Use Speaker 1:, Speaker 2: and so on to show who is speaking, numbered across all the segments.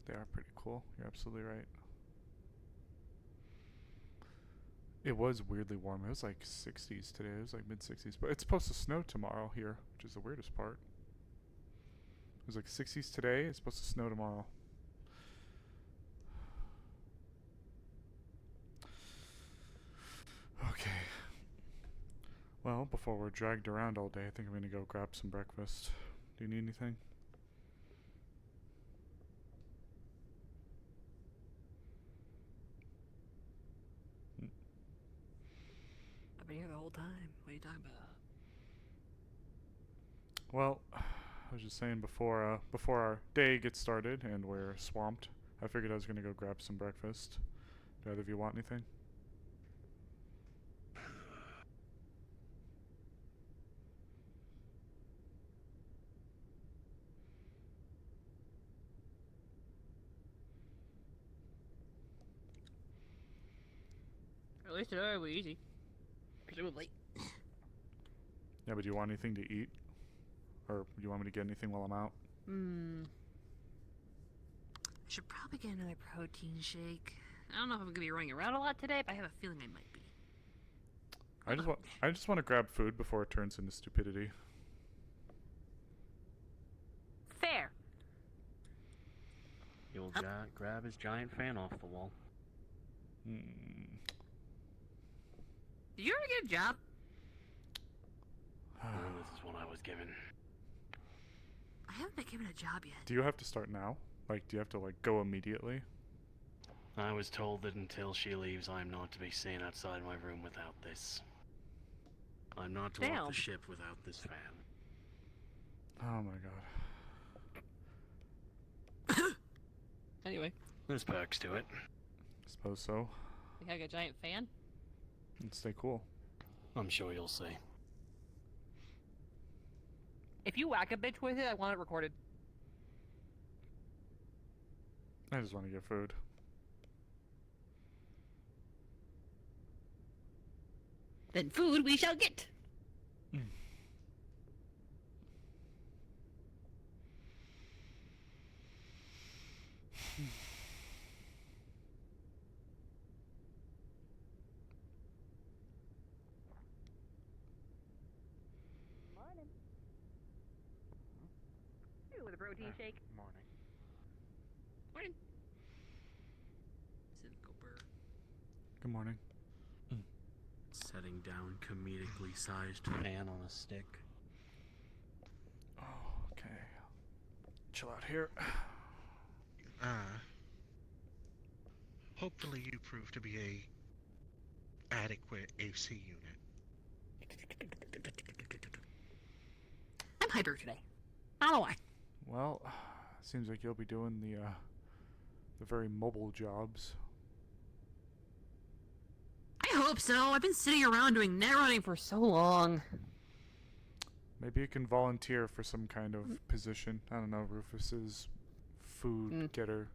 Speaker 1: They are pretty cool. You're absolutely right. It was weirdly warm. It was like 60s today. It was like mid 60s. But it's supposed to snow tomorrow here, which is the weirdest part. It was like 60s today. It's supposed to snow tomorrow. Okay. Well, before we're dragged around all day, I think I'm gonna go grab some breakfast. Do you need anything?
Speaker 2: I've been here the whole time. What are you talking about?
Speaker 1: Well, I was just saying before our day gets started and we're swamped, I figured I was gonna go grab some breakfast. Do either of you want anything?
Speaker 2: At least today it'll be easy. Presumably.
Speaker 1: Yeah, but do you want anything to eat? Or do you want me to get anything while I'm out?
Speaker 2: I should probably get another protein shake. I don't know if I'm gonna be running around a lot today, but I have a feeling I might be.
Speaker 1: I just want to grab food before it turns into stupidity.
Speaker 2: Fair.
Speaker 3: He'll grab his giant fan off the wall.
Speaker 1: Hmm.
Speaker 2: Did you ever get a job?
Speaker 3: This is what I was given.
Speaker 2: I haven't been given a job yet.
Speaker 1: Do you have to start now? Like, do you have to, like, go immediately?
Speaker 3: I was told that until she leaves, I'm not to be seen outside my room without this. I'm not to walk the ship without this fan.
Speaker 1: Oh my god.
Speaker 2: Anyway.
Speaker 3: There's perks to it.
Speaker 1: Suppose so.
Speaker 2: You got a giant fan?
Speaker 1: And stay cool.
Speaker 3: I'm sure you'll see.
Speaker 2: If you whack a bitch with it, I want it recorded.
Speaker 1: I just want to get food.
Speaker 2: Then food we shall get. Morning. With a protein shake.
Speaker 3: Morning.
Speaker 2: Morning. Cynical bird.
Speaker 1: Good morning.
Speaker 3: Setting down comedically sized fan on a stick.
Speaker 1: Oh, okay. Chill out here.
Speaker 4: Hopefully you prove to be a adequate AC unit.
Speaker 2: I'm hyper today. I don't know why.
Speaker 1: Well, seems like you'll be doing the very mobile jobs.
Speaker 2: I hope so. I've been sitting around doing net running for so long.
Speaker 1: Maybe you can volunteer for some kind of position. I don't know, Rufus's food getter.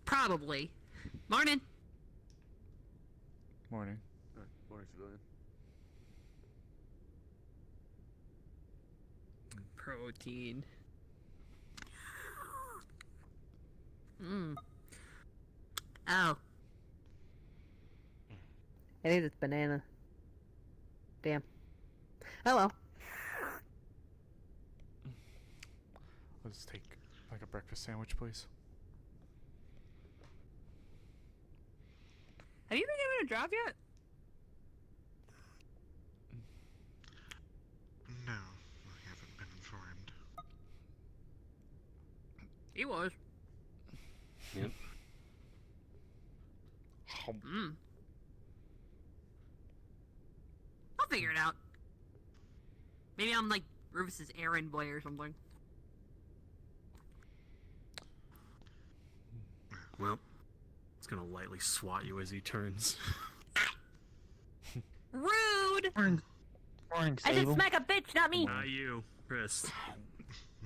Speaker 2: Probably. Morning.
Speaker 1: Morning.
Speaker 5: Morning, civilian.
Speaker 2: Protein. Oh. I think it's banana. Damn. Oh well.
Speaker 1: Let's take like a breakfast sandwich, please.
Speaker 2: Have you been given a job yet?
Speaker 4: No, I haven't been informed.
Speaker 2: He was.
Speaker 3: Yep.
Speaker 2: I'll figure it out. Maybe I'm like Rufus's errand boy or something.
Speaker 3: Well, it's gonna lightly swat you as he turns.
Speaker 2: Rude!
Speaker 6: Morning,
Speaker 2: I said
Speaker 6: Sable.
Speaker 2: smack a bitch, not me!
Speaker 3: Not you, Chris.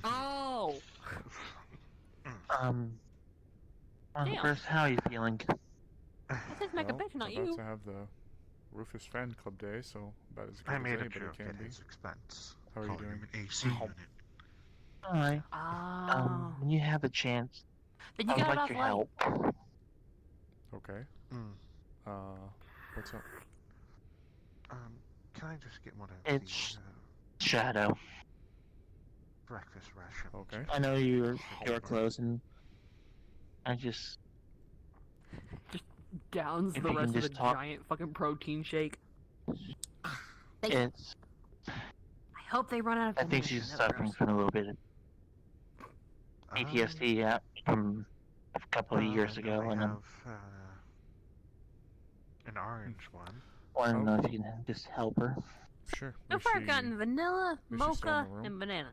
Speaker 2: Oh! Damn.
Speaker 6: Chris, how are you feeling?
Speaker 2: I said smack a bitch, not
Speaker 1: about
Speaker 2: you.
Speaker 1: to have the Rufus Fan Club Day, so about as good
Speaker 4: I
Speaker 1: as
Speaker 4: made a
Speaker 1: anybody
Speaker 4: joke
Speaker 1: can
Speaker 4: at
Speaker 1: be.
Speaker 4: his expense.
Speaker 1: How are you
Speaker 4: calling
Speaker 1: doing?
Speaker 4: him an AC unit.
Speaker 5: Alright.
Speaker 2: Oh.
Speaker 5: When you have a chance,
Speaker 2: Then you
Speaker 5: I would
Speaker 2: got it
Speaker 5: like
Speaker 2: off
Speaker 5: your
Speaker 2: light.
Speaker 5: help.
Speaker 1: Okay.
Speaker 4: Mm.
Speaker 1: What's up?
Speaker 4: Can I just get one of
Speaker 5: It's
Speaker 4: the
Speaker 5: Shadow.
Speaker 4: breakfast rations?
Speaker 1: Okay.
Speaker 5: I know you're close, and I just
Speaker 2: Downs
Speaker 5: If
Speaker 2: the
Speaker 5: you can
Speaker 2: rest of the
Speaker 5: just talk-
Speaker 2: giant fucking protein shake. They,
Speaker 5: it's.
Speaker 2: I hope they run out of
Speaker 5: I think
Speaker 2: ammunition.
Speaker 5: she's
Speaker 2: That's
Speaker 5: suffering
Speaker 2: gross.
Speaker 5: from a little bit of PTSD from a couple of years
Speaker 4: I know
Speaker 5: ago,
Speaker 4: they
Speaker 5: and
Speaker 4: have an orange one.
Speaker 5: I want to
Speaker 1: Oh.
Speaker 5: know if you can just help her.
Speaker 1: Sure.
Speaker 2: So
Speaker 1: Is
Speaker 2: far,
Speaker 1: she,
Speaker 2: I've gotten vanilla,
Speaker 1: is she still in the
Speaker 2: mocha,
Speaker 1: room?
Speaker 2: and banana.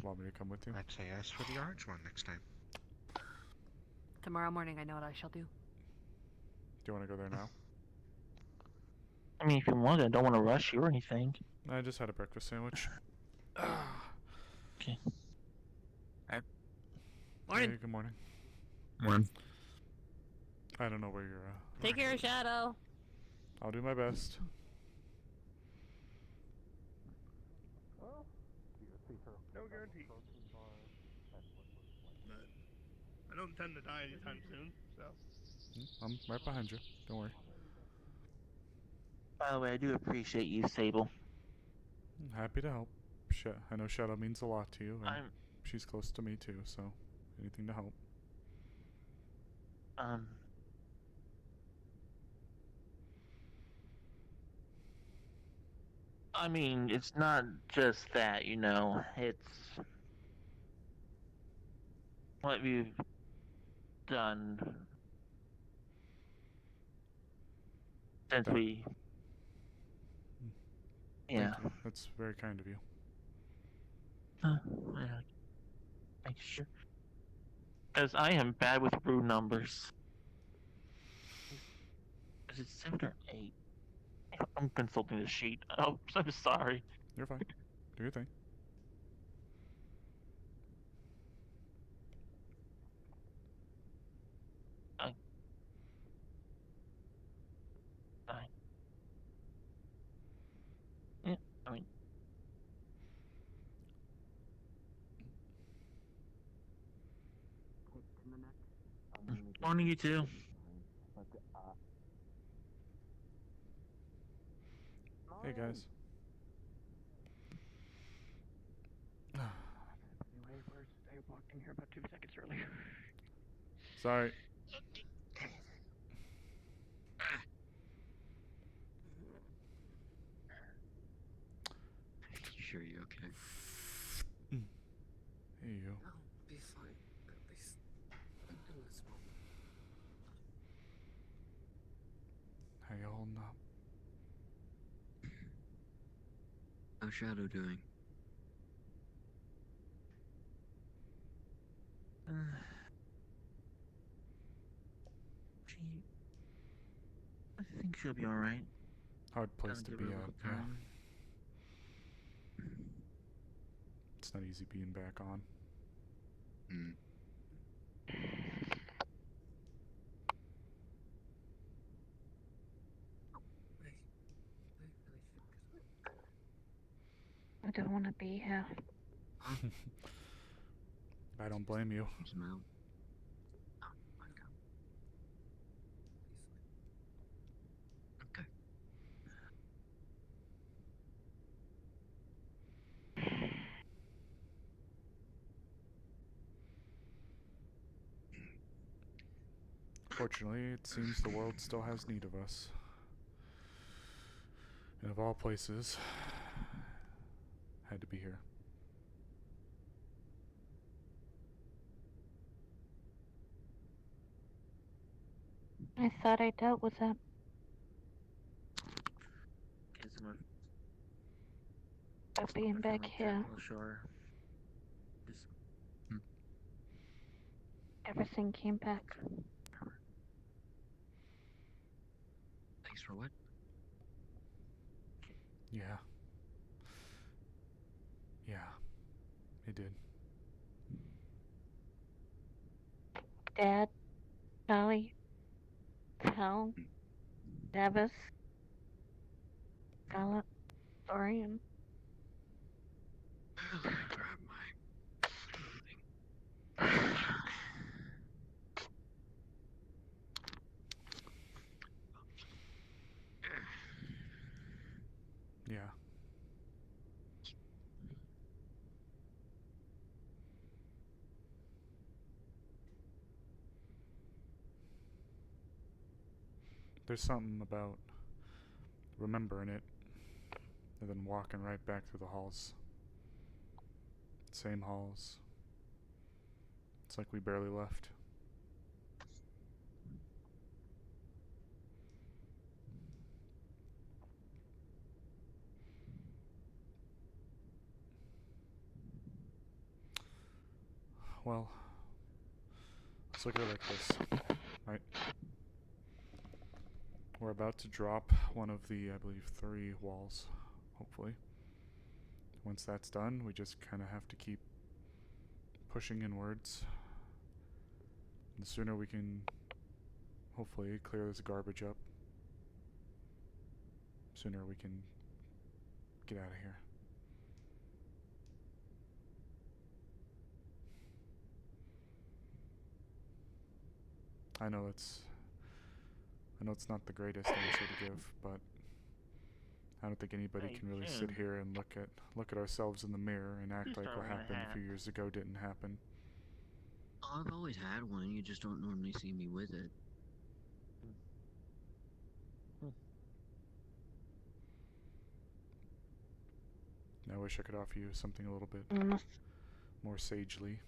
Speaker 1: Want me to come with you?
Speaker 4: I'd say ask for the orange one next time.
Speaker 2: Tomorrow morning, I know what I shall do.
Speaker 1: Do you want to go there now?
Speaker 5: I mean, if you want, I don't want to rush you or anything.
Speaker 1: I just had a breakfast sandwich.
Speaker 5: Okay.
Speaker 2: Morning.
Speaker 1: Hey, good morning.
Speaker 6: Morning.
Speaker 1: I don't know where you're
Speaker 2: Take care, Shadow.
Speaker 1: I'll do my best.
Speaker 3: No guarantee. But I don't intend to die anytime soon, so.
Speaker 1: I'm right behind you. Don't worry.
Speaker 5: By the way, I do appreciate you, Sable.
Speaker 1: I'm happy to help. I know Shadow means a lot to you, and
Speaker 5: I'm
Speaker 1: she's close to me too, so anything to help.
Speaker 5: I mean, it's not just that, you know. It's what we've done since
Speaker 1: That-
Speaker 5: we. Yeah.
Speaker 1: Thank you. That's very kind of you.
Speaker 5: Yeah. Make sure. Because I am bad with rude numbers. Is it 7 or 8? I'm consulting the sheet. Oh, I'm sorry.
Speaker 1: You're fine. Do your thing.
Speaker 5: Nine. Yeah, I mean. Morning, you too.
Speaker 1: Hey guys.
Speaker 2: I walked in here about 2 seconds earlier.
Speaker 1: Sorry.
Speaker 6: You sure you're okay?
Speaker 1: Hey you.
Speaker 6: I'll be fine, at least in this moment.
Speaker 1: How you holding up?
Speaker 6: How's Shadow doing?
Speaker 5: I think she'll be alright.
Speaker 1: Hard place to be at. Yeah. It's not easy being back on.
Speaker 6: Hmm.
Speaker 2: I don't want to be here.
Speaker 1: I don't blame you.
Speaker 6: Smell. Oh, okay.
Speaker 1: Fortunately, it seems the world still has need of us. And of all places, had to be here.
Speaker 2: I thought I dealt with that. By being back here.
Speaker 5: Sure.
Speaker 2: Everything came back.
Speaker 6: Thanks for what?
Speaker 1: Yeah. Yeah. It did.
Speaker 2: Dad, Charlie, Cal, Davis, Scarlet, Dorian.
Speaker 6: Let me grab my thing.
Speaker 1: Yeah. There's something about remembering it and then walking right back through the halls. Same halls. It's like we barely left. Well, let's look at it like this, right? We're about to drop one of the, I believe, 3 walls, hopefully. Once that's done, we just kind of have to keep pushing inwards. The sooner we can, hopefully, clear this garbage up, sooner we can get out of here. I know it's not the greatest answer to give, but I don't think anybody
Speaker 5: Hey,
Speaker 1: can really sit
Speaker 5: Jim.
Speaker 1: here and look at ourselves in the mirror and act
Speaker 5: Please
Speaker 1: like
Speaker 5: start
Speaker 1: what
Speaker 5: wearing a
Speaker 1: happened a
Speaker 5: hat.
Speaker 1: few years ago didn't happen.
Speaker 6: Oh, I've always had one. You just don't normally see me with it.
Speaker 1: I wish I could offer you something a little bit
Speaker 5: Mm,
Speaker 1: more sagely.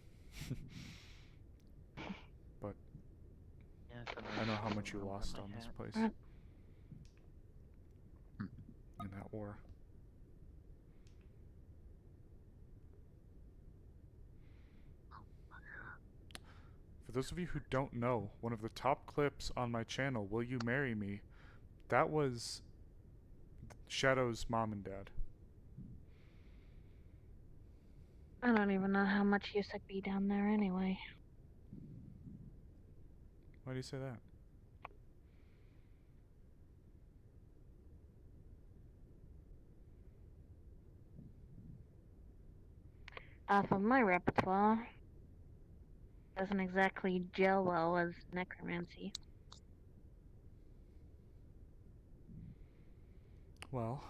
Speaker 1: But
Speaker 5: yeah,
Speaker 1: I know how much you lost on this place in that war. For those of you who don't know, one of the top clips on my channel, Will You Marry Me? That was Shadow's mom and dad.
Speaker 7: I don't even know how much use I'd be down there anyway.
Speaker 1: Why do you say that?
Speaker 7: Off of my repertoire, doesn't exactly gel well with necromancy.
Speaker 1: Well,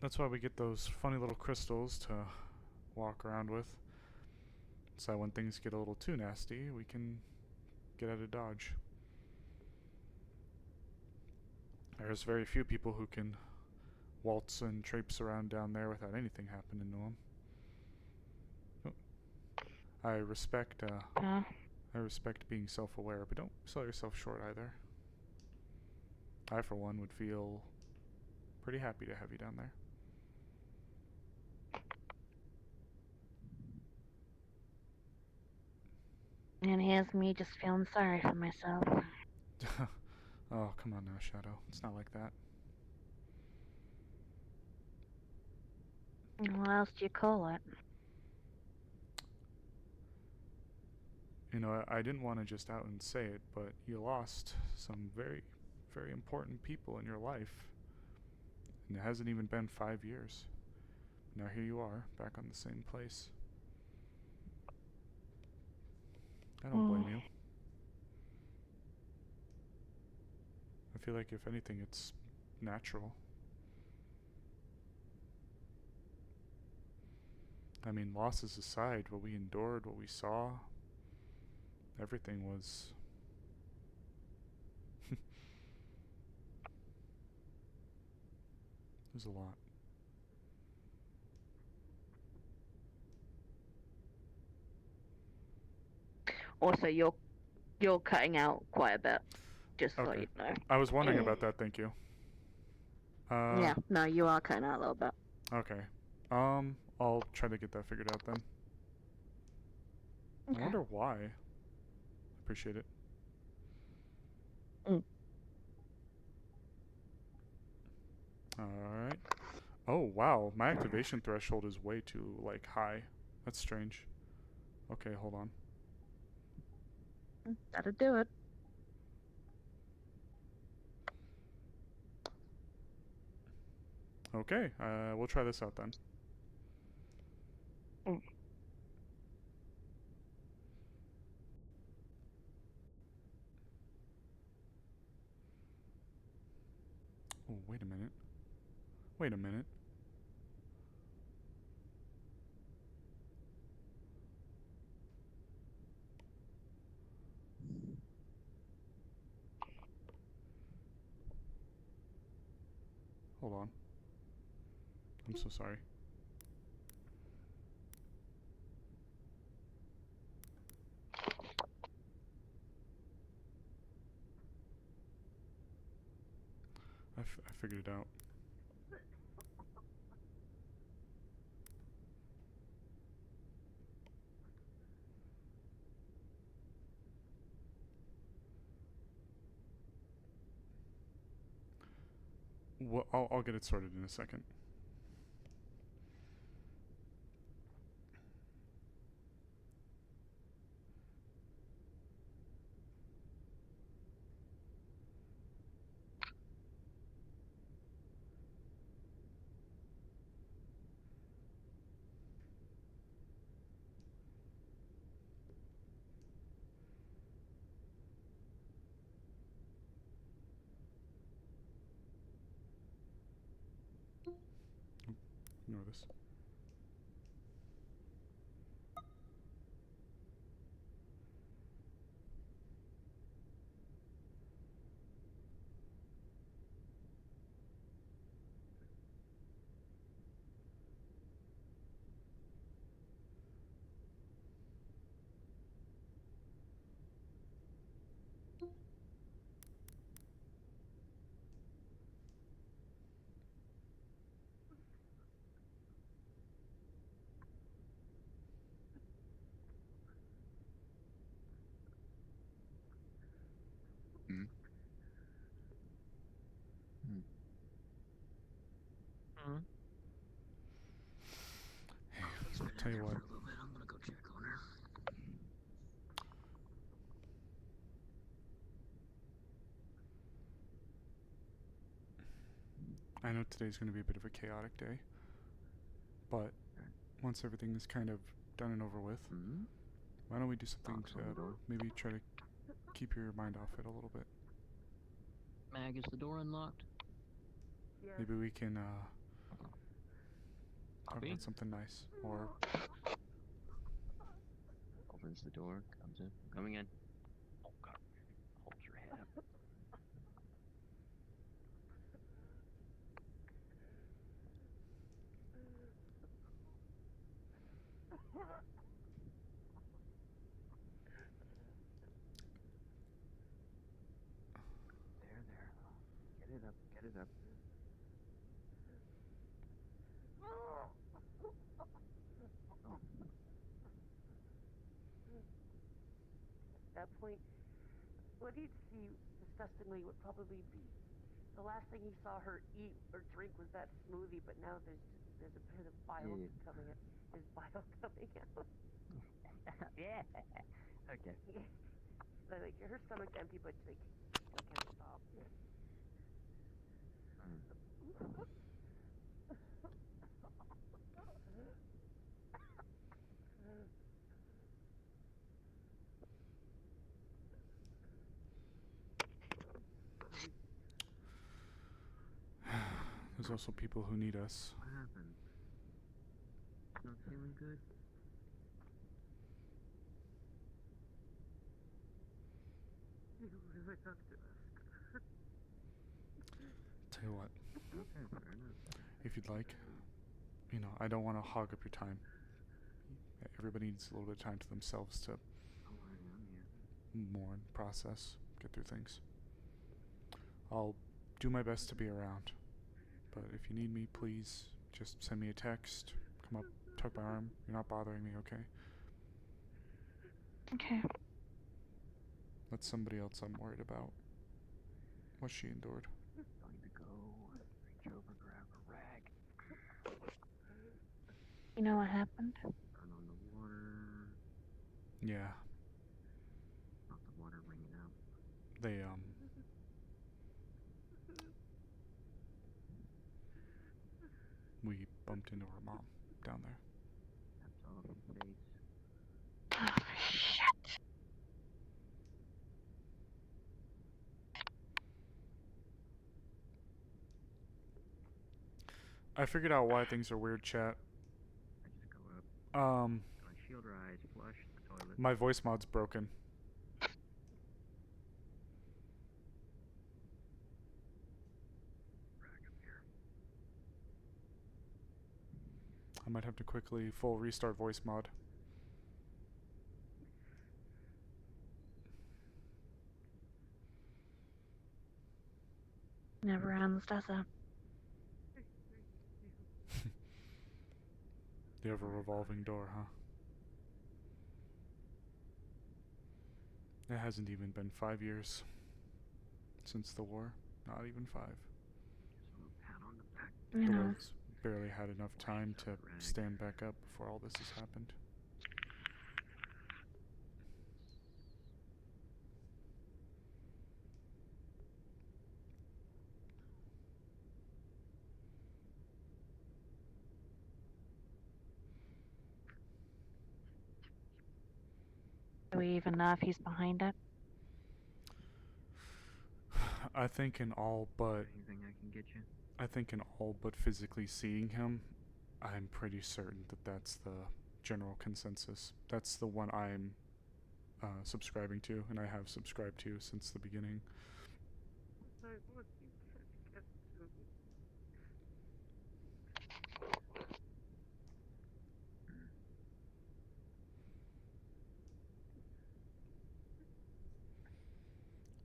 Speaker 1: that's why we get those funny little crystals to walk around with. So when things get a little too nasty, we can get out of Dodge. There's very few people who can waltz and traipse around down there without anything happening to them. I respect being self-aware, but don't sell yourself short either. I, for one, would feel pretty happy to have you down there.
Speaker 7: And here's me just feeling sorry for myself.
Speaker 1: Oh, come on now, Shadow. It's not like that.
Speaker 7: What else do you call it?
Speaker 1: You know, I didn't want to just out and say it, but you lost some very, very important people in your life. And it hasn't even been 5 years. Now here you are, back on the same place. I don't blame you. I feel like if anything, it's natural. I mean, losses aside, what we endured, what we saw, everything was... it was a lot.
Speaker 7: Also, you're cutting out quite a bit, just so
Speaker 1: Okay.
Speaker 7: you know.
Speaker 1: I was wondering about that, thank you.
Speaker 7: Yeah, no, you are cutting out a little bit.
Speaker 1: Okay. I'll try to get that figured out then.
Speaker 7: Okay.
Speaker 1: I wonder why. Appreciate it. Alright. Oh, wow. My activation threshold is way too, like, high. That's strange. Okay, hold on.
Speaker 7: That'll do it.
Speaker 1: Okay, we'll try this out then. Oh, wait a minute. Wait a minute. Hold on. I'm so sorry. I figured it out. Well, I'll get it sorted in a second. Ignore this.
Speaker 6: He's been
Speaker 1: Tell
Speaker 6: in
Speaker 1: you
Speaker 6: there
Speaker 1: what.
Speaker 6: for a little bit. I'm gonna go check on her.
Speaker 1: I know today's going to be a bit of a chaotic day, but once everything is kind of done and over with, why don't we do something
Speaker 5: Knocks on the
Speaker 1: to
Speaker 5: door.
Speaker 1: maybe try to keep your mind off it a little bit?
Speaker 5: Mag, is the door unlocked?
Speaker 1: Maybe we can talk
Speaker 5: Copy.
Speaker 1: about something nice, or
Speaker 5: Opens the door, comes in. Coming in. Oh god. Hold your head up. There. Get it up, get it up. Oh.
Speaker 8: At that point, what he'd see disgustingly would probably be the last thing he saw her eat or drink was that smoothie, but now there's a bit of bile coming out. His bile coming out.
Speaker 5: Yeah. Okay.
Speaker 8: Like her stomach's empty, but like she can't stop.
Speaker 1: there's also people who need us.
Speaker 5: What happened? Not feeling good?
Speaker 8: You really have to ask.
Speaker 1: Tell you what,
Speaker 5: Okay, fair enough.
Speaker 1: if you'd like, I don't want to hog up your time. Everybody needs a little bit of time to themselves to
Speaker 5: Don't worry, I'm here.
Speaker 1: mourn, process, get through things. I'll do my best to be around, but if you need me, please just send me a text, come up, tug my arm. You're not bothering me, okay?
Speaker 7: Okay.
Speaker 1: That's somebody else I'm worried about. What she endured.
Speaker 5: Going to go reach over, grab a rag.
Speaker 7: You know what happened?
Speaker 5: Turn on the water.
Speaker 1: Yeah,
Speaker 5: Not the water ringing out.
Speaker 1: they, we bumped into her mom down there.
Speaker 5: Taps all over the face.
Speaker 7: Oh, shit.
Speaker 1: I figured out why things are weird, chat.
Speaker 5: I just go up,
Speaker 1: Um,
Speaker 5: go and shield rise, flush the toilet.
Speaker 1: my voice mod's broken.
Speaker 5: Rack up here.
Speaker 1: I might have to quickly full restart voice mod.
Speaker 7: Never ends, does it?
Speaker 1: You have a revolving door, huh? It hasn't even been 5 years since the war. Not even 5.
Speaker 5: Just a little pat on the back.
Speaker 7: You
Speaker 1: The
Speaker 7: know.
Speaker 1: world's barely had enough time to stand back up before all this has happened.
Speaker 7: Do we even know if he's behind it?
Speaker 1: I think in all but
Speaker 5: Anything I can get you?
Speaker 1: I think in all but physically seeing him, I'm pretty certain that that's the general consensus. That's the one I'm subscribing to, and I have subscribed to since the beginning.
Speaker 8: I want you to get to me.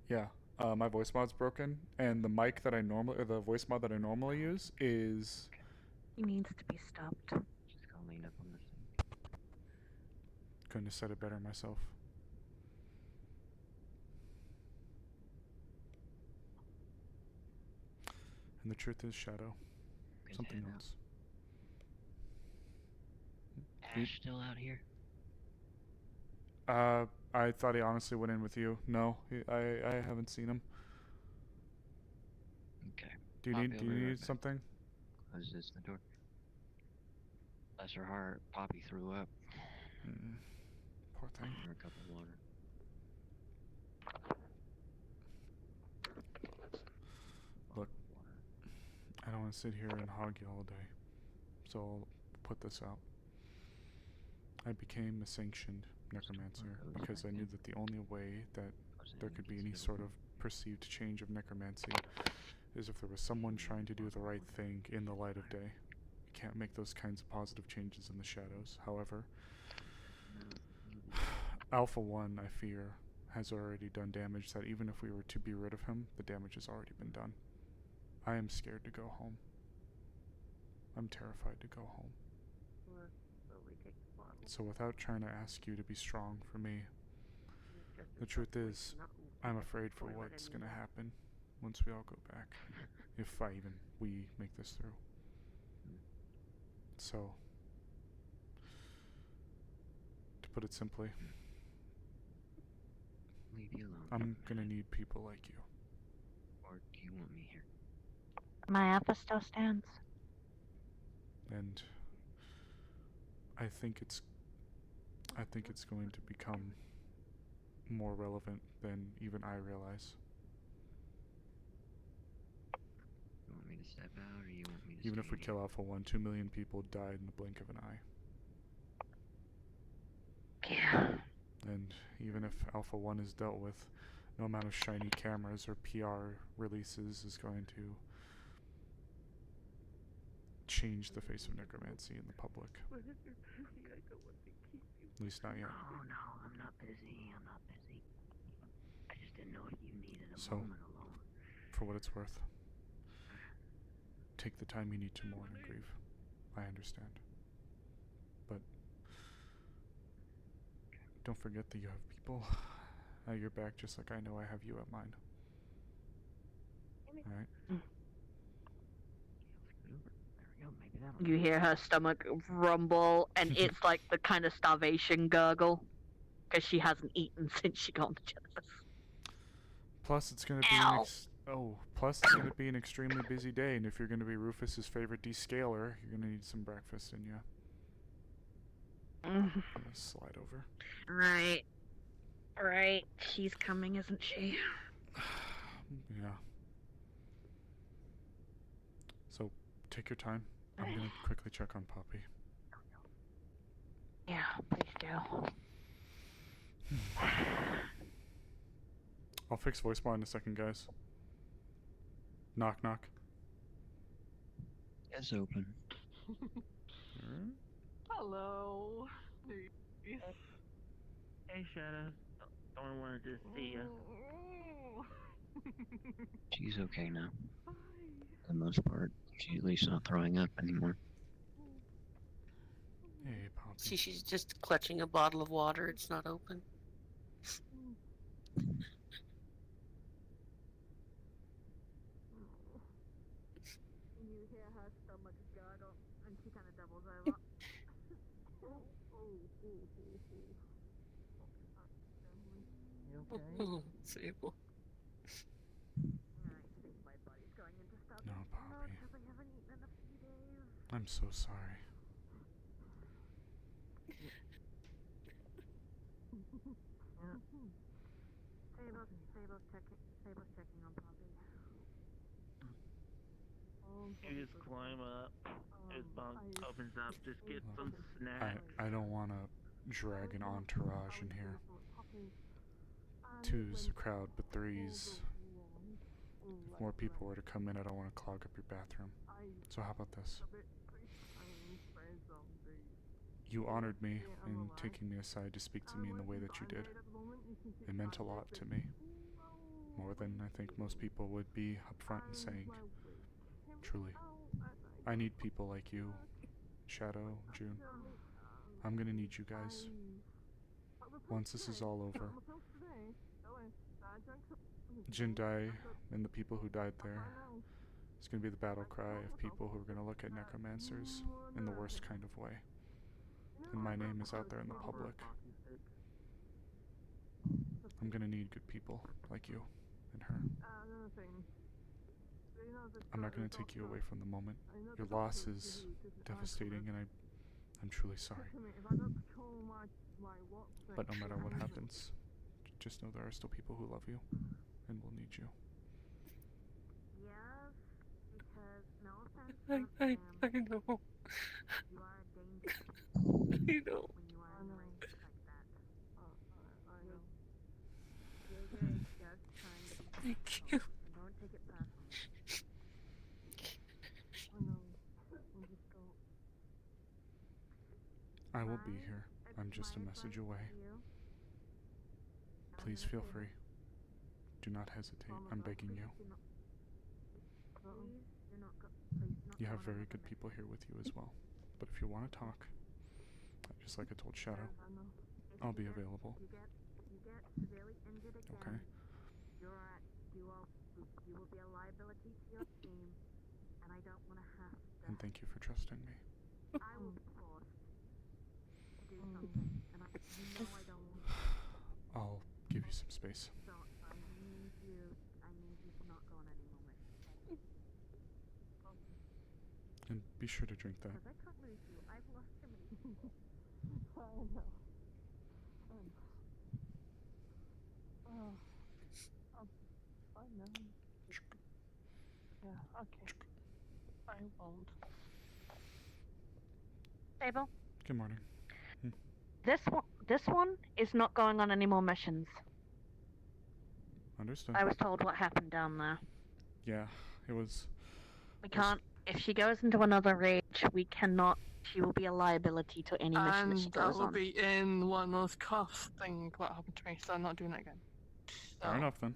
Speaker 1: Yeah, my voice mod's broken, and the mic that I normally, or the voice mod that I normally use is.
Speaker 7: He needs to be stopped.
Speaker 5: Just go lean up on this thing.
Speaker 1: Couldn't have said it better myself. And the truth is, Shadow.
Speaker 5: Good
Speaker 1: Something
Speaker 5: head out.
Speaker 1: else.
Speaker 5: Ash still out here?
Speaker 1: I thought he honestly went in with you. No, I haven't seen him.
Speaker 5: Okay.
Speaker 1: Do you
Speaker 5: I'll
Speaker 1: need
Speaker 5: be
Speaker 1: do
Speaker 5: over
Speaker 1: you
Speaker 5: right
Speaker 1: need
Speaker 5: back.
Speaker 1: something?
Speaker 5: Close this the door. Bless her heart, Poppy threw up.
Speaker 1: Poor thing.
Speaker 5: Give her a cup of water.
Speaker 1: Look, I don't want to sit here and hog you all day, so I'll put this out. I became a sanctioned necromancer because I knew that the only way that there could be any sort of perceived change of necromancy is if there was someone trying to do the right thing in the light of day. You can't make those kinds of positive changes in the shadows. However, Alpha 1, I fear, has already done damage that even if we were to be rid of him, the damage has already been done. I am scared to go home. I'm terrified to go home.
Speaker 8: Or slowly take the bottle.
Speaker 1: So without trying to ask you to be strong for me,
Speaker 8: Just
Speaker 1: the
Speaker 8: as
Speaker 1: truth
Speaker 8: hopefully
Speaker 1: is,
Speaker 8: not
Speaker 1: I'm
Speaker 8: move
Speaker 1: afraid for
Speaker 8: toilet
Speaker 1: what's gonna
Speaker 8: anymore.
Speaker 1: happen once we all go back. If we make this through. So, to put it simply,
Speaker 5: Leave you alone.
Speaker 1: I'm gonna need people like you.
Speaker 5: Or do you want me here?
Speaker 7: My alpha still stands.
Speaker 1: And I think it's going to become more relevant than even I realize.
Speaker 5: You want me to step out or you want me to
Speaker 1: Even
Speaker 5: stay
Speaker 1: if we
Speaker 5: in
Speaker 1: kill
Speaker 5: here?
Speaker 1: Alpha 1, 2 million people died in the blink of an eye.
Speaker 7: Yeah.
Speaker 1: And even if Alpha 1 is dealt with, no amount of shiny cameras or PR releases is going to change the face of necromancy in the public.
Speaker 8: But if you're busy, I don't want to keep you.
Speaker 1: At least not yet.
Speaker 5: No, I'm not busy. I'm not busy. I just didn't know if you needed a
Speaker 1: So-
Speaker 5: moment alone.
Speaker 1: For what it's worth, take the time you need to mourn and grieve. I understand. But don't forget that you have people at your back just like I know I have you at mine. Alright?
Speaker 5: There we go. Maybe that'll.
Speaker 7: You hear her stomach rumble, and it's like the kind of starvation gurgle, because she hasn't eaten since she got on the Genesis.
Speaker 1: Plus it's gonna be plus it's gonna be an extremely busy day, and if you're gonna be Rufus's favorite descaler, you're gonna need some breakfast in you. I'm gonna slide over.
Speaker 7: Right. Right. She's coming, isn't she?
Speaker 1: Yeah. So take your time. I'm gonna quickly check on Poppy.
Speaker 7: Yeah, please do.
Speaker 1: I'll fix voicemail in a second, guys. Knock, knock.
Speaker 5: It's open.
Speaker 1: Alright.
Speaker 9: Hello.
Speaker 10: Hey, Shadow. Don't wanted to see you.
Speaker 5: She's okay now. For the most part. She's at least not throwing up anymore.
Speaker 1: Hey, Poppy.
Speaker 6: See, she's just clutching a bottle of water. It's not open.
Speaker 7: You hear her stomach gurgle, and she kind of doubles over.
Speaker 10: You okay?
Speaker 6: Sable.
Speaker 7: My body's going into stuff.
Speaker 1: No, Poppy.
Speaker 7: Because I haven't eaten in a few days.
Speaker 1: I'm so sorry.
Speaker 7: Sable's checking on Poppy.
Speaker 10: You just climb up. His bunk opens up. Just get some snacks.
Speaker 1: I don't want to drag an entourage in here. Two's a crowd, but three's... If more people were to come in, I don't want to clog up your bathroom. So how about this? You honored me in taking me aside to speak to me in the way that you did. It meant a lot to me. More than I think most people would be upfront in saying. Truly. I need people like you, Shadow, June. I'm gonna need you guys. Once this is all over. Jindai and the people who died there. It's gonna be the battle cry of people who are gonna look at necromancers in the worst kind of way. And my name is out there in the public. I'm gonna need good people like you and her. I'm not gonna take you away from the moment. Your loss is devastating and I'm truly sorry. But no matter what happens, just know there are still people who love you and will need you.
Speaker 7: Yes, because no offense,
Speaker 6: I know.
Speaker 7: you are a danger
Speaker 6: I know.
Speaker 7: when you are in range like that. You're just trying to be
Speaker 6: Thank
Speaker 7: careful,
Speaker 6: you.
Speaker 7: and don't take it personally.
Speaker 1: I will be here. I'm just a message away. Please feel free. Do not hesitate. I'm begging you. You have very good people here with you as well. But if you want to talk, just like I told Shadow, I'll be available.
Speaker 7: You get severely injured again.
Speaker 1: Okay?
Speaker 7: You will be a liability to your team, and I don't want to have to.
Speaker 1: And thank you for trusting me.
Speaker 7: I will be forced to do something, and I don't want to.
Speaker 1: I'll give you some space.
Speaker 7: So I need you to not go on any more missions.
Speaker 1: And be sure to drink that.
Speaker 7: Because I can't lose you. I've lost too many people.
Speaker 9: I know. Yeah, okay. I won't.
Speaker 7: Sable,
Speaker 1: Good morning.
Speaker 7: this one is not going on any more missions.
Speaker 1: Understood.
Speaker 7: I was told what happened down there.
Speaker 1: Yeah, it was...
Speaker 7: We can't. If she goes into another rage, we cannot. She will be a liability to any mission that she
Speaker 9: And
Speaker 7: goes
Speaker 9: that will
Speaker 7: on.
Speaker 9: be in one of those cuffs thing what happened to me, so I'm not doing it again.
Speaker 1: Fair
Speaker 9: So,
Speaker 1: enough then.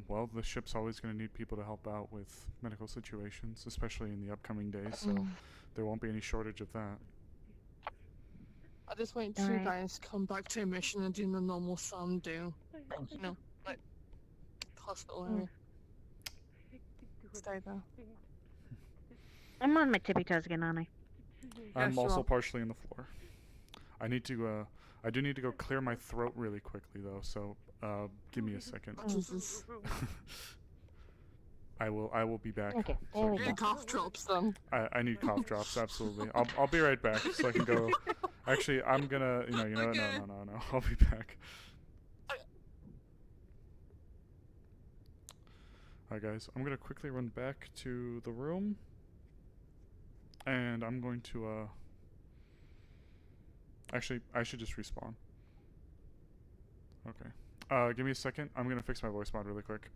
Speaker 1: Well, the ship's always going to need people to help out with medical situations, especially in the upcoming days, so there won't be any shortage of that.
Speaker 9: I just wait till you guys come back to a mission and do the normal Sam do. You know, like hospital area. Stay there.
Speaker 7: I'm on my tippy toes again, aren't I?
Speaker 1: I'm
Speaker 9: Yes, you
Speaker 1: also
Speaker 9: are.
Speaker 1: partially in the floor. I need to, I do need to go clear my throat really quickly though, so, give me a second.
Speaker 9: Jesus.
Speaker 1: I will be back.
Speaker 7: Okay,
Speaker 1: so
Speaker 7: there
Speaker 1: I
Speaker 7: we
Speaker 1: can-
Speaker 9: Get cough drops then.
Speaker 1: I need cough drops, absolutely. I'll be right back, so I can go. Actually, I'm gonna, you know,
Speaker 9: Okay.
Speaker 1: no. I'll be back. Alright guys, I'm gonna quickly run back to the room. And I'm going to, actually, I should just respawn. Okay. Give me a second. I'm gonna fix my voice mod really quick.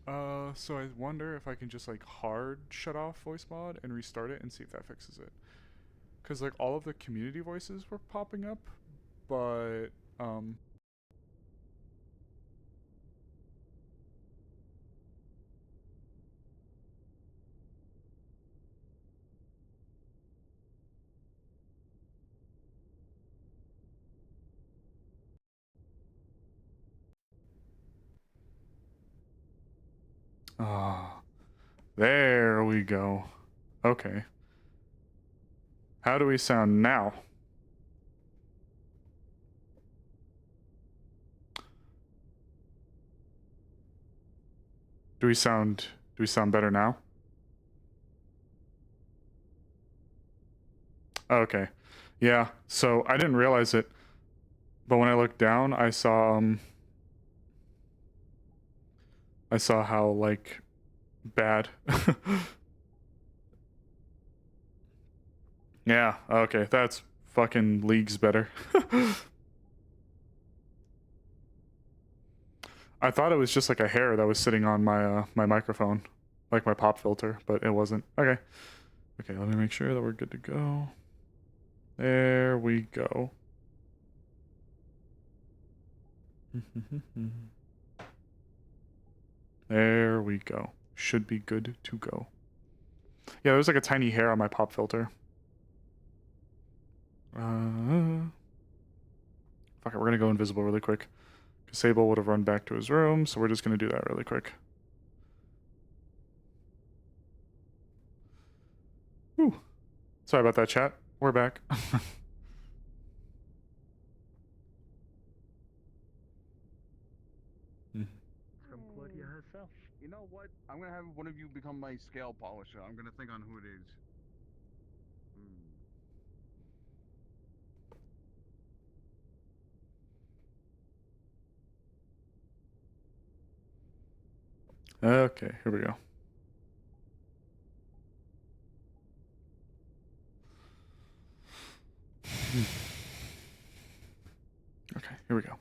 Speaker 1: So I wonder if I can just, like, hard shut off voice mod and restart it and see if that fixes it. Because, like, all of the community voices were popping up, but, there we go. Okay. How do we sound now? Do we sound better now? Okay. Yeah, so I didn't realize it, but when I looked down, I saw how, like, bad. Yeah, okay, that's fucking leagues better. I thought it was just like a hair that was sitting on my my microphone, like my pop filter, but it wasn't. Okay. Okay, let me make sure that we're good to go. There we go. There we go. Should be good to go. Yeah, there's like a tiny hair on my pop filter. Fuck it, we're gonna go invisible really quick. Because Sable would have run back to his room, so we're just gonna do that really quick. Whew. Sorry about that, chat. We're back.
Speaker 10: From Claudia herself.
Speaker 11: You know what? I'm gonna have one of you become my scale polisher. I'm gonna think on who it is.
Speaker 1: Okay, here we go. Okay, here we go.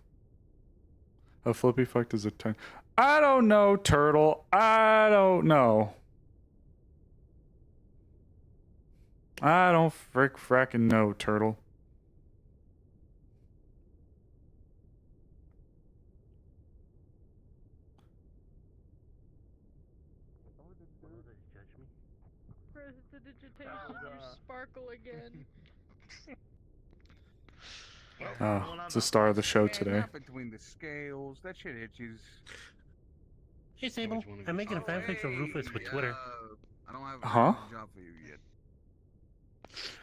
Speaker 1: How flippy fuck does a 10? I don't know, turtle. I don't know. I don't fracking know, turtle.
Speaker 9: Prestidigitation, you sparkle again.
Speaker 1: It's the star of the show
Speaker 11: Man,
Speaker 1: today.
Speaker 11: not between the scales. That shit itches.
Speaker 3: Hey, Sable. I'm making a fanfic for Rufus with Twitter.
Speaker 11: I don't have
Speaker 1: Huh?
Speaker 11: a job for you yet.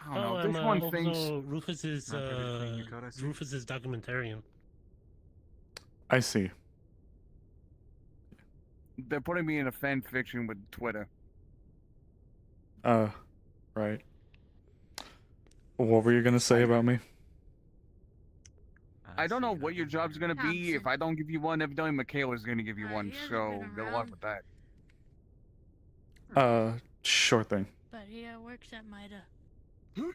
Speaker 11: I don't know. This one thinks
Speaker 3: Rufus's documentarian.
Speaker 1: I see.
Speaker 11: they're putting me in a fan fiction with Twitter.
Speaker 1: Right. What were you gonna say about me?
Speaker 11: I don't know what your job's gonna be. If I don't give you one, evidently Michaela's gonna give you one. So good luck with that.
Speaker 1: Sure thing.
Speaker 12: But he works at MIDA.
Speaker 1: Ooh.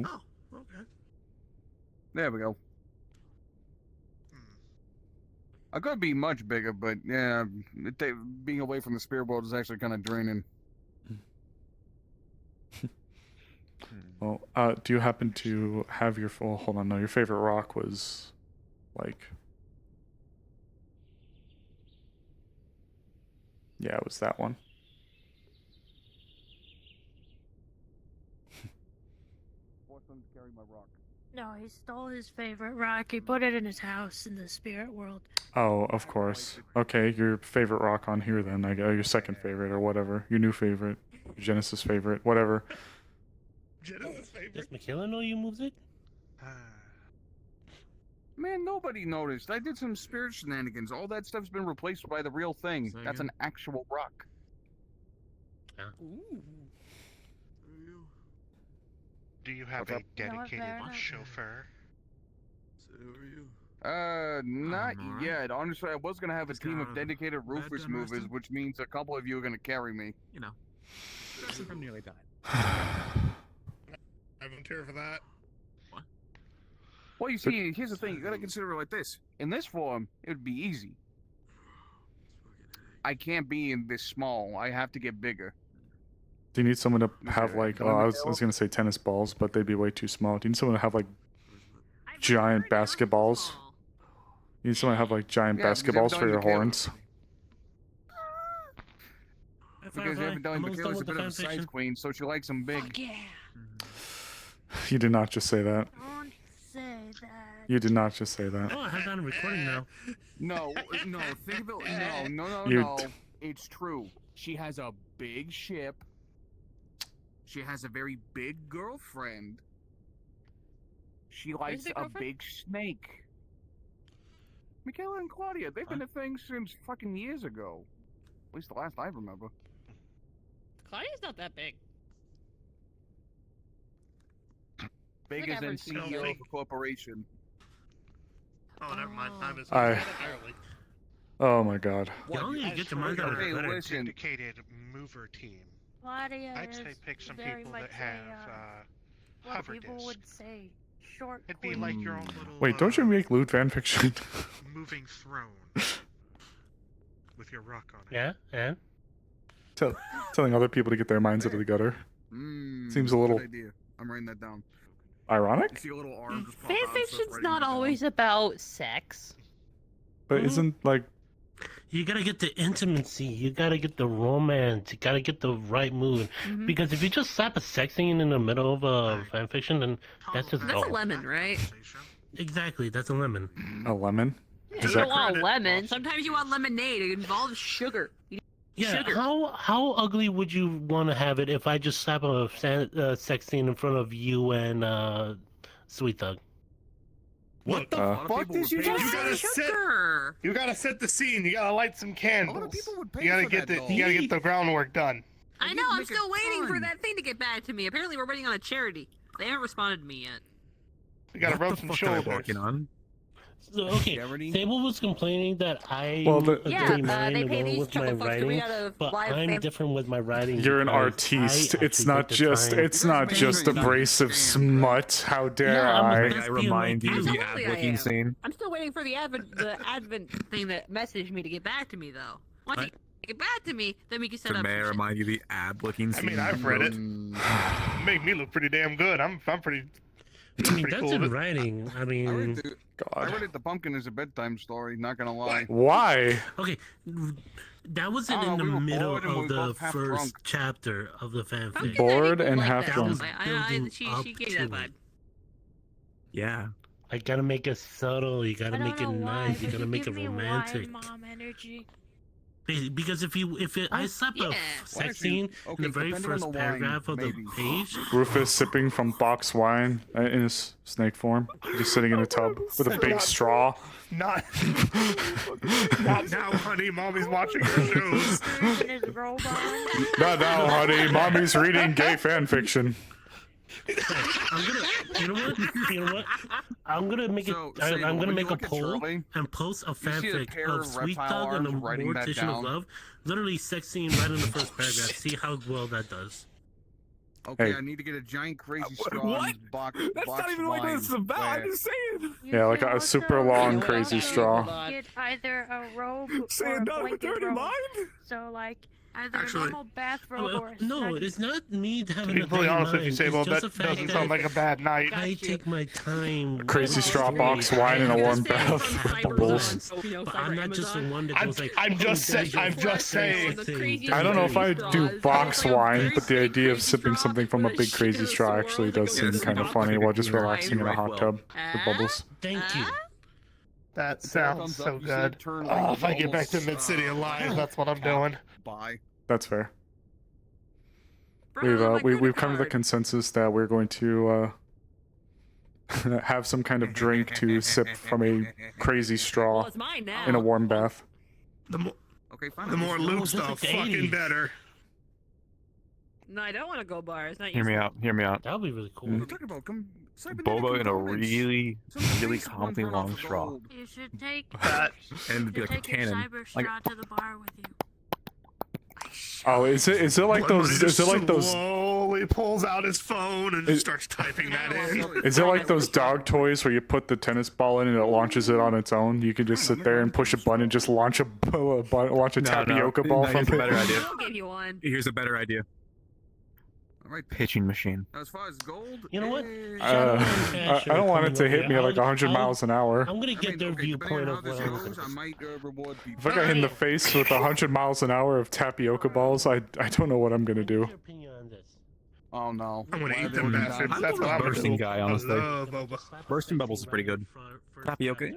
Speaker 6: Oh, okay.
Speaker 11: There we go. I could be much bigger, but yeah, being away from the spirit world is actually kind of draining.
Speaker 1: Well, do you happen to have your full? Hold on, no. Your favorite rock was, like, yeah, it was that one.
Speaker 11: Carry my rock.
Speaker 12: No, he stole his favorite rock. He put it in his house in the spirit world.
Speaker 1: Oh, of course. Okay, your favorite rock on here then. I guess your second favorite or whatever. Your new favorite, your Genesis favorite, whatever.
Speaker 6: Genesis favorite.
Speaker 3: Does Michaela know you moved it?
Speaker 11: Man, nobody noticed. I did some spirit shenanigans. All that stuff's been replaced by the real thing. That's an actual rock.
Speaker 6: Ooh.
Speaker 4: Do you have a dedicated chauffeur?
Speaker 6: So who are you?
Speaker 11: Not
Speaker 6: alright.
Speaker 11: yet. Honestly, I was gonna have a
Speaker 6: Just
Speaker 11: team
Speaker 6: got
Speaker 11: of dedicated
Speaker 6: red
Speaker 11: Rufus
Speaker 6: done
Speaker 11: movers,
Speaker 6: resting?
Speaker 11: which means a couple of you are gonna carry me.
Speaker 6: You know, person from nearly died. I volunteer for that.
Speaker 11: Well, you see, here's the thing. You gotta consider it like this. In this form, it would be easy. I can't be in this small. I have to get bigger.
Speaker 1: Do you need someone to have like? Oh, I was gonna say tennis balls, but they'd be way too small. Do you need someone to have like giant basketballs? You need someone to have like giant basketballs for your horns.
Speaker 11: Because evidently Michaela's a bit of a size queen, so she likes them big.
Speaker 12: Fuck yeah.
Speaker 1: You did not just say that.
Speaker 12: Don't say that.
Speaker 1: You did not just say that.
Speaker 10: Oh, I have that on recording now.
Speaker 11: No, think of it. No. It's true. She has a big ship. She has a very big girlfriend. She likes a big snake. Michaela and Claudia, they've been a thing since fucking years ago. At least the last I remember.
Speaker 2: Claudia's not that big.
Speaker 11: Big as in CEO of a corporation.
Speaker 6: Oh, never mind. I was
Speaker 1: I- Oh my god.
Speaker 10: You only get your mind out of
Speaker 4: Okay,
Speaker 10: better.
Speaker 4: listen. Indicated mover team.
Speaker 12: Claudia
Speaker 4: I'd say
Speaker 12: is
Speaker 4: pick some
Speaker 12: very
Speaker 4: people
Speaker 12: much
Speaker 4: that have
Speaker 12: what
Speaker 4: hover
Speaker 12: people
Speaker 4: disc.
Speaker 12: would say short
Speaker 4: It'd be
Speaker 12: queen.
Speaker 4: like your own little.
Speaker 1: Wait, don't you make lewd fanfiction?
Speaker 4: Moving throne with your rock on it.
Speaker 10: Yeah, yeah.
Speaker 1: Telling other people to get their minds out of the gutter. Seems a little
Speaker 11: Good idea. I'm writing that down.
Speaker 1: ironic,
Speaker 11: You see a little arm just pop out and
Speaker 2: Fanfiction's
Speaker 11: stuff
Speaker 2: not always about sex.
Speaker 1: but isn't like
Speaker 10: You gotta get the intimacy. You gotta get the romance. You gotta get the right mood. Because if you just slap a sex scene in the middle of a fanfiction, then that's just
Speaker 2: That's a
Speaker 10: dull.
Speaker 2: lemon, right?
Speaker 10: Exactly, that's a lemon.
Speaker 1: a lemon?
Speaker 2: Yeah,
Speaker 1: Does
Speaker 2: you don't
Speaker 1: that-
Speaker 2: want a lemon. Sometimes you want lemonade. It involves sugar. You need
Speaker 10: Yeah,
Speaker 2: sugar.
Speaker 10: how ugly would you want to have it if I just slap a sex scene in front of you and Sweet Thug?
Speaker 6: What the fuck did you just say? You gotta set the scene. You gotta light some candles. You gotta get the groundwork done.
Speaker 2: I know. I'm still waiting for that thing to get back to me. Apparently, we're waiting on a charity. They haven't responded to me yet.
Speaker 6: You gotta rub some shoulders.
Speaker 10: So, okay, Sable was complaining that I
Speaker 1: Well,
Speaker 10: didn't
Speaker 2: they
Speaker 10: mind
Speaker 2: pay
Speaker 10: along
Speaker 2: these
Speaker 10: with my
Speaker 2: chuckle fucks to
Speaker 10: writing,
Speaker 2: read out of
Speaker 10: but
Speaker 2: live
Speaker 10: I'm
Speaker 2: fan-
Speaker 10: different with my writing.
Speaker 1: You're an
Speaker 10: because
Speaker 1: artiste.
Speaker 10: I
Speaker 1: It's
Speaker 10: actually
Speaker 1: not
Speaker 10: take the
Speaker 1: just
Speaker 10: time.
Speaker 1: it's not just abrasive smut. How dare I?
Speaker 2: Absolutely I am. I'm still waiting for the advent thing that messaged me to get back to me, though. Once you get back to me, then we can set up.
Speaker 13: May I
Speaker 2: some shit.
Speaker 13: remind you the ad-looking
Speaker 6: I
Speaker 13: scene?
Speaker 6: mean, I've read it. Made me look pretty damn good. I'm pretty.
Speaker 10: I mean,
Speaker 6: pretty
Speaker 10: that's
Speaker 6: cool
Speaker 10: in
Speaker 6: with it.
Speaker 10: writing. I mean,
Speaker 11: I read it. The pumpkin is a bedtime story. Not gonna lie.
Speaker 1: Why?
Speaker 10: okay, that wasn't
Speaker 11: Oh,
Speaker 10: in the
Speaker 11: we were
Speaker 10: middle
Speaker 11: bored and we
Speaker 10: of
Speaker 11: were
Speaker 10: the
Speaker 11: both half
Speaker 10: first
Speaker 11: drunk.
Speaker 10: chapter of the fanfic.
Speaker 1: Bored and half
Speaker 10: That
Speaker 1: drunk.
Speaker 10: was building
Speaker 2: She
Speaker 10: up
Speaker 2: gave
Speaker 10: to
Speaker 2: that
Speaker 10: it.
Speaker 2: vibe.
Speaker 13: Yeah.
Speaker 10: I gotta make it subtle. You
Speaker 12: I
Speaker 10: gotta
Speaker 12: don't
Speaker 10: make it
Speaker 12: know why,
Speaker 10: nice. You
Speaker 12: but
Speaker 10: gotta
Speaker 12: you
Speaker 10: make
Speaker 12: give
Speaker 10: it
Speaker 12: me
Speaker 10: romantic.
Speaker 12: wine mom energy.
Speaker 10: Because I slap a sex scene in the very
Speaker 11: depending on
Speaker 10: first
Speaker 11: the wine,
Speaker 10: paragraph of the
Speaker 11: maybe.
Speaker 10: page.
Speaker 1: Rufus sipping from box wine in his snake form, just sitting in a tub with a big straw.
Speaker 6: Not now, honey. Mommy's watching your shows.
Speaker 1: Not now, honey. Mommy's reading gay fan fiction.
Speaker 10: You know what? I'm gonna make
Speaker 11: So,
Speaker 10: it.
Speaker 11: Sable,
Speaker 10: I'm
Speaker 11: when
Speaker 10: gonna
Speaker 11: you
Speaker 10: make a
Speaker 11: look at
Speaker 10: poll
Speaker 11: Shirley,
Speaker 10: and post a
Speaker 11: you see a
Speaker 10: fanfic
Speaker 11: pair
Speaker 10: of
Speaker 11: of
Speaker 10: Sweet
Speaker 11: reptile
Speaker 10: Thug and a
Speaker 11: arms writing that
Speaker 10: Mortician of
Speaker 11: down.
Speaker 10: Love. Literally, sex scene right in the first paragraph. See how well that does.
Speaker 11: Okay,
Speaker 1: Hey.
Speaker 11: I need to get a giant crazy straw
Speaker 13: what?
Speaker 11: in this box.
Speaker 13: That's
Speaker 11: box
Speaker 13: not even what
Speaker 11: wine
Speaker 13: this is about. I'm
Speaker 11: where-
Speaker 13: just saying.
Speaker 1: Yeah, like a super long, crazy straw.
Speaker 12: Get either a robe or
Speaker 13: Say
Speaker 12: a
Speaker 13: another
Speaker 12: blanket
Speaker 13: dirty
Speaker 12: robe.
Speaker 13: mind?
Speaker 12: So like either
Speaker 6: Actually-
Speaker 12: a normal bathrobe or a
Speaker 10: No,
Speaker 12: snuggie.
Speaker 10: it's not me
Speaker 6: To
Speaker 10: having
Speaker 6: be
Speaker 10: a
Speaker 6: completely
Speaker 10: bad
Speaker 6: honest with
Speaker 10: mind.
Speaker 6: you, Sable,
Speaker 10: It's just
Speaker 6: that
Speaker 10: the fact
Speaker 6: doesn't sound like a bad night.
Speaker 10: I take my time.
Speaker 1: Crazy
Speaker 10: with
Speaker 1: straw
Speaker 10: the
Speaker 1: box
Speaker 10: story.
Speaker 1: wine and a
Speaker 10: I
Speaker 1: warm
Speaker 10: understand
Speaker 1: bath.
Speaker 10: from Cyber
Speaker 1: Bubbles.
Speaker 10: Zone, But I'm not just the one that goes like.
Speaker 6: I'm just
Speaker 10: "Oh,
Speaker 6: saying.
Speaker 1: I don't know if I do box wine, but the idea of sipping something from a big crazy straw actually does seem kind of funny while just relaxing in a hot tub with bubbles.
Speaker 10: Thank you.
Speaker 6: That sounds so good. Oh, if I get back to Mid City alive, that's what I'm doing.
Speaker 11: Bye.
Speaker 1: That's fair. We've come to the consensus that we're going to have some kind of drink to sip from a crazy straw
Speaker 2: Well, it's mine now.
Speaker 1: in a warm bath.
Speaker 6: The more,
Speaker 11: Okay, fine.
Speaker 6: the more loot
Speaker 10: just like
Speaker 6: stuff,
Speaker 10: the
Speaker 6: fucking
Speaker 10: 80s.
Speaker 6: better.
Speaker 2: No, I don't want to go bars. Not
Speaker 13: Hear me out. Hear me out.
Speaker 10: That would be really cool.
Speaker 11: What are you talking about? Come.
Speaker 13: Boba in a really, really
Speaker 11: Some
Speaker 13: comically
Speaker 11: run off
Speaker 13: long
Speaker 11: the
Speaker 13: straw.
Speaker 11: gold.
Speaker 12: You should take
Speaker 6: That
Speaker 13: And it'd be
Speaker 12: you
Speaker 13: like a
Speaker 12: take your
Speaker 13: cannon.
Speaker 12: cyber
Speaker 13: Like,
Speaker 12: straw to the bar with you.
Speaker 1: Oh, is it like those? Is it like those?
Speaker 6: Slowly pulls out his phone and just starts typing that in.
Speaker 1: Is it like those dog toys where you put the tennis ball in and it launches it on its own? You can just sit there and push a button and just launch a tapioca ball from
Speaker 13: here's a better
Speaker 1: it.
Speaker 13: idea.
Speaker 2: I'll give you one.
Speaker 13: Here's a better idea.
Speaker 11: All right.
Speaker 13: Pitching machine.
Speaker 11: As far as gold,
Speaker 10: You know what?
Speaker 1: I don't want it to hit me at like 100 miles an hour.
Speaker 10: I'm gonna get their viewpoint of what I'm looking
Speaker 11: I might reward people.
Speaker 1: If I got hit in the face with 100 miles an hour of tapioca balls, I don't know what I'm gonna do.
Speaker 11: Oh no.
Speaker 6: I'm gonna eat them bastards. That's what I'm gonna
Speaker 13: Bursting
Speaker 6: do.
Speaker 13: guy, honestly.
Speaker 6: I love boba.
Speaker 13: Bursting bubbles is pretty good. Tapioca.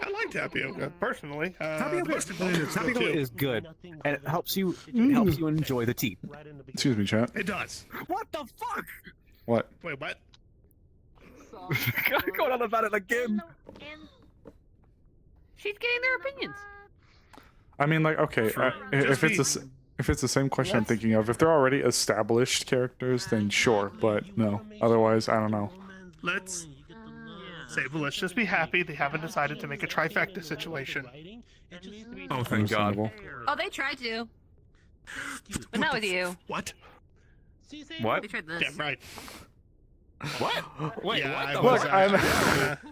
Speaker 6: I like tapioca personally.
Speaker 13: Tapioca
Speaker 6: Bursting bubbles is good,
Speaker 13: tapioca
Speaker 6: too.
Speaker 13: is good, and it helps you enjoy the tea.
Speaker 1: Excuse me, chat.
Speaker 6: It does.
Speaker 13: What the fuck?
Speaker 1: What?
Speaker 6: Wait, what?
Speaker 13: Going on about it again.
Speaker 2: She's getting their opinions.
Speaker 1: I mean, like, okay, if it's the same question I'm thinking of, if they're already established characters, then sure. But no, otherwise, I don't know.
Speaker 6: Let's Sable, let's just be happy they haven't decided to make a trifecta situation.
Speaker 13: Oh, thank God.
Speaker 2: Oh, they tried to. But not with you.
Speaker 6: What?
Speaker 13: What?
Speaker 2: They tried this.
Speaker 6: Damn right.
Speaker 13: What? Wait,
Speaker 6: Yeah,
Speaker 13: what
Speaker 1: Look, I'm.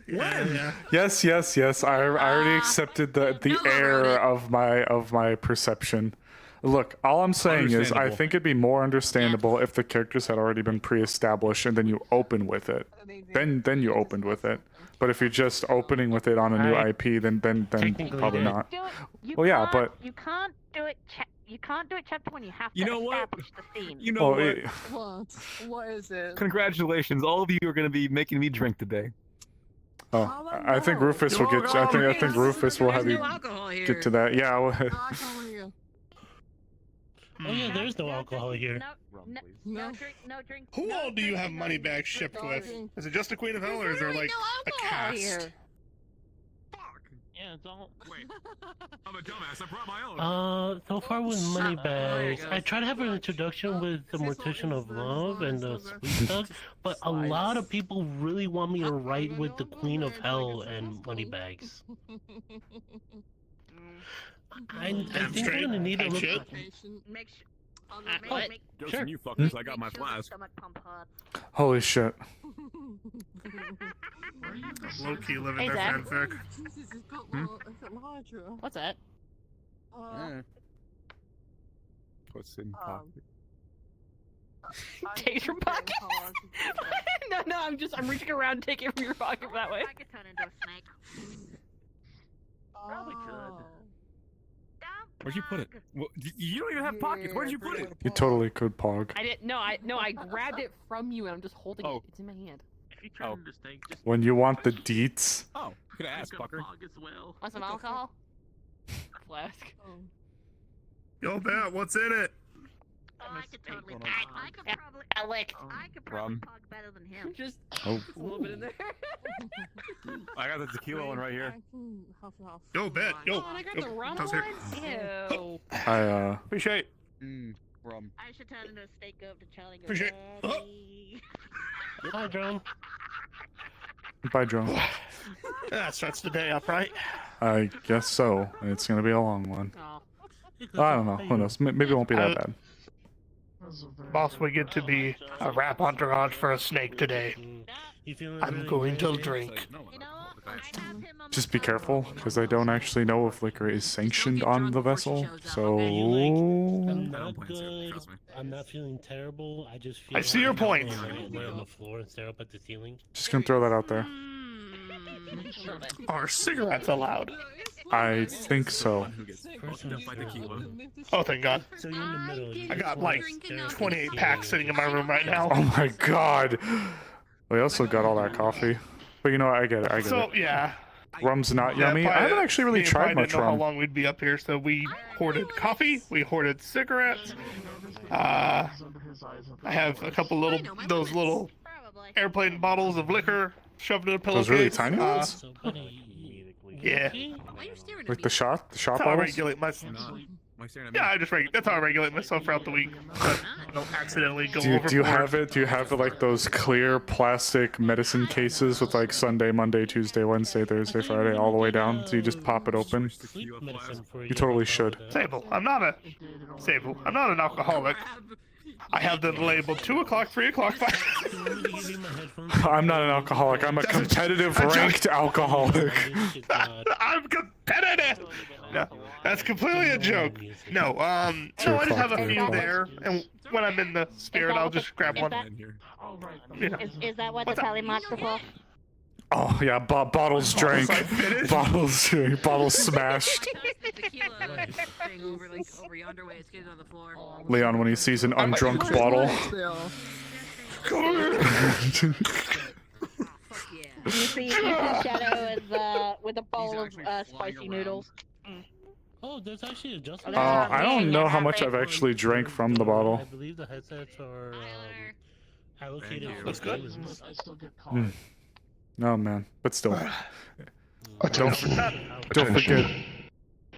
Speaker 6: yeah.
Speaker 1: Yes. I already accepted the error of my perception. Look, all I'm saying is I think it'd be more understandable if the characters had already been pre-established and then you open with it. Then you opened with it. But if you're just opening with it on a new IP, then probably not. Well, yeah, but
Speaker 7: you can't do it. You can't do it chapter 1. You have to
Speaker 13: You know what?
Speaker 7: establish the scene.
Speaker 13: You know what?
Speaker 9: What is it?
Speaker 13: Congratulations, all of you are going to be making me drink today.
Speaker 1: Oh, I think Rufus will get. I think Rufus will have you get to that. Yeah.
Speaker 10: Oh yeah, there's no alcohol here.
Speaker 7: No drink.
Speaker 6: Who all do you have money bags shipped with? Is it just the Queen of Hell, or is there like a cast?
Speaker 5: Yeah, it's all.
Speaker 11: Wait, I'm a dumbass. I brought my own.
Speaker 10: So far with money bags, I tried to have an introduction with the Mortician of Love and the Sweet Stuff, but a lot of people really want me to write with the Queen of Hell and money bags. I think I'm gonna need a look.
Speaker 13: Sure. You fuckers, I got my flask.
Speaker 1: Holy shit.
Speaker 6: Low key living
Speaker 2: Hey,
Speaker 6: their
Speaker 2: Zach.
Speaker 6: fanfic.
Speaker 2: What's that?
Speaker 13: What's in pocket?
Speaker 2: Take from pocket? No, I'm reaching around, taking it from your pocket that way.
Speaker 7: I could turn into a snake.
Speaker 5: Probably could.
Speaker 13: Where'd you put it? Well, you don't even have pockets. Where'd you put it?
Speaker 1: You totally could, Pog.
Speaker 2: I didn't. No, I grabbed it from you and I'm just holding it. It's in my hand.
Speaker 5: If you turn into snake, just
Speaker 1: When you want the deets.
Speaker 13: Oh, could I ask, fucker?
Speaker 5: as well.
Speaker 2: Want some alcohol? Flask.
Speaker 6: Yo, Bat, what's in it?
Speaker 7: I could totally. I could probably. I could
Speaker 13: Rum.
Speaker 7: probably pog better than him.
Speaker 2: Just
Speaker 13: Oh.
Speaker 2: a little bit in there.
Speaker 13: I got the tequila one right here.
Speaker 6: Yo, Bet, yo.
Speaker 2: Oh, and I got
Speaker 6: yo,
Speaker 2: the rum
Speaker 6: how's
Speaker 2: one.
Speaker 6: it?
Speaker 2: Ew.
Speaker 6: Appreciate.
Speaker 13: Rum.
Speaker 7: I should turn into a steak up to Charlie.
Speaker 6: Appreciate.
Speaker 10: Hi, drone.
Speaker 1: Bye, drone.
Speaker 6: That starts the day up, right?
Speaker 1: I guess so. It's gonna be a long one.
Speaker 2: Oh.
Speaker 1: I don't know. Who knows? Maybe it won't be that bad.
Speaker 6: Boss, we get to be a rap entourage for a snake today. I'm going to drink.
Speaker 1: Just be careful, because I don't actually know if liquor is sanctioned on the vessel. So.
Speaker 10: I'm not good. I'm not feeling terrible. I just feel.
Speaker 6: I see your point.
Speaker 10: Lay on the floor and stare up at the ceiling.
Speaker 1: Just gonna throw that out there.
Speaker 6: Are cigarettes allowed?
Speaker 1: I think so.
Speaker 6: Oh, thank God.
Speaker 10: So you're in the middle.
Speaker 6: I got like 28 packs sitting in my room right now.
Speaker 1: Oh my God. We also got all that coffee. But you know what? I get it.
Speaker 6: So, yeah.
Speaker 1: Rum's not yummy. I haven't actually really tried much
Speaker 6: didn't know how
Speaker 1: rum.
Speaker 6: long we'd be up here, so we hoarded coffee, we hoarded cigarettes. I have a couple those little airplane bottles of liquor shoved in a pillowcase.
Speaker 1: Those really tiny ones?
Speaker 6: Yeah.
Speaker 1: Like the shot
Speaker 6: That's how I
Speaker 1: bottles?
Speaker 6: regulate my. Yeah, that's how I regulate myself throughout the week. But I don't accidentally go overboard.
Speaker 1: Do you have it? Do you have like those clear plastic medicine cases with like Sunday, Monday, Tuesday, Wednesday, Thursday, Friday, all the way down? So you just pop it open. You totally should.
Speaker 6: Sable, I'm not an alcoholic. I have them labeled 2 o'clock, 3 o'clock, 5.
Speaker 1: I'm not an alcoholic. I'm a competitive ranked alcoholic.
Speaker 6: I'm competitive. No, that's completely a joke. No, no, I just have a few there, and when I'm in the spirit, I'll just grab one.
Speaker 7: Is that what the tally marks are for?
Speaker 1: Oh yeah, bottles drank, bottles smashed. Leon, when he sees an undrunk bottle.
Speaker 7: You see Shadow with a bowl of spicy noodles.
Speaker 10: Oh, there's actually a adjustment.
Speaker 1: I don't know how much I've actually drank from the bottle.
Speaker 10: I believe the headsets are allocated.
Speaker 6: That's good.
Speaker 1: No man, but still.
Speaker 14: Attention.
Speaker 1: Don't forget.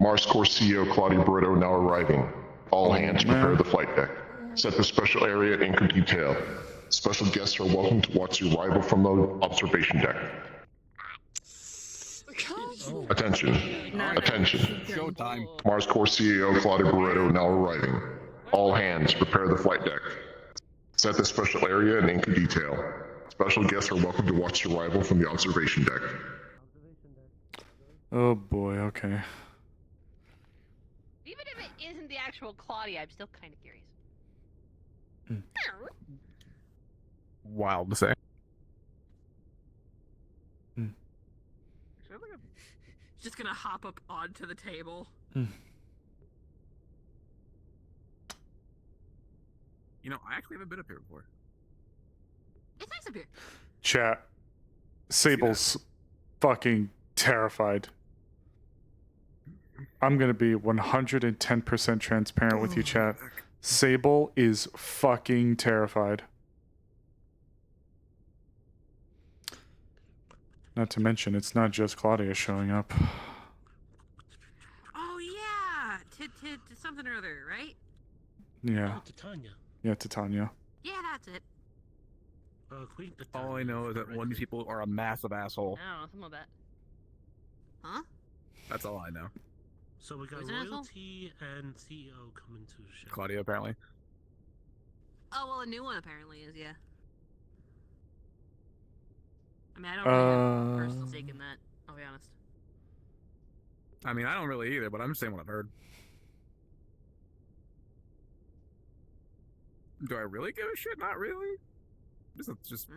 Speaker 14: Mars Corps CEO Claudia Brito now arriving. All hands prepare the flight deck. Set the special area in detail. Special guests are welcome to watch the arrival from the observation deck. Attention. Attention.
Speaker 11: Showtime.
Speaker 14: Mars Corps CEO Claudia Brito now arriving. All hands prepare the flight deck. Set the special area in detail. Special guests are welcome to watch the arrival from the observation deck.
Speaker 1: Oh boy, okay.
Speaker 2: Even if it isn't the actual Claudia, I'm still kind of curious.
Speaker 13: Wild to say.
Speaker 2: Just gonna hop up onto the table.
Speaker 13: You know, I actually haven't been up here before.
Speaker 2: It's nice up here.
Speaker 1: Chat. Sable's fucking terrified. I'm gonna be 110% transparent with you, chat. Sable is fucking terrified. Not to mention, it's not just Claudia showing up.
Speaker 2: Oh yeah, to something or other, right?
Speaker 1: Yeah.
Speaker 10: Oh, Titania.
Speaker 1: Yeah, Titania.
Speaker 2: Yeah, that's it.
Speaker 10: Queen Titania.
Speaker 13: All I know is that one of these people are a massive asshole.
Speaker 2: I don't know, something like that. Huh?
Speaker 13: That's all I know.
Speaker 10: So we got
Speaker 2: Who's an asshole?
Speaker 10: royalty and CEO coming to the show.
Speaker 13: Claudia, apparently.
Speaker 2: Oh well, a new one apparently is, yeah. I mean, I don't really have a personal stake in that, I'll be honest.
Speaker 13: I mean, I don't really either, but I'm just saying what I've heard. Do I really give a shit? Not really. Just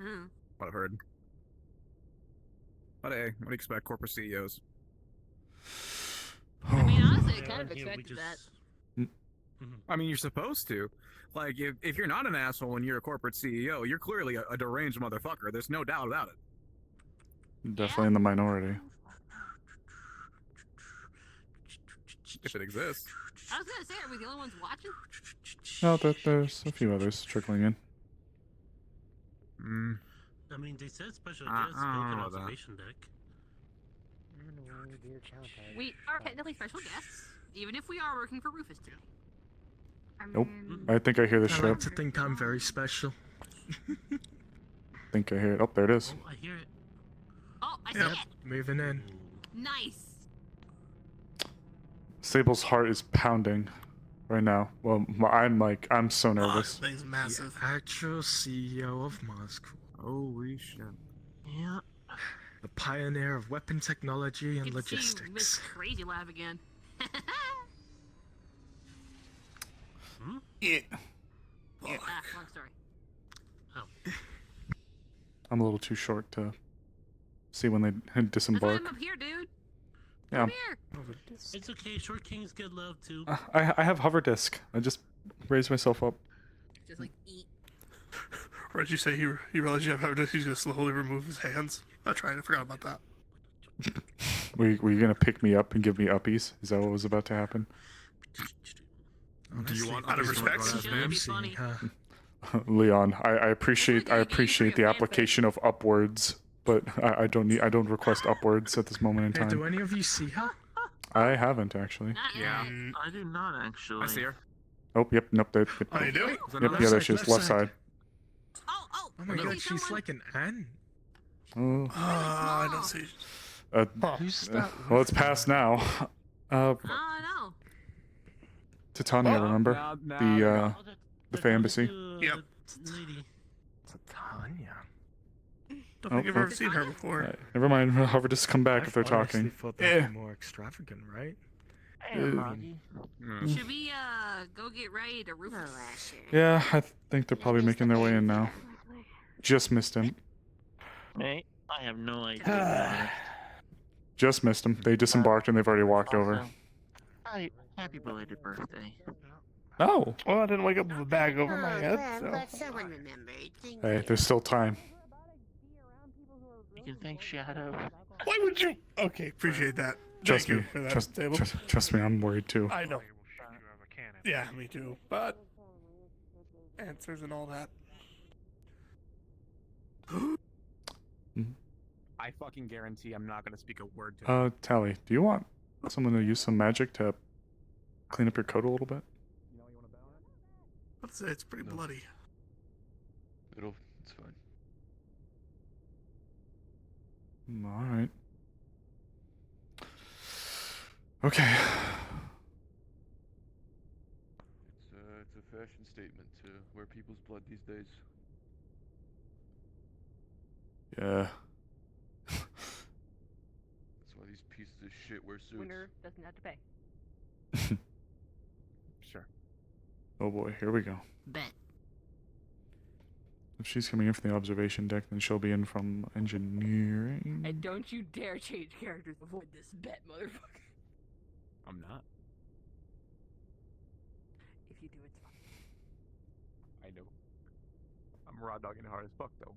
Speaker 13: what I've heard. But hey, what do you expect, corporate CEOs?
Speaker 2: I mean, honestly, I kind of expected that.
Speaker 13: I mean, you're supposed to. Like, if you're not an asshole and you're a corporate CEO, you're clearly a deranged motherfucker. There's no doubt about it.
Speaker 1: Definitely in the minority.
Speaker 13: If it exists.
Speaker 2: I was gonna say, are we the only ones watching?
Speaker 1: No, there's a few others trickling in.
Speaker 10: I mean, they said special guests make an observation deck.
Speaker 2: We are technically special guests, even if we are working for Rufus today.
Speaker 1: Nope. I think I hear the
Speaker 15: I
Speaker 1: ship.
Speaker 15: like to think I'm very special.
Speaker 1: Think I hear it. Oh, there it is.
Speaker 10: Oh, I hear it.
Speaker 2: Oh, I see
Speaker 15: Yep,
Speaker 2: it.
Speaker 15: moving in.
Speaker 2: Nice.
Speaker 1: Sable's heart is pounding right now. Well, I'm so nervous.
Speaker 15: Thing's massive. The actual CEO of Mars Corps.
Speaker 13: Holy shit.
Speaker 15: Yeah. The pioneer of weapon technology and
Speaker 2: Good to see you, Miss
Speaker 15: logistics.
Speaker 2: Crazy Laugh again.
Speaker 1: Yeah.
Speaker 2: Long story.
Speaker 1: I'm a little too short to see when they
Speaker 2: That's why
Speaker 1: disembark.
Speaker 2: I'm up here, dude.
Speaker 1: Yeah.
Speaker 2: Up here.
Speaker 10: It's okay, short kings get love too.
Speaker 1: I have hover disc. I just raised myself up.
Speaker 2: Just like eat.
Speaker 6: Or did you say he realized you have hover disc, he's gonna slowly remove his hands? I forgot about that.
Speaker 1: Were you gonna pick me up and give me uppies? Is that what was about to happen?
Speaker 6: Do you want out of respect?
Speaker 1: Leon, I appreciate the application of upwards, but I don't request upwards at this moment in
Speaker 15: Hey,
Speaker 1: time.
Speaker 15: do any of you see her?
Speaker 1: I haven't actually.
Speaker 13: Yeah.
Speaker 15: I do not actually.
Speaker 13: I see her.
Speaker 1: Oh, yep, nope.
Speaker 6: Oh, you do?
Speaker 1: Yep, yeah, there she is, left side.
Speaker 15: Oh my god, she's like an ant.
Speaker 1: Oh,
Speaker 6: I don't see.
Speaker 15: Who's that?
Speaker 1: well, it's past now.
Speaker 2: No.
Speaker 1: Titania, remember? The Fey Embassy.
Speaker 6: Yep.
Speaker 15: Titania.
Speaker 6: Don't think I've ever seen her before.
Speaker 1: Right, never mind. However, just come back if they're
Speaker 15: I honestly
Speaker 1: talking.
Speaker 15: thought that'd be more extravagant, right?
Speaker 2: Should we go get ready to Rufus?
Speaker 1: Yeah, I think they're probably making their way in now. Just missed him.
Speaker 15: Mate, I have no idea.
Speaker 1: Just missed him. They disembarked and they've already walked over.
Speaker 15: Happy belated birthday.
Speaker 1: Oh.
Speaker 6: Well, I didn't wake up with a bag over my head, so.
Speaker 1: Hey, there's still time.
Speaker 15: You can thank Shadow.
Speaker 6: Why would you? Okay, appreciate that.
Speaker 1: Trust
Speaker 6: Thank
Speaker 1: me.
Speaker 6: you for that,
Speaker 1: Trust,
Speaker 6: Sable.
Speaker 1: trust me, I'm worried too.
Speaker 6: I know. Yeah, me too. But answers and all that.
Speaker 16: I fucking guarantee I'm not gonna speak a word to him.
Speaker 1: Tally, do you want someone to use some magic to clean up your coat a little bit?
Speaker 6: Let's say it's pretty bloody.
Speaker 5: It's fine.
Speaker 1: All right. Okay.
Speaker 17: It's a fashion statement to wear people's blood these days.
Speaker 1: Yeah.
Speaker 17: That's why these pieces of shit wear suits.
Speaker 2: Winner doesn't have to pay.
Speaker 1: Sure. Oh boy, here we go.
Speaker 2: Bet.
Speaker 1: If she's coming in from the observation deck, then she'll be in from engineering.
Speaker 2: And don't you dare change characters before this bet, motherfucker.
Speaker 16: I'm not.
Speaker 2: If you do, it's fine.
Speaker 16: I know. I'm raw dogging hard as fuck though.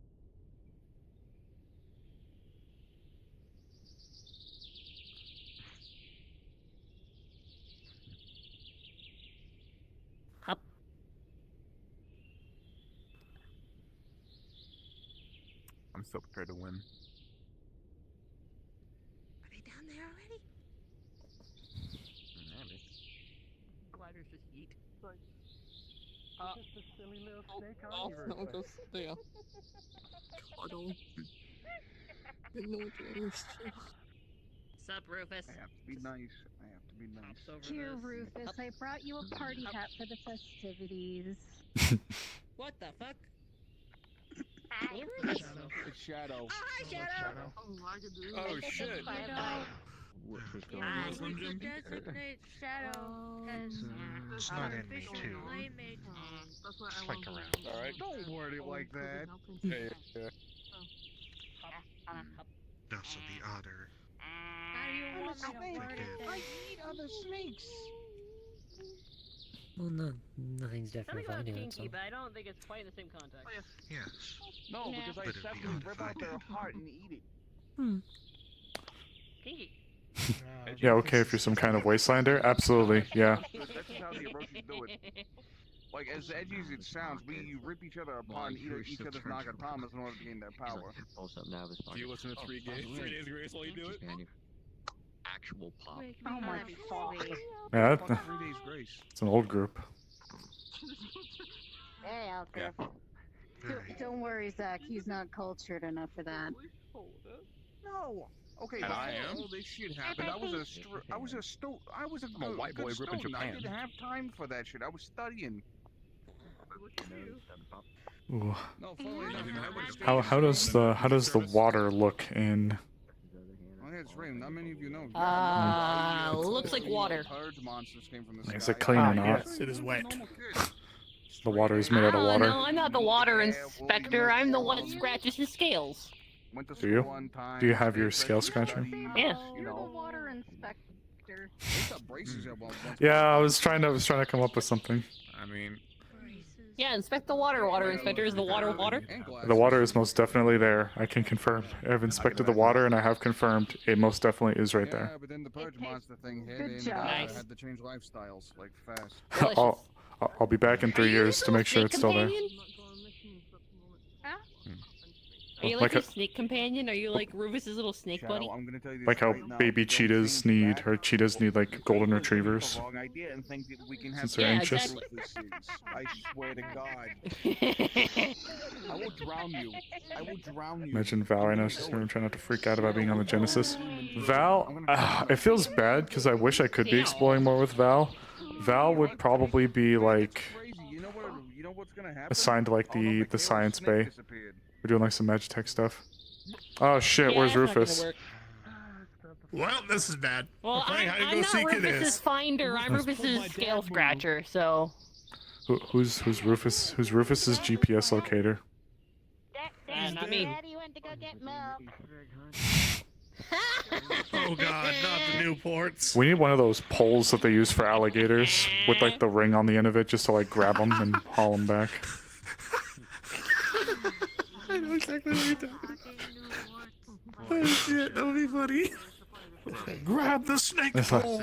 Speaker 2: Hop.
Speaker 16: I'm so prepared to win.
Speaker 2: Are they down there already?
Speaker 16: Maybe.
Speaker 2: Gliders just eat.
Speaker 9: Just a silly little snake on no, just there. Cuddle. Didn't know what to use.
Speaker 2: Sup, Rufus?
Speaker 11: I have to be nice. I have to be nice.
Speaker 18: Here, Rufus, I brought you a party hat for the festivities.
Speaker 2: What the fuck?
Speaker 11: It's Shadow.
Speaker 2: Oh, hi, Shadow!
Speaker 11: Oh, shit.
Speaker 12: I designate Shadow as
Speaker 4: It's not in me, too.
Speaker 12: playmate.
Speaker 4: Like around.
Speaker 11: Alright, don't word it like that.
Speaker 4: Also the otter.
Speaker 12: How do you want me to word it?
Speaker 11: I eat other snakes.
Speaker 19: Well, no, nothing's
Speaker 2: Something
Speaker 19: definitely
Speaker 2: about
Speaker 19: finding it.
Speaker 2: kinky, but I don't think it's quite in the same context.
Speaker 4: Yes.
Speaker 11: No,
Speaker 2: Yeah.
Speaker 11: because I
Speaker 4: But it'd be
Speaker 11: definitely
Speaker 4: odd
Speaker 11: rip
Speaker 4: if I
Speaker 11: out their
Speaker 4: did.
Speaker 11: heart and eat it.
Speaker 2: Kinky.
Speaker 1: Yeah, okay, if you're some kind of wastelander, absolutely, yeah.
Speaker 11: That's just how the Erosions do it. Like, as edgy as it sounds, we rip each other apart and eat each other's Nagatamas in order to gain their power.
Speaker 13: Do you listen to 3 Days Grace while you do it?
Speaker 5: Actual pop.
Speaker 18: Oh my god.
Speaker 1: Yeah,
Speaker 11: Fuck 3 Days Grace.
Speaker 1: it's an old group.
Speaker 18: Hey, out there. Don't worry, Zach. He's not cultured enough for that.
Speaker 11: No. Okay,
Speaker 13: And I
Speaker 11: before
Speaker 13: am?
Speaker 11: all this shit happened, I was a
Speaker 13: white boy ripping
Speaker 11: student. I
Speaker 13: Japan.
Speaker 11: didn't have time for that shit. I was studying.
Speaker 1: Ooh.
Speaker 11: No, fully enough, I would've stayed
Speaker 1: How does the water look in?
Speaker 11: Oh, yeah, it's rain. Not many of you know.
Speaker 2: Looks like water.
Speaker 11: Purge monsters came from the
Speaker 1: Is
Speaker 11: sky.
Speaker 1: it clean or not?
Speaker 6: Yes, it is wet.
Speaker 1: The water is made out of
Speaker 2: Oh,
Speaker 1: water.
Speaker 2: no, I'm not the water inspector. I'm the one that scratches his scales.
Speaker 11: Went to
Speaker 1: Do you?
Speaker 11: school one time,
Speaker 1: Do you have your
Speaker 11: stayed
Speaker 1: scale
Speaker 11: fresh,
Speaker 1: scratcher?
Speaker 11: studied,
Speaker 2: Yeah.
Speaker 11: You know,
Speaker 18: Water inspector.
Speaker 11: they got braces at one point.
Speaker 1: Yeah, I was trying to come up with something.
Speaker 13: I mean,
Speaker 2: Yeah, inspect the water, water inspector. Is the water water?
Speaker 1: The water is most definitely there. I can confirm. I've inspected the water and I have confirmed it most definitely is right
Speaker 11: Yeah,
Speaker 1: there.
Speaker 11: but then the purge monster thing hit
Speaker 18: Good
Speaker 11: and
Speaker 18: job.
Speaker 2: Nice.
Speaker 11: had to change lifestyles like fast.
Speaker 1: I'll be back in 3 years to make sure it's still there.
Speaker 2: Are you like his snake companion? Are you like Rufus's little snake buddy?
Speaker 11: I'm gonna tell you this
Speaker 1: Like how
Speaker 11: right now,
Speaker 1: baby
Speaker 11: if you don't
Speaker 1: cheetahs
Speaker 11: change
Speaker 1: need,
Speaker 11: that,
Speaker 1: or cheetahs need like golden
Speaker 11: Taylor's gonna have
Speaker 1: retrievers.
Speaker 11: the wrong idea and think that we can have
Speaker 1: Since they're anxious.
Speaker 11: Rufuses. I swear to God. I will drown you. I will drown you.
Speaker 1: Imagine Val right now, she's gonna try not to freak out about being on the Genesis. Val, it feels bad because I wish I could be exploring more with Val. Val would probably be like assigned to like the science bay. We're doing like some Magitech stuff. Oh shit, where's Rufus?
Speaker 6: Well, this is bad.
Speaker 2: Well,
Speaker 6: okay,
Speaker 2: I'm not Rufus's finder. I'm Rufus's scale scratcher. So.
Speaker 1: Who's Rufus? Who's Rufus's GPS locator?
Speaker 2: Not me.
Speaker 6: Oh god, not the Newports.
Speaker 1: We need one of those poles that they use for alligators with like the ring on the end of it just to like grab them and haul them back.
Speaker 6: I know exactly what you're talking about. Oh shit, that would be funny. Grab the snake pole.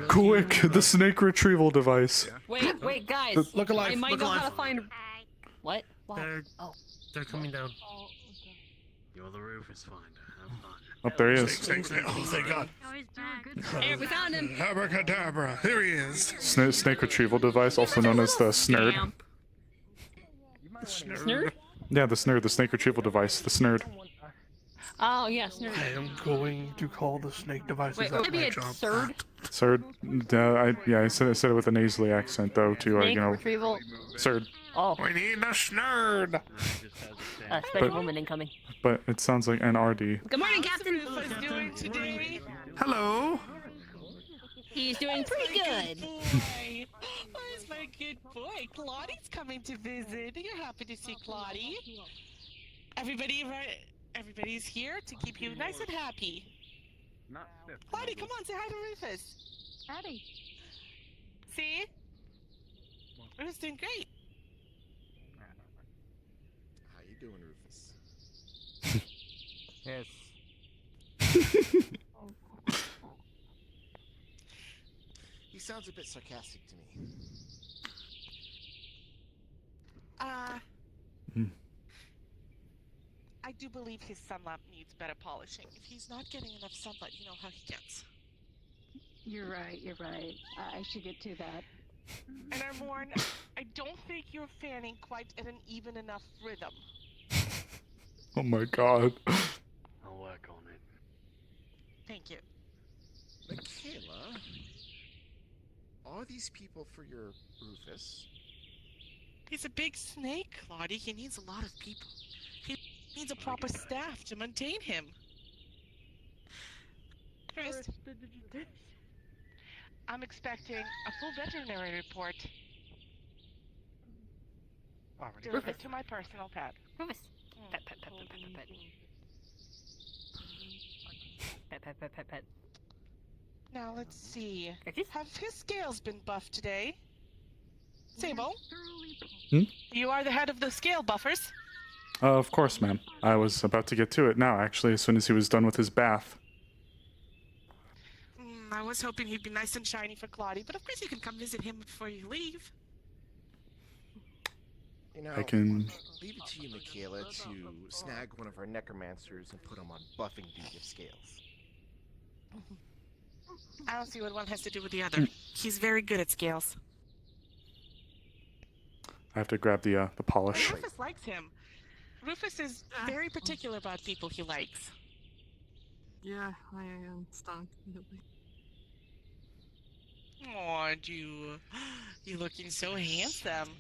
Speaker 1: Quick, the snake retrieval device.
Speaker 2: Wait, guys.
Speaker 6: Look alive.
Speaker 2: I might
Speaker 6: Look
Speaker 2: know
Speaker 6: alive.
Speaker 2: how to find. What?
Speaker 10: They're coming down.
Speaker 3: You're the Rufus finder. Have fun.
Speaker 1: Oh, there he is.
Speaker 6: Snake. Oh, thank God.
Speaker 2: Hey, we found him.
Speaker 6: Abracadabra. Here he is.
Speaker 1: Snake retrieval device, also known as the snurd.
Speaker 2: Snurd?
Speaker 1: Yeah, the snurd, the snake retrieval device, the snurd.
Speaker 2: Oh, yeah, snurd.
Speaker 6: I am going to call the snake devices
Speaker 2: Wait,
Speaker 6: out
Speaker 2: maybe
Speaker 6: my
Speaker 2: it's
Speaker 6: job.
Speaker 2: surd?
Speaker 1: Surd, I said it with a nasally accent though, too.
Speaker 2: Snake
Speaker 1: You know,
Speaker 2: retrieval.
Speaker 1: surd.
Speaker 2: Oh.
Speaker 6: We need the snurd.
Speaker 2: Special woman incoming.
Speaker 1: But it sounds like an RD.
Speaker 2: Good morning, Captain.
Speaker 9: doing today?
Speaker 6: Hello.
Speaker 2: He's doing pretty good.
Speaker 9: Boy. Where's my good boy? Claudie's coming to visit. You're happy to see Claudie. Everybody's here to keep you nice and happy. Claudie, come on, say hi to Rufus.
Speaker 18: Howdy.
Speaker 9: See? Rufus doing great.
Speaker 19: How you doing, Rufus?
Speaker 16: Yes.
Speaker 19: He sounds a bit sarcastic to me.
Speaker 9: I do believe his sunlamp needs better polishing. If he's not getting enough sunlight, you know how he gets.
Speaker 18: You're right. I should get to that.
Speaker 9: And Armorn, I don't think you're fanning quite at an even enough rhythm.
Speaker 1: Oh my god.
Speaker 3: I'll work on it.
Speaker 9: Thank you.
Speaker 19: Michaela, are these people for your Rufus?
Speaker 9: He's a big snake, Claudie. He needs a lot of people. He needs a proper staff to maintain him. Chris, I'm expecting a full veterinary report. Delivered to my personal pet.
Speaker 2: Rufus. Pet. Pet.
Speaker 9: Now let's see. Have his scales been buffed today? Sable? You are the head of the scale buffers.
Speaker 1: Of course, ma'am. I was about to get to it now, actually, as soon as he was done with his bath.
Speaker 9: I was hoping he'd be nice and shiny for Claudie, but of course you can come visit him before you leave.
Speaker 19: You know,
Speaker 1: I can
Speaker 19: leave it to you, Michaela, to snag one of our necromancers and put him on buffing duty of scales.
Speaker 9: I don't see what one has to do with the other. He's very good at scales.
Speaker 1: I have to grab the polish.
Speaker 9: And Rufus likes him. Rufus is very particular about people he likes. Yeah, I understand completely. Aw, you looking so handsome.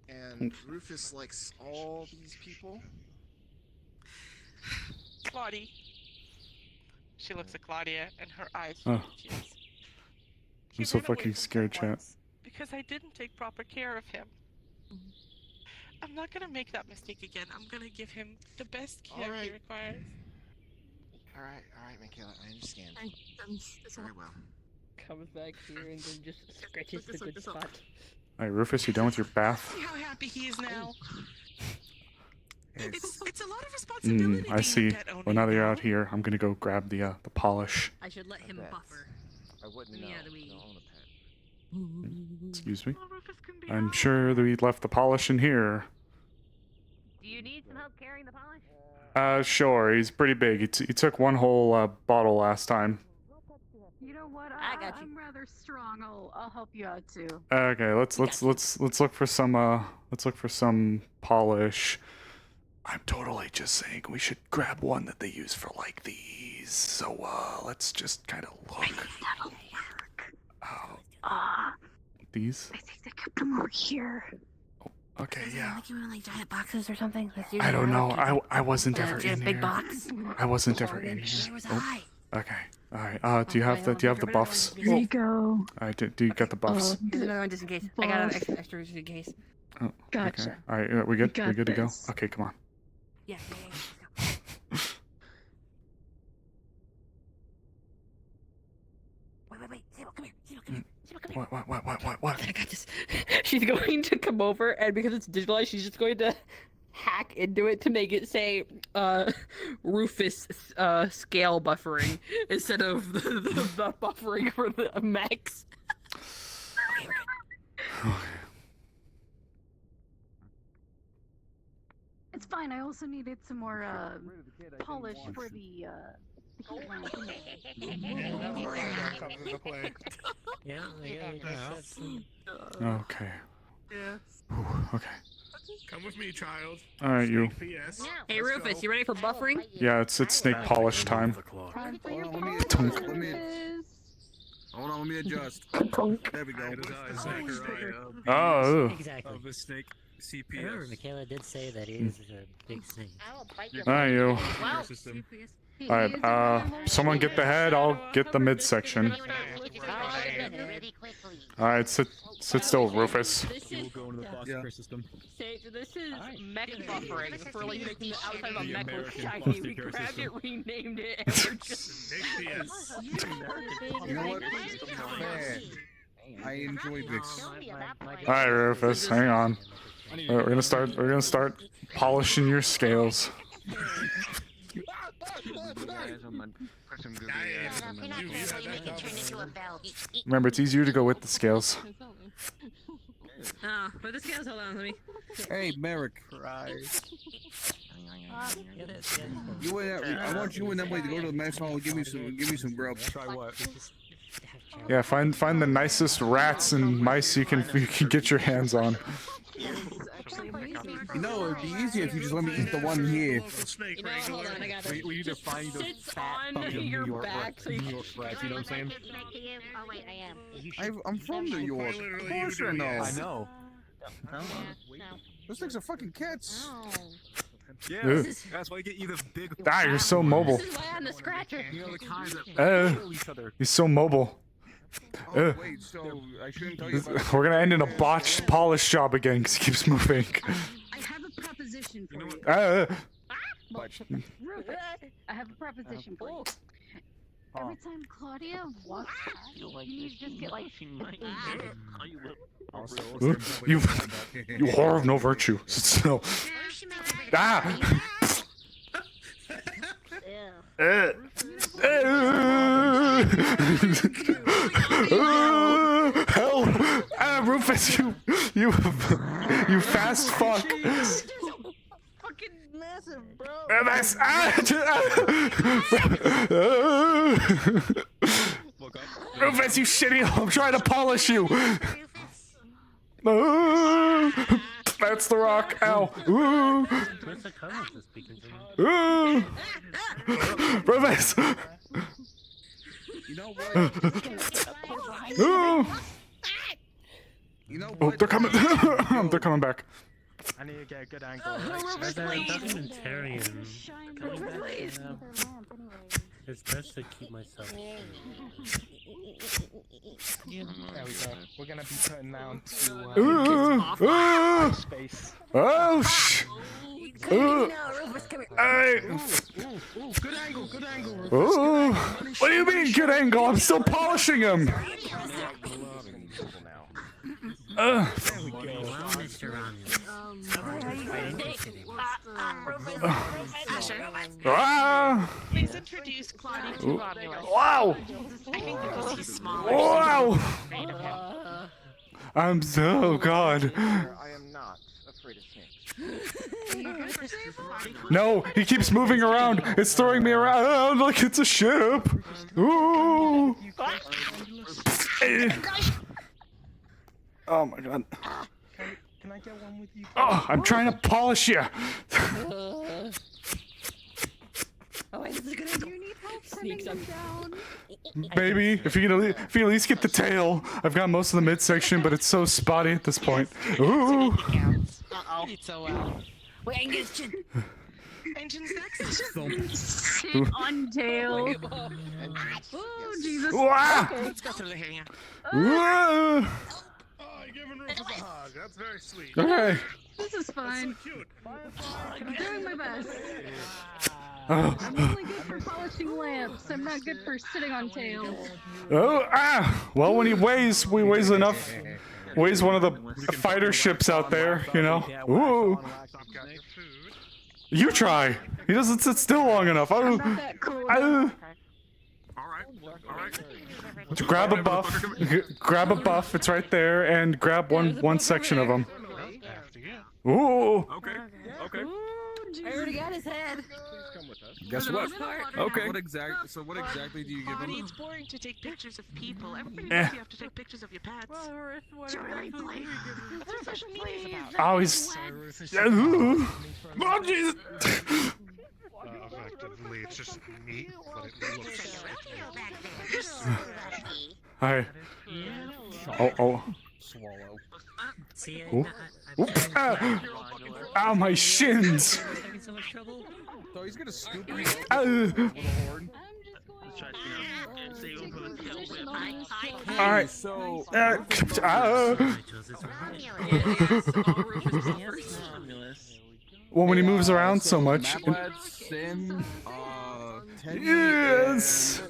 Speaker 19: And Rufus likes all these people?
Speaker 9: Claudie. She looks at Claudia and her eyes
Speaker 1: Oh.
Speaker 9: are confused.
Speaker 1: I'm so fucking scared, chat.
Speaker 9: Because I didn't take proper care of him. I'm not gonna make that mistake again. I'm gonna give him the best care he requires.
Speaker 19: Alright, Michaela, I understand. Very well.
Speaker 2: Comes back here and then just scratches the good spot.
Speaker 1: Alright, Rufus, you done with your bath?
Speaker 9: See how happy he is now. It's a lot of responsibility.
Speaker 1: I see. Well, now that you're out here, I'm gonna go grab the polish.
Speaker 2: I should let him buffer.
Speaker 19: I wouldn't know.
Speaker 2: Yeah, we...
Speaker 1: Excuse me. I'm sure that we left the polish in here.
Speaker 2: Do you need some help carrying the polish?
Speaker 1: Sure. He's pretty big. He took one whole bottle last time.
Speaker 18: You know what? I'm rather strong. I'll help you out too.
Speaker 1: Okay, let's look for some polish. I'm totally just saying we should grab one that they use for like these. So let's just kind of look.
Speaker 18: That'll work.
Speaker 1: These?
Speaker 18: I think they kept them over here.
Speaker 1: Okay, yeah.
Speaker 2: Like you in like giant boxes or something?
Speaker 1: I don't know. I wasn't ever in
Speaker 2: big
Speaker 1: here.
Speaker 2: box.
Speaker 1: I wasn't ever in here.
Speaker 2: There was a high.
Speaker 1: Okay. All right. Do you have the buffs?
Speaker 18: Here you go.
Speaker 1: All right. Do you got the buffs?
Speaker 2: Here's another one just in case. I got an extra just in case.
Speaker 1: Oh,
Speaker 18: Gotcha.
Speaker 1: Okay. All right. We good? We good to go?
Speaker 18: this.
Speaker 1: Okay. Come on.
Speaker 2: Yeah. Wait. Sable, come here. Sable, come here. Sable, come here.
Speaker 1: What?
Speaker 2: I got this. She's going to come over, and because it's digitalized, she's just going to hack into it to make it say Rufus scale buffering instead of the buffering for the mechs.
Speaker 18: It's fine. I also needed some more polish for the heat lamp.
Speaker 1: Okay.
Speaker 6: Yes.
Speaker 1: Okay.
Speaker 6: Come with me, child.
Speaker 1: All right, you.
Speaker 2: Hey Rufus, you ready for buffering?
Speaker 1: Yeah, it's snake polish time.
Speaker 13: Hold on, let me adjust. There we go.
Speaker 1: Oh.
Speaker 5: Exactly.
Speaker 13: Of a snake CPS.
Speaker 5: Remember, Michaela did say that he is a big snake.
Speaker 1: All you.
Speaker 2: Well,
Speaker 1: All right. Someone get the head. I'll get the midsection. All right. Sit still, Rufus.
Speaker 2: This is mech buffering for like making the outside of a mech look shiny. We grabbed it, renamed it, and we're just.
Speaker 13: You know what? I enjoy this.
Speaker 1: All right, Rufus. Hang on. We're gonna start polishing your scales. Remember, it's easier to go with the scales.
Speaker 2: But the scales, hold on, let me.
Speaker 13: Hey, Merrick. I want you and Emily to go to the mess hall and give me some grub. Try what?
Speaker 1: Yeah, find the nicest rats and mice you can get your hands on.
Speaker 13: You know, it'd be easier if you just let me eat the one here.
Speaker 2: You know, hold on, I got it.
Speaker 16: We need to find the fat fucking New York rats, New York rats, you know what I'm saying?
Speaker 8: Oh wait, I am.
Speaker 13: I'm from New York. Of course I know.
Speaker 16: I know.
Speaker 13: Those things are fucking cats.
Speaker 16: Yeah, that's why I get you the big.
Speaker 1: Ah, you're so mobile.
Speaker 2: This is why I'm the scratcher.
Speaker 16: You know the kinds that kill each other.
Speaker 1: He's so mobile.
Speaker 13: Oh, wait, so I shouldn't tell you about
Speaker 1: We're gonna end in a botched polish job again because he keeps moving.
Speaker 18: I have a proposition for you. Rufus, I have a proposition for you. Every time Claudia walks past, you need to just get like.
Speaker 1: You whore of no virtue. Sit still. Help! Rufus, you fast fuck.
Speaker 2: Fucking massive, bro.
Speaker 1: Rufus, you shitty! I'm trying to polish you. That's the rock. Ow. Rufus.
Speaker 13: You know what? You know what?
Speaker 1: They're coming. They're coming back.
Speaker 16: I need to get a good angle.
Speaker 10: As a documentarian, it's best to keep myself.
Speaker 11: There we go. We're gonna be putting down to space.
Speaker 1: Oh sh!
Speaker 2: Good
Speaker 11: angle, good angle.
Speaker 1: Oh, what do you mean good angle? I'm still polishing him.
Speaker 9: Please introduce Claudia to Romulus.
Speaker 1: Wow!
Speaker 9: I think because he's smaller.
Speaker 1: Wow! I'm so god.
Speaker 19: I am not afraid of snakes.
Speaker 1: No, he keeps moving around. It's throwing me around like it's a ship. Ooh. Oh my god.
Speaker 15: Can I get one with you?
Speaker 1: Oh, I'm trying to polish you.
Speaker 12: Oh, is this gonna do you need help sneaks them down?
Speaker 1: Maybe if you can at least get the tail. I've got most of the midsection, but it's so spotty at this point. Ooh.
Speaker 9: Uh-oh. It's so well.
Speaker 12: Wait, I can get his chin.
Speaker 9: Engine's next.
Speaker 7: Sit on tail.
Speaker 12: Oh, Jesus.
Speaker 1: Wah!
Speaker 12: Okay.
Speaker 9: Let's go through the hair.
Speaker 1: Wah!
Speaker 6: Giving Rufus a hug. That's very sweet.
Speaker 1: Okay.
Speaker 12: This is fine.
Speaker 6: So cute.
Speaker 12: I'm doing my best.
Speaker 1: Oh.
Speaker 12: I'm only good for polishing lamps. I'm not good for sitting on tails.
Speaker 1: Oh, ah! Well, when he weighs enough, weighs one of the fighter ships out there, you know. Ooh. You try. He doesn't sit still long enough. Oh. Grab a buff. Grab a buff. It's right there, and grab one section of him. Ooh.
Speaker 13: Okay. Okay.
Speaker 12: I already got his head.
Speaker 13: Guess what? Okay.
Speaker 17: What exactly do you give
Speaker 9: Buddy,
Speaker 17: him?
Speaker 9: it's boring to take pictures of people. Everybody
Speaker 1: Eh.
Speaker 9: knows you have to take pictures of your pets. That's what social media is about.
Speaker 1: Oh, he's. Ooh. Oh, Jesus.
Speaker 4: Effectively, it's just meat, but it looks.
Speaker 1: Hi. Oh.
Speaker 15: Swallow.
Speaker 1: Ooh. Ooh. Ah. Ow, my shins.
Speaker 17: So he's gonna scoop me
Speaker 1: Alright.
Speaker 17: So.
Speaker 1: Well, when he moves around so much. Yes.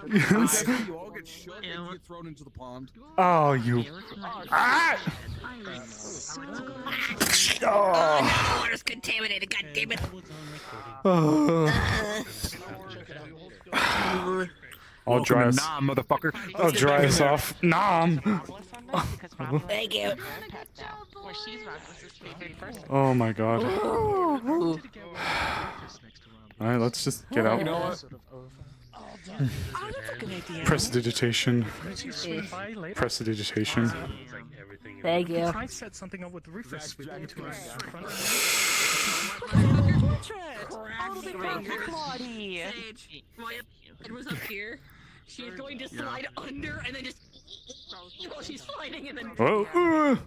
Speaker 1: Yes.
Speaker 17: You all get shot and you get thrown into the pond.
Speaker 1: Oh, you. Ah!
Speaker 12: Oh, the water's contaminated. God damn it.
Speaker 1: I'll dry us.
Speaker 13: Nom, motherfucker.
Speaker 1: I'll dry us off. Nom.
Speaker 12: Thank you.
Speaker 1: Oh my god. Alright, let's just get out.
Speaker 17: You know what?
Speaker 1: Prestidigitation. Prestidigitation.
Speaker 12: Thank you.
Speaker 15: Try to set something up with Rufus.
Speaker 2: Sage, it was up here. She is going to slide under and then just while she's sliding and then.
Speaker 1: Oh.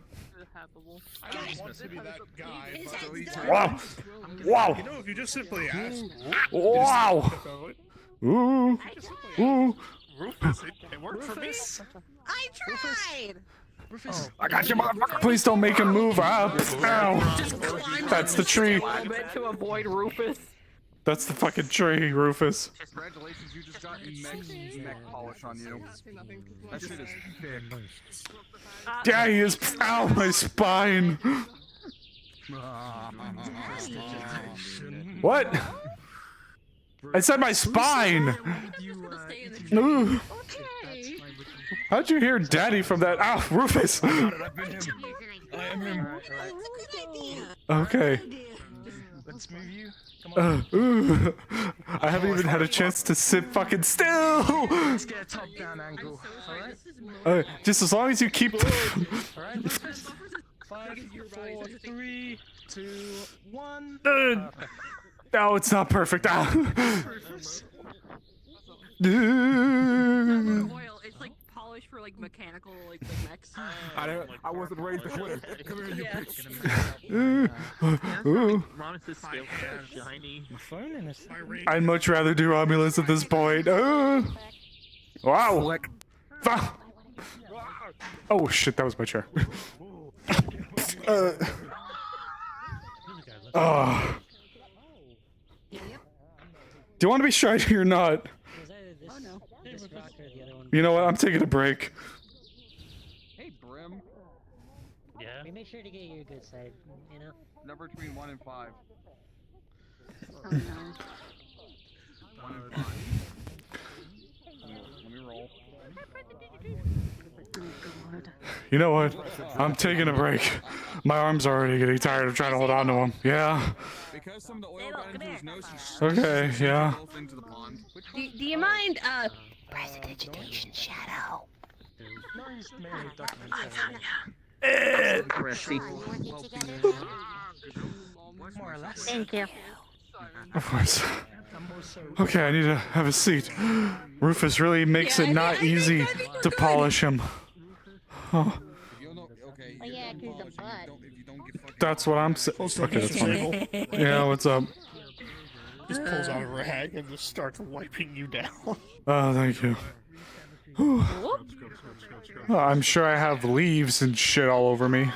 Speaker 1: Wow. Wow.
Speaker 6: You know, if you just simply ask.
Speaker 1: Wow. Ooh. Ooh.
Speaker 6: Rufus, it worked for me.
Speaker 12: I tried.
Speaker 6: Rufus.
Speaker 1: I got you, motherfucker. Please don't make him move. Ow. That's the tree.
Speaker 2: To avoid Rufus.
Speaker 1: That's the fucking tree, Rufus.
Speaker 17: Congratulations, you just got neck polish on you. That shit is thick.
Speaker 1: Yeah, he is. Ow, my spine. What? I said my spine. Ooh. How'd you hear Daddy from that? Ah, Rufus. Okay.
Speaker 15: Let's move you.
Speaker 1: Ooh. I haven't even had a chance to sit fucking still.
Speaker 15: Let's get a top-down angle. Alright?
Speaker 1: Just as long as you keep.
Speaker 15: Alright, 5, 4, 3, 2, 1.
Speaker 1: No, it's not perfect.
Speaker 2: Oil, it's like polish for like mechanical like mechs.
Speaker 17: I wasn't raised to quit. Come here, you bitch.
Speaker 1: Ooh. I'd much rather do Romulus at this point. Wow. Oh shit, that was my chair. Do you want to be shiny or not?
Speaker 12: Oh no.
Speaker 1: You know what? I'm taking a break.
Speaker 17: Hey, Brim.
Speaker 5: Yeah.
Speaker 20: We make sure to get your good side, you know?
Speaker 17: Number between 1 and 5.
Speaker 12: Oh no.
Speaker 17: 1 and 5. Let me roll.
Speaker 12: Oh god.
Speaker 1: You know what? I'm taking a break. My arms are already getting tired of trying to hold on to them. Yeah.
Speaker 11: Because some of the oil got into his nose,
Speaker 1: Okay, yeah.
Speaker 11: into the pond.
Speaker 2: Do you mind, prestidigitation shadow?
Speaker 20: Nice married documentary. More or less.
Speaker 7: Thank you.
Speaker 1: Of course. Okay, I need to have a seat. Rufus really makes it not easy to polish him. Oh.
Speaker 18: Yeah, cause the butt.
Speaker 1: That's what I'm saying. Okay, that's funny. Yeah, what's up?
Speaker 6: Just pulls out a rag and just starts wiping you down.
Speaker 1: Oh, thank you. Whew. Oh, I'm sure I have leaves and shit all over me.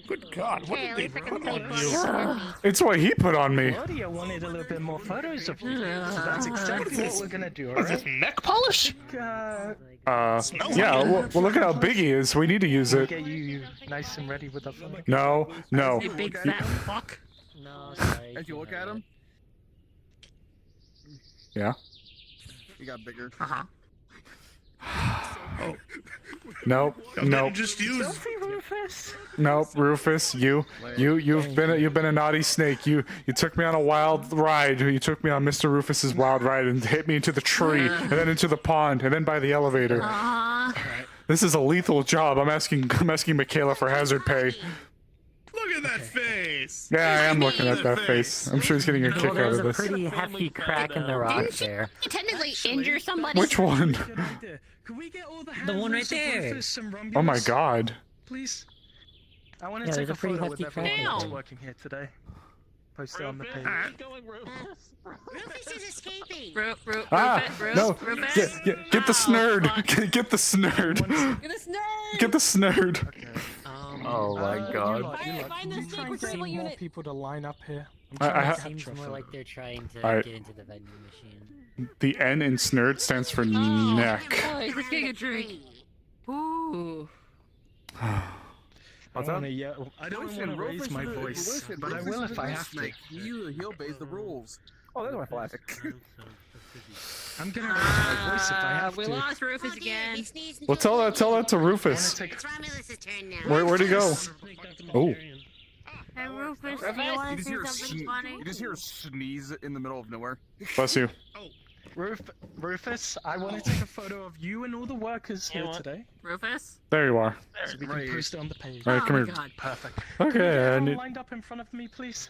Speaker 6: Good God, what did they put on you?
Speaker 1: It's what he put on me.
Speaker 20: Claudia wanted a little bit more photos of you, so that's exactly what we're gonna do,
Speaker 6: Is this
Speaker 20: alright?
Speaker 6: neck polish?
Speaker 1: Yeah, well, look at how big he is. We need to use it.
Speaker 20: Get you nice and ready with the photo.
Speaker 1: No, no.
Speaker 11: You big fat
Speaker 20: fuck. No, sorry.
Speaker 11: As you look at him,
Speaker 1: Yeah.
Speaker 11: he got bigger.
Speaker 1: Nope. Nope.
Speaker 6: Just use.
Speaker 1: Nope, Rufus, you've been a naughty snake. You took me on a wild ride. You took me on Mr. Rufus's wild ride and hit me into the tree and then into the pond and then by the elevator. This is a lethal job. I'm asking Michaela for hazard pay.
Speaker 6: Look at that face.
Speaker 1: Yeah, I am looking at that face. I'm sure he's getting a kick out of this.
Speaker 20: Pretty hefty crack in the rock there.
Speaker 2: You technically injure somebody.
Speaker 1: Which one?
Speaker 20: The one right there.
Speaker 1: Oh my God.
Speaker 20: Please. I want to take a photo with everyone that's working here today. Post it on the page.
Speaker 18: Rufus is escaping.
Speaker 1: No! Get the snurd! Get the snurd! Get the snurd!
Speaker 5: Oh my God.
Speaker 20: Find the secret travel unit. More people to line up here.
Speaker 1: It
Speaker 20: seems more like they're trying to
Speaker 1: Alright.
Speaker 20: get into the vending machine.
Speaker 1: The N in snurd stands for neck.
Speaker 2: Boys, let's get a drink. Ooh.
Speaker 20: I don't want to raise my voice, but I will if I have to.
Speaker 11: He obeys the rules.
Speaker 13: Oh, that's my classic.
Speaker 20: I'm gonna raise my voice if I have
Speaker 2: We
Speaker 20: to.
Speaker 2: lost Rufus again.
Speaker 1: Well, tell that to Rufus.
Speaker 18: It's Romulus's turn now.
Speaker 1: Where'd he go? Oh.
Speaker 12: Hey, Rufus, do you want to say something funny?
Speaker 11: You just hear a sneeze in the middle of nowhere.
Speaker 1: Bless you.
Speaker 20: Rufus, I want to take a photo of you and all the workers here today.
Speaker 2: Rufus?
Speaker 1: There you are.
Speaker 20: So we can post it on the page.
Speaker 1: Alright, come here.
Speaker 2: God.
Speaker 20: Perfect.
Speaker 1: Okay,
Speaker 20: Can we get
Speaker 1: I
Speaker 20: everyone
Speaker 1: need-
Speaker 20: lined up in front of me, please?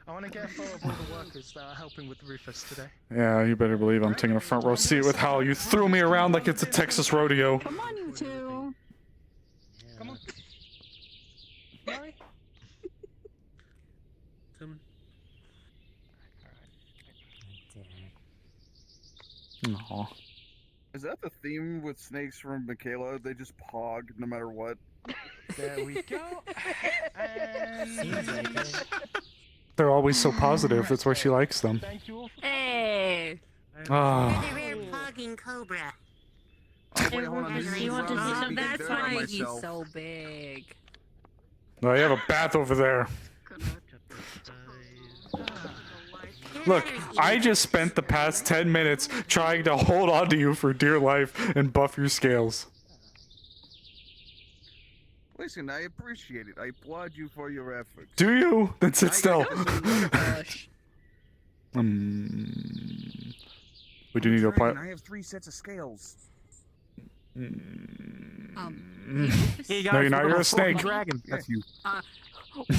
Speaker 20: I want to get a photo of all the workers that are helping with Rufus today.
Speaker 1: Yeah, you better believe I'm taking a front row seat with how you threw me around like it's a Texas rodeo.
Speaker 18: Come on, you two.
Speaker 20: Come on. Mary?
Speaker 1: Aw.
Speaker 11: Is that the theme with snakes from Michaela? They just pog no matter what.
Speaker 20: There we go. And...
Speaker 1: They're always so positive. That's why she likes them.
Speaker 20: Thank you all for
Speaker 2: Hey.
Speaker 1: Ah.
Speaker 18: They're pogging Cobra.
Speaker 11: Oh, wait, hold on.
Speaker 12: Rufus, you want to see
Speaker 2: Oh,
Speaker 12: something
Speaker 2: that's
Speaker 12: funny?
Speaker 2: why he's so big.
Speaker 1: No, you have a bath over there. Look, I just spent the past 10 minutes trying to hold on to you for dear life and buff your scales.
Speaker 11: Listen, I appreciate it. I applaud you for your efforts.
Speaker 1: Do you? Then sit still. We do need to apply.
Speaker 11: I have 3 sets of scales.
Speaker 1: No, you're not. You're a snake.
Speaker 11: Dragon. That's you.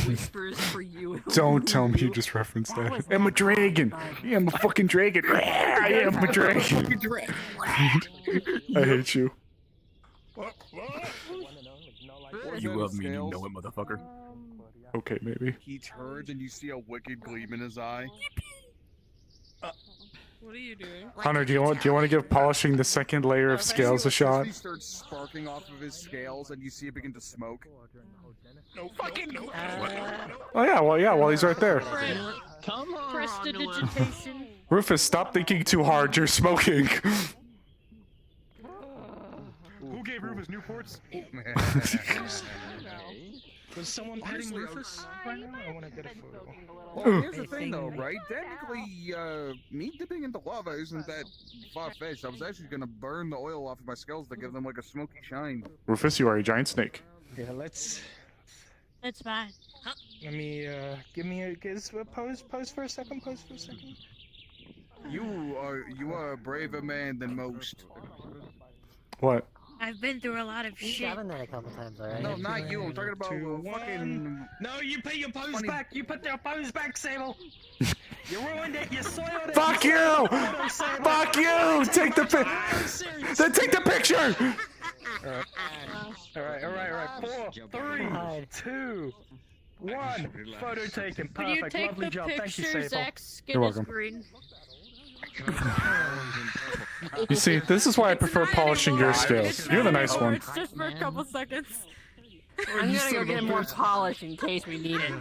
Speaker 2: Whispers for you.
Speaker 1: Don't tell me you just referenced that. I'm a dragon. Yeah, I'm a fucking dragon. I am a dragon. I hate you.
Speaker 13: You love me and you know it, motherfucker.
Speaker 1: Okay, maybe.
Speaker 11: He turns and you see a wicked gleam in his eye.
Speaker 2: What are you doing?
Speaker 1: Hunter, do you want to give polishing the second layer of scales a shot?
Speaker 11: He starts sparking off of his scales and you see it begin to smoke.
Speaker 6: No fucking no.
Speaker 1: Oh yeah, while he's right there.
Speaker 2: Come on. Prestidigitation.
Speaker 1: Rufus, stop thinking too hard. You're smoking.
Speaker 13: Who gave Rufus Newports?
Speaker 20: Was someone petting Rufus right now? I want to get a photo.
Speaker 11: Well, here's the thing, though, right? Technically, me dipping into lava isn't that far-fetched. I was actually gonna burn the oil off of my scales to give them like a smoky shine.
Speaker 1: Rufus, you are a giant snake.
Speaker 20: Yeah, let's.
Speaker 12: It's fine.
Speaker 20: Let me give me a pose for a second. Pose for a second.
Speaker 11: You are a braver man than most.
Speaker 1: What?
Speaker 12: I've been through a lot of shit.
Speaker 21: I've done that a couple times already.
Speaker 11: No, not you. I'm talking about fucking.
Speaker 20: No, you put your pose back. You put your pose back, Sable. You ruined it. You soiled it.
Speaker 1: Fuck you! Fuck you! Take the Then take the picture.
Speaker 20: All right. 4, 3, 2, 1. Photo taken.
Speaker 2: Can you
Speaker 20: Perfect.
Speaker 2: take
Speaker 20: Lovely
Speaker 2: the
Speaker 20: job. Thank you,
Speaker 2: picture?
Speaker 20: Sable.
Speaker 2: Zach's skin
Speaker 1: You're
Speaker 2: is
Speaker 1: welcome.
Speaker 2: green.
Speaker 1: You see, this is why I prefer polishing your scales. You're the nice one.
Speaker 2: It's just for a couple seconds.
Speaker 7: I'm gonna go get more polish in case we need it.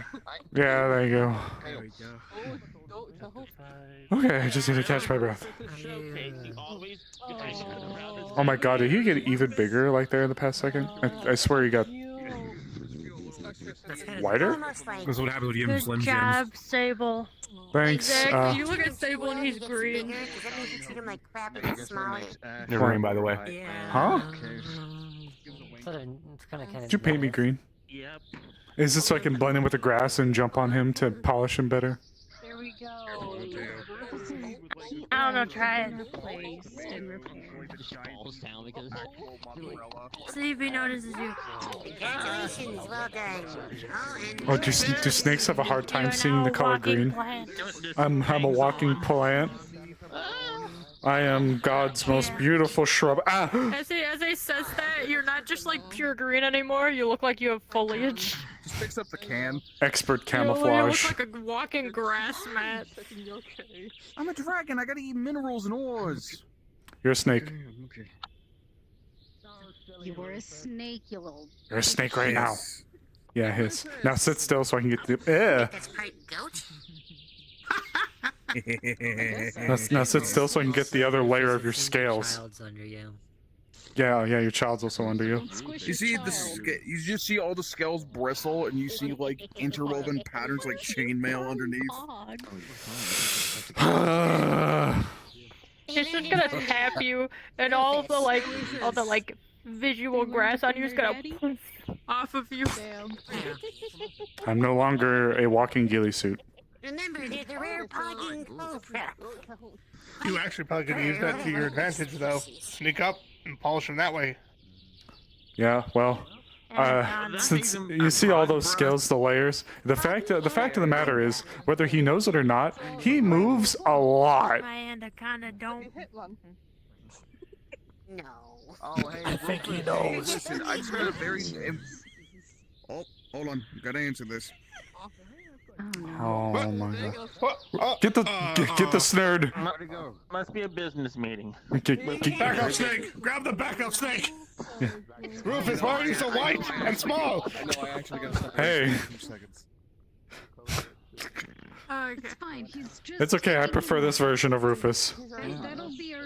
Speaker 1: Yeah, there you go.
Speaker 20: There we go.
Speaker 1: Okay, I just need to catch my breath. Oh my god, did he get even bigger like there in the past second? I swear he got wider?
Speaker 15: That's what happens when you give him
Speaker 12: Good
Speaker 15: Slim
Speaker 12: job,
Speaker 15: Jims.
Speaker 12: Sable.
Speaker 1: Thanks.
Speaker 2: Zach, you look at Sable and he's green.
Speaker 21: Does that mean you treat him like crap and smaller?
Speaker 15: You're green, by the way.
Speaker 1: Huh?
Speaker 21: It's kind of.
Speaker 1: Did you paint me green?
Speaker 3: Yep.
Speaker 1: Is this so I can blend in with the grass and jump on him to polish him better?
Speaker 18: There we go.
Speaker 12: I don't know, try it. See if he notices you.
Speaker 21: Congratulations, well done.
Speaker 1: Oh, do snakes have a hard time seeing the color green?
Speaker 12: Plant.
Speaker 1: I'm a walking plant. I am God's most beautiful shrub. Ah!
Speaker 2: As he says that, you're not just like pure green anymore. You look like you have foliage.
Speaker 11: Just picks up the can.
Speaker 1: Expert
Speaker 2: You
Speaker 1: camouflage.
Speaker 2: look like a walking grass mat.
Speaker 11: I'm a dragon. I gotta eat minerals and ores.
Speaker 1: You're a snake.
Speaker 18: You were a snake, you little.
Speaker 1: You're a snake right now. Yeah, his. Now sit still so I can get the.
Speaker 21: That's part goat.
Speaker 1: Now sit still so I can get the other layer of your scales.
Speaker 21: Child's under you.
Speaker 1: Yeah, your child's also under you.
Speaker 11: You see you just see all the scales bristle, and you see like interwoven patterns like chainmail underneath.
Speaker 2: It's just gonna tap you, and all the visual grass on you is gonna poof off of you.
Speaker 1: I'm no longer a walking ghillie suit.
Speaker 21: Remember, they're the rare pogging cobra.
Speaker 6: You actually probably could use that to your advantage, though. Sneak up and polish them that way.
Speaker 1: Yeah, well, since you see all those scales, the layers, the fact of the matter is, whether he knows it or not, he moves a lot.
Speaker 12: My anaconda don't.
Speaker 21: No.
Speaker 11: Oh, hey,
Speaker 21: I think he
Speaker 11: Rufus,
Speaker 21: knows.
Speaker 11: Listen, I just got a very. Oh, hold on. Gotta answer this.
Speaker 1: Oh my god! Get the snurd.
Speaker 5: Must be a business meeting.
Speaker 6: Backup snake! Grab the backup snake! Rufus, why are you so white and small?
Speaker 1: Hey.
Speaker 18: It's fine. He's just.
Speaker 1: It's okay. I prefer this version of Rufus.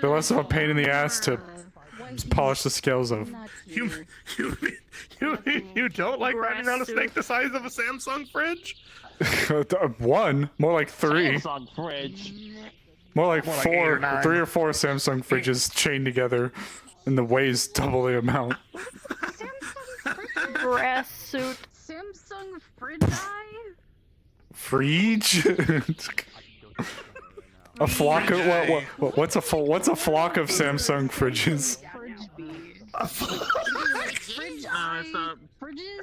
Speaker 1: They're less of a pain in the ass to polish the scales of.
Speaker 6: You don't like riding on a snake the size of a Samsung fridge?
Speaker 1: One, more like 3.
Speaker 5: Samsung fridge.
Speaker 1: More like
Speaker 6: More like
Speaker 1: 4,
Speaker 6: 8 or 9.
Speaker 1: 3 or 4 Samsung fridges chained together, and the weighs double the amount.
Speaker 2: Grass suit.
Speaker 18: Samsung fridge eye?
Speaker 1: Fridge? A flock of what's a flock of Samsung fridges?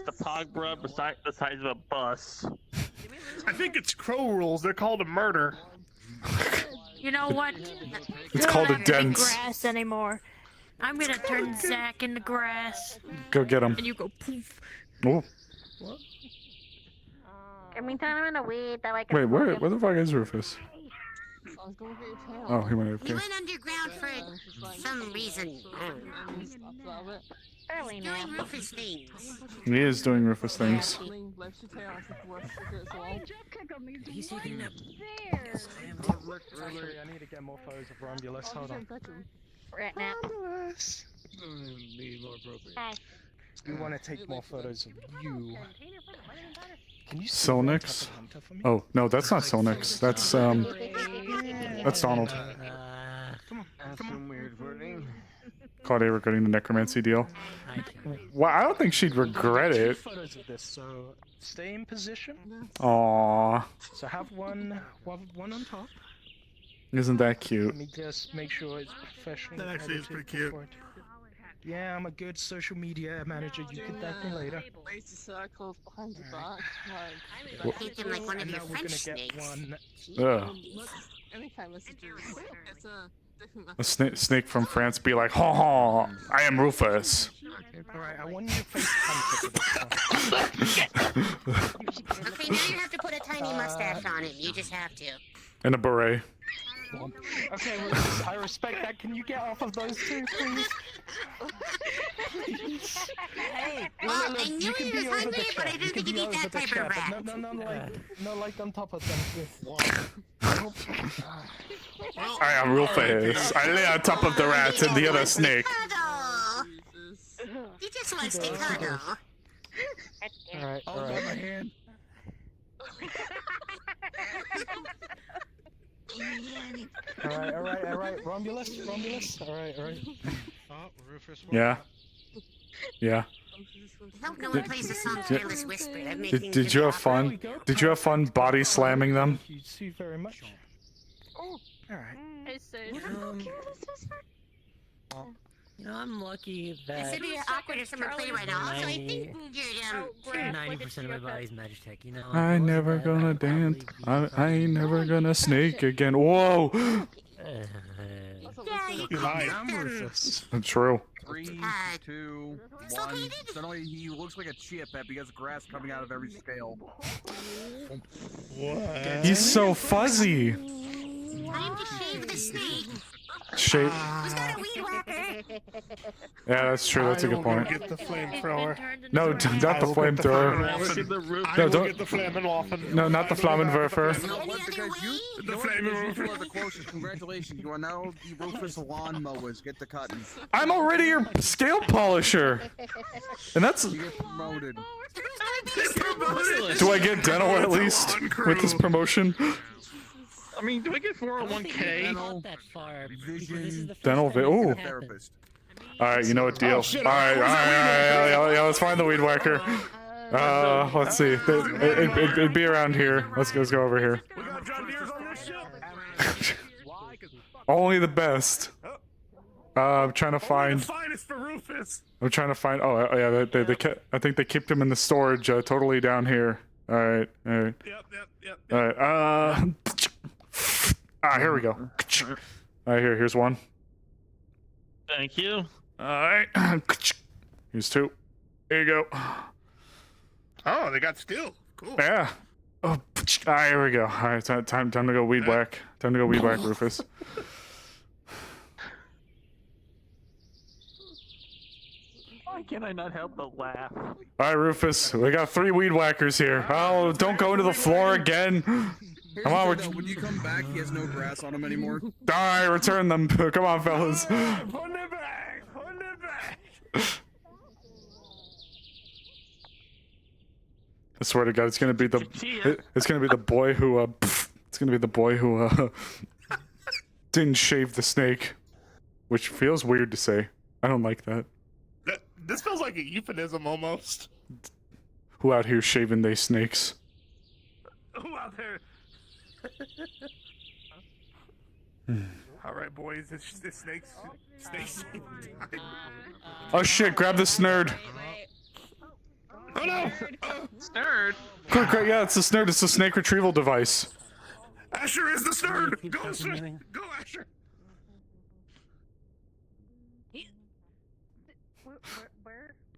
Speaker 5: It's a pog grub the size of a bus.
Speaker 6: I think it's crow rules. They're called a murder.
Speaker 12: You know what?
Speaker 1: It's called a
Speaker 12: Not
Speaker 1: dents.
Speaker 12: grass anymore. I'm gonna turn Zach into grass.
Speaker 1: Go get him.
Speaker 2: And you go poof.
Speaker 1: Oh.
Speaker 7: Can we turn him into weed that I can?
Speaker 1: Wait, where the fuck is Rufus? Oh, he went
Speaker 21: He
Speaker 1: AFK.
Speaker 21: went underground for some reason. I don't know.
Speaker 7: Early
Speaker 21: He's
Speaker 7: now.
Speaker 21: doing Rufus things.
Speaker 1: He is doing Rufus things.
Speaker 21: He's taking a
Speaker 20: Sorry, I need to get more photos of Romulus. Hold on.
Speaker 7: Right now.
Speaker 15: Need more appropriate.
Speaker 7: Hi.
Speaker 20: We want to take more photos of you. Can you see that
Speaker 1: Solnix?
Speaker 20: type of hunter for me?
Speaker 1: Oh no, that's not Solnix. That's Donald.
Speaker 20: Come on,
Speaker 11: some weird wording.
Speaker 1: Claudia regarding the necromancy deal. Well, I don't think she'd regret
Speaker 20: Two
Speaker 1: it.
Speaker 20: photos of this, so stay in position.
Speaker 1: Aww,
Speaker 20: So have one on top.
Speaker 1: isn't that cute?
Speaker 20: Let me just make sure it's professional.
Speaker 6: That actually is pretty cute.
Speaker 20: Yeah, I'm a good social media manager. You can thank me later.
Speaker 9: circles behind your back.
Speaker 21: Paint them like one of
Speaker 20: And
Speaker 21: your
Speaker 20: now we're
Speaker 21: French
Speaker 20: gonna get
Speaker 21: snakes.
Speaker 20: one.
Speaker 1: Ugh.
Speaker 9: Anytime messages. It's a different
Speaker 1: A snake from France be like, ha ha, I am Rufus.
Speaker 20: Alright, I want you to face Hunter for this one.
Speaker 21: Okay, now you have to put a tiny mustache on him. You just have to.
Speaker 1: And a beret.
Speaker 20: Okay, Rufus, I respect that. Can you get off of those two, please?
Speaker 21: Hey,
Speaker 20: No,
Speaker 21: well,
Speaker 20: no,
Speaker 21: I knew
Speaker 20: you can
Speaker 21: he
Speaker 20: be
Speaker 21: was
Speaker 20: over the
Speaker 21: hungry, but I
Speaker 20: chair.
Speaker 21: didn't think
Speaker 20: You
Speaker 21: he'd
Speaker 20: can
Speaker 21: eat
Speaker 20: be
Speaker 21: that
Speaker 20: over the
Speaker 21: type
Speaker 20: chair,
Speaker 21: of
Speaker 20: but
Speaker 21: rat.
Speaker 20: no, like on top of them.
Speaker 1: I am Rufus. I lay on top of the rats and the other snake.
Speaker 21: Cuddle. He just wants to cuddle.
Speaker 20: Alright,
Speaker 6: Hold on my hand.
Speaker 20: Alright. Romulus. Alright.
Speaker 4: Oh, Rufus.
Speaker 1: Yeah. Yeah.
Speaker 21: I hope no one plays the song Careless Whisper. That makes things
Speaker 1: Did you
Speaker 21: really
Speaker 1: have fun?
Speaker 21: awkward.
Speaker 1: Did you have fun body slamming them?
Speaker 20: Thank you so very much.
Speaker 9: Oh,
Speaker 20: Alright.
Speaker 9: hey, sis.
Speaker 5: I'm lucky
Speaker 21: This
Speaker 5: that
Speaker 21: would be awkward if someone played right now. Also, I think you're
Speaker 5: 90% of my body's Magitech, you know?
Speaker 1: I never gonna dance. I ain't never gonna snake again. Whoa!
Speaker 21: Yeah, you
Speaker 6: lied.
Speaker 20: Rufus.
Speaker 1: That's true.
Speaker 3: 3, 2, 1. Suddenly he looks like a chip because grass coming out of every scale.
Speaker 6: What?
Speaker 1: He's so fuzzy.
Speaker 21: time to shave the snake.
Speaker 1: Shape.
Speaker 21: Who's got a weed whacker?
Speaker 1: Yeah, that's true. That's a good point.
Speaker 6: Get the flamethrower.
Speaker 1: No, not the flamethrower. No, don't
Speaker 6: get the Flammenwaffen.
Speaker 1: No, not the Flammenwerfer.
Speaker 3: You know what? Because you
Speaker 6: The
Speaker 3: are
Speaker 6: Flammenwerfer.
Speaker 3: the closest. Congratulations. You are now the Rufus lawnmowers. Get the cutting.
Speaker 1: I'm already your scale polisher. And that's.
Speaker 3: You get promoted.
Speaker 1: Do I get dental at least with this promotion?
Speaker 6: I mean, do I get 401k?
Speaker 5: Not that far. This is the first
Speaker 1: Dental
Speaker 5: time
Speaker 1: ooh.
Speaker 5: this has happened.
Speaker 1: Alright, you know what deal.
Speaker 6: Oh, shit,
Speaker 1: Alright, yeah, let's find the weed whacker. Let's see. It'd be around here. Let's go over here.
Speaker 6: We got John Deere's on this ship.
Speaker 1: Only the best. I'm trying to
Speaker 6: Only
Speaker 1: find.
Speaker 6: the finest for Rufus.
Speaker 1: I'm trying to find. Oh yeah, they kept. I think they kept him in the storage, totally down here. All right.
Speaker 6: Yep.
Speaker 1: All right. Here we go. All right, here's one.
Speaker 6: Thank you.
Speaker 1: All right. Here's two. Here you go.
Speaker 6: Oh, they got steel. Cool.
Speaker 1: Yeah. Oh, all right, here we go. All right, time to go weed whack. Time to go weed whack, Rufus.
Speaker 16: Why can I not help but laugh?
Speaker 1: All right, Rufus. We got 3 weed whackers here. Oh, don't go into the floor again. Come on, we're.
Speaker 3: When you come back, he has no grass on him anymore.
Speaker 1: All right, return them. Come on, fellas.
Speaker 6: Put it back. Put it back.
Speaker 1: I swear to God, it's gonna be the. It's gonna be the boy who. It's gonna be the boy who. Didn't shave the snake, which feels weird to say. I don't like that.
Speaker 6: This feels like a euphemism almost.
Speaker 1: Who out here shaving they snakes?
Speaker 6: Who out there? All right, boys. It's snakes. Snakes.
Speaker 1: Oh shit! Grab this nerd.
Speaker 6: Oh no!
Speaker 16: Snurd.
Speaker 1: Quick, yeah, it's the snerd. It's the snake retrieval device.
Speaker 6: Asher is the snurd. Go, snurd. Go, Asher.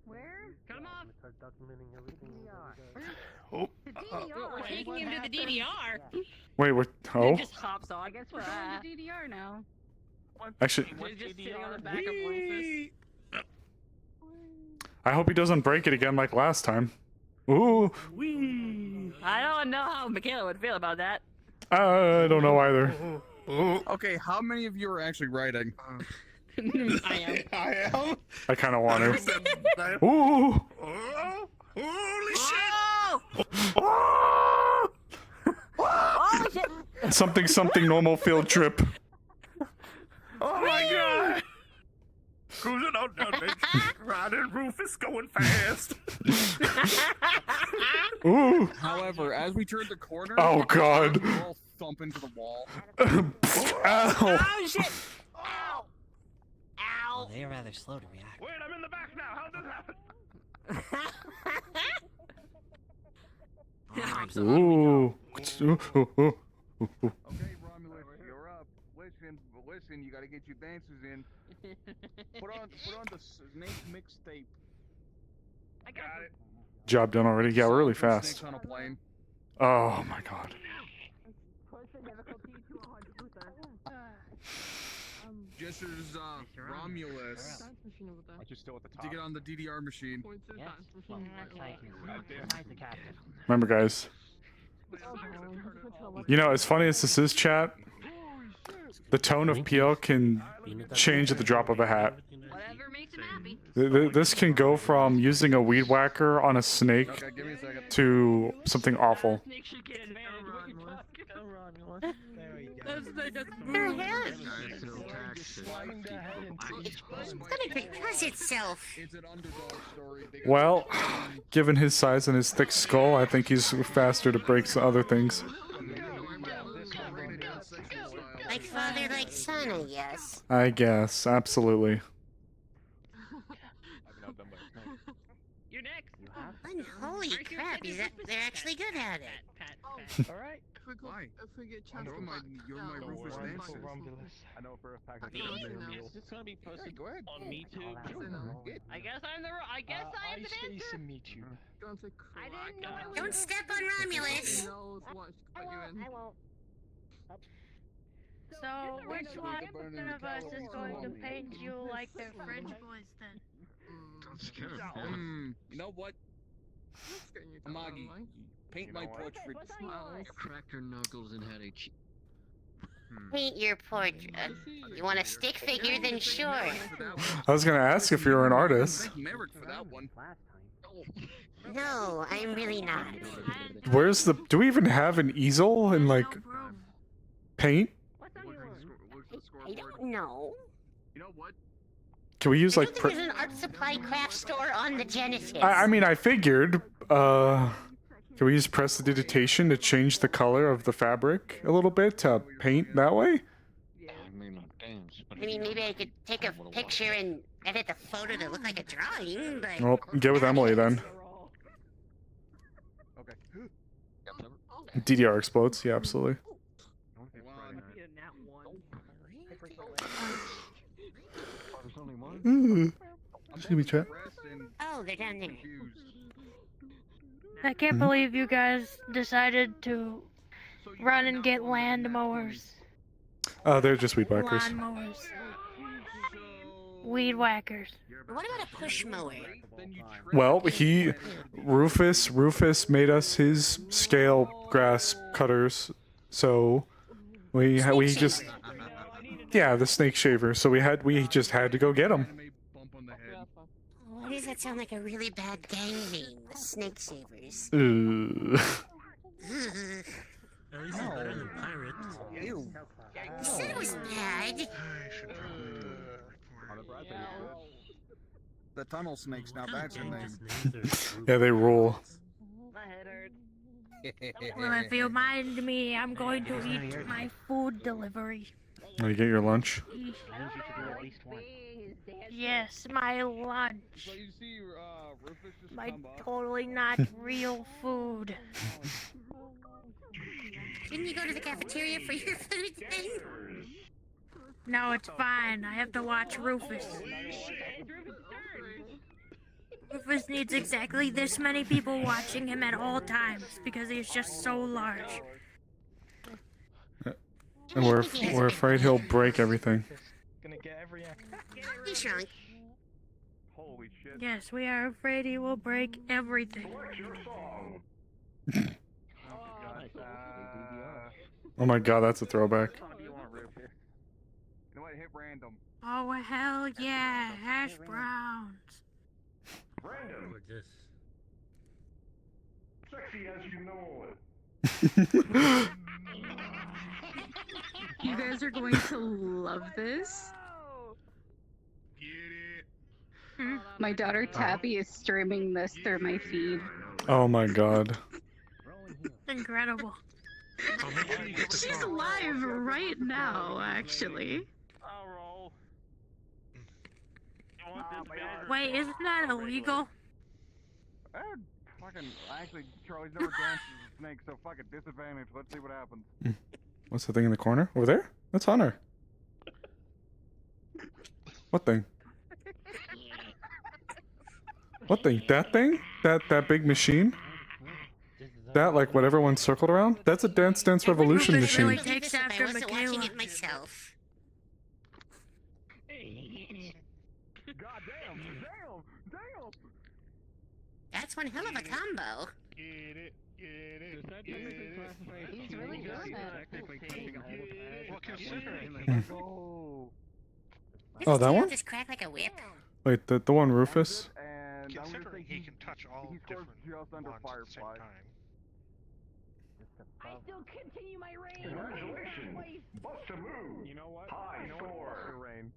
Speaker 2: Where? Come on.
Speaker 6: Oh.
Speaker 2: We're taking him to the DDR.
Speaker 1: Wait, what? Oh.
Speaker 2: Just hops on. I guess we're
Speaker 18: at the DDR now.
Speaker 1: Actually,
Speaker 2: just sitting on the back of Rufus.
Speaker 1: I hope he doesn't break it again like last time. Ooh.
Speaker 2: I don't know how Michaela would feel about that.
Speaker 1: I don't know either.
Speaker 3: Okay, how many of you are actually writing?
Speaker 2: I am.
Speaker 6: I am.
Speaker 1: I kind of want to.
Speaker 6: Ooh.
Speaker 13: Holy shit!
Speaker 8: Oh shit!
Speaker 1: Something normal field trip.
Speaker 6: Oh my god! Cruising on down the riding Rufus going fast.
Speaker 1: Ooh.
Speaker 11: However, as we turn the corner,
Speaker 1: Oh, God.
Speaker 11: we all thump into the wall.
Speaker 1: Ow.
Speaker 8: Oh shit! Ow!
Speaker 5: Well, they're rather slow to react.
Speaker 6: Wait, I'm in the back now. How did that happen?
Speaker 1: Ooh.
Speaker 11: Okay, Romulus, you're up. Listen, you gotta get your dancers in. Put on the snake mixtape.
Speaker 8: I got it.
Speaker 1: Job done already. Yeah, we're really fast.
Speaker 11: Snakes on a plane.
Speaker 1: Oh my god.
Speaker 8: Push the difficulty to 100%.
Speaker 11: Just as Romulus,
Speaker 16: I just still at the top.
Speaker 11: to get on the DDR machine.
Speaker 5: Yes. Well, that's how you the captain.
Speaker 1: Remember, guys. You know, as funny as this is, chat, the tone of PL can change at the drop of a hat.
Speaker 2: Whatever makes him happy.
Speaker 1: This can go from using a weed whacker on a snake
Speaker 11: Okay, give me a second.
Speaker 1: to something awful.
Speaker 21: It's gonna concuss itself.
Speaker 11: It's an underdog story.
Speaker 1: Well, given his size and his thick skull, I think he's faster to break some other things.
Speaker 21: Like father, like son, I guess.
Speaker 1: I guess, absolutely.
Speaker 2: You're next.
Speaker 21: Holy crap, they're actually good at it.
Speaker 11: Alright. Why? You're my Rufus dancer.
Speaker 16: I know for a fact that
Speaker 10: It's gonna be posted
Speaker 11: Go ahead.
Speaker 10: on Me Too.
Speaker 2: I guess I'm the I am the dancer.
Speaker 10: Me Too.
Speaker 2: I didn't know I was.
Speaker 21: Don't step on Romulus.
Speaker 8: I won't.
Speaker 12: So, which one of us is going to paint you like the French boys then?
Speaker 11: You know what? Amagi, paint my portrait.
Speaker 5: Cracked her knuckles and had a
Speaker 21: Paint your portrait. You want a stick figure? Then sure.
Speaker 1: I was gonna ask if you were an artist.
Speaker 11: Thank Maverick for that one.
Speaker 21: No, I'm really not.
Speaker 1: Where's the... Do we even have an easel and, like, paint?
Speaker 21: I don't know.
Speaker 11: You know what?
Speaker 1: Can we use,
Speaker 21: I
Speaker 1: like...
Speaker 21: don't think there's an art supply craft store on the Genesis.
Speaker 1: I mean, I figured, can we use prestidigitation to change the color of the fabric a little bit to paint that way?
Speaker 21: I mean, maybe I could take a picture and edit the photo to look like a drawing, but...
Speaker 1: Well, get with Emily then.
Speaker 11: Okay.
Speaker 1: DDR explodes, yeah, absolutely. Excuse me, chat.
Speaker 21: Oh, they're down there.
Speaker 12: I can't believe you guys decided to run and get land mowers.
Speaker 1: They're just weed whackers.
Speaker 12: Lawn mowers. Weed whackers.
Speaker 21: What about a push mower?
Speaker 1: Well, Rufus made us his scale grass cutters, so we just, yeah, the snake shaver. So we just had to go get them.
Speaker 21: Why does that sound like a really bad gang name? The Snake Savers.
Speaker 1: Ooh.
Speaker 10: At least it's better than pirates.
Speaker 21: You said it was bad.
Speaker 11: The tunnel snakes, now that's your name.
Speaker 1: Yeah, they rule.
Speaker 8: My head hurts.
Speaker 12: Well, if you mind me, I'm going to eat my food delivery.
Speaker 1: Want to get your lunch?
Speaker 12: Yes, my lunch.
Speaker 11: So you see, Rufus just
Speaker 12: My
Speaker 11: come up.
Speaker 12: totally not real food.
Speaker 21: Didn't you go to the cafeteria for your food then?
Speaker 12: No, it's fine. I have to watch Rufus. Rufus needs exactly this many people watching him at all times because he's just so large.
Speaker 1: And we're afraid he'll break everything.
Speaker 20: Gonna get every
Speaker 21: He shrunk.
Speaker 16: Holy shit.
Speaker 12: Yes, we are afraid he will break everything.
Speaker 1: Oh my god, that's a throwback.
Speaker 16: You know what?
Speaker 11: hit random.
Speaker 12: Oh hell yeah, hash browns.
Speaker 11: Random. Sexy as you know it.
Speaker 14: You guys are going to love this. My daughter Tabby is streaming this through my feed.
Speaker 1: Oh my god.
Speaker 12: Incredible.
Speaker 14: She's live right now, actually.
Speaker 11: I'll roll.
Speaker 12: Wait, isn't that illegal?
Speaker 11: Fucking, actually, Charlie's never danced as a snake, so fuck it, disadvantage. Let's see what happens.
Speaker 1: What's the thing in the corner? Over there? That's Hunter. What thing? What thing? That thing? That big machine? That, like, what everyone circled around? That's a Dance Dance Revolution
Speaker 12: Rufus
Speaker 1: machine.
Speaker 12: really takes after
Speaker 21: I wasn't watching
Speaker 12: Michaela.
Speaker 21: it myself.
Speaker 11: God damn!
Speaker 21: That's one hell of a combo.
Speaker 18: He's really doing
Speaker 1: Oh, that one?
Speaker 21: Just crack like a whip.
Speaker 1: Wait, the one Rufus?
Speaker 11: And
Speaker 4: Considering he can touch all different
Speaker 11: just under
Speaker 4: ones at the same
Speaker 11: Firefly.
Speaker 4: time.
Speaker 8: I still continue my reign.
Speaker 11: Congratulations! Bust a move! You know what? High score! Rain.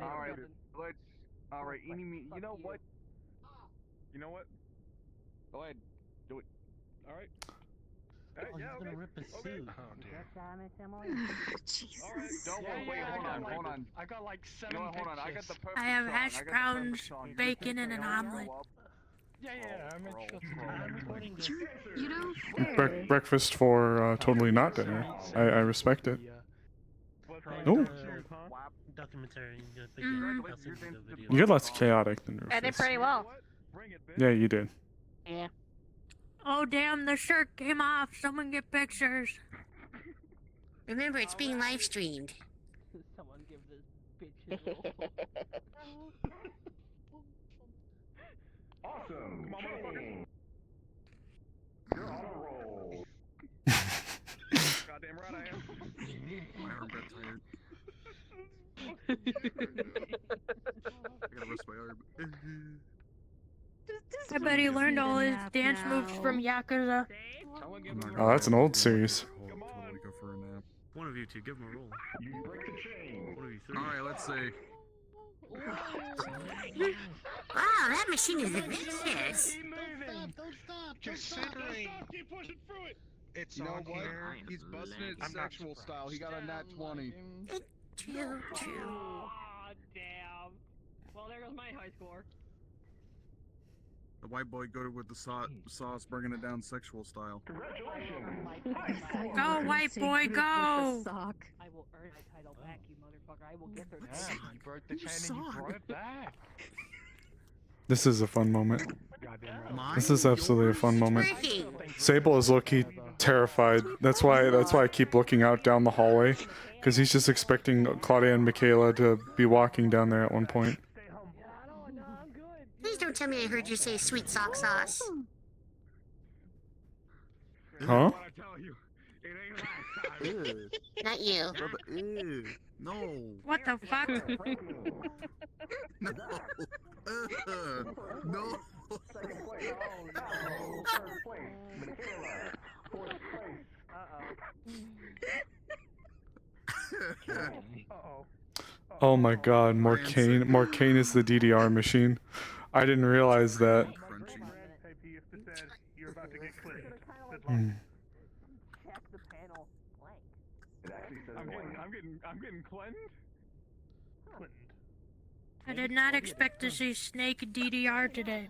Speaker 11: Alright, let's... Alright, eeny me... You know what? You know what? Go ahead. Do it. Alright. Hey,
Speaker 10: Oh, he's gonna rip his suit.
Speaker 4: Oh dear.
Speaker 14: Jesus.
Speaker 11: Alright, don't worry, wait, hold on.
Speaker 16: I got like 7
Speaker 11: You know what, hold on, I got the perfect
Speaker 12: I have
Speaker 11: song.
Speaker 12: hash
Speaker 11: I got the
Speaker 12: browns,
Speaker 11: perfect song. You
Speaker 12: bacon,
Speaker 11: just
Speaker 12: and an
Speaker 11: go
Speaker 12: omelet.
Speaker 11: up.
Speaker 16: Yeah, I'm
Speaker 10: recording this.
Speaker 14: You know,
Speaker 1: Breakfast for totally not dinner. I respect it. Oh,
Speaker 10: Documentary.
Speaker 1: you get less chaotic than
Speaker 7: I did
Speaker 1: Rufus.
Speaker 7: pretty well.
Speaker 1: Yeah, you did.
Speaker 7: Yeah.
Speaker 12: Oh damn, the shirt came off. Someone get pictures.
Speaker 21: Remember, it's being live streamed.
Speaker 2: Someone give this bitch
Speaker 11: Awesome! Come on, motherfucker! You're on a roll. Goddamn right I am.
Speaker 13: My arm got tired. I gotta rest my arm.
Speaker 12: I bet he learned all his dance moves from Yakuza.
Speaker 1: Oh, that's an old series.
Speaker 13: Totally go for a nap.
Speaker 3: One of you two, give him a roll.
Speaker 11: You break the chain.
Speaker 3: One of you three.
Speaker 13: Alright, let's see.
Speaker 21: Wow, that machine is vicious.
Speaker 4: Considering it's
Speaker 11: You know
Speaker 4: on
Speaker 11: what?
Speaker 4: here.
Speaker 11: He's busting it
Speaker 4: I'm not
Speaker 11: sexual style. He got a nat 20.
Speaker 21: True.
Speaker 2: Aw, damn. Well, there goes my high score.
Speaker 13: The white boy go with the sauce, bringing it down sexual style.
Speaker 12: Go, white boy, go!
Speaker 2: I will earn my title back, you motherfucker. I will get there.
Speaker 16: Yeah, you broke the chain and you brought it back.
Speaker 1: This is a fun moment.
Speaker 16: Goddamn right.
Speaker 1: This is absolutely a fun moment. Sable is low-key terrified. That's why I keep looking out down the hallway, because he's just expecting Claudia and Michaela to be walking down there at one point.
Speaker 21: Please don't tell me I heard you say sweet sock sauce.
Speaker 1: Huh?
Speaker 21: Not you.
Speaker 13: Ew. No.
Speaker 12: What the fuck?
Speaker 13: No. No.
Speaker 1: Oh my god, Morcane is the DDR machine. I didn't realize that. Hmm.
Speaker 11: I'm getting cleansed?
Speaker 12: I did not expect to see Snake DDR today.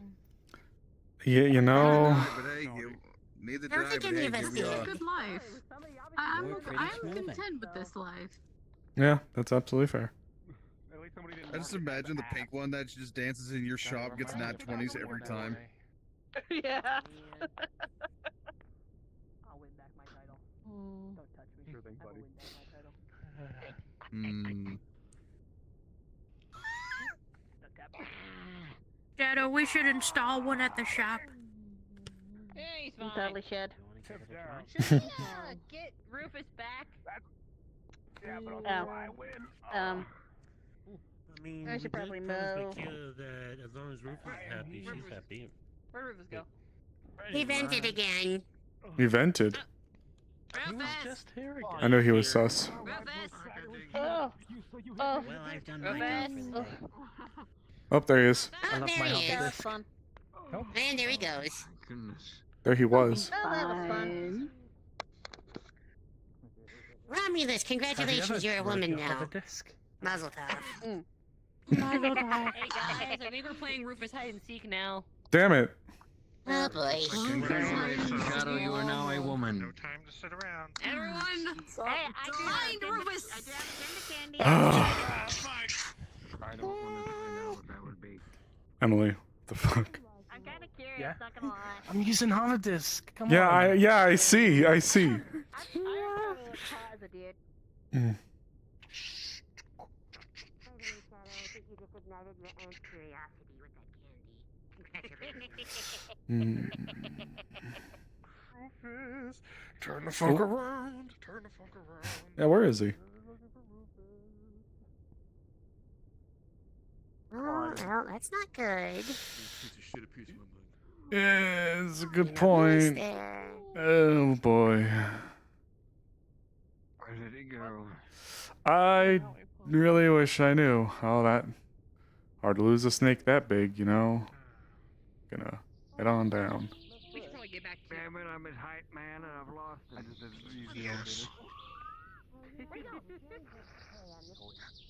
Speaker 1: Yeah, you know.
Speaker 13: But hey, neither did
Speaker 21: I don't
Speaker 13: I,
Speaker 21: think
Speaker 13: but
Speaker 21: any
Speaker 13: hey,
Speaker 21: of us
Speaker 13: here we
Speaker 21: did.
Speaker 13: are.
Speaker 14: good life. I'm content with this life.
Speaker 1: Yeah, that's absolutely fair.
Speaker 13: I just imagine the pink one that just dances in your shop gets nat 20s every time.
Speaker 7: Yeah.
Speaker 2: I'll win back my title. Don't touch me.
Speaker 11: Sure thing,
Speaker 2: I will
Speaker 11: buddy.
Speaker 2: win back my title.
Speaker 12: Shadow, we should install one at the shop.
Speaker 2: Hey, he's
Speaker 7: You
Speaker 2: fine.
Speaker 7: totally should.
Speaker 2: Get Rufus back.
Speaker 10: I mean,
Speaker 7: I should
Speaker 10: we
Speaker 7: probably
Speaker 10: did promise
Speaker 7: mow.
Speaker 10: Mikhaila that as long as Rufus is happy, she's happy.
Speaker 2: Where'd Rufus go?
Speaker 21: He vented again.
Speaker 1: He vented.
Speaker 20: He was just here again.
Speaker 1: I know he was sus.
Speaker 7: Oh.
Speaker 21: Well, I've done my job for the day.
Speaker 1: Oh, there he is.
Speaker 21: Oh, there he is.
Speaker 7: That's fun.
Speaker 21: And there he goes.
Speaker 1: There he was.
Speaker 7: Oh, that was fun.
Speaker 21: Romulus, congratulations, you're a woman now. Mazel tov.
Speaker 2: Hey guys, I think we're playing Rufus hide and seek now.
Speaker 1: Damn it.
Speaker 21: Oh boy.
Speaker 5: Congratulations, Shadow, you are now a woman.
Speaker 4: No time to sit around.
Speaker 2: Everyone,
Speaker 21: Hey,
Speaker 2: find Rufus.
Speaker 21: I do have a candy.
Speaker 5: I don't want to know what that would be.
Speaker 1: Emily, the fuck?
Speaker 7: I'm kind of curious,
Speaker 20: Yeah?
Speaker 7: not gonna lie.
Speaker 20: I'm using Holodisk. Come
Speaker 1: Yeah,
Speaker 20: on.
Speaker 1: I see.
Speaker 7: I'm a closet, dude.
Speaker 1: Mm.
Speaker 21: You just ignited your own curiosity with that candy.
Speaker 4: Rufus, turn the fuck around. Turn the fuck around.
Speaker 1: Yeah, where is he?
Speaker 21: Oh, well, that's not good.
Speaker 1: Yeah, it's a good
Speaker 21: You know who's
Speaker 1: point.
Speaker 21: there?
Speaker 1: Oh boy.
Speaker 5: Where did he go?
Speaker 1: I really wish I knew. Oh, that hard to lose a snake that big, you know. Gonna head on down.
Speaker 2: We should probably get back to
Speaker 5: Damn it, I'm his hype man and I've lost it.
Speaker 4: Yes.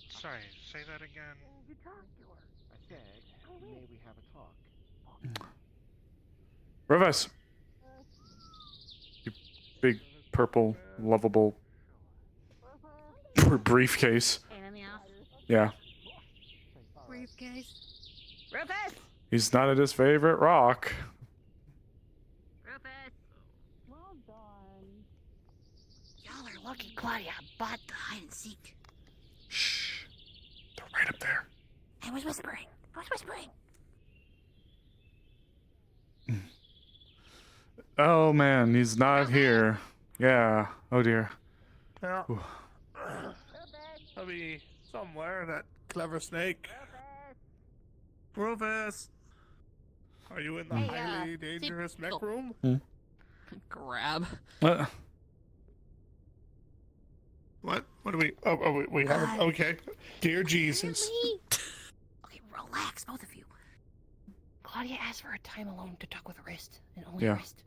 Speaker 4: Sorry, say that again.
Speaker 8: You talked to her.
Speaker 5: I said, may we have a talk?
Speaker 1: Rufus! You big, purple, lovable briefcase.
Speaker 7: Pain in the ass.
Speaker 1: Yeah.
Speaker 2: briefcase. Rufus!
Speaker 1: He's not at his favorite rock.
Speaker 2: Rufus!
Speaker 18: Well done.
Speaker 21: Y'all are lucky Claudia bought the hide and seek.
Speaker 1: Shh. They're right up there.
Speaker 21: I was whispering.
Speaker 1: Oh man, he's not here. Yeah. Oh dear.
Speaker 6: Yeah.
Speaker 1: Ooh.
Speaker 6: I'll be somewhere, that clever snake. Rufus! Are you in the highly dangerous mech room?
Speaker 2: Grab.
Speaker 1: What?
Speaker 6: What? What do we... Oh, we haven't... Okay. Dear Jesus.
Speaker 21: Okay, relax, both of you.
Speaker 2: Claudia asked for a time alone to talk with Wrist, and only
Speaker 1: Yeah.
Speaker 2: Wrist.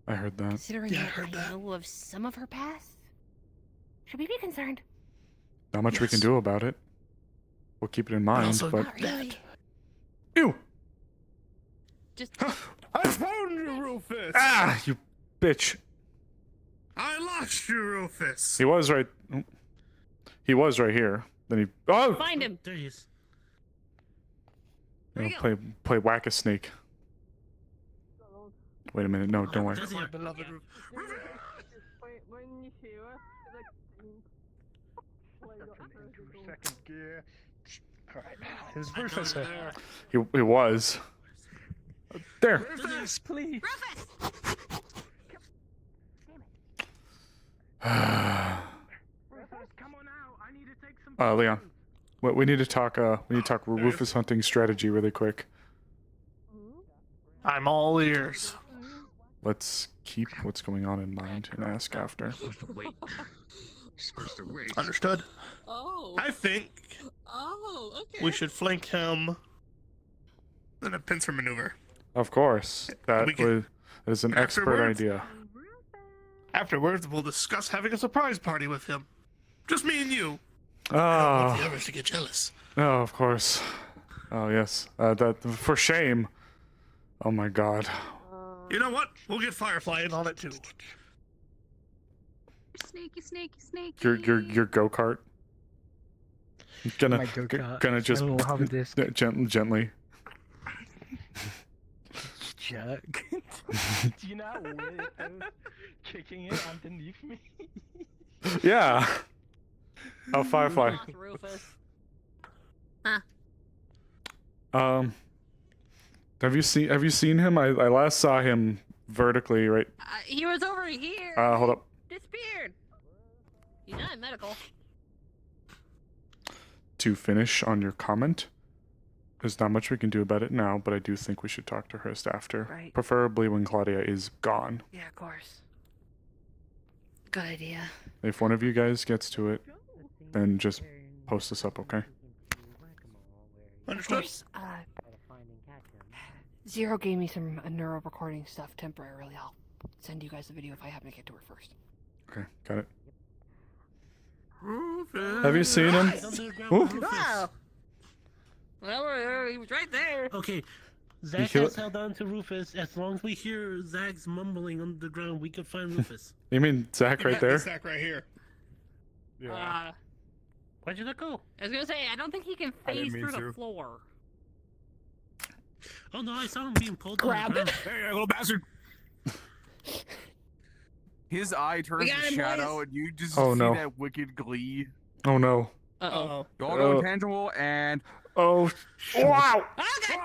Speaker 1: I heard that.
Speaker 2: Considering
Speaker 6: Yeah, I
Speaker 2: that
Speaker 6: heard that.
Speaker 2: know of some of her past, should we be concerned?
Speaker 1: Not much we can
Speaker 6: Yes.
Speaker 1: do about it. We'll keep it in mind,
Speaker 6: also
Speaker 1: but...
Speaker 2: Not really.
Speaker 1: Ew!
Speaker 2: Just
Speaker 6: I found you, Rufus!
Speaker 1: Ah, you bitch.
Speaker 6: I lost you, Rufus!
Speaker 1: He was right... oh. He was right here. Then he... Oh!
Speaker 2: find him.
Speaker 10: There he is.
Speaker 1: You know, play whack-a-snake. Wait a minute. No, don't worry.
Speaker 6: My beloved Rufus.
Speaker 20: When you hear
Speaker 4: Second gear.
Speaker 20: Alright. Is Rufus here?
Speaker 1: He was. There.
Speaker 20: Rufus, please.
Speaker 1: Leon. We need to talk. We need to talk Rufus hunting strategy really quick.
Speaker 6: I'm all ears.
Speaker 1: Let's keep what's going on in mind and ask after.
Speaker 15: Wait. Supposed to wait.
Speaker 6: Understood.
Speaker 2: Oh.
Speaker 6: I think
Speaker 2: Oh, okay.
Speaker 6: we should flank him in a pincer maneuver.
Speaker 1: Of course, that
Speaker 6: We can-
Speaker 1: is an expert
Speaker 6: Afterwards?
Speaker 1: idea.
Speaker 6: Afterwards, we'll discuss having a surprise party with him. Just me and you. I don't want the
Speaker 1: Oh,
Speaker 6: others to get jealous.
Speaker 1: no, of course. Oh yes, that for shame. Oh my God.
Speaker 6: You know what? We'll get Firefly in on it too.
Speaker 18: Snaky, snaky, snaky.
Speaker 1: Your go kart.
Speaker 20: My go-kart.
Speaker 1: Gonna just
Speaker 20: My little hover disc.
Speaker 1: gently.
Speaker 20: Jerk. Do you know how weird it is kicking it underneath me?
Speaker 1: Yeah. Oh, Firefly.
Speaker 2: Lost Rufus.
Speaker 1: Have you seen him? I last saw him vertically, right?
Speaker 2: He was over here.
Speaker 1: Hold up.
Speaker 2: Disappeared. He's not in medical.
Speaker 1: to finish on your comment. There's not much we can do about it now, but I do think we should talk to her after.
Speaker 2: Right.
Speaker 1: Preferably when Claudia is gone.
Speaker 2: Yeah, of course. Good idea.
Speaker 1: If one of you guys gets to it, then just post this up, okay?
Speaker 2: Understood. Of course, Zero gave me some neuro recording stuff temporarily. I'll send you guys the video if I happen to get to her first.
Speaker 1: Okay, got it. Have you seen him? Ooh.
Speaker 2: Wow. Well, he was right there.
Speaker 10: Okay, Zach has held on to Rufus. As long as we hear Zach's mumbling on the ground, we can find Rufus.
Speaker 1: You mean Zach right there?
Speaker 6: Zach right here.
Speaker 10: Yeah. Where'd you let go?
Speaker 2: I was gonna say, I don't think he can phase through the floor.
Speaker 10: Oh no, I saw him being pulled.
Speaker 2: Grab it.
Speaker 13: Hey, little bastard!
Speaker 11: His eye turns to shadow, and you just
Speaker 1: Oh,
Speaker 11: see
Speaker 1: no.
Speaker 11: that wicked glee.
Speaker 1: Oh no.
Speaker 2: Uh-oh.
Speaker 11: You all go intangible, and...
Speaker 1: Oh. Wow!
Speaker 2: Okay.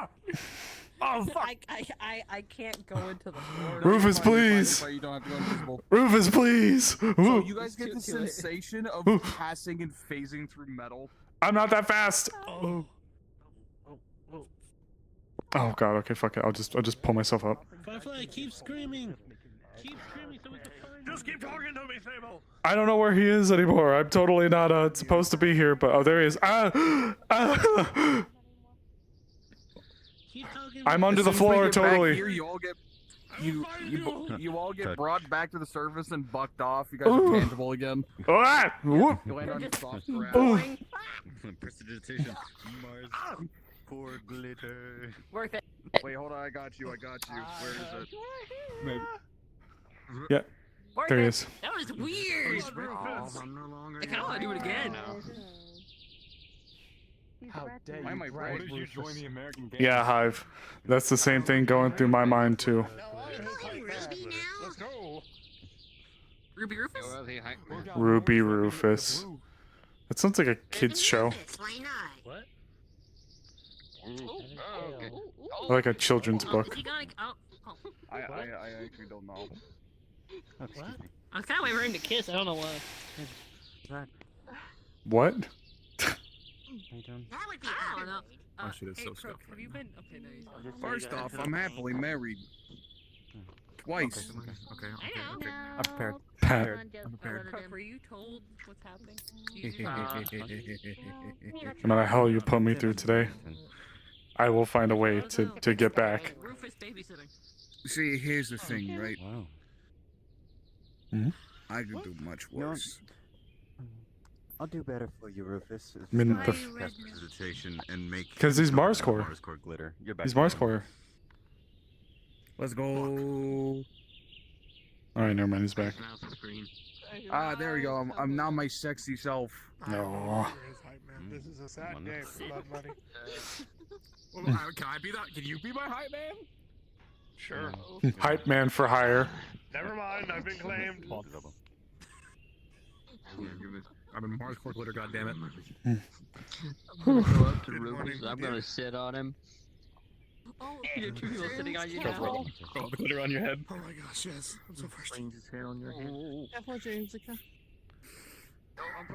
Speaker 11: Oh, fuck!
Speaker 2: I can't go into the floor.
Speaker 1: Rufus, please!
Speaker 11: You don't have to go invisible.
Speaker 1: Rufus, please!
Speaker 11: So
Speaker 1: Ooh.
Speaker 11: you guys get the sensation of passing and phasing through metal.
Speaker 1: I'm not that fast.
Speaker 10: Oh.
Speaker 1: Oh god, okay, fuck it. I'll just pull myself up.
Speaker 10: Firefly, keep screaming. Keep screaming so we can find
Speaker 13: Just keep talking to me, Sable.
Speaker 1: I don't know where he is anymore. I'm totally not supposed to be here, but oh, there he is. I'm under the floor totally.
Speaker 11: Here, you all get you all get brought back to the surface and bucked off. You guys are tangible again.
Speaker 1: Ah! Whoop.
Speaker 11: You land on your soft ground.
Speaker 17: Prestidigitation. Mars. Poor glitter.
Speaker 2: Worth it.
Speaker 11: Wait, hold on. I got you. Where is it?
Speaker 1: Maybe. Yeah. There he is.
Speaker 2: That was weird.
Speaker 3: I'm no longer.
Speaker 2: I kind of want to do it again.
Speaker 11: How dare
Speaker 17: Why am I
Speaker 11: right?
Speaker 17: did you join the American Games?
Speaker 1: Yeah, Hive. That's the same thing going through my mind too.
Speaker 17: Let's go.
Speaker 2: Ruby Rufus?
Speaker 1: Ruby Rufus. That sounds like a kid's show.
Speaker 21: Why not?
Speaker 10: What?
Speaker 1: Or like a children's book.
Speaker 11: I actually don't know.
Speaker 2: What? I was kind of waiting for him to kiss. I don't know why.
Speaker 1: What?
Speaker 21: That would be
Speaker 2: I don't know.
Speaker 13: Oh shit, it's
Speaker 2: hey,
Speaker 13: so
Speaker 2: Croak,
Speaker 13: scuffed.
Speaker 2: have you been? Okay, no, you
Speaker 11: First off, I'm happily married. Twice.
Speaker 13: Okay.
Speaker 2: I know.
Speaker 13: I'm prepared.
Speaker 11: I'm prepared.
Speaker 2: Croak, were you told what's happening?
Speaker 1: No matter how you put me through today, I will find a way to get back.
Speaker 2: Rufus babysitting.
Speaker 11: See, here's the thing, right?
Speaker 17: Wow.
Speaker 1: Hmm?
Speaker 11: I could do much worse.
Speaker 17: I'll do better for you, Rufus.
Speaker 1: I mean, the
Speaker 17: Prestidigitation and make.
Speaker 1: because he's Mars core.
Speaker 17: Mars core glitter. You're back.
Speaker 1: He's Mars core.
Speaker 11: Let's go.
Speaker 1: All right, never mind. He's back.
Speaker 11: There we go. I'm now my sexy self.
Speaker 1: No.
Speaker 6: This is a sad day for Blood Money.
Speaker 13: Well, can I be that? Can you be my hype man?
Speaker 6: Sure.
Speaker 1: Hype man for hire.
Speaker 6: Never mind, I've been claimed.
Speaker 13: I'm in Mars core glitter. God damn it.
Speaker 5: I'm gonna go up to Rufus. I'm gonna sit on him.
Speaker 2: Oh, you have two people sitting on you now.
Speaker 13: Throw the glitter on your head.
Speaker 6: Oh my gosh, yes. I'm so first.
Speaker 5: His hair on your head.
Speaker 9: Careful, James.
Speaker 2: I'm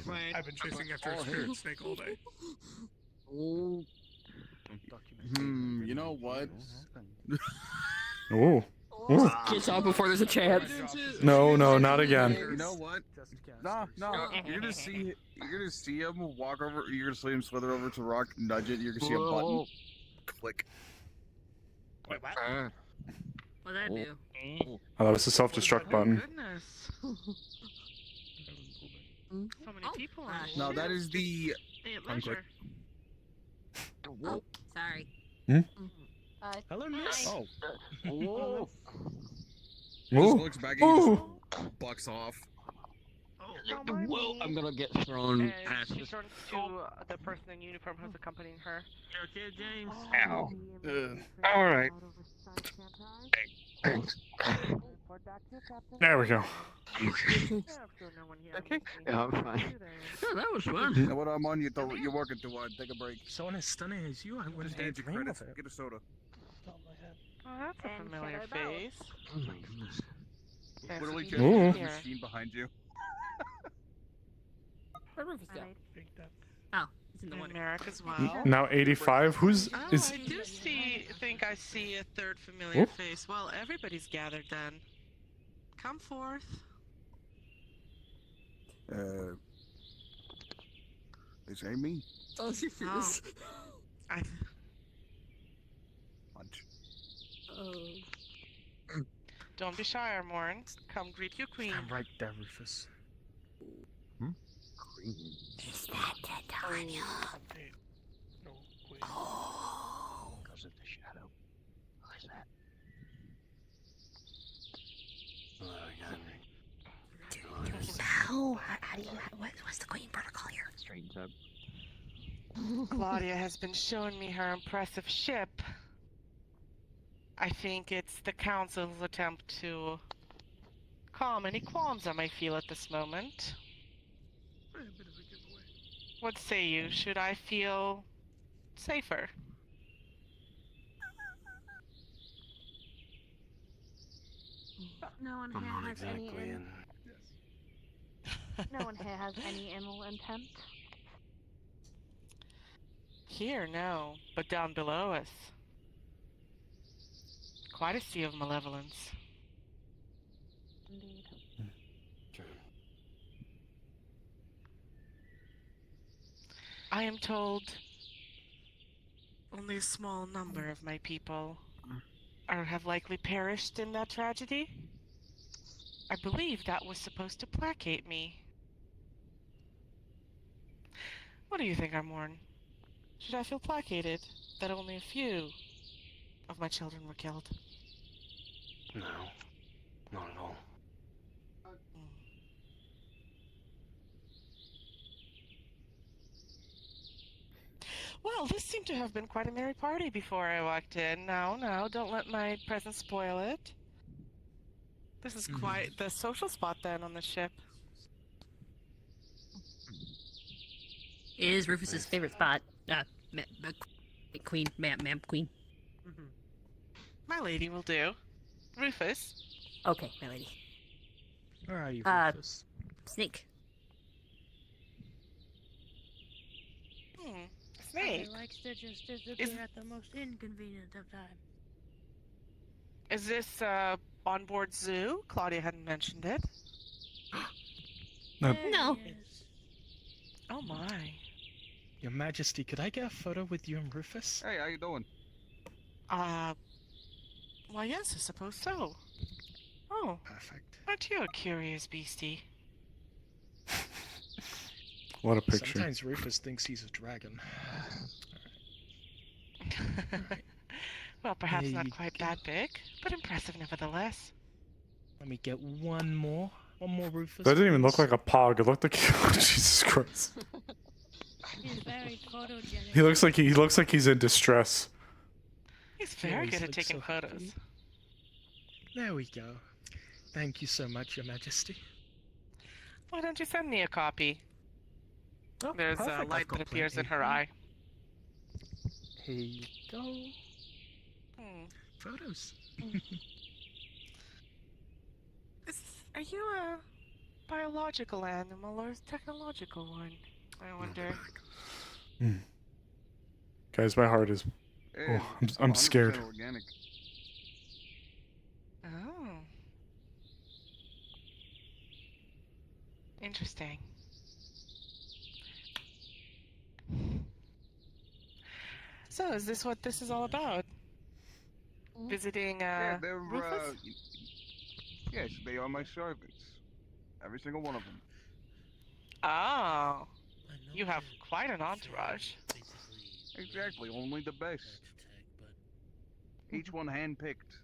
Speaker 2: fine.
Speaker 6: I've been chasing after a spirit snake all day.
Speaker 11: You know what?
Speaker 1: Ooh. Ooh.
Speaker 2: Kiss off before there's a chance.
Speaker 1: No, not again.
Speaker 11: You know what? No. You're gonna see him walk over. You're gonna see him slither over to rock, nudge it. You're gonna see a button. Click.
Speaker 6: Wait, what?
Speaker 2: What'd that do?
Speaker 1: Oh, that was the self-destruct button.
Speaker 9: Goodness.
Speaker 2: So many people on it.
Speaker 11: No, that is the.
Speaker 2: Unclick. Oh, sorry.
Speaker 1: Hmm?
Speaker 10: Hello, Miss.
Speaker 11: Oh.
Speaker 2: Whoa.
Speaker 11: He just looks back at you, just bucks off.
Speaker 5: Whoa, I'm gonna get thrown past
Speaker 9: She
Speaker 5: this.
Speaker 9: turns to the person in uniform who's accompanying her.
Speaker 10: You okay, James?
Speaker 11: Ow.
Speaker 5: All right.
Speaker 1: There we go.
Speaker 9: Okay.
Speaker 5: Yeah, I'm fine.
Speaker 2: Oh, that was fun.
Speaker 11: You know what I'm on? You're working too hard. Take a break.
Speaker 20: Someone as stunning as you, I wouldn't
Speaker 11: Just
Speaker 20: dare
Speaker 11: hand your
Speaker 20: dream
Speaker 11: credits.
Speaker 20: of it.
Speaker 11: Get a soda.
Speaker 9: Oh, that's a familiar face.
Speaker 5: Oh my goodness.
Speaker 11: Literally
Speaker 9: Ooh.
Speaker 11: just a machine behind you.
Speaker 2: Where'd Rufus go? Oh, it's in the water.
Speaker 9: Merrick as well.
Speaker 1: Now 85. Who's
Speaker 9: Oh,
Speaker 1: is?
Speaker 9: I do think I see a third familiar
Speaker 1: Oop.
Speaker 9: face. Well, everybody's gathered then. Come forth.
Speaker 19: This ain't me.
Speaker 2: Oh, she feels.
Speaker 9: I...
Speaker 19: Punch.
Speaker 2: Oh.
Speaker 9: Don't be shy, Armorn. Come greet your queen.
Speaker 15: I'm right there, Rufus.
Speaker 5: Queen.
Speaker 12: Is that Titania?
Speaker 10: No, queen.
Speaker 12: Oh.
Speaker 5: Because of the shadow. Who is that?
Speaker 12: How do you, what's the queen protocol here?
Speaker 5: Straightens up.
Speaker 9: Claudia has been showing me her impressive ship. I think it's the Council's attempt to calm any qualms I may feel at this moment. What say you? Should I feel safer?
Speaker 18: No one
Speaker 3: I'm
Speaker 18: here
Speaker 3: not
Speaker 18: has
Speaker 3: exactly
Speaker 18: any.
Speaker 3: in.
Speaker 18: No one here has any ill intent.
Speaker 9: Here, no, but down below us. Quite a sea of malevolence.
Speaker 18: Indeed.
Speaker 9: I am told only a small number of my people have likely perished in that tragedy. I believe that was supposed to placate me. What do you think, Armorn? Should I feel placated that only a few of my children were killed?
Speaker 3: No, not at all.
Speaker 9: Well, this seemed to have been quite a merry party before I walked in. No, don't let my presence spoil it. This is quite the social spot then on the ship.
Speaker 2: It is Rufus's favorite spot. Queen, ma'am, queen.
Speaker 9: My lady will do. Rufus.
Speaker 2: Okay, my lady.
Speaker 15: Where are you, Rufus?
Speaker 2: Snake.
Speaker 9: Snake.
Speaker 12: He likes to just disappear at the most inconvenient of times.
Speaker 9: Is this on board zoo? Claudia hadn't mentioned it.
Speaker 2: No.
Speaker 9: Oh my.
Speaker 15: Your Majesty, could I get a photo with you and Rufus?
Speaker 19: Hey, how you doing?
Speaker 9: Why yes, I suppose so. Oh.
Speaker 15: Perfect.
Speaker 9: Aren't you a curious beastie?
Speaker 1: What a picture.
Speaker 15: Sometimes Rufus thinks he's a dragon.
Speaker 9: Well, perhaps
Speaker 15: There
Speaker 9: not
Speaker 15: you
Speaker 9: quite
Speaker 15: go.
Speaker 9: that big, but impressive nevertheless.
Speaker 15: Let me get one more. One more Rufus.
Speaker 1: That didn't even look
Speaker 15: please.
Speaker 1: like a pog. It looked like Jesus Christ.
Speaker 12: He's very photogenic.
Speaker 1: He looks like he's in distress.
Speaker 9: He's
Speaker 15: He
Speaker 9: very
Speaker 15: always
Speaker 9: good at
Speaker 15: looks
Speaker 9: taking
Speaker 15: so
Speaker 9: photos.
Speaker 15: happy. There we go. Thank you so much, Your Majesty.
Speaker 9: Why don't you send me a copy?
Speaker 15: Oh,
Speaker 9: There's
Speaker 15: perfect.
Speaker 9: a
Speaker 15: I've
Speaker 9: light
Speaker 15: got
Speaker 9: that appears in
Speaker 15: plenty.
Speaker 9: her eye.
Speaker 15: Here you go.
Speaker 9: Hmm.
Speaker 15: Photos.
Speaker 9: Are you a biological animal or a technological one? I wonder.
Speaker 1: Guys, my heart is.
Speaker 19: Hey,
Speaker 1: I'm scared.
Speaker 19: 100% Organic.
Speaker 9: Oh. Interesting. So, is this what this is all about? Visiting,
Speaker 19: Yeah, they're
Speaker 9: Rufus?
Speaker 19: yes, they are my servants. Every single one of them.
Speaker 9: Oh. You have quite an entourage.
Speaker 19: Exactly, only the best. Each one handpicked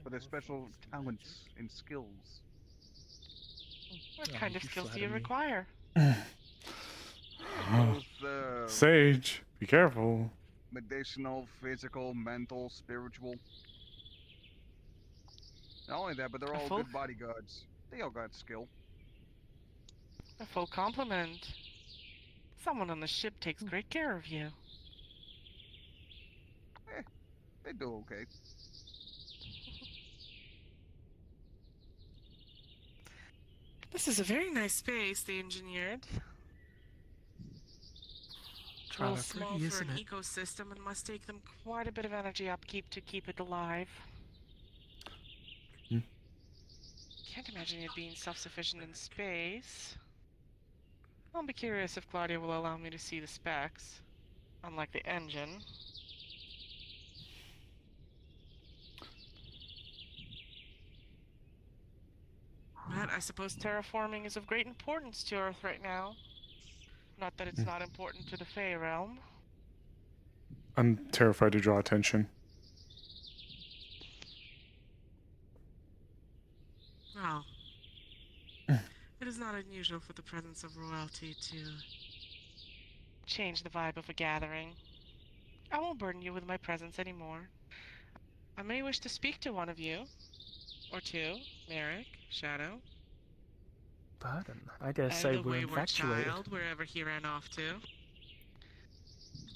Speaker 19: for their special talents and skills.
Speaker 9: What
Speaker 19: Oh,
Speaker 9: kind of
Speaker 19: you
Speaker 9: skills do
Speaker 19: flatter
Speaker 9: you
Speaker 19: me.
Speaker 9: require?
Speaker 19: Both
Speaker 1: Sage, be careful.
Speaker 19: medicinal, physical, mental, spiritual. Not only that, but they're
Speaker 9: A
Speaker 19: all
Speaker 9: full-
Speaker 19: good bodyguards. They all got skill.
Speaker 9: A full compliment. Someone on the ship takes great care of you.
Speaker 19: They do okay.
Speaker 9: This is a very nice space they engineered. a little small for an ecosystem and must take them quite a bit of energy upkeep to keep it alive. Can't imagine it being self-sufficient in space. I'll be curious if Claudia will allow me to see the specs. Unlike the engine. But I suppose terraforming is of great importance to Earth right now. Not that it's not important to the Fey realm.
Speaker 1: I'm terrified to draw attention.
Speaker 9: Oh. It is not unusual for the presence of royalty to change the vibe of a gathering. I won't burden you with my presence anymore. I may wish to speak to one of you. Or two. Merrick, Shadow.
Speaker 20: Burden? I dare say
Speaker 9: And the
Speaker 20: we're
Speaker 9: wayward
Speaker 20: infatuated.
Speaker 9: child, wherever he ran off to.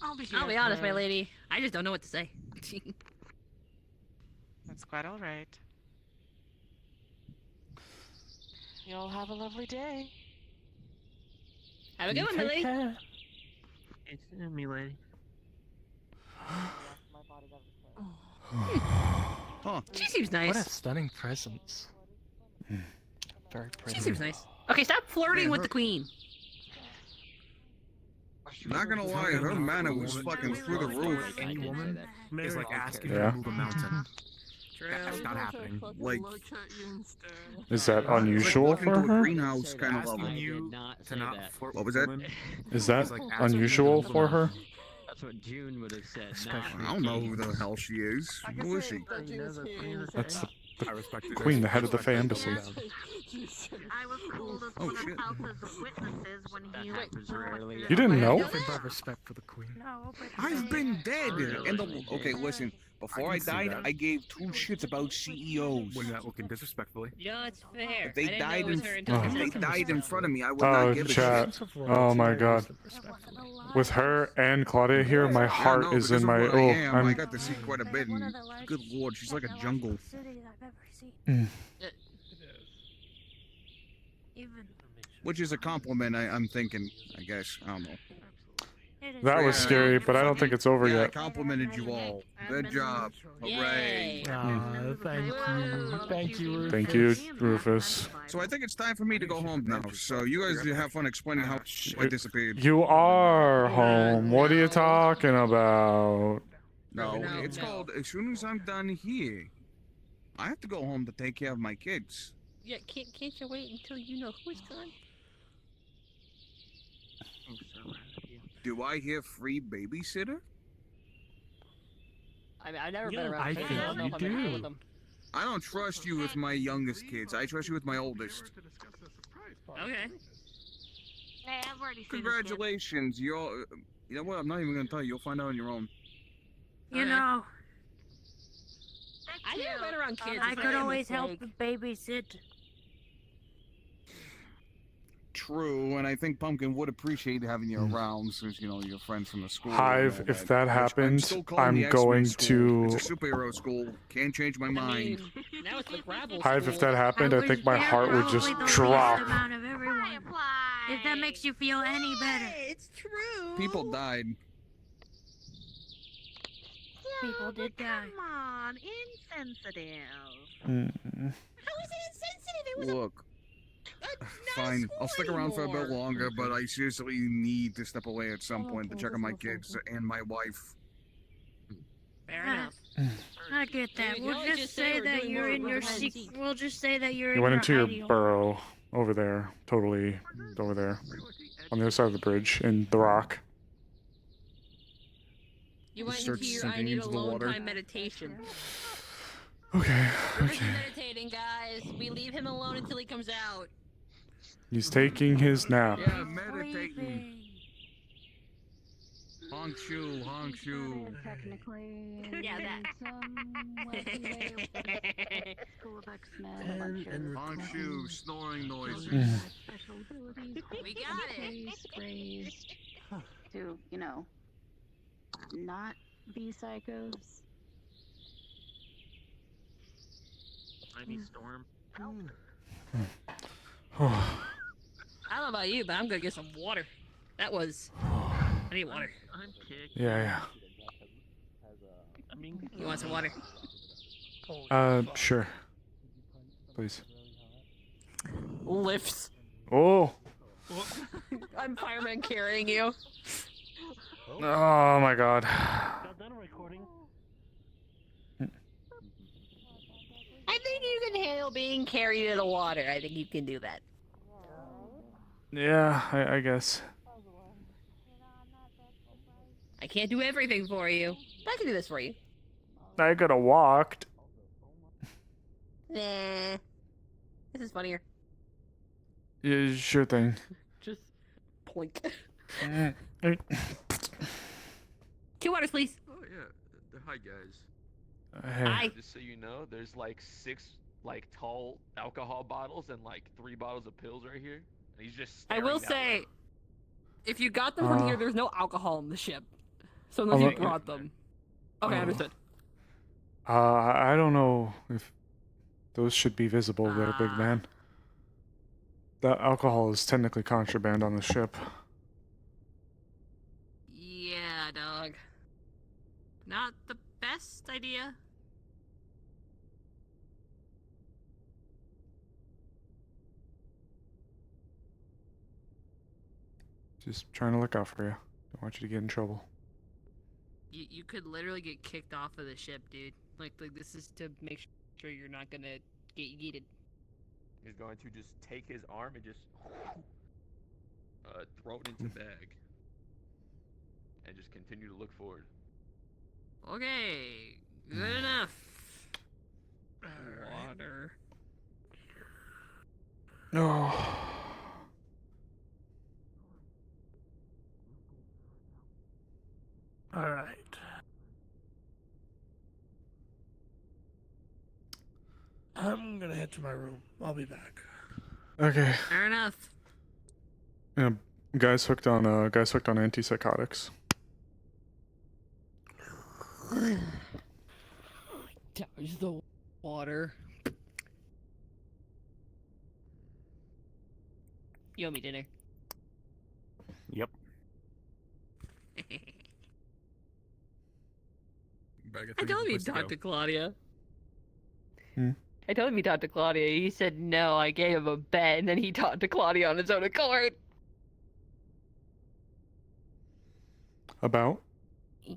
Speaker 9: I'll be
Speaker 2: I'll be honest, my lady. I just don't know what to say.
Speaker 9: That's quite alright. You'll have a lovely day.
Speaker 2: Have a good one, my lady.
Speaker 5: It's me, lady.
Speaker 19: Huh.
Speaker 2: She seems nice.
Speaker 15: What a stunning presence. Very pretty.
Speaker 2: She seems nice. Okay, stop flirting
Speaker 19: Man,
Speaker 2: with
Speaker 19: her-
Speaker 2: the queen.
Speaker 19: Not gonna lie, her manner was fucking through the roof.
Speaker 13: Any woman is like asking
Speaker 1: Yeah.
Speaker 13: her to move a mountain. That's not happening.
Speaker 19: Like,
Speaker 1: Is that unusual
Speaker 19: walking
Speaker 1: for
Speaker 19: to a
Speaker 1: her?
Speaker 19: greenhouse kind of
Speaker 13: Asking
Speaker 19: level.
Speaker 13: you to not flirt
Speaker 19: What was
Speaker 13: with
Speaker 19: that?
Speaker 13: women
Speaker 1: Is that
Speaker 13: like asking
Speaker 1: unusual
Speaker 13: her to
Speaker 1: for her?
Speaker 5: That's what June would have said.
Speaker 19: I don't know who the hell she is. Who is she?
Speaker 1: That's the
Speaker 13: I respect it.
Speaker 1: queen, the head of the Fey embassy.
Speaker 7: I was called as
Speaker 19: Oh,
Speaker 7: one
Speaker 19: shit.
Speaker 7: of House's witnesses when he
Speaker 1: You didn't know?
Speaker 15: Nothing but respect for the queen.
Speaker 7: No, but
Speaker 19: I've been dead. And the, okay, listen. Before I
Speaker 13: can see
Speaker 19: died,
Speaker 13: that.
Speaker 19: I gave two shits about CEOs.
Speaker 13: When you're not looking disrespectfully.
Speaker 2: Yeah, it's fair.
Speaker 19: If they
Speaker 2: I didn't know
Speaker 19: died
Speaker 2: it was
Speaker 19: in,
Speaker 2: her
Speaker 19: if
Speaker 2: until
Speaker 19: they
Speaker 2: just
Speaker 19: died in front of me, I would
Speaker 1: Oh,
Speaker 19: not give a
Speaker 1: chat.
Speaker 19: shit.
Speaker 1: Oh my god. With her and Claudia here, my heart
Speaker 19: Yeah, no,
Speaker 1: is
Speaker 19: because
Speaker 1: in
Speaker 19: of
Speaker 1: my.
Speaker 19: what
Speaker 1: Oh,
Speaker 19: I am, I
Speaker 1: I'm.
Speaker 19: got to see quite a bit, and good lord, she's like a jungle. Which is a compliment, I'm thinking, I guess. I don't know.
Speaker 1: That was scary, but I don't think it's over
Speaker 19: Yeah, I
Speaker 1: yet.
Speaker 19: complimented you all. Good job. Hooray.
Speaker 15: Thank you. Thank you, Rufus.
Speaker 1: Thank you, Rufus.
Speaker 19: So I think it's time for me to go home now. So you guys have fun explaining how I disappeared.
Speaker 1: You are home. What are you talking about?
Speaker 19: No, it's called, as soon as I'm done here, I have to go home to take care of my kids.
Speaker 2: Yeah, can't you wait until you know who's gone?
Speaker 19: Do I hear free babysitter?
Speaker 2: I mean, I've never been
Speaker 15: Yeah,
Speaker 2: around.
Speaker 15: I
Speaker 2: kids.
Speaker 15: think
Speaker 2: I don't know
Speaker 15: you
Speaker 2: if I'm gonna
Speaker 15: do.
Speaker 2: with them.
Speaker 19: I don't trust you with my youngest kids. I trust you with my oldest.
Speaker 2: Okay.
Speaker 7: Hey, I've already seen
Speaker 19: Congratulations, you're. You know what? I'm not even gonna tell you. You'll find out on your own.
Speaker 12: You know,
Speaker 2: I never been around kids.
Speaker 12: I
Speaker 2: It's
Speaker 12: could
Speaker 2: my
Speaker 12: always help
Speaker 2: mistake.
Speaker 12: babysit.
Speaker 19: True, and I think Pumpkin would appreciate having you around since, you know, you're friends from the school. and
Speaker 1: Hive,
Speaker 19: all
Speaker 1: if that
Speaker 19: which I'm
Speaker 1: happened,
Speaker 19: still calling
Speaker 1: I'm
Speaker 19: the X-Men
Speaker 1: going
Speaker 19: school.
Speaker 1: to.
Speaker 19: It's a superhero school. Can't change my mind.
Speaker 2: Now it's the gravel
Speaker 1: Hive, if
Speaker 2: school.
Speaker 1: that happened, I think my
Speaker 12: They're
Speaker 1: heart would just
Speaker 12: probably the
Speaker 1: drop.
Speaker 12: least amount of everyone. If that makes you feel any better.
Speaker 2: It's true.
Speaker 19: People died.
Speaker 12: People did die.
Speaker 7: Come on, insensitive.
Speaker 1: Mm.
Speaker 2: How is it insensitive? It was
Speaker 19: Look, fine. I'll stick around for a bit longer, but I seriously need to step away at some point to check on my kids and my wife.
Speaker 2: fair enough.
Speaker 12: I get that.
Speaker 2: You
Speaker 12: We'll
Speaker 2: always
Speaker 12: just say
Speaker 2: we're
Speaker 12: that
Speaker 2: doing
Speaker 12: you're
Speaker 2: more
Speaker 12: in your
Speaker 2: behind the
Speaker 12: secret.
Speaker 2: scenes.
Speaker 12: We'll just say that you're
Speaker 1: You
Speaker 12: in
Speaker 1: went
Speaker 12: your
Speaker 1: into your
Speaker 12: ideal.
Speaker 1: burrow over there, totally over there, on the other side of the bridge in the rock.
Speaker 2: You went
Speaker 19: Starts
Speaker 2: into your
Speaker 19: sinking
Speaker 2: I need
Speaker 19: into the
Speaker 2: alone
Speaker 19: water.
Speaker 2: time meditation.
Speaker 1: Okay,
Speaker 2: Rufus is
Speaker 1: okay.
Speaker 2: meditating, guys. We leave him alone until he comes out.
Speaker 1: He's taking his nap.
Speaker 19: Yeah, meditating. Honk shoe, honk shoe.
Speaker 18: Technically,
Speaker 2: Yeah, that.
Speaker 18: some wacky way with the School of X-Men, a bunch of
Speaker 19: Honk shoe, snoring noises.
Speaker 18: special abilities.
Speaker 2: We got it.
Speaker 18: Raised to, you know, not be psychos.
Speaker 5: Tiny storm.
Speaker 2: I don't know about you, but I'm gonna get some water. That was I need water.
Speaker 5: I'm kicked.
Speaker 1: Yeah,
Speaker 5: I mean,
Speaker 2: You want some water?
Speaker 1: yeah. Sure. Please.
Speaker 2: Lifts.
Speaker 1: Oh.
Speaker 2: I'm fireman carrying you.
Speaker 1: Oh my god.
Speaker 10: Got that recording.
Speaker 2: I think you can handle being carried in the water. I think you can do that.
Speaker 1: Yeah, I guess.
Speaker 2: I can't do everything for you, but I can do this for you.
Speaker 1: I could have walked.
Speaker 2: Nah. This is funnier.
Speaker 1: Yeah, sure thing.
Speaker 2: Just plink.
Speaker 1: Mm.
Speaker 2: 2 waters, please.
Speaker 16: Oh yeah. Hi guys.
Speaker 1: Hey.
Speaker 2: Hi.
Speaker 16: Just so you know, there's like 6 like tall alcohol bottles and like 3 bottles of pills right here. And he's just.
Speaker 2: I will
Speaker 16: staring that
Speaker 2: say,
Speaker 16: way.
Speaker 2: if you got them from here, there's no alcohol in the ship. So unless you brought them. Okay, understood.
Speaker 1: I don't know if those should be visible there, big man. That alcohol is technically contraband on the ship.
Speaker 2: Yeah, dog. Not the best idea.
Speaker 1: Just trying to look out for you. Don't want you to get in trouble.
Speaker 2: You could literally get kicked off of the ship, dude. Like this is to make sure you're not gonna get yeeted.
Speaker 16: He's going to just take his arm and just throw it into bag. And just continue to look forward.
Speaker 2: Okay, good enough. Water.
Speaker 1: No.
Speaker 10: All right. I'm gonna head to my room. I'll be back.
Speaker 1: Okay.
Speaker 2: Fair enough.
Speaker 1: Yeah, guys hooked on antipsychotics.
Speaker 2: Dodge the water. You owe me dinner.
Speaker 13: Yep.
Speaker 2: I told him he talked to Claudia.
Speaker 1: Hmm?
Speaker 2: I told him he talked to Claudia. He said no. I gave him a bet, and then he talked to Claudia on his own accord.
Speaker 1: About?
Speaker 2: Oh,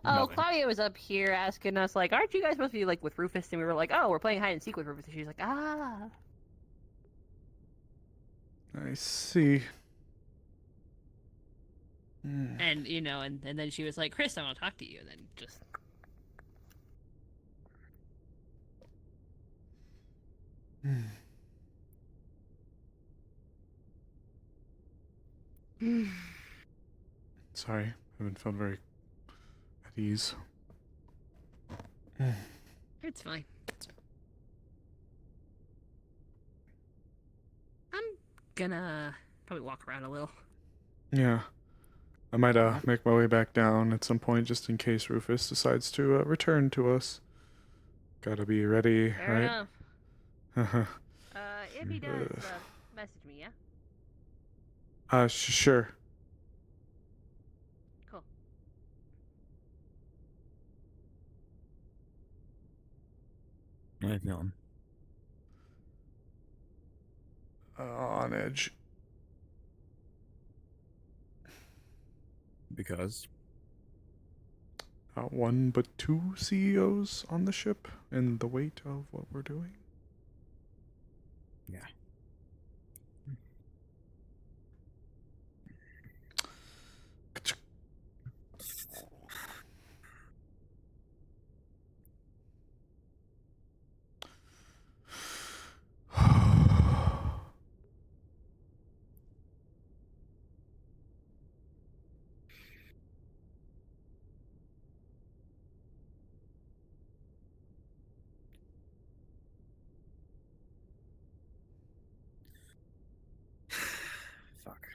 Speaker 1: Nothing.
Speaker 2: Claudia was up here asking us, like, aren't you guys supposed to be, like, with Rufus? And we were like, oh, we're playing hide and seek with Rufus. And she's like, ah.
Speaker 1: I see. Hmm.
Speaker 2: And, you know, and then she was like, Chris, I want to talk to you. And then just...
Speaker 1: Sorry, I haven't felt very at ease.
Speaker 2: It's fine. I'm gonna probably walk around a little.
Speaker 1: Yeah. I might make my way back down at some point just in case Rufus decides to return to us. Gotta be ready,
Speaker 2: Fair
Speaker 1: right?
Speaker 2: enough. If he does, message me, yeah?
Speaker 1: Sure.
Speaker 2: Cool.
Speaker 13: How you feeling?
Speaker 1: On edge.
Speaker 13: Because?
Speaker 1: Not one, but 2 CEOs on the ship, and the weight of what we're doing.
Speaker 13: Yeah. Fuck.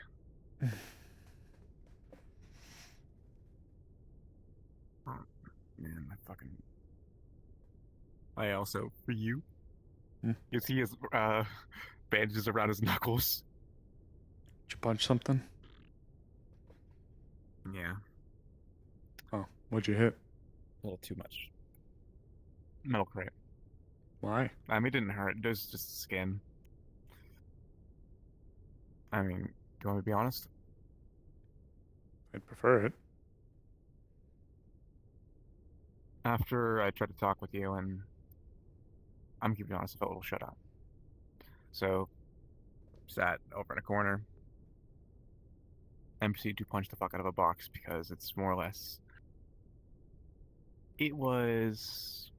Speaker 13: Man, I also, for you, you see his bandages around his knuckles.
Speaker 1: Did you punch something?
Speaker 13: Yeah.
Speaker 1: Oh, what'd you hit?
Speaker 13: A little too much. Metal crate.
Speaker 1: Why?
Speaker 13: I mean, it didn't hurt. It was just skin. I mean, do you want me to be honest?
Speaker 1: I'd prefer it.
Speaker 13: After I tried to talk with you, and I'm keeping honest, I felt a little shut out. So, sat over in a corner and proceeded to punch the fuck out of a box because it's more or less. It was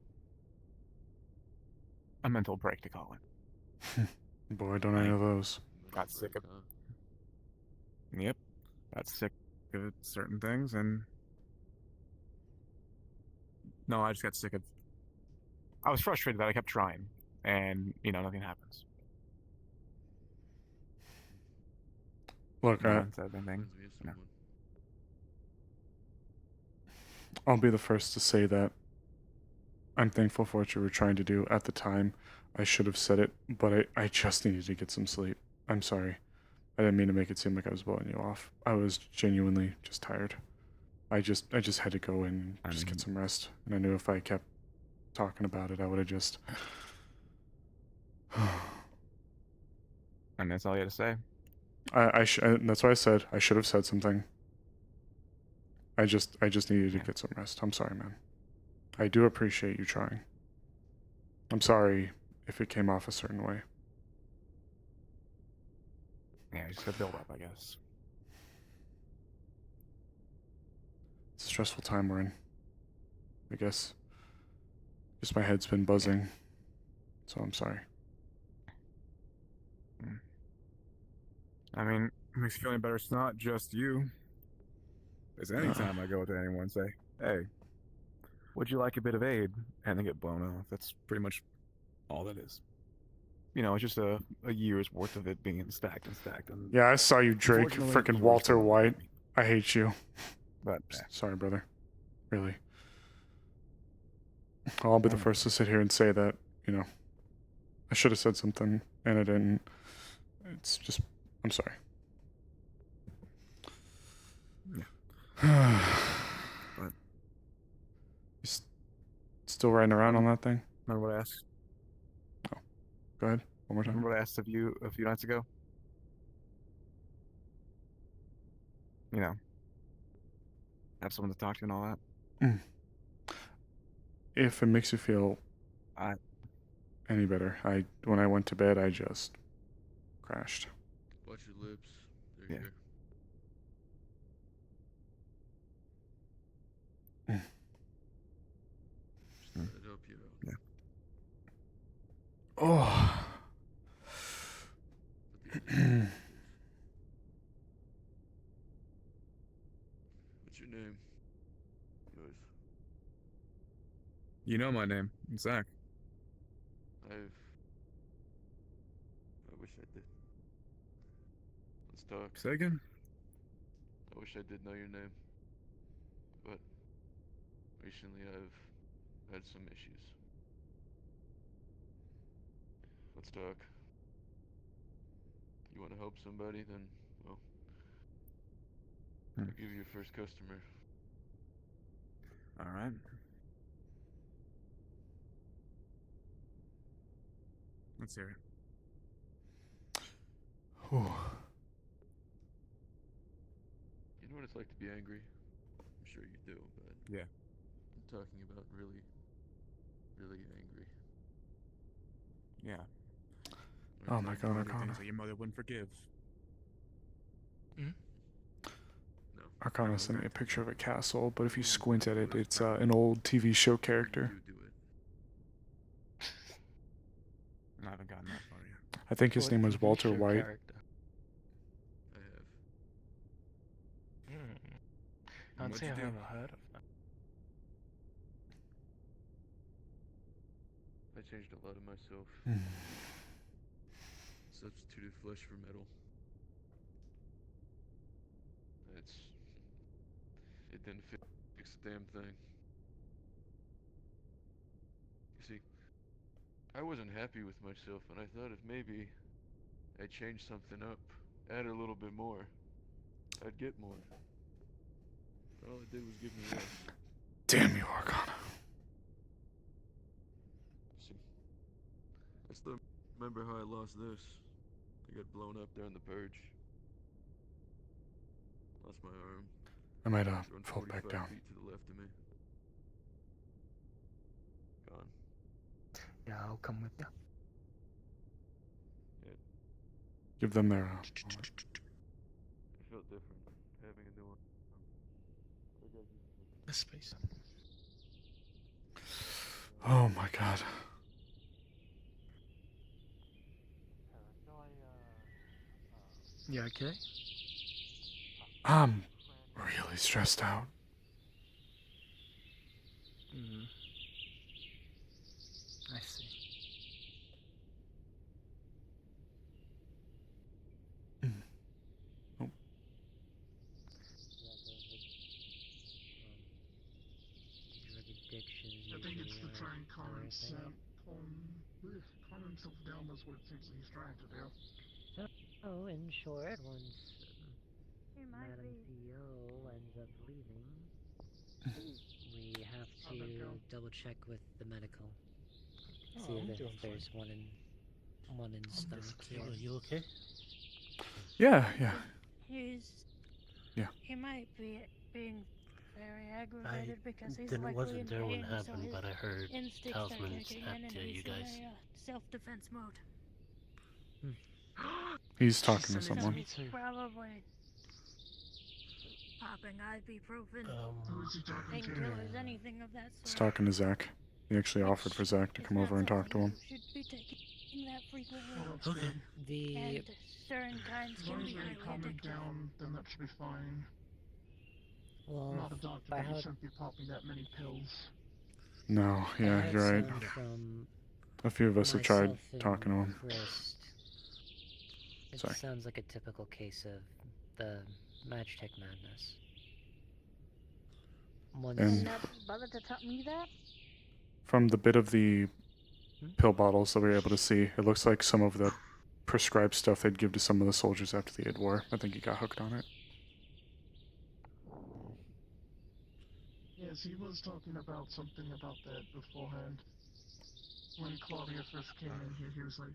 Speaker 13: a mental break to call it.
Speaker 1: Boy, don't I know those.
Speaker 13: Got sick of. Yep, got sick of certain things, and no, I just got sick of. I was frustrated that I kept trying, and nothing happens.
Speaker 1: Look,
Speaker 13: No one said anything. No.
Speaker 1: I'll be the first to say that I'm thankful for what you were trying to do at the time. I should have said it, but I just needed to get some sleep. I'm sorry. I didn't mean to make it seem like I was blowing you off. I was genuinely just tired. I just had to go in and just get some rest. And I knew if I kept talking about it, I would have just...
Speaker 13: And that's all you had to say?
Speaker 1: That's why I said I should have said something. I just needed to get some rest. I'm sorry, man. I do appreciate you trying. I'm sorry if it came off a certain way.
Speaker 13: Yeah, just gotta build up, I guess.
Speaker 1: It's a stressful time we're in. I guess. Just my head's been buzzing. So I'm sorry.
Speaker 13: I mean, it makes you feel any better. It's not just you. It's any time I go to anyone and say, hey, would you like a bit of aid? And they get blown off. That's pretty much all that is. It's just a year's worth of it being stacked and stacked. And
Speaker 1: yeah, I saw you, Drake. Frickin' Walter White. I hate you.
Speaker 13: But
Speaker 1: sorry, brother. Really. I'll be the first to sit here and say that, I should have said something and I didn't. It's just, I'm sorry.
Speaker 13: Yeah.
Speaker 1: But you still riding around on that thing?
Speaker 13: Remember what I asked?
Speaker 1: Oh, go ahead. One more time.
Speaker 13: Remember what I asked of you a few nights ago? Have someone to talk to and all that.
Speaker 1: If it makes you feel any better, when I went to bed, I just crashed.
Speaker 17: Watch your lips. There you go. Just let it help you out.
Speaker 13: Yeah.
Speaker 1: Oh.
Speaker 17: What's your name? Yours.
Speaker 13: You know my name, Zach.
Speaker 17: I wish I did. Let's talk.
Speaker 13: Say again?
Speaker 17: I wish I did know your name. But recently I've had some issues. Let's talk. You want to help somebody, then, well, I'll give you your first customer.
Speaker 13: Alright. Let's hear it.
Speaker 1: Ooh.
Speaker 17: You know what it's like to be angry? I'm sure you do, but...
Speaker 13: Yeah.
Speaker 17: I'm talking about really, really angry.
Speaker 13: Yeah.
Speaker 1: Oh my God, Arcana.
Speaker 13: Things that your mother wouldn't forgive.
Speaker 17: No.
Speaker 1: Arcana sent me a picture of a castle, but if you squint at it, it's an old TV show character.
Speaker 17: You do it.
Speaker 13: I haven't gotten that far yet.
Speaker 1: I think his name was Walter White.
Speaker 17: I have.
Speaker 20: Can't say I've
Speaker 17: What'd you
Speaker 20: ever
Speaker 17: do?
Speaker 20: heard of that.
Speaker 17: I changed a lot of myself. Substituted flesh for metal. It didn't fix the damn thing. You see, I wasn't happy with myself, and I thought if maybe I changed something up, add a little bit more, I'd get more. All I did was give me this.
Speaker 1: Damn you, Arcana.
Speaker 17: See, I still remember how I lost this. I got blown up during the purge. Lost my arm.
Speaker 1: I might have
Speaker 17: Run
Speaker 1: fall back
Speaker 17: 45
Speaker 1: down.
Speaker 17: feet to the left of me. Gone.
Speaker 15: Yeah, I'll come with you.
Speaker 17: Yeah,
Speaker 1: Give them their.
Speaker 17: it felt different having a new one. Other guys used to take
Speaker 15: This space.
Speaker 1: Oh my god.
Speaker 15: You okay?
Speaker 1: I'm really stressed out.
Speaker 15: Mm. I see.
Speaker 1: Oh.
Speaker 14: I think it's to try and calm himself down. That's what it seems like he's trying to do.
Speaker 22: Oh, in short, once Madam CEO ends up leaving, we have
Speaker 14: How'd that go?
Speaker 22: to double check with the medical.
Speaker 15: Oh,
Speaker 22: See
Speaker 15: I'm
Speaker 22: if
Speaker 15: doing
Speaker 22: there's one in stock here.
Speaker 10: Are you okay?
Speaker 1: Yeah, yeah. Yeah.
Speaker 12: He might be being very aggravated because he's
Speaker 10: didn't
Speaker 12: likely
Speaker 10: wasn't
Speaker 12: in
Speaker 10: there when it
Speaker 12: pain,
Speaker 10: happened,
Speaker 12: so his
Speaker 10: but I heard
Speaker 12: instincts are
Speaker 10: Talisman
Speaker 12: kicking
Speaker 10: snapped
Speaker 12: in, and
Speaker 10: to
Speaker 12: he's
Speaker 10: you guys.
Speaker 12: in a self-defense mode.
Speaker 1: He's talking to
Speaker 12: So
Speaker 1: someone.
Speaker 12: he's probably popping ibuprofen,
Speaker 14: Who is he talking to?
Speaker 12: painkillers, anything of that
Speaker 1: He's
Speaker 12: sort.
Speaker 1: talking to Zach. He actually offered for Zach to come over and talk to him.
Speaker 12: You should be taking that frequently.
Speaker 14: Well, that's good.
Speaker 22: The
Speaker 12: And certain kinds
Speaker 14: As long
Speaker 12: can
Speaker 14: as
Speaker 12: be
Speaker 14: I
Speaker 12: highly
Speaker 14: calm him
Speaker 12: addictive.
Speaker 14: down, then that should be fine.
Speaker 22: well,
Speaker 14: I'm not a doctor,
Speaker 22: I
Speaker 14: but you
Speaker 22: heard
Speaker 14: shouldn't be popping that many pills.
Speaker 1: No,
Speaker 22: I
Speaker 1: yeah,
Speaker 22: heard
Speaker 1: you're right.
Speaker 22: some from
Speaker 1: A few of us have tried
Speaker 22: myself and
Speaker 1: talking to him.
Speaker 22: Chris. It
Speaker 1: Sorry.
Speaker 22: sounds like a typical case of the Magitech madness. Once
Speaker 1: And
Speaker 7: Bothered to tell me that?
Speaker 1: from the bit of the pill bottles that we were able to see, it looks like some of the prescribed stuff they'd give to some of the soldiers after the Id War. I think he got hooked on it.
Speaker 14: Yes, he was talking about something about that beforehand. When Claudia first came in here, he was like,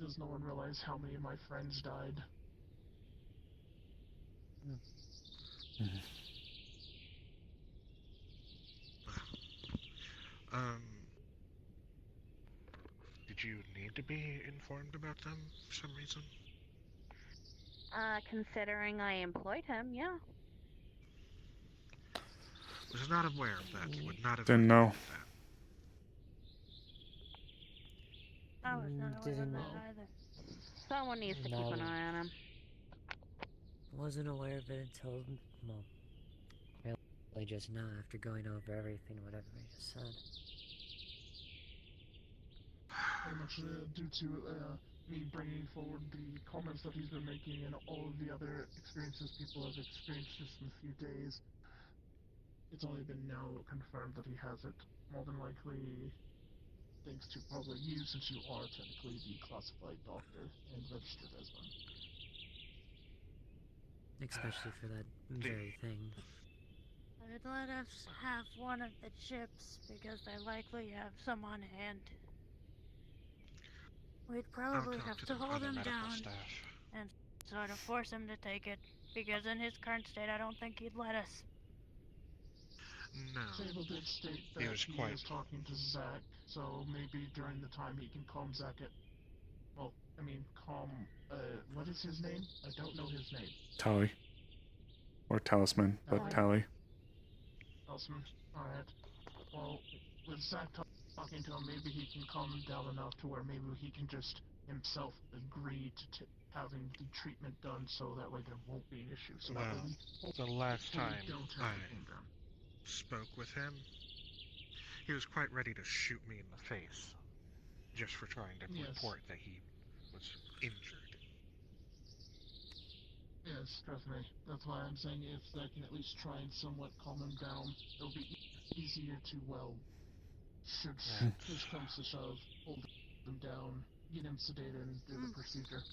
Speaker 14: does no one realize how many of my friends died?
Speaker 4: Did you need to be informed about them for some reason?
Speaker 7: Considering I employed him, yeah.
Speaker 4: Was not aware of that. You would not have
Speaker 1: Didn't know.
Speaker 12: I was not aware of that either.
Speaker 7: Someone needs to keep an eye on him.
Speaker 22: wasn't aware of it until, well, really just now after going over everything, whatever I just said.
Speaker 14: Very much due to me bringing forward the comments that he's been making and all of the other experiences people have experienced just in a few days. It's only been now confirmed that he has it. More than likely, thanks to probably you, since you are technically the classified doctor and registered as one.
Speaker 22: Especially for that very thing.
Speaker 12: I'd let us have one of the chips because they likely have some on hand. We'd probably have to hold him down and sort of force him to take it, because in his current state I don't think he'd let us.
Speaker 4: No.
Speaker 14: Sable did state that he was talking to Zach, so maybe during the time he can calm Zach at... Well, I mean, what is his name? I don't know his name.
Speaker 1: Tally. Or Talisman, but Tally.
Speaker 14: Talisman. Alright. Well, with Zach talking to him, maybe he can calm him down enough to where maybe he can just himself agree to having the treatment done, so that way there won't be an issue. So that way
Speaker 4: the last time
Speaker 14: don't
Speaker 4: I
Speaker 14: have to calm down.
Speaker 4: spoke with him, he was quite ready to shoot me in the face just for trying to report that he was injured.
Speaker 14: Yes, trust me. That's why I'm saying if I can at least try and somewhat calm him down, it'll be easier to, well, should push comes to shove, hold him down, get him sedated, and do the procedure.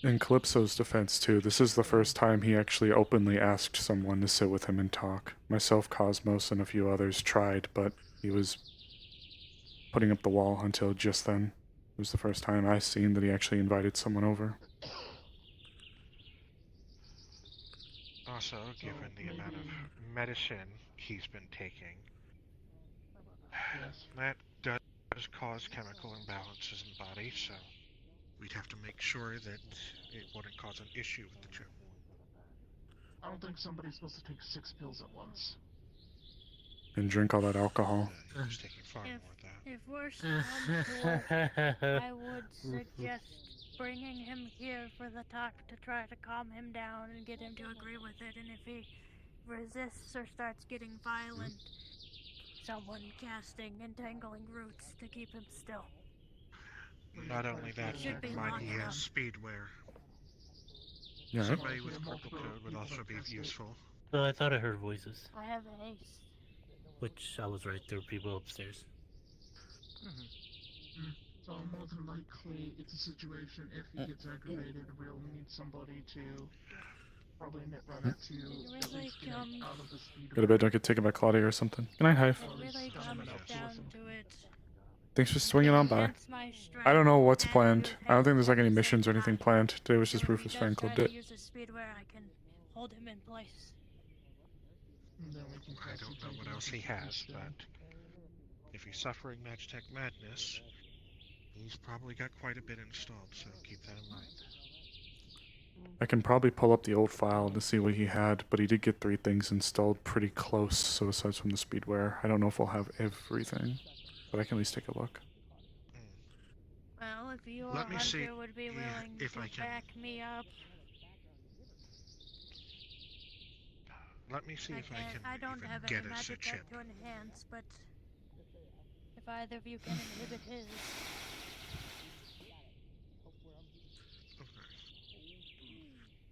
Speaker 1: In Calypso's defense, too, this is the first time he actually openly asked someone to sit with him and talk. Myself, Cosmos, and a few others tried, but he was putting up the wall until just then. It was the first time I seen that he actually invited someone over.
Speaker 4: Also, given the amount of medicine he's been taking, that does cause chemical imbalances in the body, so we'd have to make sure that it wouldn't cause an issue with the chip.
Speaker 14: I don't think somebody's supposed to take 6 pills at once.
Speaker 1: And drink all that alcohol.
Speaker 4: He's taking far more than that.
Speaker 12: If worse comes to worse, I would suggest bringing him here for the talk to try to calm him down and get him to agree with it. And if he resists or starts getting violent, someone casting entangling roots to keep him still.
Speaker 4: Not only that,
Speaker 12: Should
Speaker 4: keep
Speaker 12: be
Speaker 4: in mind
Speaker 12: long
Speaker 4: he
Speaker 12: enough.
Speaker 4: has speedwear.
Speaker 1: Yeah.
Speaker 4: Somebody with critical code would also be useful.
Speaker 10: No, I thought I heard voices.
Speaker 12: I have a haste.
Speaker 10: Which I was right, there were people upstairs.
Speaker 14: So more than likely, it's a situation, if he gets aggravated, we'll need somebody to probably run it to at least get him out of the speed.
Speaker 1: Go to bed, don't get taken by Claudia or something. Good night, Hive.
Speaker 12: It really comes down to it.
Speaker 1: Thanks for swinging on by. I don't know what's planned. I don't think there's like any missions or anything planned. Today was just Rufus Fan Club Day.
Speaker 12: Use a speed where I can hold him in place.
Speaker 4: I don't know what else he has, but if he's suffering Magitech madness, he's probably got quite a bit installed, so keep that in mind.
Speaker 1: I can probably pull up the old file to see what he had, but he did get 3 things installed pretty close, so aside from the speedware, I don't know if we'll have everything, but I can at least take a look.
Speaker 12: Well, if you or
Speaker 4: Let me see
Speaker 12: Hunter would be willing
Speaker 4: if
Speaker 12: to
Speaker 4: I can.
Speaker 12: back me up.
Speaker 4: Let me see if I can
Speaker 12: I don't
Speaker 4: even
Speaker 12: have
Speaker 4: get
Speaker 12: any
Speaker 4: us a
Speaker 12: magic
Speaker 4: chip.
Speaker 12: to enhance, but if either of you can inhibit his.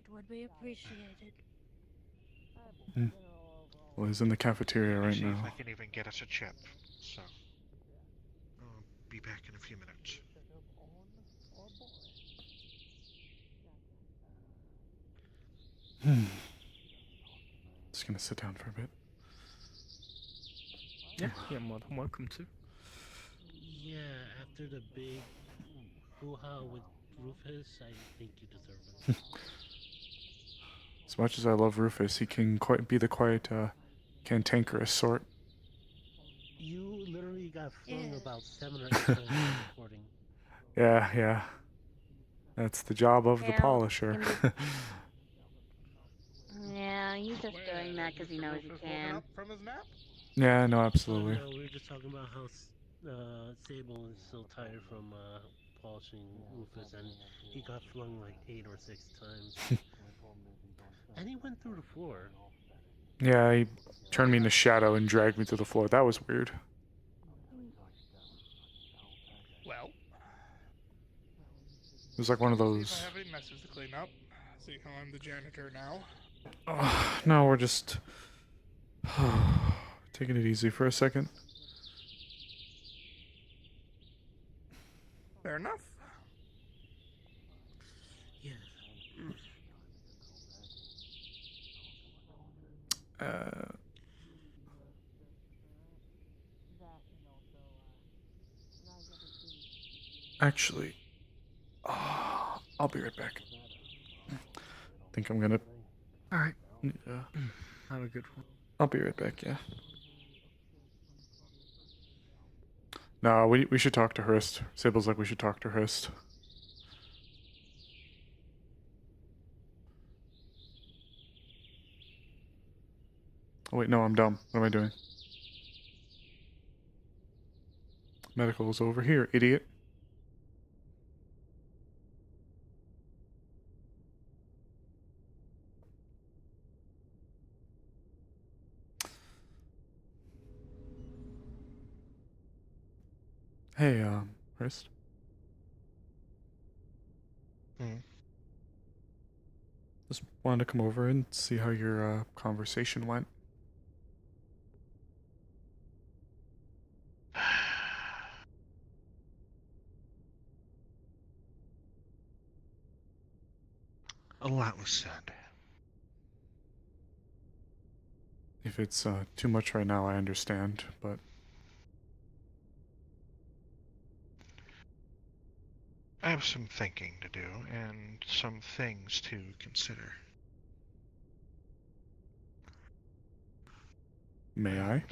Speaker 12: It would be appreciated.
Speaker 1: Well, he's in the cafeteria right
Speaker 4: See
Speaker 1: now.
Speaker 4: if I can even get us a chip. So, I'll be back in a few minutes.
Speaker 1: Just gonna sit down for a bit.
Speaker 15: Yeah, you're more than welcome to.
Speaker 10: Yeah, after the big hoo-ha with Rufus, I think you deserve it.
Speaker 1: As much as I love Rufus, he can quite be the quite cantankerous sort.
Speaker 10: You literally got flung about 7 or 8 times in recording.
Speaker 1: Yeah. That's the job of the
Speaker 7: Yeah,
Speaker 1: polisher.
Speaker 7: Yeah, he's just doing that because he knows he can.
Speaker 6: From his nap?
Speaker 1: Yeah, no, absolutely.
Speaker 10: No, we were just talking about how Sable is still tired from polishing Rufus, and he got flung like 8 or 6 times. And he went through the floor.
Speaker 1: Yeah, he turned me into shadow and dragged me to the floor. That was weird.
Speaker 6: Well.
Speaker 1: It was like one of
Speaker 6: See
Speaker 1: those...
Speaker 6: if I have any messes to clean up. See how I'm the janitor now.
Speaker 1: No, we're just... taking it easy for a second.
Speaker 6: Fair enough.
Speaker 10: Yeah.
Speaker 1: Actually... I'll be right back. Think I'm gonna...
Speaker 15: Alright.
Speaker 1: Yeah.
Speaker 15: Have a good one.
Speaker 1: I'll be right back, yeah. No, we should talk to Hurst. Sable's like we should talk to Hurst. Oh wait, no, I'm dumb. What am I doing? Medical's over here, idiot. Hey, Hurst. Just wanted to come over and see how your conversation went.
Speaker 4: lot was said.
Speaker 1: If it's too much right now, I understand, but
Speaker 4: I have some thinking to do and some things to consider.
Speaker 1: may I?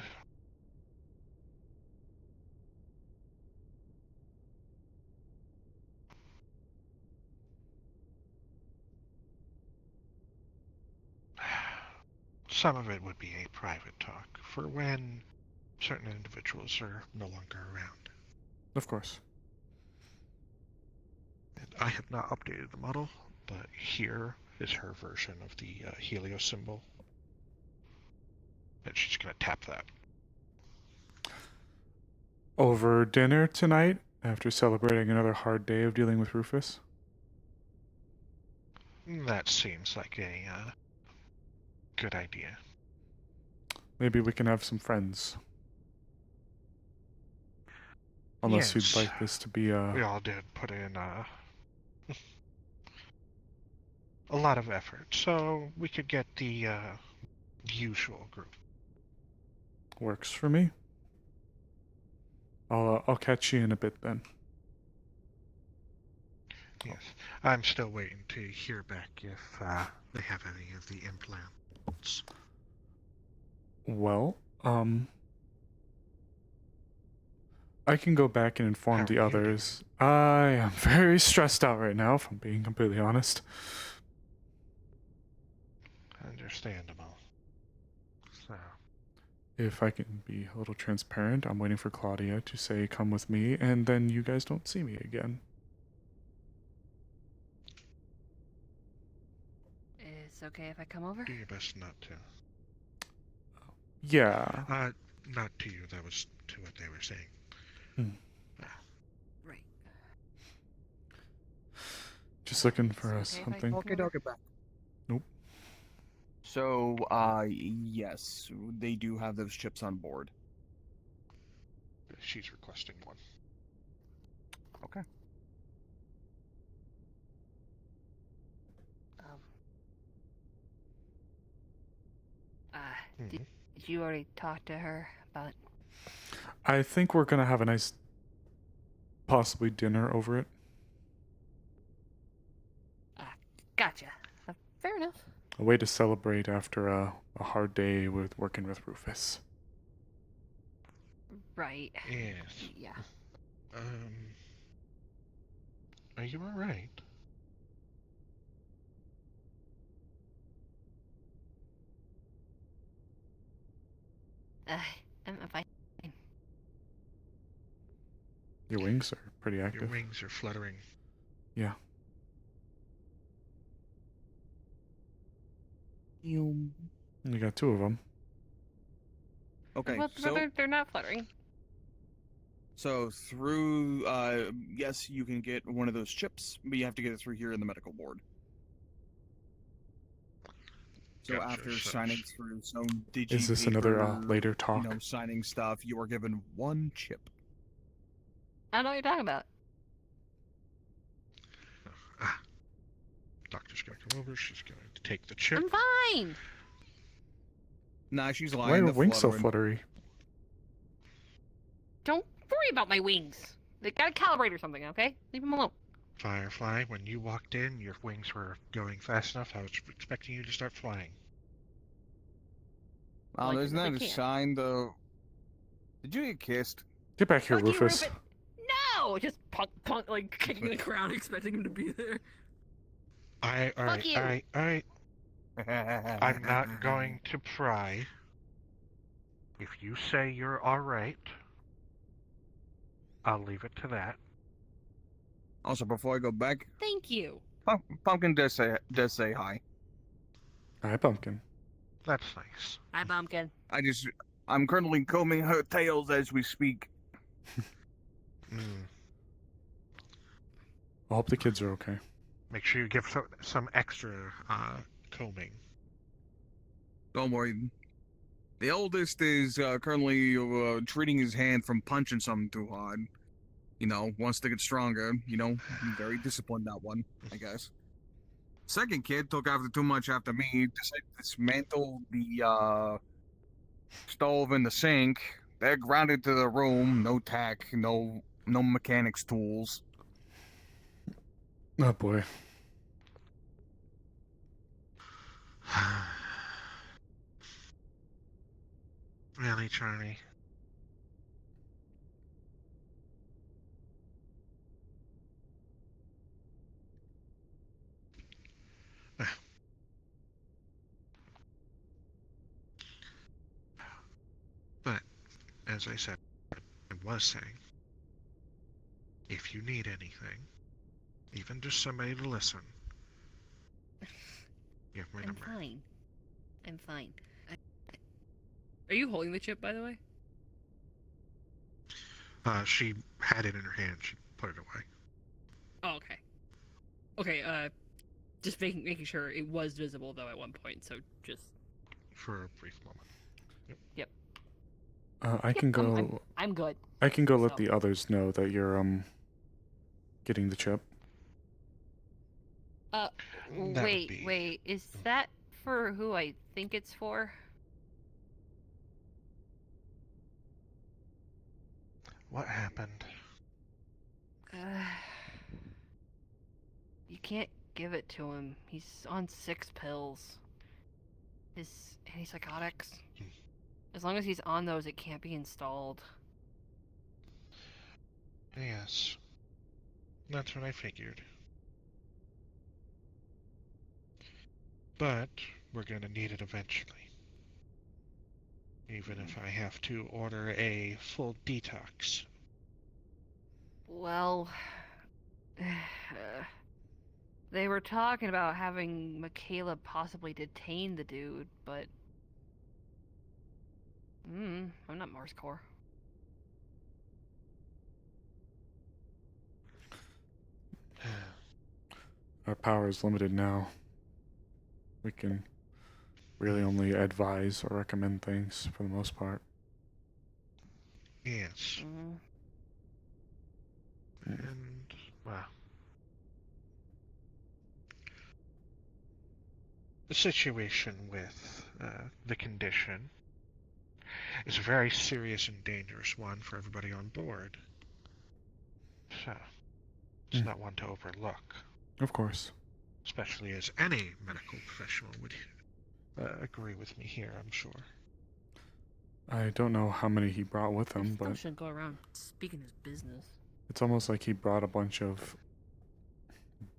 Speaker 4: Some of it would be a private talk for when certain individuals are no longer around.
Speaker 1: Of course.
Speaker 4: And I have not updated the model, but here is her version of the Helio symbol. And she's going to tap that.
Speaker 1: Over dinner tonight, after celebrating another hard day of dealing with Rufus?
Speaker 4: That seems like a good idea.
Speaker 1: Maybe we can have some friends. Unless
Speaker 4: Yes.
Speaker 1: you'd like this to be
Speaker 4: We all did put in a lot of effort, so we could get the usual group.
Speaker 1: Works for me. I'll catch you in a bit then.
Speaker 4: Yes, I'm still waiting to hear back if they have any of the implants.
Speaker 1: Well, I can go back and inform the others. I am very stressed out right now, if I'm being completely honest.
Speaker 4: Understandable. So,
Speaker 1: If I can be a little transparent, I'm waiting for Claudia to say, come with me, and then you guys don't see me again.
Speaker 2: It's okay if I come over?
Speaker 4: do your best not to.
Speaker 1: Yeah.
Speaker 4: Not to you, that was to what they were saying.
Speaker 2: Right.
Speaker 1: Just looking for something.
Speaker 11: Okay, doke back.
Speaker 1: Nope.
Speaker 11: So, yes, they do have those chips on board.
Speaker 4: She's requesting one.
Speaker 11: Okay.
Speaker 2: Did you already talk to her about...
Speaker 1: I think we're gonna have a nice, possibly dinner over it.
Speaker 2: Gotcha. Fair enough.
Speaker 1: A way to celebrate after a hard day with working with Rufus.
Speaker 2: Right.
Speaker 4: Yes.
Speaker 2: Yeah.
Speaker 4: Are you alright?
Speaker 2: I'm fine.
Speaker 1: Your wings are pretty active.
Speaker 4: Your wings are fluttering.
Speaker 1: Yeah.
Speaker 11: You
Speaker 1: got two of them.
Speaker 11: Okay,
Speaker 2: Well, they're not fluttering.
Speaker 11: So through, yes, you can get one of those chips, but you have to get it through here in the medical board. So
Speaker 4: Gotcha,
Speaker 11: after
Speaker 4: so-
Speaker 11: signing through some digi
Speaker 1: Is this another
Speaker 11: paper,
Speaker 1: later talk?
Speaker 11: You know, signing stuff, you are given one chip.
Speaker 2: I don't know what you're talking about.
Speaker 4: Doctor's gonna come over, she's going to take the chip.
Speaker 2: I'm fine.
Speaker 11: Nah, she's lying.
Speaker 1: Why are
Speaker 11: the
Speaker 1: wings so
Speaker 11: fluttering.
Speaker 1: fluttery?
Speaker 2: Don't worry about my wings. They got a calibrate or something, okay? Leave them alone.
Speaker 4: Firefly, when you walked in, your wings were going fast enough. I was expecting you to start flying.
Speaker 11: Oh,
Speaker 2: Like,
Speaker 11: isn't
Speaker 2: they
Speaker 11: that a
Speaker 2: can't.
Speaker 11: sign, though? Did you get kissed?
Speaker 1: Get back here,
Speaker 2: Fuck you,
Speaker 1: Rufus.
Speaker 2: Rufus. No! Just punk, like, kicking the ground, expecting him to be there.
Speaker 4: Alright,
Speaker 2: you.
Speaker 4: alright. I'm not going to pry. If you say you're alright, I'll leave it to that.
Speaker 11: Also, before I go back,
Speaker 2: Thank you.
Speaker 11: Pumpkin does say hi.
Speaker 1: Hi, Pumpkin.
Speaker 4: That's nice.
Speaker 2: Hi, Bumpkin.
Speaker 11: I'm currently combing her tails as we speak.
Speaker 1: I hope the kids are okay.
Speaker 4: Make sure you give some extra combing.
Speaker 11: Don't worry. The oldest is currently treating his hand from punching something too hard. You know, wants to get stronger. You know, very disciplined, that one, I guess.
Speaker 19: Second kid took after too much after me. Dismantled the stove and the sink. They're grounded to the room. No tack. No mechanics tools.
Speaker 1: Oh boy.
Speaker 4: Really, Charlie? But, as I said, I was saying, if you need anything, even just somebody to listen, you have my
Speaker 2: I'm
Speaker 4: number.
Speaker 2: fine. I'm fine. Are you holding the chip, by the way?
Speaker 4: She had it in her hand. She put it away.
Speaker 2: Oh, okay. Okay, just making sure it was visible, though, at one point, so just...
Speaker 4: For a brief moment.
Speaker 2: Yep.
Speaker 1: I can go...
Speaker 2: I'm good.
Speaker 1: I can go let
Speaker 2: So-
Speaker 1: the others know that you're, getting the chip.
Speaker 2: Wait, is that for who I think it's for?
Speaker 4: What happened?
Speaker 2: You can't give it to him. He's on 6 pills. His antipsychotics. As long as he's on those, it can't be installed.
Speaker 4: Yes. That's what I figured. But we're gonna need it eventually. Even if I have to order a full detox.
Speaker 2: Well, they were talking about having Michaela possibly detain the dude, but... I'm not Mars Core.
Speaker 1: Our power is limited now. We can really only advise or recommend things for the most part.
Speaker 4: Yes. And, well... The situation with the condition is a very serious and dangerous one for everybody on board. So, it's not one to overlook.
Speaker 1: Of course.
Speaker 4: Especially as any medical professional would agree with me here, I'm sure.
Speaker 1: I don't know how many he brought with him,
Speaker 2: Still
Speaker 1: but
Speaker 2: shouldn't go around speaking his business.
Speaker 1: it's almost like he brought a bunch of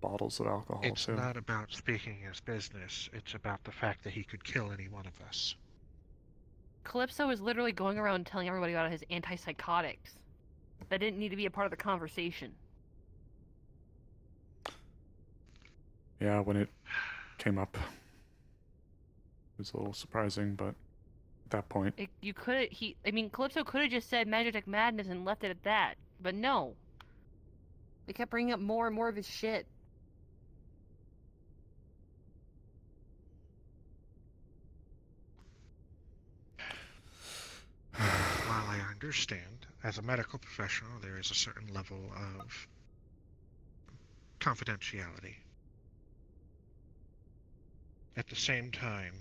Speaker 1: bottles of alcohol
Speaker 4: It's
Speaker 1: too.
Speaker 4: not about speaking his business, it's about the fact that he could kill any one of us.
Speaker 2: Calypso is literally going around telling everybody about his antipsychotics. That didn't need to be a part of the conversation.
Speaker 1: Yeah, when it came up, it was a little surprising, but at that point...
Speaker 2: Calypso could have just said Magic Madness and left it at that. But no. They kept bringing up more and more of his shit.
Speaker 4: While I understand, as a medical professional, there is a certain level of confidentiality. At the same time,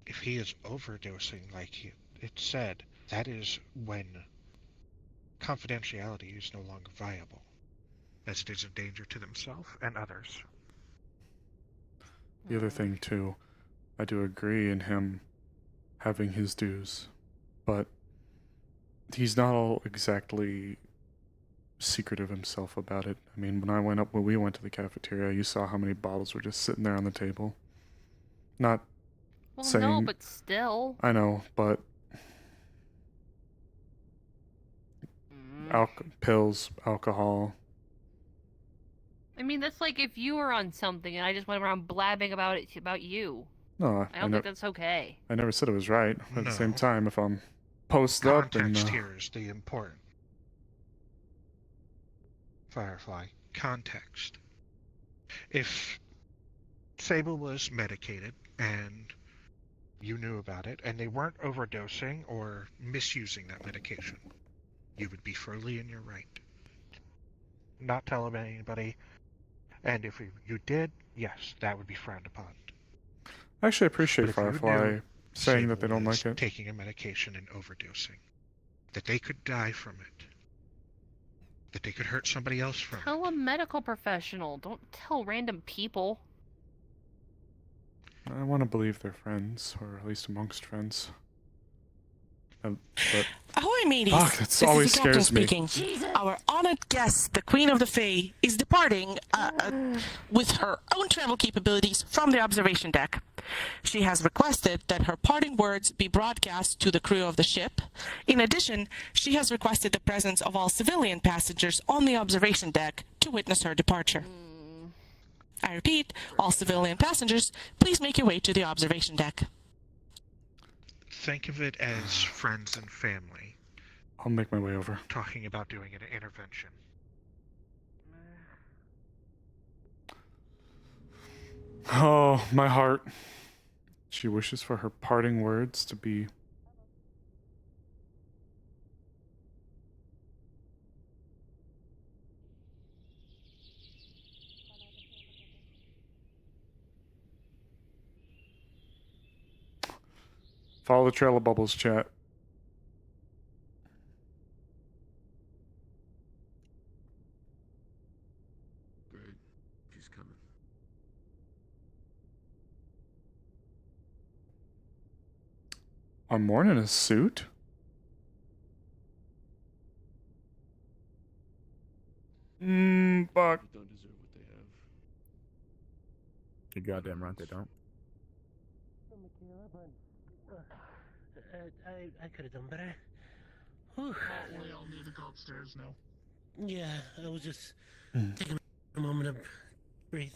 Speaker 4: if he is overdosing like it said, that is when confidentiality is no longer viable, as it is a danger to themselves and others.
Speaker 1: The other thing too, I do agree in him having his dues, but he's not all exactly secretive himself about it. I mean, when we went to the cafeteria, you saw how many bottles were just sitting there on the table. Not saying...
Speaker 2: no, but still.
Speaker 1: I know, but... pills, alcohol...
Speaker 2: I mean, that's like if you were on something and I just went around blabbing about you.
Speaker 1: No,
Speaker 2: I don't think that's okay.
Speaker 1: I never said it was right. At the same time, if I'm posted up and...
Speaker 4: Context here is the important. Firefly. Context. If Sable was medicated and you knew about it and they weren't overdosing or misusing that medication, you would be fully in your right. Not tell anybody, And if you did, yes, that would be frowned upon.
Speaker 1: I actually appreciate
Speaker 4: But if you
Speaker 1: Firefly
Speaker 4: knew
Speaker 1: saying that
Speaker 4: Sable
Speaker 1: they don't
Speaker 4: was
Speaker 1: like it.
Speaker 4: taking a medication and overdosing, that they could die from it, that they could hurt somebody else from it.
Speaker 2: Tell a medical professional. Don't tell random people.
Speaker 1: I want to believe they're friends, or at least amongst friends. But
Speaker 9: Ahoy, mateys!
Speaker 1: fuck, that always scares me.
Speaker 9: Our honored guest, the Queen of the Fae, is departing with her own travel capabilities from the observation deck. She has requested that her parting words be broadcast to the crew of the ship. In addition, she has requested the presence of all civilian passengers on the observation deck to witness her departure. I repeat, all civilian passengers, please make your way to the observation deck.
Speaker 4: Think of it as friends and family.
Speaker 1: I'll make my way over.
Speaker 4: Talking about doing an intervention.
Speaker 1: Oh, my heart. She wishes for her parting words to be... Follow the trail of bubbles, chat.
Speaker 17: Great. She's coming.
Speaker 1: I'm worn in a suit? Fuck.
Speaker 17: You don't deserve what they have.
Speaker 13: You're goddamn right they don't.
Speaker 10: I could have done better. Whew.
Speaker 14: We all need to go upstairs now.
Speaker 10: Yeah, I was just taking a moment to breathe.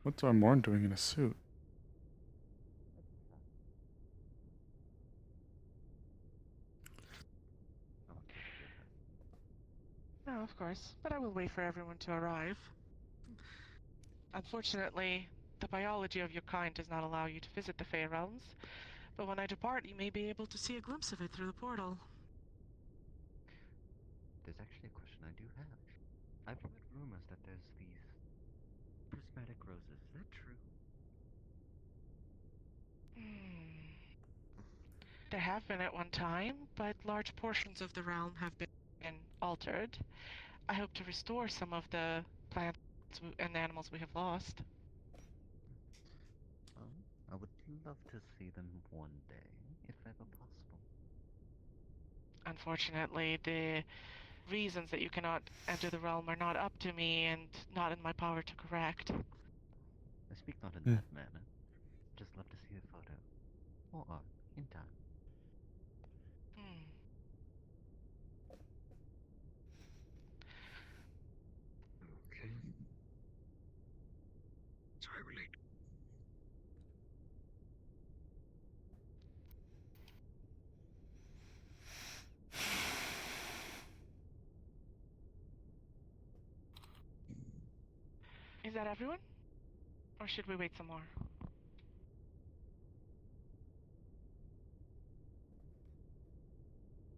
Speaker 1: What's Armorn doing in a suit?
Speaker 9: No, of course, but I will wait for everyone to arrive. Unfortunately, the biology of your kind does not allow you to visit the Fey realms, but when I depart, you may be able to see a glimpse of it through the portal.
Speaker 5: There's actually a question I do have. I've heard rumors that there's these prismatic roses. Is that true?
Speaker 9: There have been at one time, but large portions of the realm have been altered. I hope to restore some of the plants and animals we have lost.
Speaker 5: Well, I would love to see them one day, if ever possible.
Speaker 9: Unfortunately, the reasons that you cannot enter the realm are not up to me and not in my power to correct.
Speaker 5: I speak not in that manner. Just love to see a photo. Or art, in time.
Speaker 4: Okay. Sorry, we're late.
Speaker 9: Is that everyone? Or should we wait some more?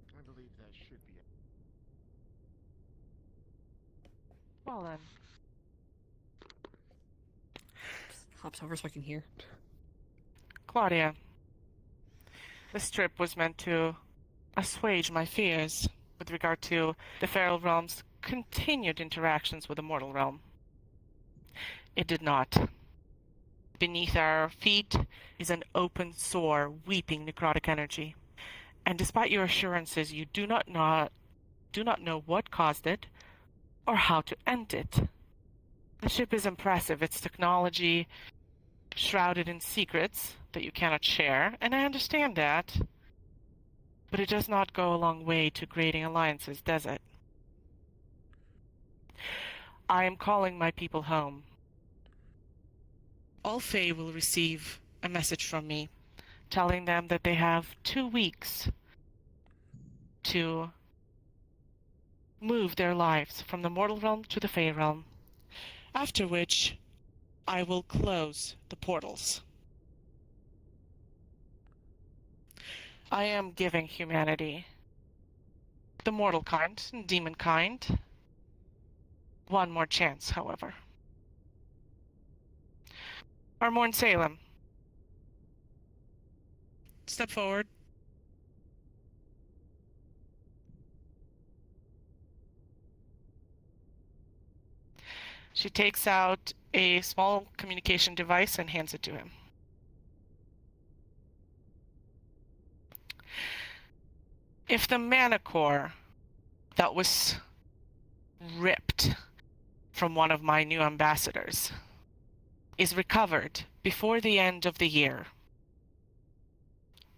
Speaker 14: I believe that should be it.
Speaker 9: Well then.
Speaker 2: Hops over so I can hear.
Speaker 9: Claudia, this trip was meant to assuage my fears with regard to the feral realm's continued interactions with the mortal realm. It did not. Beneath our feet is an open sore, weeping necrotic energy. And despite your assurances, you do not know what caused it or how to end it. The ship is impressive, its technology shrouded in secrets that you cannot share, and I understand that. But it does not go a long way to creating alliances, does it? I am calling my people home. All Fae will receive a message from me, telling them that they have 2 weeks to move their lives from the mortal realm to the Fae realm, after which I will close the portals. I am giving humanity the mortal kind and demon kind. One more chance, however. Armorn Salem. Step forward. She takes out a small communication device and hands it to him. If the mana core that was ripped from one of my new ambassadors is recovered before the end of the year,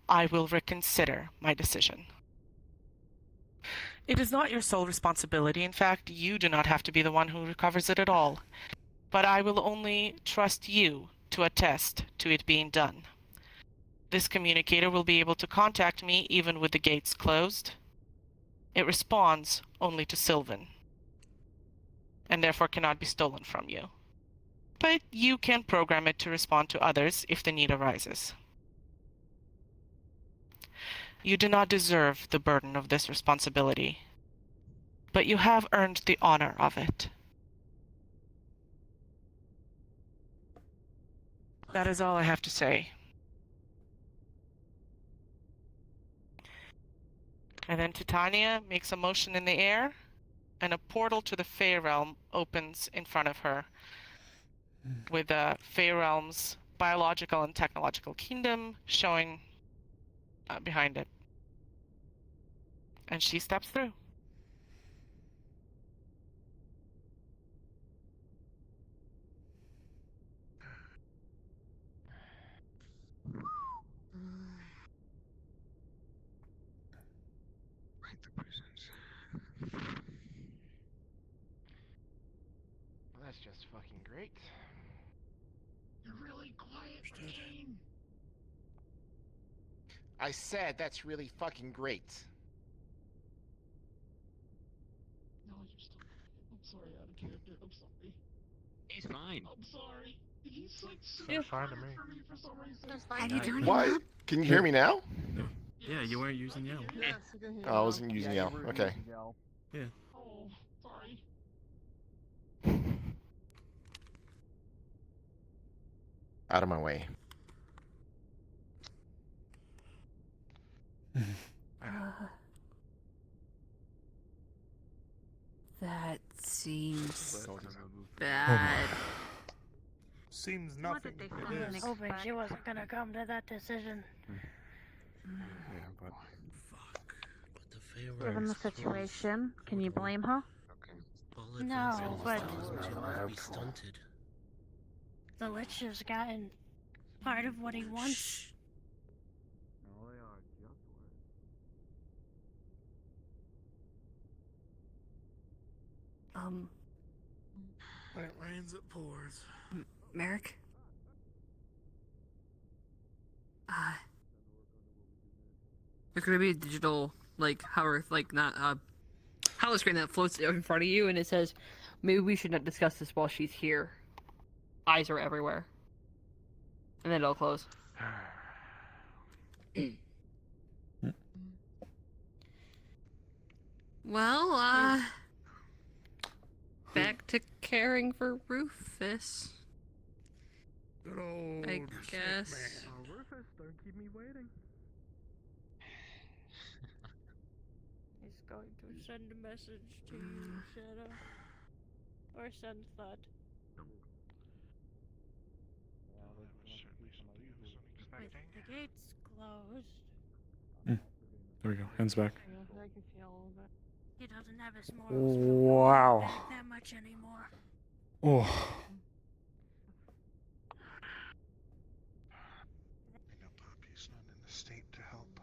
Speaker 9: I will reconsider my decision. It is not your sole responsibility. In fact, you do not have to be the one who recovers it at all. But I will only trust you to attest to it being done. This communicator will be able to contact me even with the gates closed. It responds only to Sylvan, and therefore cannot be stolen from you. But you can program it to respond to others if the need arises. You do not deserve the burden of this responsibility, but you have earned the honor of it. That is all I have to say. And then Titania makes a motion in the air, and a portal to the Fey Realm opens in front of her, with the Fey Realm's biological and technological kingdom showing behind it. And she steps through.
Speaker 8: Well, that's just fucking great.
Speaker 14: You're really quiet, Kane.
Speaker 8: I said that's really fucking great.
Speaker 14: No, you're still quiet. I'm sorry, out of character. I'm sorry.
Speaker 21: He's fine.
Speaker 14: I'm sorry. He's like super
Speaker 21: Yeah.
Speaker 14: quiet for me for some reason.
Speaker 21: Are you doing
Speaker 8: What? Can you hear me now?
Speaker 6: Yeah, you weren't using yell.
Speaker 14: Yes, I can hear you.
Speaker 8: Oh, I wasn't using yell. Okay.
Speaker 6: Yeah.
Speaker 14: Oh, sorry.
Speaker 8: Out of my way.
Speaker 2: That seems bad.
Speaker 12: Seems nothing. I was hoping she wasn't gonna come to that decision.
Speaker 13: Yeah, but
Speaker 7: Given the situation, can you blame her?
Speaker 12: No, but
Speaker 10: Be stunted.
Speaker 12: the Lich has gotten part of what he wants.
Speaker 6: When it rains, it pours.
Speaker 2: Merrick? There's gonna be a digital, like, holoscreen that floats in front of you, and it says, maybe we should not discuss this while she's here. Eyes are everywhere. And then it'll close. Well, back to caring for Rufus.
Speaker 6: Good old
Speaker 2: I guess.
Speaker 20: Rufus, don't keep me waiting.
Speaker 12: He's going to send a message to you, Shadow. Or send thought. With the gates closed.
Speaker 1: There we go. Hands back.
Speaker 12: He doesn't have his morals
Speaker 1: Wow.
Speaker 12: back that much anymore.
Speaker 1: Oh.
Speaker 4: I know Poppy's not in the state to help.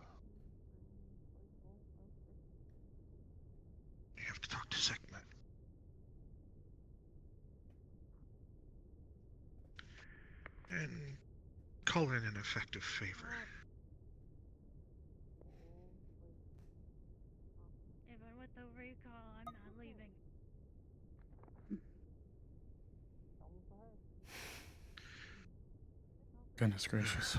Speaker 4: You have to talk to Sekhmet. And call in an effective favor.
Speaker 12: Even with the recall, I'm not leaving.
Speaker 1: Goodness gracious.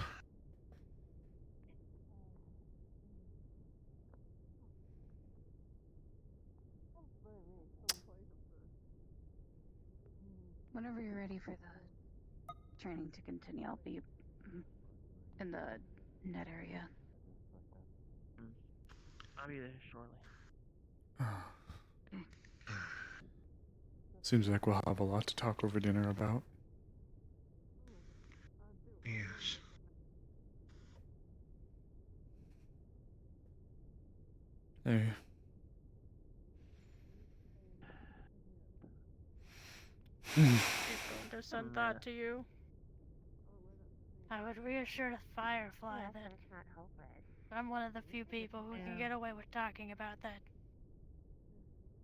Speaker 18: ready for the training to continue, I'll be in the net area.
Speaker 5: I'll be there shortly.
Speaker 1: Seems like we'll have a lot to talk over dinner about.
Speaker 4: Yes.
Speaker 1: Hey.
Speaker 12: She's going to send that to you. I would reassure the Firefly that I'm one of the few people who can get away with talking about that.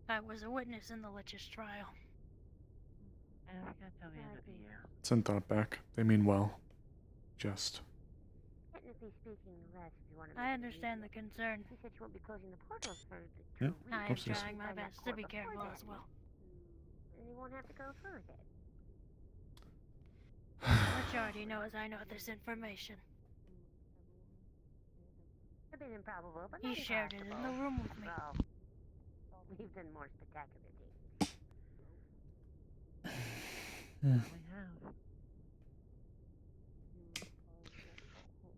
Speaker 12: I was a witness in the Lich's trial.
Speaker 5: And we got till the end of the year.
Speaker 1: Send thought back. They mean well. Just.
Speaker 3: Technically speaking, less if you want to.
Speaker 12: I understand the concern.
Speaker 3: She said she won't be closing the portal for the
Speaker 1: Yeah,
Speaker 3: 2 weeks.
Speaker 12: I am
Speaker 1: oopsies.
Speaker 12: trying my best to be careful as well.
Speaker 3: And you won't have to go through with it.
Speaker 12: Lich already knows I know this information.
Speaker 3: A bit improbable, but
Speaker 12: He
Speaker 3: not
Speaker 12: shared it in the room with me.
Speaker 3: Well, we've done more spectacular things.
Speaker 5: We have.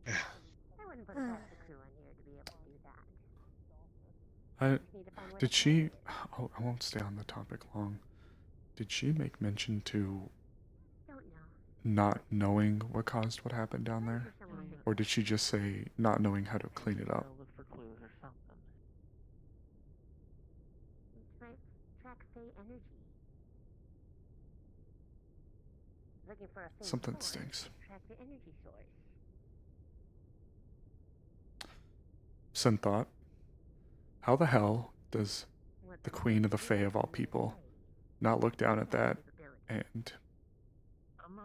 Speaker 3: I wouldn't put it past the crew in here to be able to do that.
Speaker 1: Did she... Oh, I won't stay on the topic long. Did she make mention to
Speaker 3: Don't know.
Speaker 1: not knowing what caused what happened down there? Or did she just say not knowing how to clean it up?
Speaker 5: Look for clues or something.
Speaker 3: Track fey energy. Looking for a fey
Speaker 1: Something
Speaker 3: source.
Speaker 1: stinks.
Speaker 3: Track the energy source.
Speaker 1: Send thought. How the hell does the Queen of the Fae of all people not look down at that and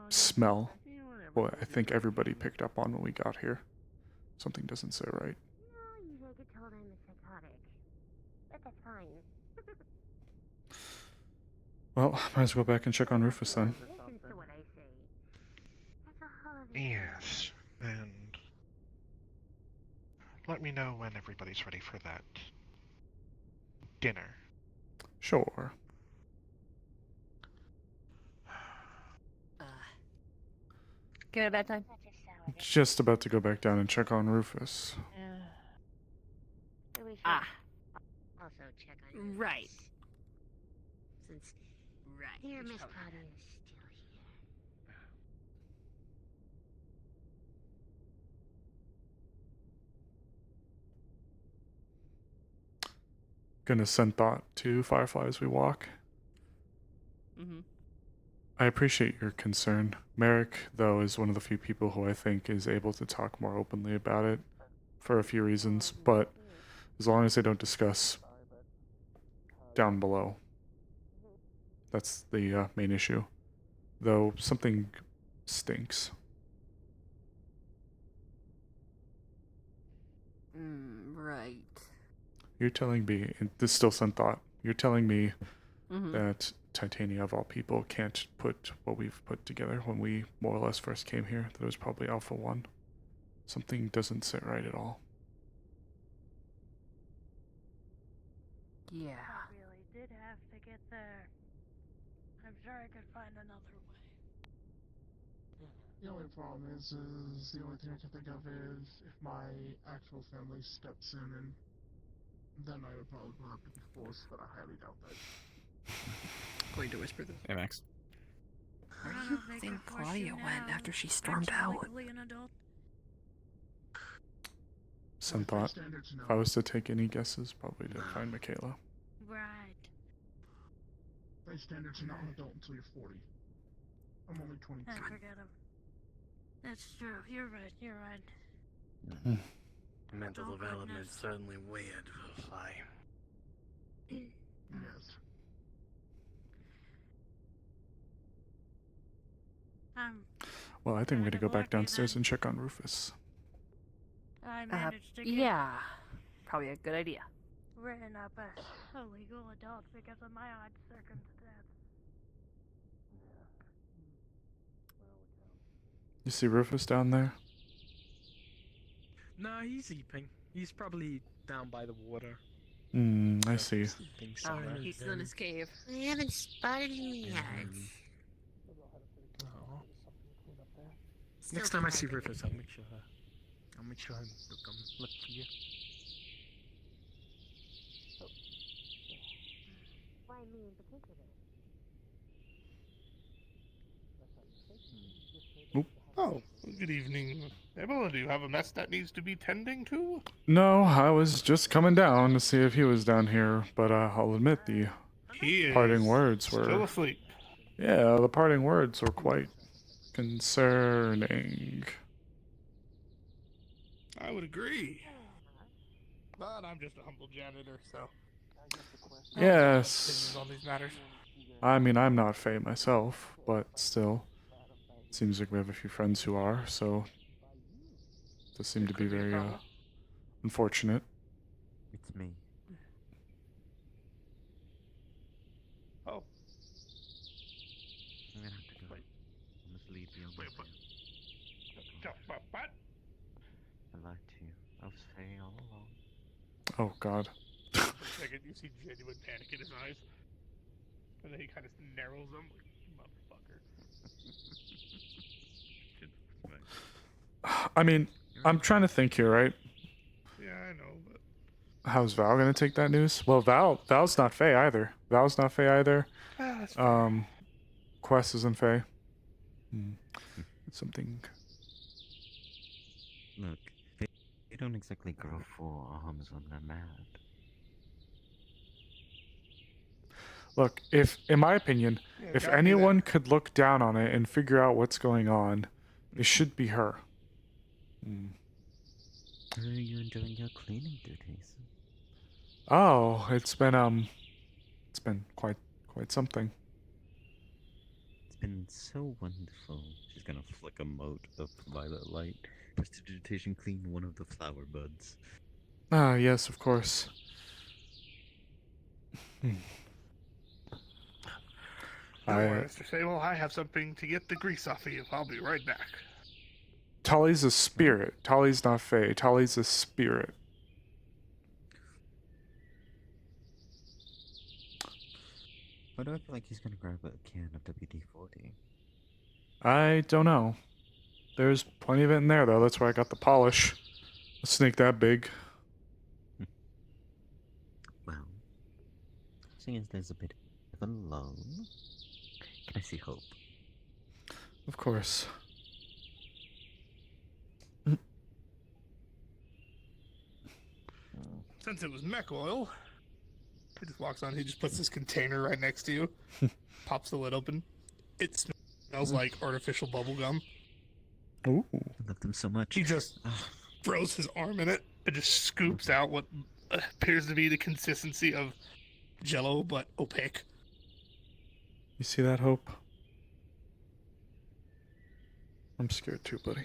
Speaker 1: smell what I think everybody picked up on when we got here? Something doesn't sit right.
Speaker 3: No, you get told I'm a psychotic. But that's fine.
Speaker 1: Well, might as well go back and check on Rufus then.
Speaker 3: Listen to what I say. That's a holiday.
Speaker 4: Yes, and let me know when everybody's ready for that dinner.
Speaker 1: Sure.
Speaker 2: Go to bedtime.
Speaker 1: Just about to go back down and check on Rufus.
Speaker 3: So we should
Speaker 2: Ah.
Speaker 3: also check on you.
Speaker 2: Right. Since
Speaker 3: Dear
Speaker 2: we should
Speaker 3: Miss
Speaker 2: probably-
Speaker 3: Claudia is still here.
Speaker 1: Gonna send thought to Firefly as we walk. I appreciate your concern. Merrick, though, is one of the few people who I think is able to talk more openly about it for a few reasons, but as long as they don't discuss down below. That's the main issue. Though something stinks.
Speaker 2: Right.
Speaker 1: You're telling me, and this still sent thought, you're telling me
Speaker 2: Mhm.
Speaker 1: that Titania of all people can't put what we've put together when we more or less first came here, that it was probably Alpha 1. Something doesn't sit right at all.
Speaker 2: Yeah.
Speaker 12: I really did have to get there. I'm sure I could find another way.
Speaker 14: The only problem is the only thing I can think of is if my actual family steps in, and then I would probably have to be forced, but I highly doubt that.
Speaker 2: Going to whisper this.
Speaker 13: Hey, Max.
Speaker 2: Where do you think Claudia went after she stormed out?
Speaker 12: An adult.
Speaker 1: Some thought. If I was to take any guesses, probably to find Michaela.
Speaker 12: Right.
Speaker 14: By standards, you're not an adult until you're 40. I'm only 22.
Speaker 12: I forget him. That's true. You're right. You're right.
Speaker 10: Mental
Speaker 12: Oh,
Speaker 10: development
Speaker 12: goodness.
Speaker 10: is certainly weird for a fly.
Speaker 14: Yes.
Speaker 1: Well, I think we're gonna go back downstairs and check on Rufus.
Speaker 12: I managed to get
Speaker 2: Yeah. Probably a good idea.
Speaker 12: written up as a legal adult because of my odd circumstance.
Speaker 1: You see Rufus down there?
Speaker 20: Nah, he's eating. He's probably down by the water.
Speaker 1: I see.
Speaker 20: Sleeping
Speaker 2: Oh,
Speaker 20: somewhere.
Speaker 2: he's in his cave.
Speaker 3: I haven't spotted him yet.
Speaker 15: Next time I see Rufus, I'll make sure I look for you.
Speaker 3: Why me in particular?
Speaker 6: Oh, good evening, Sable. Do you have a mess that needs to be tending to?
Speaker 1: No, I was just coming down to see if he was down here, but I'll admit the
Speaker 6: He
Speaker 1: parting
Speaker 6: is
Speaker 1: words were...
Speaker 6: still asleep.
Speaker 1: Yeah, the parting words were quite concerning.
Speaker 6: I would agree. But I'm just a humble janitor, so...
Speaker 1: Yes.
Speaker 6: Opinions on these matters.
Speaker 1: I mean, I'm not Faye myself, but still. Seems like we have a few friends who are, so... Does seem to be very, unfortunate.
Speaker 5: It's me.
Speaker 6: Oh.
Speaker 5: I'm gonna have to go. I must leave you on my own.
Speaker 6: What?
Speaker 5: I lied to you. I was Faye all along.
Speaker 1: Oh, God.
Speaker 6: For a second, you see genuine panic in his eyes. And then he kind of narrows them. Like, motherfucker.
Speaker 1: I mean, I'm trying to think here, right?
Speaker 6: Yeah, I know, but...
Speaker 1: How's Val gonna take that news? Well, Val's not Faye either. Val's not Faye either.
Speaker 6: That's fair.
Speaker 1: Quest isn't Faye. Something...
Speaker 5: Look, they don't exactly grow four arms when they're mad.
Speaker 1: Look, in my opinion, if anyone could look down on it and figure out what's going on, it should be her.
Speaker 5: How are you enjoying your cleaning duties?
Speaker 1: Oh, it's been quite something.
Speaker 5: It's been so wonderful. She's gonna flick a mote of violet light. Prestidigitation clean one of the flower buds.
Speaker 1: Ah, yes, of course.
Speaker 6: Don't worry, Mr. Sable. I have something to get the grease off of you. I'll be right back.
Speaker 1: Tolly's a spirit. Tolly's not Faye. Tolly's a spirit.
Speaker 5: Why do I feel like he's gonna grab a can of WD-40?
Speaker 1: I don't know. There's plenty of it in there, though. That's where I got the polish. A snake that big.
Speaker 5: Well, seeing as there's a bit of a lull, can I see hope?
Speaker 1: Of course.
Speaker 6: Since it was mech oil, he just walks on. He just puts this container right next to you, pops the lid open. It smells like artificial bubble gum.
Speaker 1: Ooh.
Speaker 5: I love them so much.
Speaker 6: He just throws his arm in it and just scoops out what appears to be the consistency of Jello, but opaque.
Speaker 1: You see that, Hope? I'm scared too, buddy.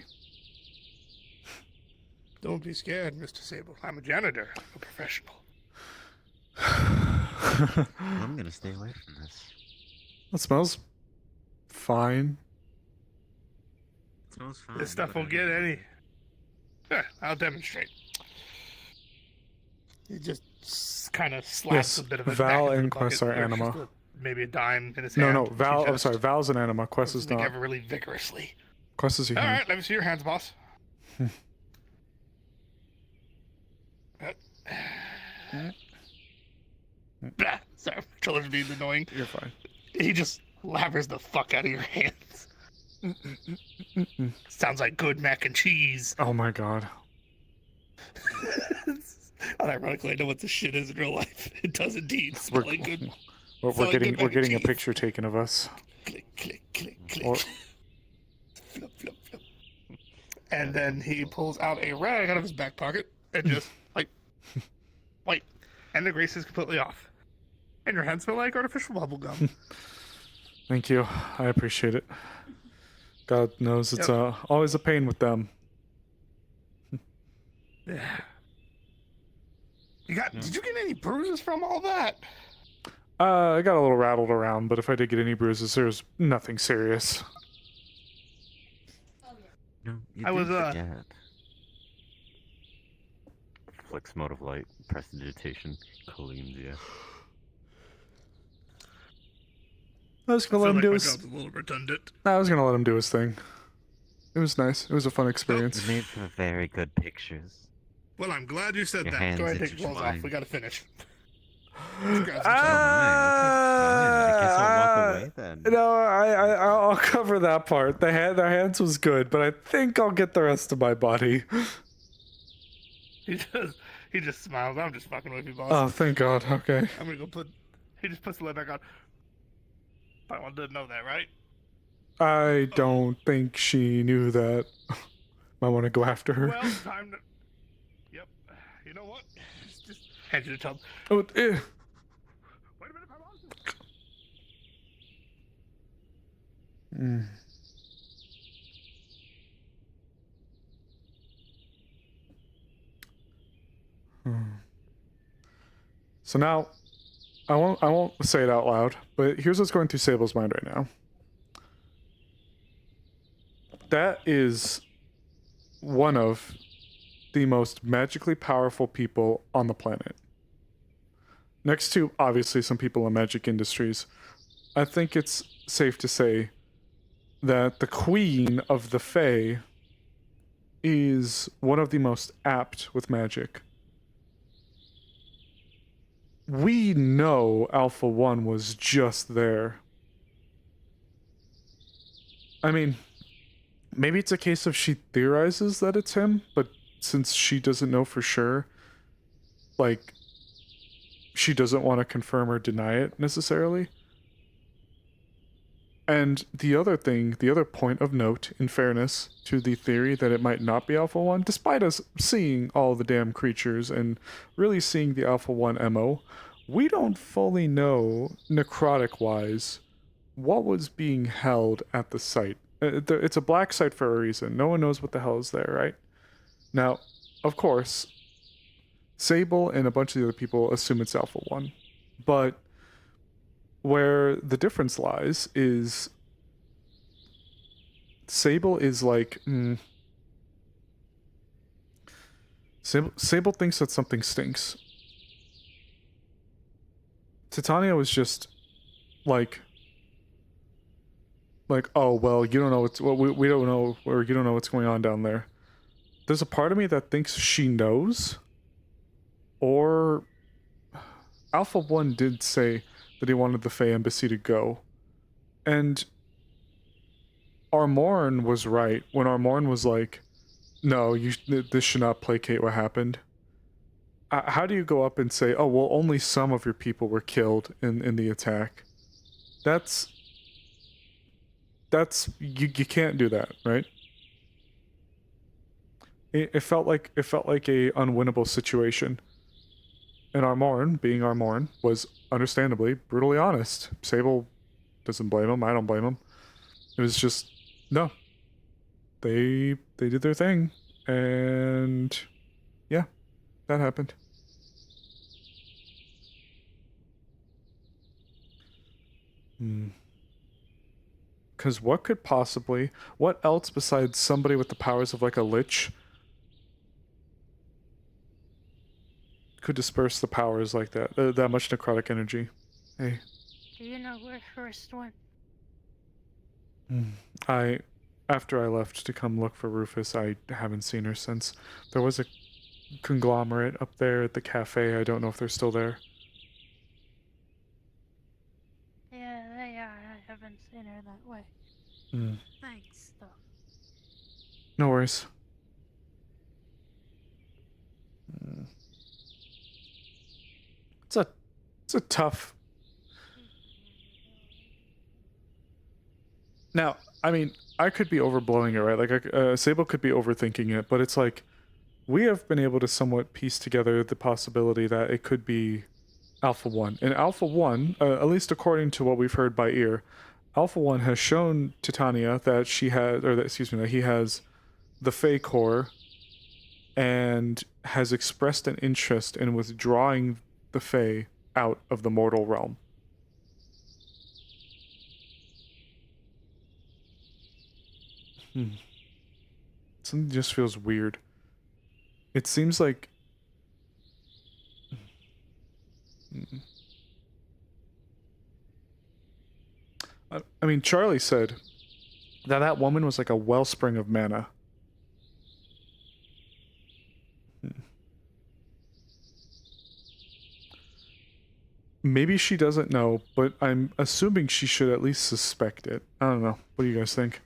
Speaker 6: Don't be scared, Mr. Sable. I'm a janitor. I'm a professional.
Speaker 5: I'm gonna stay away from this.
Speaker 1: It smells fine.
Speaker 5: It smells fine.
Speaker 6: This stuff won't get any. I'll demonstrate. He just kind of slaps a bit of it
Speaker 1: Val
Speaker 6: back into
Speaker 1: and
Speaker 6: the bucket.
Speaker 1: Quest are
Speaker 6: There's
Speaker 1: anima.
Speaker 6: just maybe a dime in his
Speaker 1: No,
Speaker 6: hand.
Speaker 1: no, Val. I'm sorry, Val's an anima. Quest is not.
Speaker 6: Ever really vigorously.
Speaker 1: Quest is your
Speaker 6: All
Speaker 1: hand.
Speaker 6: right, let me see your hands, boss. Sorry, controller's being annoying.
Speaker 1: You're fine.
Speaker 6: He just lathers the fuck out of your hands. Sounds like good mac and cheese.
Speaker 1: Oh my god.
Speaker 6: Unironically, I know what this shit is in real life. It does indeed smell like good.
Speaker 1: We're getting a picture taken of us.
Speaker 6: Click, click, click, click. Flip, flip, flip. And then he pulls out a rag out of his back pocket and just like wipe. And the grease is completely off. And your hands smell like artificial bubble gum.
Speaker 1: Thank you. I appreciate it. God knows it's always a pain with them.
Speaker 6: Yeah. Did you get any bruises from all that?
Speaker 1: I got a little rattled around, but if I did get any bruises, there's nothing serious.
Speaker 5: No, you
Speaker 6: I was
Speaker 5: forget. Flicks mode of light, prestidigitation, cleans you.
Speaker 1: I was gonna let him do his.
Speaker 6: A little redundant.
Speaker 1: I was gonna let him do his thing. It was nice. It was a fun experience.
Speaker 5: You made for very good pictures.
Speaker 6: Well, I'm glad you said
Speaker 5: Your
Speaker 6: that.
Speaker 5: hands
Speaker 6: Go ahead and take your clothes off.
Speaker 5: intertwined.
Speaker 6: We gotta finish.
Speaker 5: I guess I'll walk away then.
Speaker 1: No, I'll cover that part. Their hands was good, but I think I'll get the rest of my body.
Speaker 6: He just smiles. I'm just fucking with you, boss.
Speaker 1: Oh, thank God. Okay.
Speaker 6: I'm gonna go put. He just puts the lid back on. Paimon didn't know that, right?
Speaker 1: I don't think she knew that. Might want to go after her.
Speaker 6: Well, time to. Yep. You know what? Just hand you the tub.
Speaker 1: Oh,
Speaker 6: Wait a minute, Paimon.
Speaker 1: So now, I won't say it out loud, but here's what's going through Sable's mind right now. That is one of the most magically powerful people on the planet. Next to, obviously, some people in magic industries. I think it's safe to say that the Queen of the Fae is one of the most apt with magic. We know Alpha 1 was just there. I mean, maybe it's a case of she theorizes that it's him, but since she doesn't know for sure, like, she doesn't want to confirm or deny it necessarily. And the other point of note, in fairness to the theory that it might not be Alpha 1, despite us seeing all the damn creatures and really seeing the Alpha 1 MO, we don't fully know, necrotic-wise, what was being held at the site. It's a black site for a reason. No one knows what the hell is there, right? Now, of course, Sable and a bunch of the other people assume it's Alpha 1, but where the difference lies is Sable is like, Sable thinks that something stinks. Titania was just like, oh well, you don't know we don't know, or you don't know what's going on down there. There's a part of me that thinks she knows, or Alpha 1 did say that he wanted the Fae Embassy to go. And Armorn was right when Armorn was like, no, this should not placate what happened. How do you go up and say, oh, well, only some of your people were killed in the attack? You can't do that, right? It felt like a unwinnable situation. And Armorn, being Armorn, was understandably brutally honest. Sable doesn't blame him. I don't blame him. It was just, no. They did their thing, and yeah, that happened. Because what else besides somebody with the powers of like a lich could disperse the powers like that? That much necrotic energy. Hey.
Speaker 12: Do you know where first went?
Speaker 1: After I left to come look for Rufus, I haven't seen her since. There was a conglomerate up there at the cafe. I don't know if they're still there.
Speaker 12: Yeah, they are. I haven't seen her that way. Thanks, though.
Speaker 1: No worries. It's a tough. Now, I mean, I could be overblowing it, right? Like, Sable could be overthinking it, but it's like, we have been able to somewhat piece together the possibility that it could be Alpha 1. And Alpha 1, at least according to what we've heard by ear, Alpha 1 has shown Titania that that he has the Fae core and has expressed an interest in withdrawing the Fae out of the mortal realm. Something just feels weird. It seems like... I mean, Charlie said that woman was like a wellspring of mana. Maybe she doesn't know, but I'm assuming she should at least suspect it. I don't know. What do you guys think?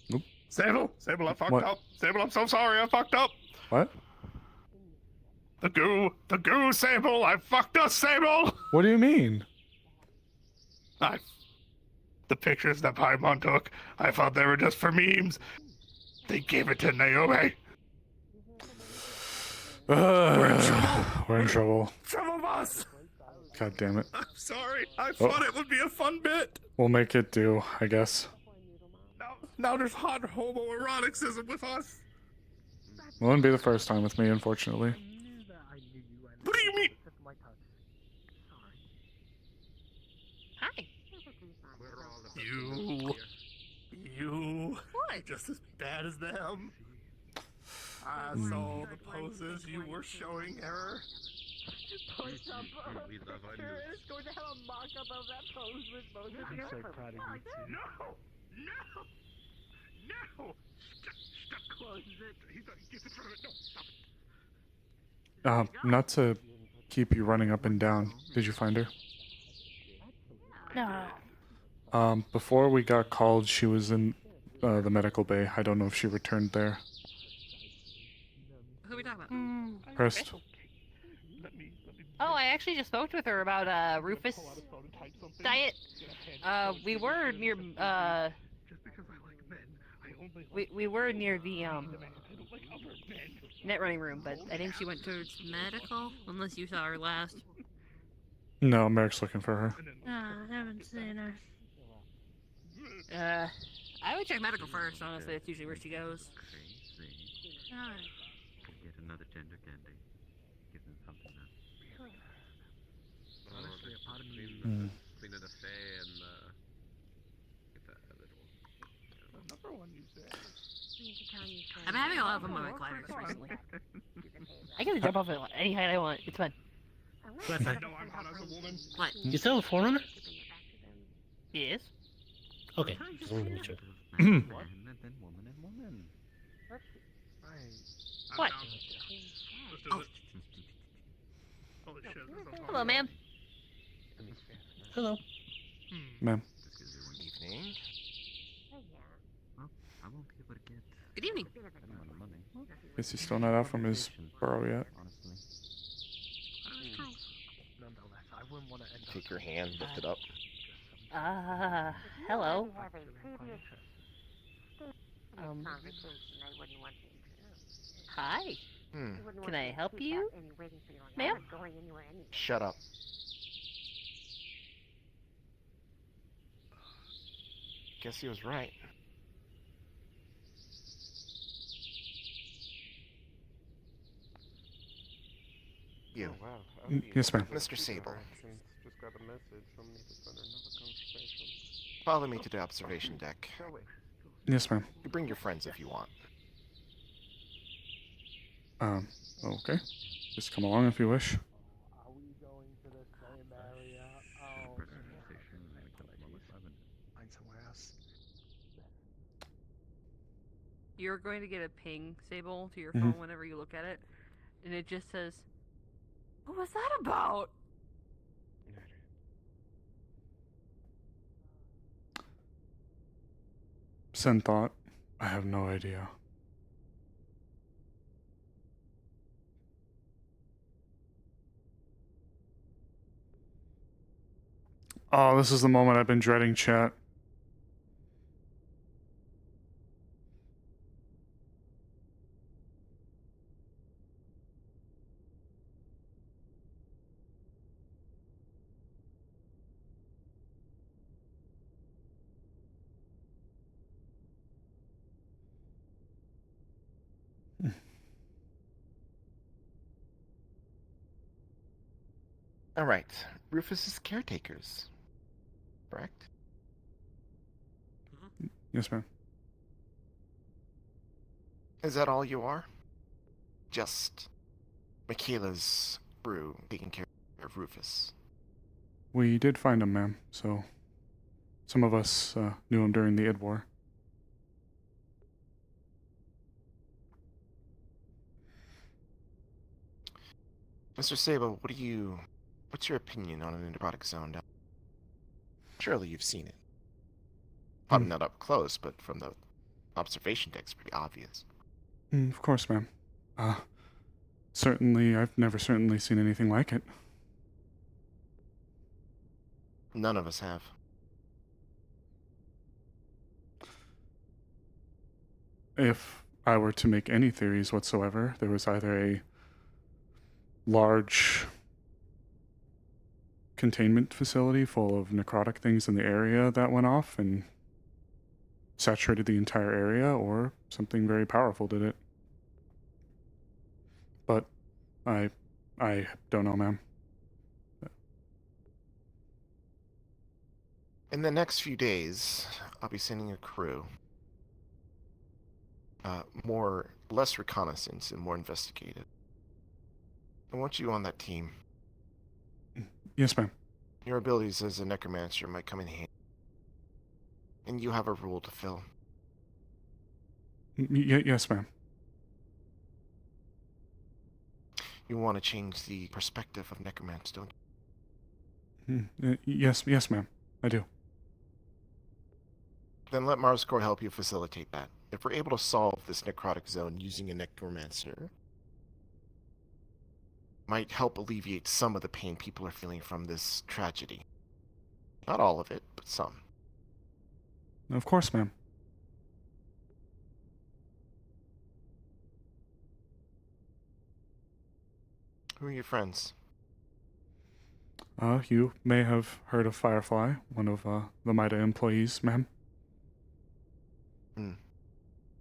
Speaker 1: Nope.
Speaker 6: Sable, I fucked
Speaker 1: What?
Speaker 6: up. Sable, I'm so sorry, I fucked up.
Speaker 1: What?
Speaker 6: The goo, Sable, I fucked up, Sable.
Speaker 1: What do you mean?
Speaker 6: The pictures that Paimon took, I thought they were just for memes. They gave it to Naomi.
Speaker 1: We're in trouble.
Speaker 6: Trouble bus.
Speaker 1: God damn it.
Speaker 6: I'm sorry. I thought it would be a fun bit.
Speaker 1: We'll make it do, I guess.
Speaker 6: Now there's hot homoeroticism with us.
Speaker 1: It wouldn't be the first time with me, unfortunately.
Speaker 6: What do you mean?
Speaker 7: Hi.
Speaker 6: You. What? Just as bad as them. I saw the poses you were showing her.
Speaker 7: Post up a picture and it's going to have a mock-up of that pose with both of you.
Speaker 10: I'm so proud of you too.
Speaker 6: No! Stop close it. He's not get in front of it. No, stop it.
Speaker 1: Not to keep you running up and down. Did you find her?
Speaker 12: No.
Speaker 1: Before we got called, she was in the medical bay. I don't know if she returned there.
Speaker 2: Who are we talking about?
Speaker 1: First.
Speaker 2: Oh, I actually just spoke with her about Rufus diet. We were near we were near the net running room, but I think she went towards medical, unless you saw her last.
Speaker 1: No, Merrick's looking for her.
Speaker 12: I haven't seen her.
Speaker 2: I would check medical first, honestly. That's usually where she goes.
Speaker 12: Alright.
Speaker 5: Get another gender candy. Give them something else.
Speaker 17: Honestly, a part of me between an affair and get that a little.
Speaker 6: Another one you said.
Speaker 2: I'm having a lot of fun with my climbers recently. I get to jump off at any height I want. It's fun.
Speaker 10: What?
Speaker 6: No, I'm hot as a woman.
Speaker 2: What?
Speaker 10: You still a forerunner?
Speaker 2: Yes.
Speaker 10: Okay, just wanted to make sure.
Speaker 5: And then woman.
Speaker 2: What?
Speaker 6: Oh.
Speaker 2: Hello, ma'am.
Speaker 10: Hello.
Speaker 1: Ma'am.
Speaker 8: Evening.
Speaker 5: Well, I won't be able to get
Speaker 2: Good evening.
Speaker 5: money.
Speaker 1: Guess he's still not out from his burrow yet.
Speaker 5: Honestly.
Speaker 20: Nonetheless, I wouldn't want to end
Speaker 8: Take your hand, lift it up.
Speaker 2: Hello. Hi. Can I help you, ma'am?
Speaker 8: Shut up. Guess he was right. You.
Speaker 1: Yes, ma'am.
Speaker 8: Mr. Sable.
Speaker 17: Just got a message from me to start another conversation.
Speaker 8: Follow me to the observation deck.
Speaker 1: Yes, ma'am.
Speaker 8: You bring your friends if you want.
Speaker 1: Okay. Just come along if you wish.
Speaker 20: Are we going to the same area? Oh. Find somewhere else.
Speaker 2: You're going to get a ping, Sable, to your
Speaker 1: Mhm.
Speaker 2: phone whenever you look at it, and it just says, "What was that about?"
Speaker 1: Send thought. I have no idea. Oh, this is the moment I've been dreading, chat.
Speaker 8: Alright. Rufus's caretakers. Correct?
Speaker 1: Yes, ma'am.
Speaker 8: Is that all you are? Just Michaela's crew taking care of Rufus.
Speaker 1: We did find him, ma'am, so some of us knew him during the Id War.
Speaker 8: Mr. Sable, what's your opinion on an necrotic zone? Surely you've seen it. Probably not up close, but from the observation deck, it's pretty obvious.
Speaker 1: Of course, ma'am. Certainly, I've never certainly seen anything like it.
Speaker 8: None of us have.
Speaker 1: If I were to make any theories whatsoever, there was either a large containment facility full of necrotic things in the area that went off and saturated the entire area, or something very powerful did it. But I don't know, ma'am.
Speaker 8: In the next few days, I'll be sending a crew. Less reconnaissance and more investigative. I want you on that team.
Speaker 1: Yes, ma'am.
Speaker 8: Your abilities as a necromancer might come in handy. And you have a role to fill.
Speaker 1: Yes, ma'am.
Speaker 8: You want to change the perspective of necromancy, don't you?
Speaker 1: Yes, ma'am. I do.
Speaker 8: Then let Marscore help you facilitate that. If we're able to solve this necrotic zone using a necromancer, might help alleviate some of the pain people are feeling from this tragedy. Not all of it, but some.
Speaker 1: Of course, ma'am.
Speaker 8: Who are your friends?
Speaker 1: You may have heard of Firefly, one of the MIDA employees, ma'am.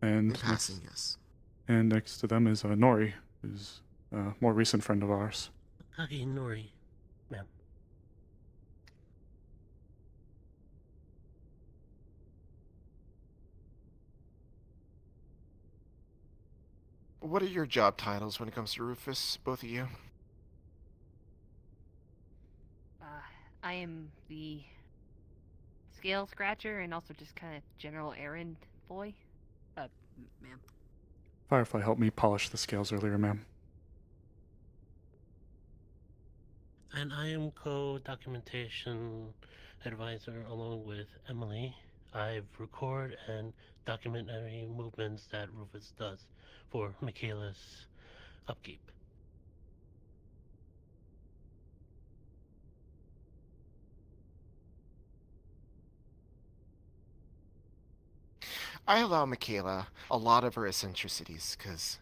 Speaker 1: And
Speaker 8: passing, yes.
Speaker 1: And next to them is Nori, who's a more recent friend of ours.
Speaker 10: Hi, Nori, ma'am.
Speaker 8: What are your job titles when it comes to Rufus, both of you?
Speaker 16: I am the scale scratcher and also just kind of general errand boy. Ma'am.
Speaker 1: Firefly helped me polish the scales earlier, ma'am.
Speaker 10: And I am co-documentation advisor along with Emily. I record and document any movements that Rufus does for Michaela's upkeep.
Speaker 8: I allow Michaela a lot of her eccentricities, because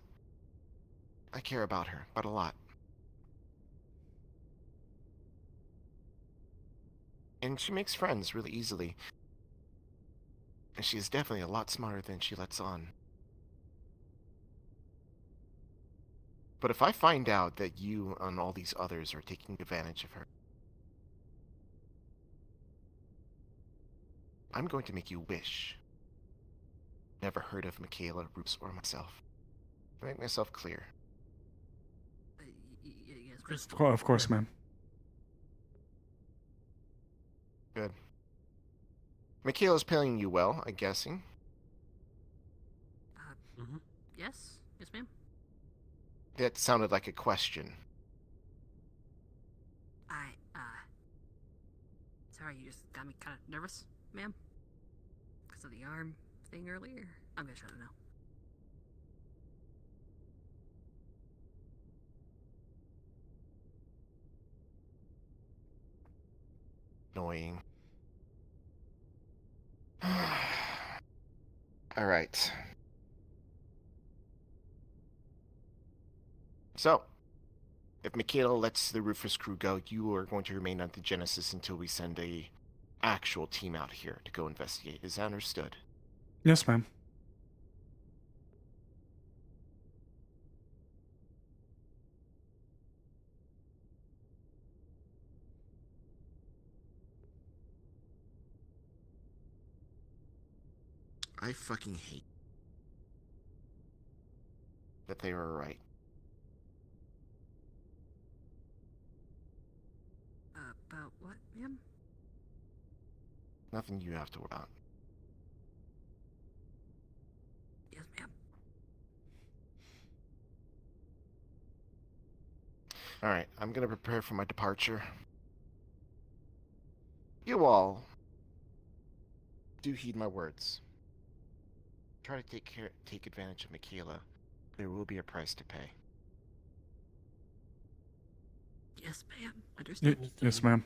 Speaker 8: I care about her, but a lot. And she makes friends really easily. And she is definitely a lot smarter than she lets on. But if I find out that you and all these others are taking advantage of her, I'm going to make you wish. Never heard of Michaela, Rufus, or myself. To make myself clear.
Speaker 16: Yes,
Speaker 1: Of course, ma'am.
Speaker 8: Good. Michaela's paying you well, I'm guessing.
Speaker 16: Yes, ma'am.
Speaker 8: That sounded like a question.
Speaker 16: Sorry, you just got me kind of nervous, ma'am. Because of the arm thing earlier. I'm gonna shut it now.
Speaker 8: Annoying. Alright. So, if Michaela lets the Rufus crew go, you are going to remain on the Genesis until we send a actual team out here to go investigate. Is that understood?
Speaker 1: Yes, ma'am.
Speaker 8: I fucking hate that they were right.
Speaker 16: About what, ma'am?
Speaker 8: Nothing you have to worry about.
Speaker 16: Yes, ma'am.
Speaker 8: Alright, I'm gonna prepare for my departure. You all do heed my words. Try to take advantage of Michaela. There will be a price to pay.
Speaker 16: Yes, ma'am. Understood.
Speaker 1: Yes, ma'am.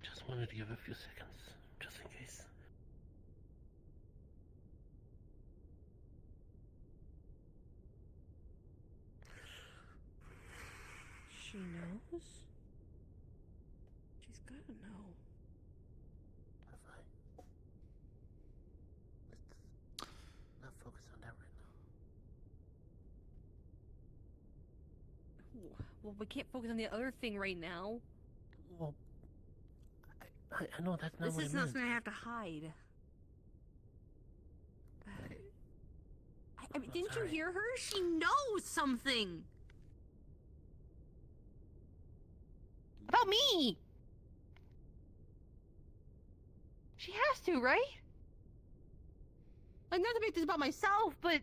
Speaker 10: Just wanted to give a few seconds, just in case.
Speaker 16: She knows? She's gotta know.
Speaker 10: Let's not focus on that right now.
Speaker 16: Well, we can't focus on the other thing right now.
Speaker 10: Well, I know that's not
Speaker 16: This
Speaker 10: what
Speaker 16: is
Speaker 10: I
Speaker 16: not
Speaker 10: meant.
Speaker 16: something I have to hide. I mean, didn't you hear her? She knows something about me. She has to, right? Like, not to make this about myself, but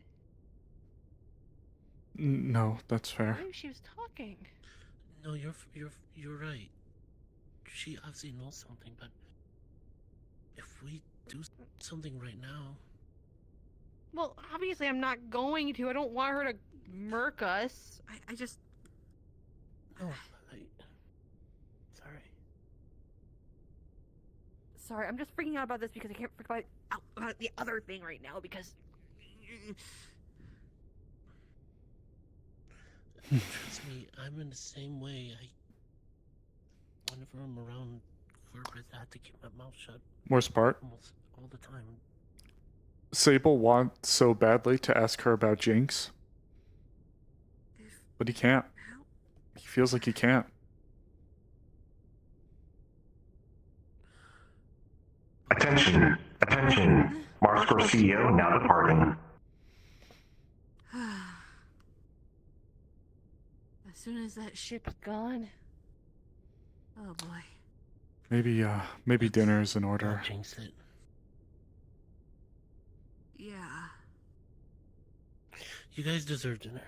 Speaker 1: No, that's fair.
Speaker 16: maybe she was talking.
Speaker 10: No, you're right. She obviously knows something, but if we do something right now,
Speaker 16: Well, obviously I'm not going to. I don't want her to murk us. I just...
Speaker 10: no, sorry.
Speaker 16: Sorry, I'm just freaking out about this because I can't freak out about the other thing right now because...
Speaker 10: Trust me, I'm in the same way. Whenever I'm around corporate, I have to keep my mouth shut.
Speaker 1: Worst part?
Speaker 10: Almost all the time.
Speaker 1: Sable wants so badly to ask her about Jinx. But he can't. He feels like he can't.
Speaker 21: Attention, attention. Marsco CEO now departing.
Speaker 16: As soon as that ship's gone... Oh boy.
Speaker 1: Maybe dinner is in order.
Speaker 10: Jinx it.
Speaker 16: Yeah.
Speaker 10: You guys deserve dinner.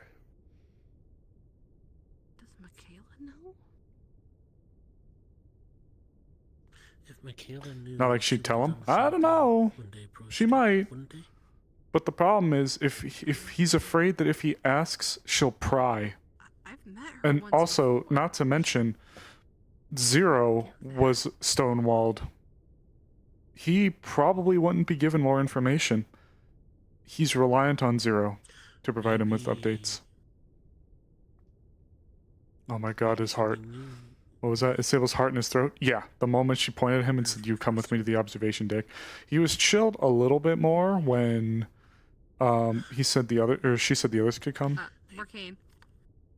Speaker 16: Does Michaela know?
Speaker 10: If Michaela knew,
Speaker 1: Not like she'd tell him. I don't know. She might. But the problem is, if he's afraid that if he asks, she'll pry.
Speaker 16: I've met her
Speaker 1: And
Speaker 16: once
Speaker 1: also,
Speaker 16: before.
Speaker 1: not to mention, Zero was stonewalled. He probably wouldn't be given more information. He's reliant on Zero to provide him with updates. Oh my god, his heart. What was that? Is Sable's heart in his throat? Yeah, the moment she pointed at him and said, "You come with me to the observation deck." He was chilled a little bit more when she said the others could come.
Speaker 16: Marcane,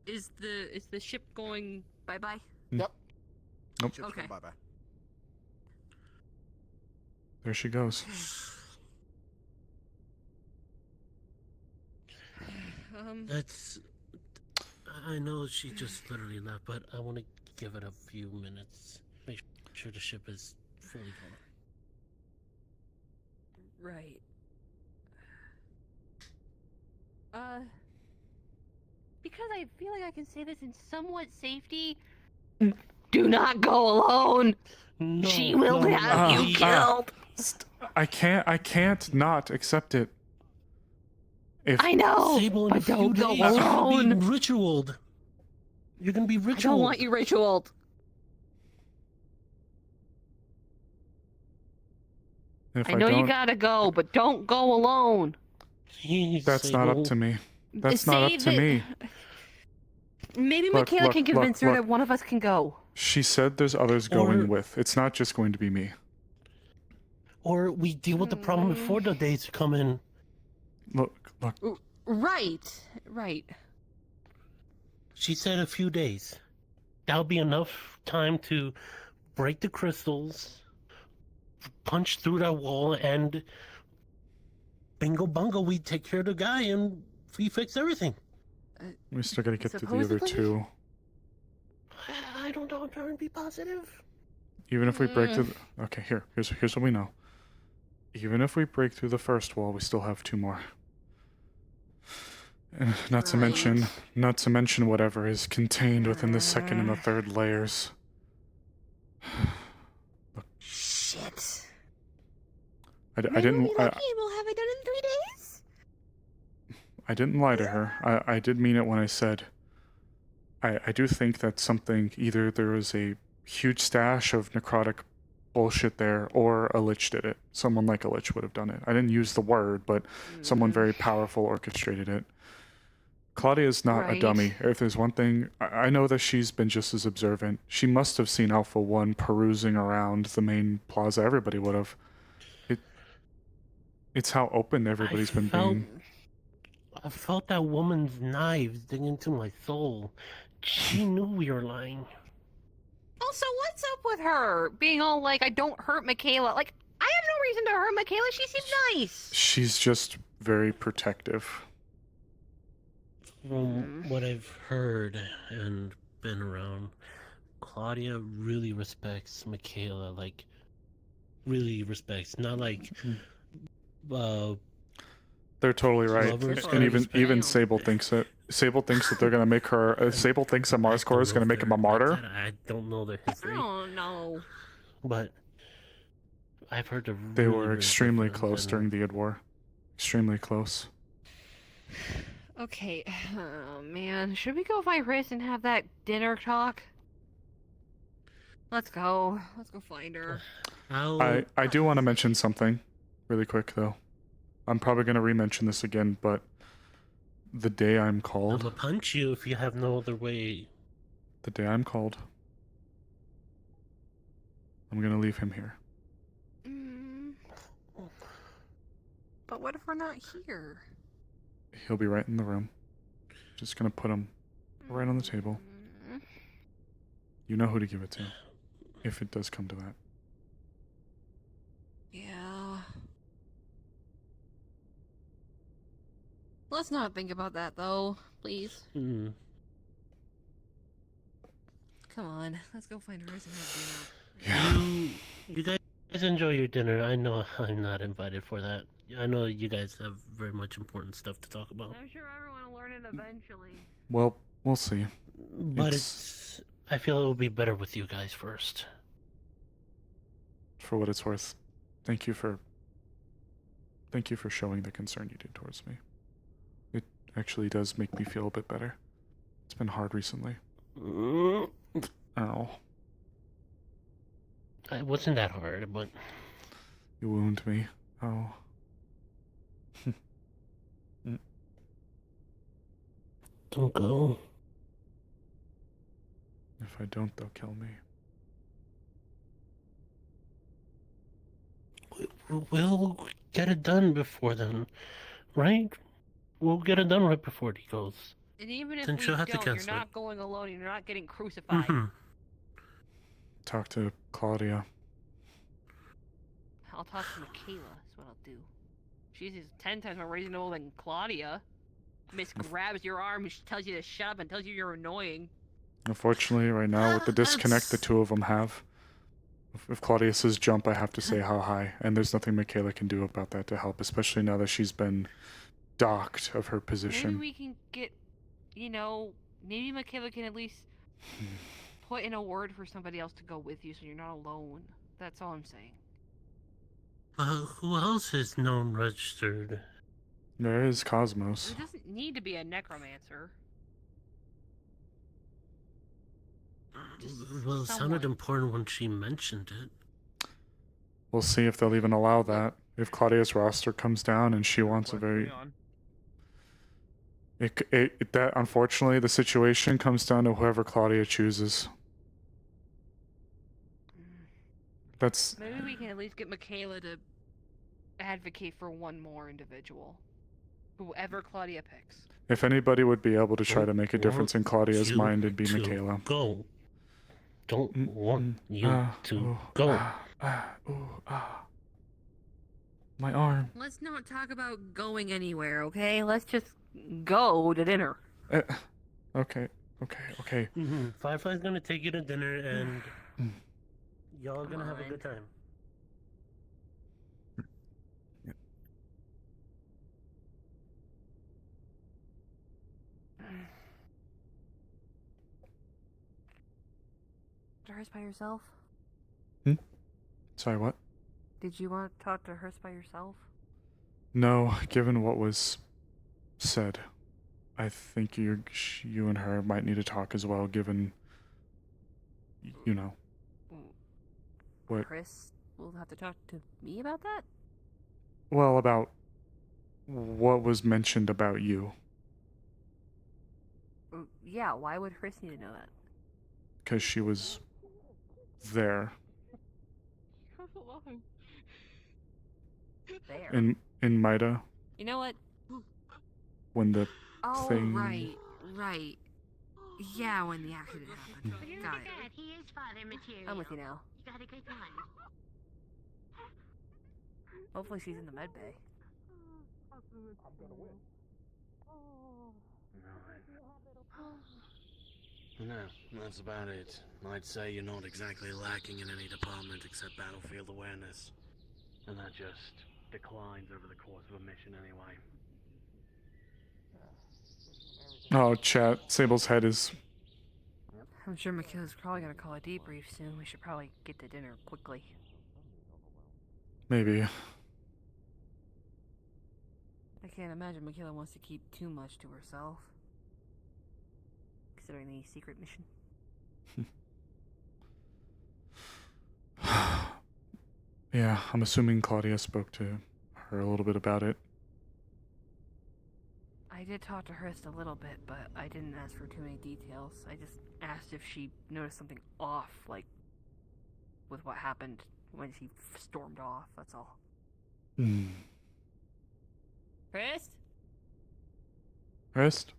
Speaker 16: is the ship going bye-bye?
Speaker 8: Yep.
Speaker 1: Nope.
Speaker 16: Okay.
Speaker 8: Bye-bye.
Speaker 1: There she goes.
Speaker 10: That's. I know she just literally left, but I want to give it a few minutes. Make sure the ship is fully gone.
Speaker 16: Right. Because I feel like I can say this in somewhat safety. Do not go alone.
Speaker 10: No,
Speaker 16: She will have you killed.
Speaker 1: I can't not accept it. If
Speaker 16: I know,
Speaker 10: Sable, in
Speaker 16: but
Speaker 10: a few
Speaker 16: don't go
Speaker 10: days, you're gonna
Speaker 16: alone.
Speaker 10: be ritualed. You're gonna be ritualed.
Speaker 16: I don't want you ritualed.
Speaker 1: If
Speaker 16: I know you
Speaker 1: don't-
Speaker 16: gotta go, but don't go alone.
Speaker 1: That's not up to me. That's not up
Speaker 16: Save
Speaker 1: to
Speaker 16: it.
Speaker 1: me.
Speaker 16: Maybe
Speaker 1: Look,
Speaker 16: Michaela
Speaker 1: look,
Speaker 16: can convince her
Speaker 1: look.
Speaker 16: that one of us can go.
Speaker 1: She said there's others going with. It's not just going to be me.
Speaker 10: Or we deal with the problem before the days come in.
Speaker 1: Look.
Speaker 16: Right.
Speaker 10: She said a few days. That'll be enough time to break the crystals, punch through that wall, and bingo bungo, we take care of the guy and we fix everything.
Speaker 1: We still gotta get to the other two.
Speaker 10: I don't know. I'm trying to be positive.
Speaker 1: Even if we break through okay, here's what we know. Even if we break through the first wall, we still have 2 more. And not to mention whatever is contained within the second and the third layers.
Speaker 16: Shit.
Speaker 1: I didn't.
Speaker 16: We'll be lucky and we'll have it done in 3 days.
Speaker 1: I didn't lie to her. I did mean it when I said. I do think that something, either there was a huge stash of necrotic bullshit there, or a lich did it. Someone like a lich would have done it. I didn't use the word, but someone very powerful orchestrated it. Claudia's not a dummy. If there's one thing, I know that she's been just as observant. She must have seen Alpha 1 perusing around the main plaza. Everybody would have. It's how open everybody's been being.
Speaker 10: I felt that woman's knives dig into my soul. She knew we were lying.
Speaker 16: Also, what's up with her being all like, I don't hurt Michaela? Like, I have no reason to hurt Michaela. She seems nice.
Speaker 1: She's just very protective.
Speaker 10: From what I've heard and been around, Claudia really respects Michaela. Like, really respects. Not like,
Speaker 1: They're totally right.
Speaker 10: Lovers
Speaker 1: And
Speaker 10: first.
Speaker 1: even Sable thinks it. Sable thinks that they're gonna make her. Sable thinks that Marscore is gonna make him a martyr.
Speaker 10: I don't know their history.
Speaker 16: Oh no.
Speaker 10: But I've heard
Speaker 1: They were extremely close during the Id War. Extremely close.
Speaker 16: Okay, oh man, should we go find Riz and have that dinner talk? Let's go. Let's go find her.
Speaker 1: I do want to mention something really quick though. I'm probably gonna re-mention this again, but the day I'm
Speaker 10: I'm
Speaker 1: called.
Speaker 10: gonna punch you if you have no other way.
Speaker 1: The day I'm called. I'm gonna leave him here.
Speaker 16: But what if we're not here?
Speaker 1: He'll be right in the room. Just gonna put him right on the table. You know who to give it to, if it does come to that.
Speaker 16: Yeah. Let's not think about that though, please. Come on, let's go find Riz and have dinner.
Speaker 10: You guys enjoy your dinner. I know I'm not invited for that. I know you guys have very much important stuff to talk about.
Speaker 16: I'm sure everyone will learn it eventually.
Speaker 1: Well, we'll see.
Speaker 10: But I feel it will be better with you guys first.
Speaker 1: For what it's worth, thank you for showing the concern you did towards me. It actually does make me feel a bit better. It's been hard recently. Ow.
Speaker 10: It wasn't that hard, but
Speaker 1: You wound me. Oh.
Speaker 10: don't go.
Speaker 1: If I don't, they'll kill me.
Speaker 10: We'll get it done before then, right? We'll get it done right before he goes.
Speaker 16: And even if
Speaker 10: Then
Speaker 16: we
Speaker 10: she'll have to
Speaker 16: don't, you're
Speaker 10: cancel it.
Speaker 16: not going alone. You're not getting crucified.
Speaker 1: Talk to Claudia.
Speaker 16: I'll talk to Michaela. That's what I'll do. She's 10 times more reasonable than Claudia. Miss grabs your arm and she tells you to shut up and tells you you're annoying.
Speaker 1: Unfortunately, right now, with the disconnect the two of them have, if Claudia says jump, I have to say how high. And there's nothing Michaela can do about that to help, especially now that she's been docked of her position.
Speaker 16: Maybe we can get, maybe Michaela can at least put in a word for somebody else to go with you so you're not alone. That's all I'm saying.
Speaker 10: Who else is known registered?
Speaker 1: There is Cosmos.
Speaker 16: It doesn't need to be a necromancer.
Speaker 10: Well, it sounded important when she mentioned it.
Speaker 1: We'll see if they'll even allow that. If Claudia's roster comes down and she wants a very... that unfortunately, the situation comes down to whoever Claudia chooses. That's...
Speaker 16: Maybe we can at least get Michaela to advocate for one more individual. Whoever Claudia picks.
Speaker 1: If anybody would be able to try to make a difference in Claudia's mind, it'd be Michaela.
Speaker 10: Go. Don't want you to go.
Speaker 1: My arm.
Speaker 16: Let's not talk about going anywhere, okay? Let's just go to dinner.
Speaker 1: Okay.
Speaker 10: Firefly's gonna take you to dinner, and y'all are gonna have a good time.
Speaker 16: Hers by yourself?
Speaker 1: Sorry, what?
Speaker 16: Did you want to talk to Hers by yourself?
Speaker 1: No, given what was said, I think you and her might need to talk as well, given, you know, what...
Speaker 16: Chris will have to talk to me about that?
Speaker 1: Well, about what was mentioned about you.
Speaker 16: Yeah, why would Chris need to know that?
Speaker 1: Because she was there.
Speaker 16: There.
Speaker 1: In Mida,
Speaker 16: You know what?
Speaker 1: when the
Speaker 16: Oh,
Speaker 1: thing...
Speaker 16: right. Yeah, when the accident happened. Got it.
Speaker 3: He is father material.
Speaker 16: I'm with you now.
Speaker 3: You got a good one.
Speaker 16: Hopefully she's in the med bay.
Speaker 10: No, that's about it. I'd say you're not exactly lacking in any department except battlefield awareness. And that just declines over the course of a mission anyway.
Speaker 1: Oh, chat. Sable's head is...
Speaker 16: I'm sure Michaela's probably gonna call a debrief soon. We should probably get to dinner quickly.
Speaker 1: Maybe.
Speaker 16: I can't imagine Michaela wants to keep too much to herself. Considering the secret mission.
Speaker 1: Yeah, I'm assuming Claudia spoke to her a little bit about it.
Speaker 16: I did talk to Hurst a little bit, but I didn't ask for too many details. I just asked if she noticed something off, like with what happened when she stormed off, that's all. Hurst?
Speaker 1: Rest?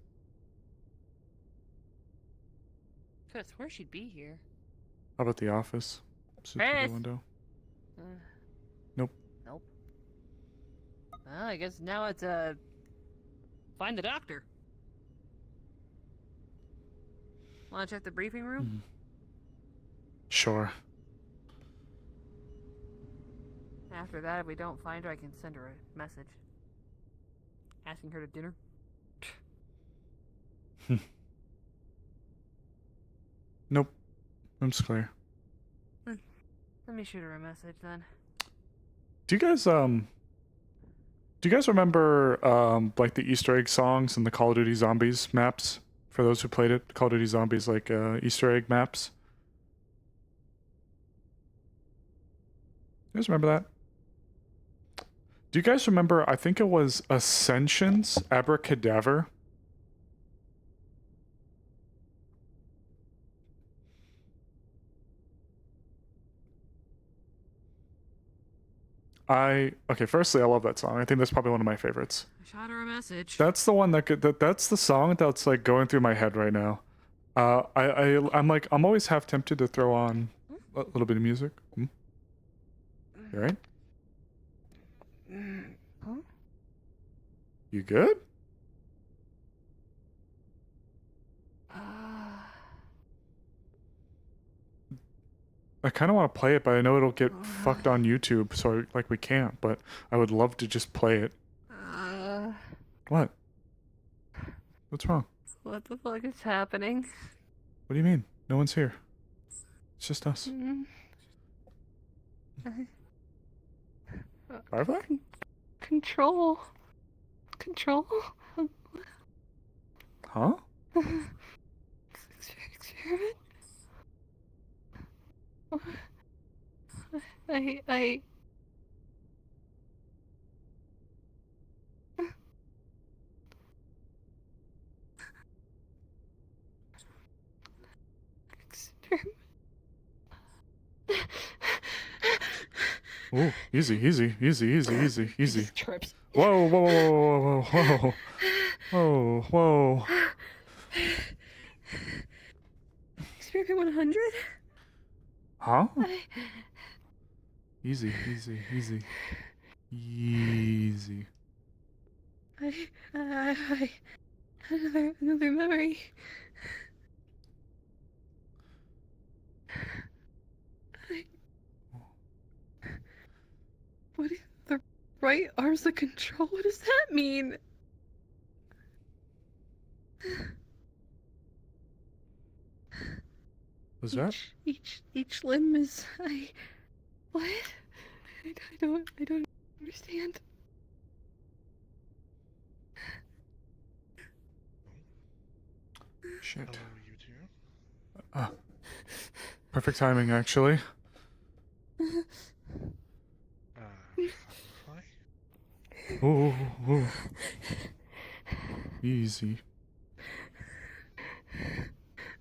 Speaker 16: Could have swore she'd be here.
Speaker 1: How about the office? Sit through the window. Nope.
Speaker 16: Well, I guess now it's find the doctor. Wanna check the briefing room?
Speaker 1: Sure.
Speaker 16: After that, if we don't find her, I can send her a message. Asking her to dinner.
Speaker 1: Nope. Room's clear.
Speaker 16: Let me shoot her a message then.
Speaker 1: Do you guys remember like the Easter egg songs and the Call of Duty Zombies maps? For those who played it, Call of Duty Zombies like Easter egg maps. You guys remember that? Do you guys remember, I think it was Ascension's Abracadabra? Okay, firstly, I love that song. I think that's probably one of my favorites.
Speaker 16: I shot her a message.
Speaker 1: That's the one that's the song that's like going through my head right now. I'm always half tempted to throw on a little bit of music. You alright?
Speaker 16: Huh?
Speaker 1: You good? I kind of want to play it, but I know it'll get fucked on YouTube, so like we can't. But I would love to just play it. What? What's wrong?
Speaker 16: What the fuck is happening?
Speaker 1: What do you mean? No one's here. It's just us. Firefly?
Speaker 16: Control.
Speaker 1: Huh?
Speaker 16: Experiment?
Speaker 1: Ooh, easy, easy, easy, easy, easy, easy.
Speaker 2: Just trips.
Speaker 1: Whoa, whoa, whoa, whoa, whoa, whoa, whoa.
Speaker 16: Experiment 100?
Speaker 1: Huh? Easy, easy, easy. Easy.
Speaker 16: Another memory. What if the right arm's the control? What does that mean?
Speaker 1: Was that?
Speaker 16: Each limb is what? I don't understand.
Speaker 1: Shit.
Speaker 4: Hello, you two.
Speaker 1: Perfect timing, actually.
Speaker 4: Firefly?
Speaker 1: Ooh, ooh. Easy.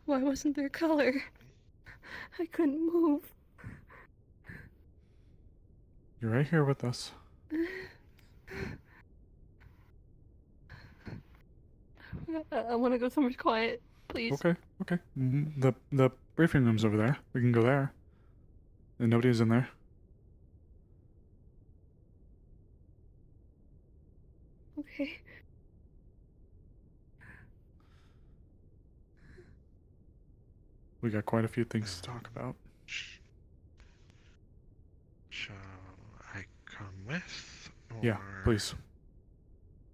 Speaker 16: Why wasn't there color? I couldn't move.
Speaker 1: You're right here with us.
Speaker 16: I want to go somewhere quiet, please.
Speaker 1: Okay, okay. The briefing room's over there. We can go there. And nobody's in there.
Speaker 16: Okay.
Speaker 1: We got quite a few things to talk about.
Speaker 4: Shall I come with? Or...
Speaker 1: Yeah, please.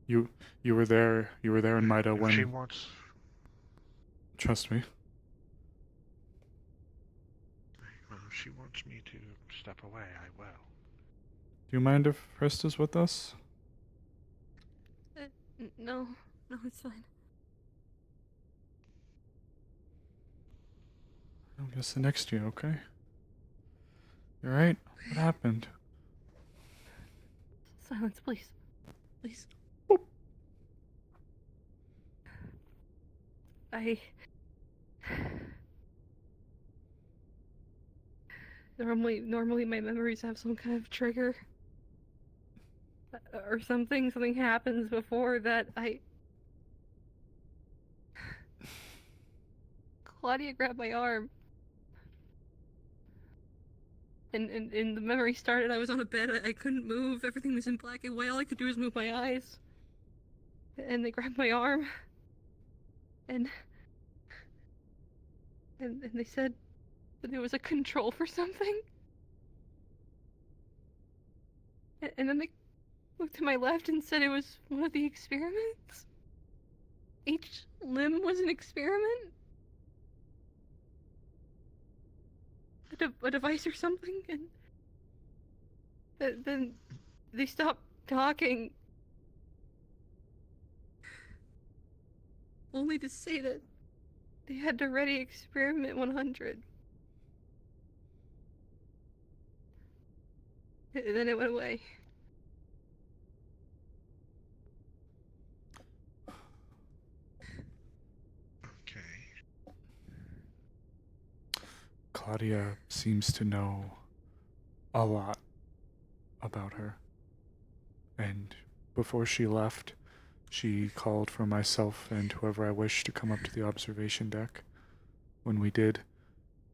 Speaker 1: You were there. You were there in Maida when.
Speaker 4: She wants.
Speaker 1: Trust me.
Speaker 4: Well, if she wants me to step away, I will.
Speaker 1: Do you mind if Krista's with us?
Speaker 16: No, it's fine.
Speaker 1: I'm gonna sit next to you, okay? You alright? What happened?
Speaker 16: Silence, please. Please.
Speaker 1: Boop.
Speaker 16: Normally my memories have some kind of trigger. Or something happens before that Claudia grabbed my arm. And the memory started, I was on a bed, I couldn't move, everything was in black and white, all I could do was move my eyes. And they grabbed my arm. And they said that there was a control for something. And then they looked to my left and said it was one of the experiments. Each limb was an experiment. A device or something, and then they stopped talking. Only to say that they had to ready experiment 100. And then it went away.
Speaker 1: Claudia seems to know a lot about her. And before she left, she called for myself and whoever I wished to come up to the observation deck. When we did,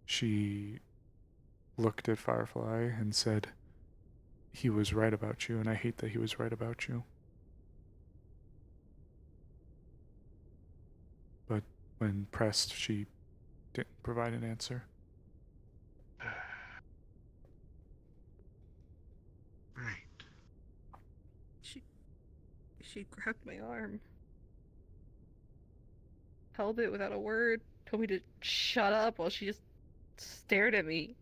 Speaker 1: she looked at Firefly and said, "He was right about you, and I hate that he was right about you." But when pressed, she didn't provide an answer.
Speaker 4: Right.
Speaker 16: She grabbed my arm. Held it without a word. Told me to shut up while she just stared at me.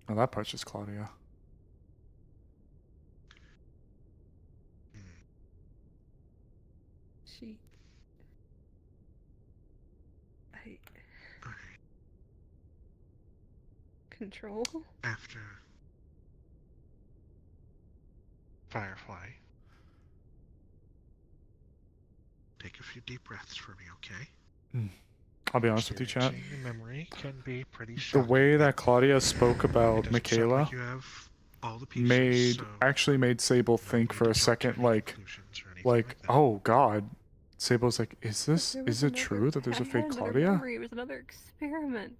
Speaker 1: Oh, that part's just Claudia.
Speaker 16: Control?
Speaker 4: After Firefly, take a few deep breaths for me, okay?
Speaker 1: I'll be honest with you, chat.
Speaker 4: Experiencing the memory can be pretty
Speaker 1: The
Speaker 4: shocking.
Speaker 1: way that Claudia spoke
Speaker 4: It
Speaker 1: about
Speaker 4: doesn't sound
Speaker 1: Michaela
Speaker 4: like you have all the pieces, so
Speaker 1: actually made Sable think for a second, like, oh God. Sable's like, is it true that there's a fake Claudia?
Speaker 16: Memory. It was another experiment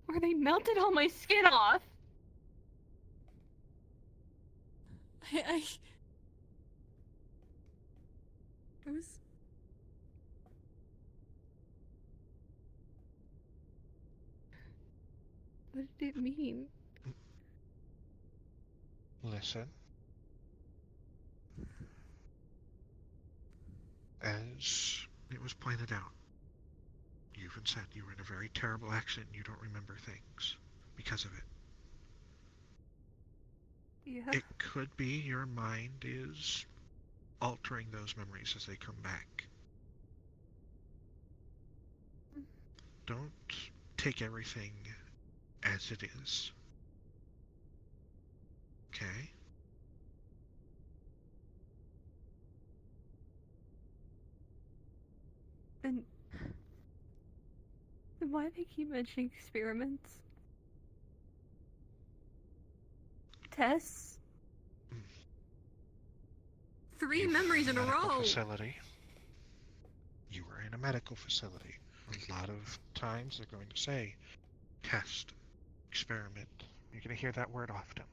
Speaker 16: where they melted all my skin off. I it was. What did it mean?
Speaker 4: Listen. As it was pointed out, you even said you were in a very terrible accident and you don't remember things because of it.
Speaker 16: Yeah.
Speaker 4: It could be your mind is altering those memories as they come back. Don't take everything as it is. Okay?
Speaker 16: Then why do they keep mentioning experiments? Tests? 3 memories in a row.
Speaker 4: Facility. You were in a medical facility. A lot of times they're going to say test, experiment. You're going to hear that word often.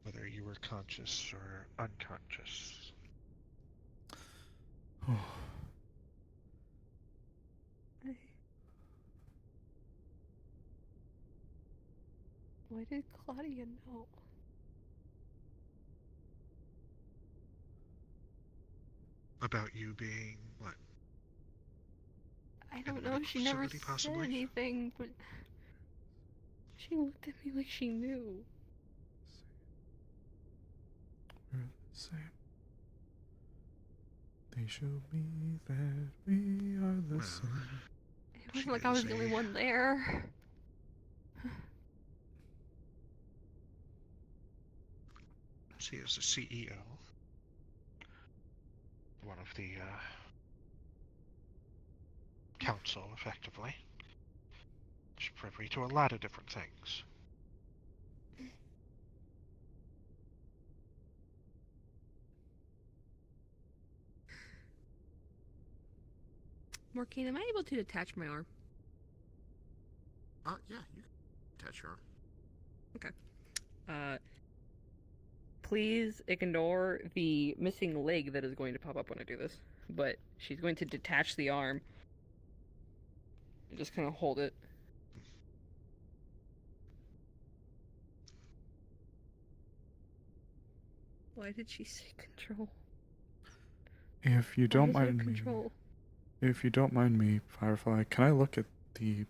Speaker 4: Whether you were conscious or unconscious.
Speaker 16: Why did Claudia know?
Speaker 4: About you being what?
Speaker 16: I don't know. She never said anything, but she looked at me like she knew.
Speaker 1: We're the same. They showed me that we are the same.
Speaker 16: It wasn't like I was the only one there.
Speaker 4: She is the CEO. One of the council, effectively. She's privy to a lot of different things.
Speaker 16: Morkane, am I able to detach my arm?
Speaker 8: Yeah, you can touch her arm.
Speaker 16: Okay. Please ignore the missing leg that is going to pop up when I do this. But she's going to detach the arm. And just kind of hold it. Why did she say control?
Speaker 1: If you don't mind me, Firefly, can I look at the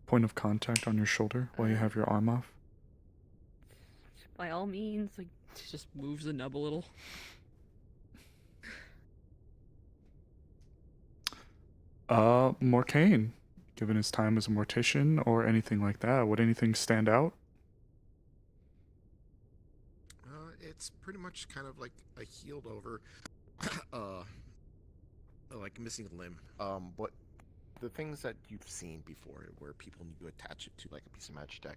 Speaker 1: point of contact on your shoulder while you have your arm off?
Speaker 16: By all means, like, she just moves the nub a little.
Speaker 1: Morkane, given his time as a mortician or anything like that, would anything stand out?
Speaker 8: It's pretty much kind of like a healed over, like missing a limb. But the things that you've seen before, where people need to attach it to like a piece of Magitech,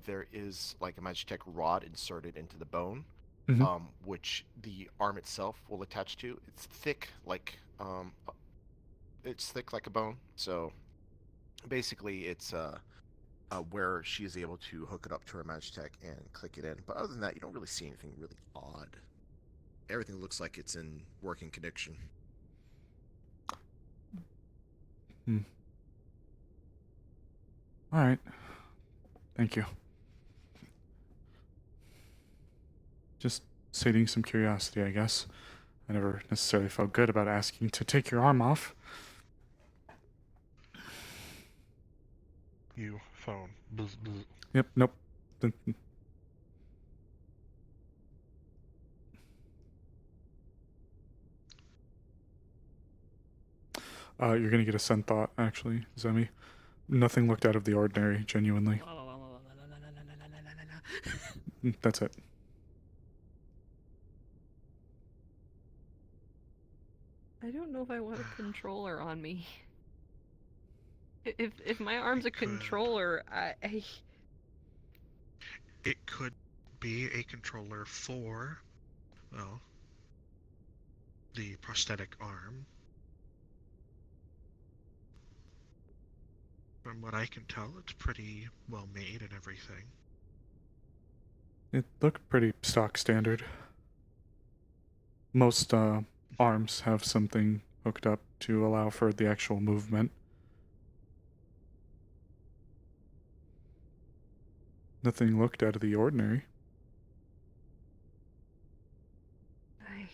Speaker 8: there is like a Magitech rod inserted into the bone, which the arm itself will attach to. It's thick like a bone. So basically, it's where she is able to hook it up to her Magitech and click it in. But other than that, you don't really see anything really odd. Everything looks like it's in working condition.
Speaker 1: Alright. Thank you. Just sating some curiosity, I guess. I never necessarily felt good about asking to take your arm off.
Speaker 4: You phone. Bzz, bzz.
Speaker 1: Yep, nope. You're gonna get a sent thought, actually, Zemi. Nothing looked out of the ordinary, genuinely. That's it.
Speaker 2: know if I want a controller on me. If my arm's a controller,
Speaker 4: It could be a controller for, well, the prosthetic arm. From what I can tell, it's pretty well made and everything.
Speaker 1: It looked pretty stock standard. Most arms have something hooked up to allow for the actual movement. Nothing looked out of the ordinary.
Speaker 2: I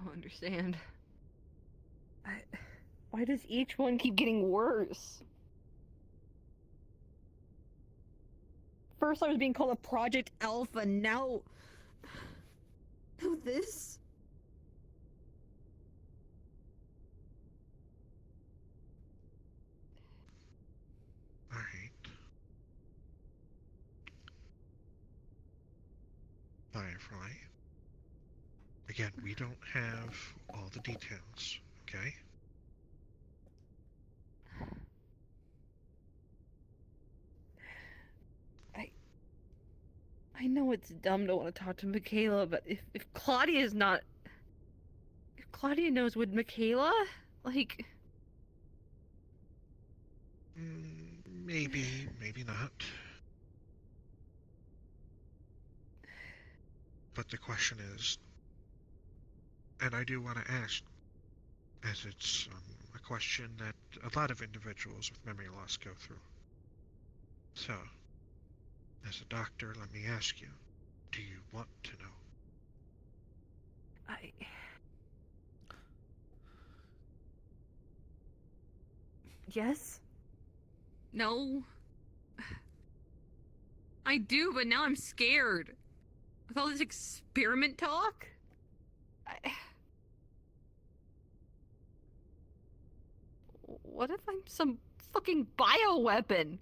Speaker 2: don't understand. Why does each one keep getting worse? First I was being called a Project Alpha, now this?
Speaker 4: Alright. Firefly. Again, we don't have all the details, okay?
Speaker 2: I know it's dumb to want to talk to Michaela, but if Claudia's not... If Claudia knows, would Michaela? Like...
Speaker 4: Maybe, maybe not. But the question is, and I do want to ask, as it's a question that a lot of individuals with memory loss go through. So, as a doctor, let me ask you, do you want to know?
Speaker 2: Yes? No. I do, but now I'm scared. With all this experiment talk? What if I'm some fucking bioweapon?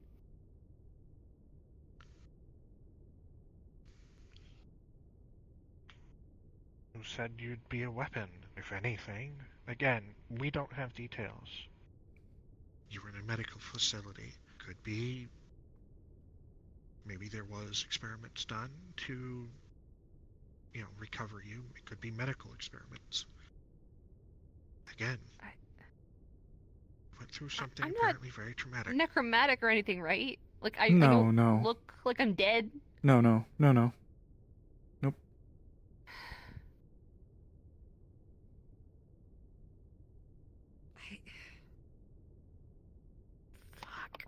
Speaker 4: Who said you'd be a weapon, if anything? Again, we don't have details. You were in a medical facility. Could be... Maybe there was experiments done to, recover you. It could be medical experiments. Again, went through something apparently very traumatic.
Speaker 2: Necromantic or anything, right? Like, I
Speaker 1: No,
Speaker 2: don't
Speaker 1: no.
Speaker 2: look like I'm dead.
Speaker 1: No. Nope.
Speaker 2: Fuck.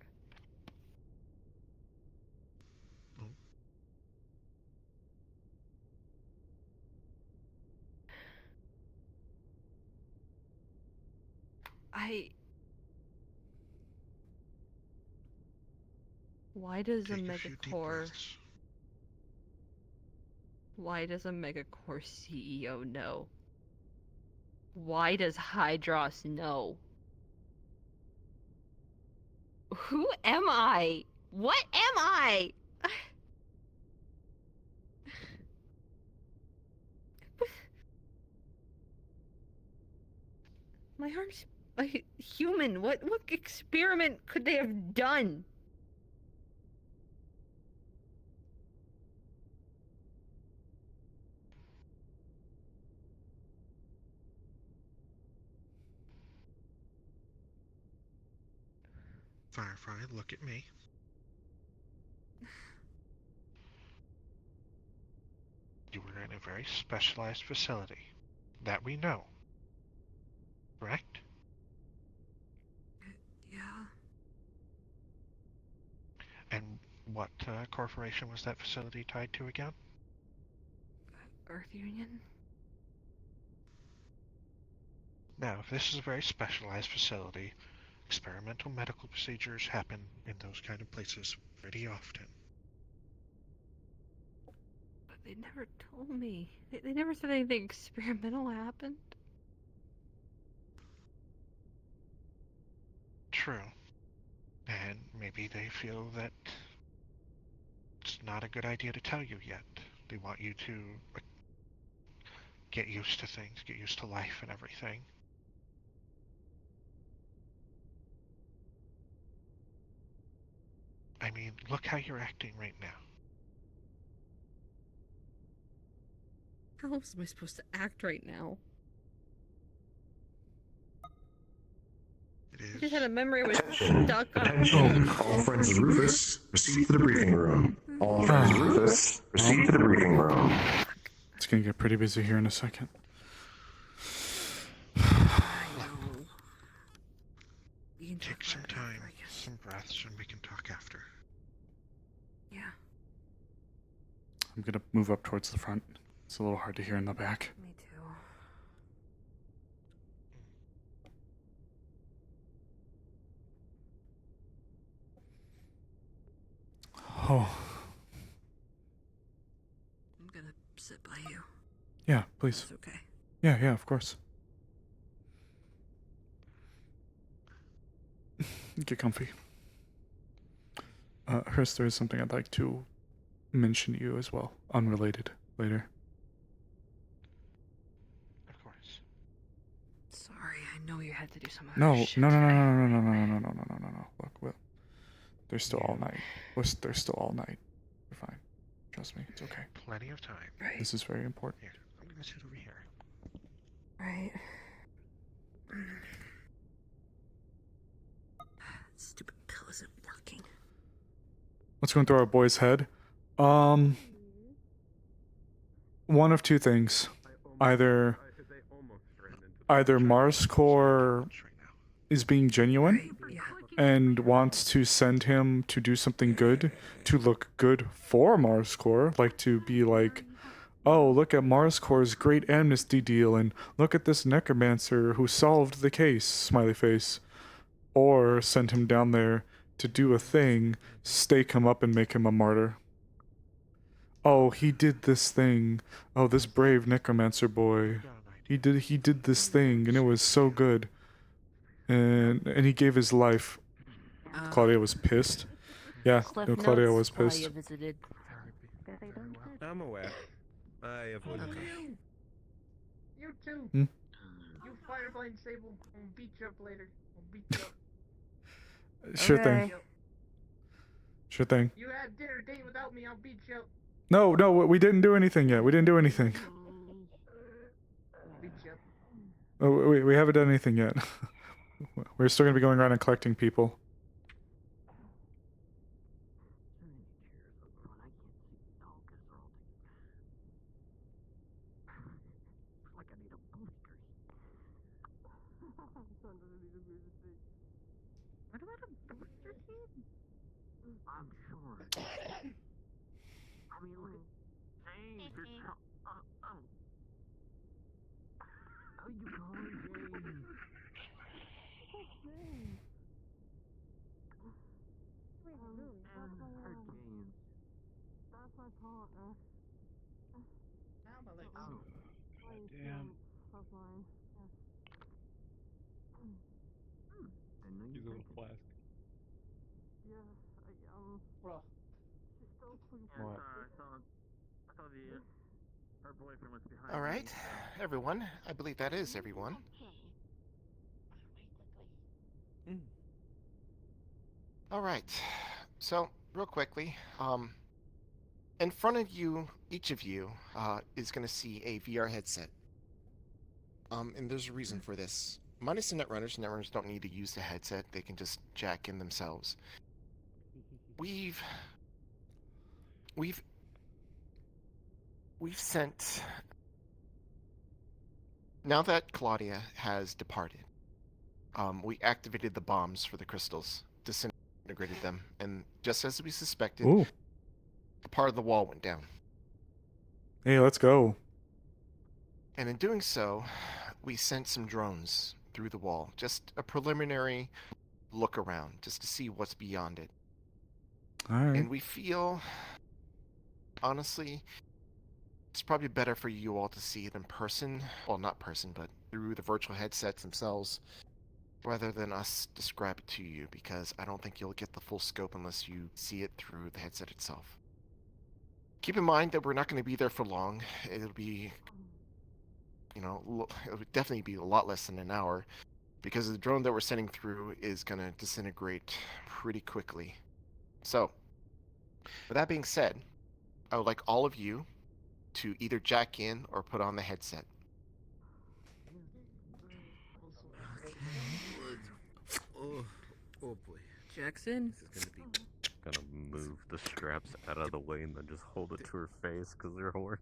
Speaker 2: Why does a megacore... Why does a megacore CEO know? Why does Hydros know? Who am I? What am I? My arm's human. What experiment could they have done?
Speaker 4: Firefly, look at me. You were in a very specialized facility. That we know. Correct?
Speaker 2: Yeah.
Speaker 4: And what corporation was that facility tied to again?
Speaker 2: Earth Union?
Speaker 4: Now, if this is a very specialized facility, experimental medical procedures happen in those kind of places pretty often.
Speaker 2: But they never told me. They never said anything experimental happened.
Speaker 4: True. And maybe they feel that it's not a good idea to tell you yet. They want you to get used to things, get used to life and everything. I mean, look how you're acting right now.
Speaker 2: How else am I supposed to act right now? I just had a memory I was stuck on.
Speaker 21: Attention, all friends of Rufus, proceed to the briefing room. All friends of Rufus, proceed to the briefing room.
Speaker 1: It's gonna get pretty busy here in a second.
Speaker 4: Take some time, some breaths, and we can talk after.
Speaker 2: Yeah.
Speaker 1: I'm gonna move up towards the front. It's a little hard to hear in the back.
Speaker 16: Me too.
Speaker 1: Oh.
Speaker 16: I'm gonna sit by you.
Speaker 1: Yeah, please.
Speaker 16: That's okay.
Speaker 1: Yeah, of course. Get comfy. Chris, there is something I'd like to mention to you as well, unrelated, later.
Speaker 4: Of course.
Speaker 16: Sorry, I know you had to do some other
Speaker 1: No.
Speaker 16: shit.
Speaker 1: Look, there's still all night. There's still all night. You're fine. Trust me, it's okay.
Speaker 4: Plenty of time.
Speaker 16: Right.
Speaker 1: This is very important.
Speaker 4: Here, I'm gonna sit over here.
Speaker 16: Right. Stupid pill isn't working.
Speaker 1: What's going through our boy's head? One of two things. Either Mars Core is being genuine and wants to send him to do something good, to look good for Mars Core, like to be like, oh, look at Mars Core's great amnesty deal, and look at this necromancer who solved the case, smiley face. Or send him down there to do a thing, stake him up and make him a martyr. Oh, he did this thing. Oh, this brave necromancer boy. He did this thing, and it was so good. And he gave his life. Claudia was pissed. Yeah, no, Claudia was pissed.
Speaker 5: I'm aware. I avoided
Speaker 14: You too.
Speaker 1: Hmm?
Speaker 14: You Fireblind Sable. I'll beat you up later. I'll beat you up.
Speaker 1: Sure thing. Sure thing.
Speaker 14: You had dinner date without me. I'll beat you up.
Speaker 1: No, we didn't do anything yet. We didn't do anything.
Speaker 14: I'll beat you up.
Speaker 1: Oh, we haven't done anything yet. We're still gonna be going around and collecting people.
Speaker 7: What about a booster team? I'm sure. I mean, look at James. How you calling James? That's my partner.
Speaker 14: Now my legs.
Speaker 1: Damn.
Speaker 14: That's mine.
Speaker 5: He's on plastic.
Speaker 14: Yeah, Bruh. She's still pretty
Speaker 5: What?
Speaker 7: I saw her boyfriend was behind
Speaker 8: All right, everyone. I believe that is everyone. All right. So, real quickly, in front of you, each of you, is going to see a VR headset. And there's a reason for this. Minus the Netrunners. Netrunners don't need to use the headset. They can just jack in themselves. We've sent... Now that Claudia has departed, we activated the bombs for the crystals, disintegrated them, and just as we suspected,
Speaker 1: Ooh.
Speaker 8: a part of the wall went down.
Speaker 1: Hey, let's go.
Speaker 8: And in doing so, we sent some drones through the wall, just a preliminary look around, just to see what's beyond it.
Speaker 1: Alright.
Speaker 8: And we feel, honestly, it's probably better for you all to see it in person. Well, not person, but through the virtual headsets themselves, rather than us describe it to you, because I don't think you'll get the full scope unless you see it through the headset itself. Keep in mind that we're not going to be there for long. It'll be it would definitely be a lot less than an hour, because the drone that we're sending through is going to disintegrate pretty quickly. So, with that being said, I would like all of you to either jack in or put on the headset.
Speaker 5: Oh boy.
Speaker 2: Jackson?
Speaker 5: This is gonna move the straps out of the way and then just hold it to her face because they're horn.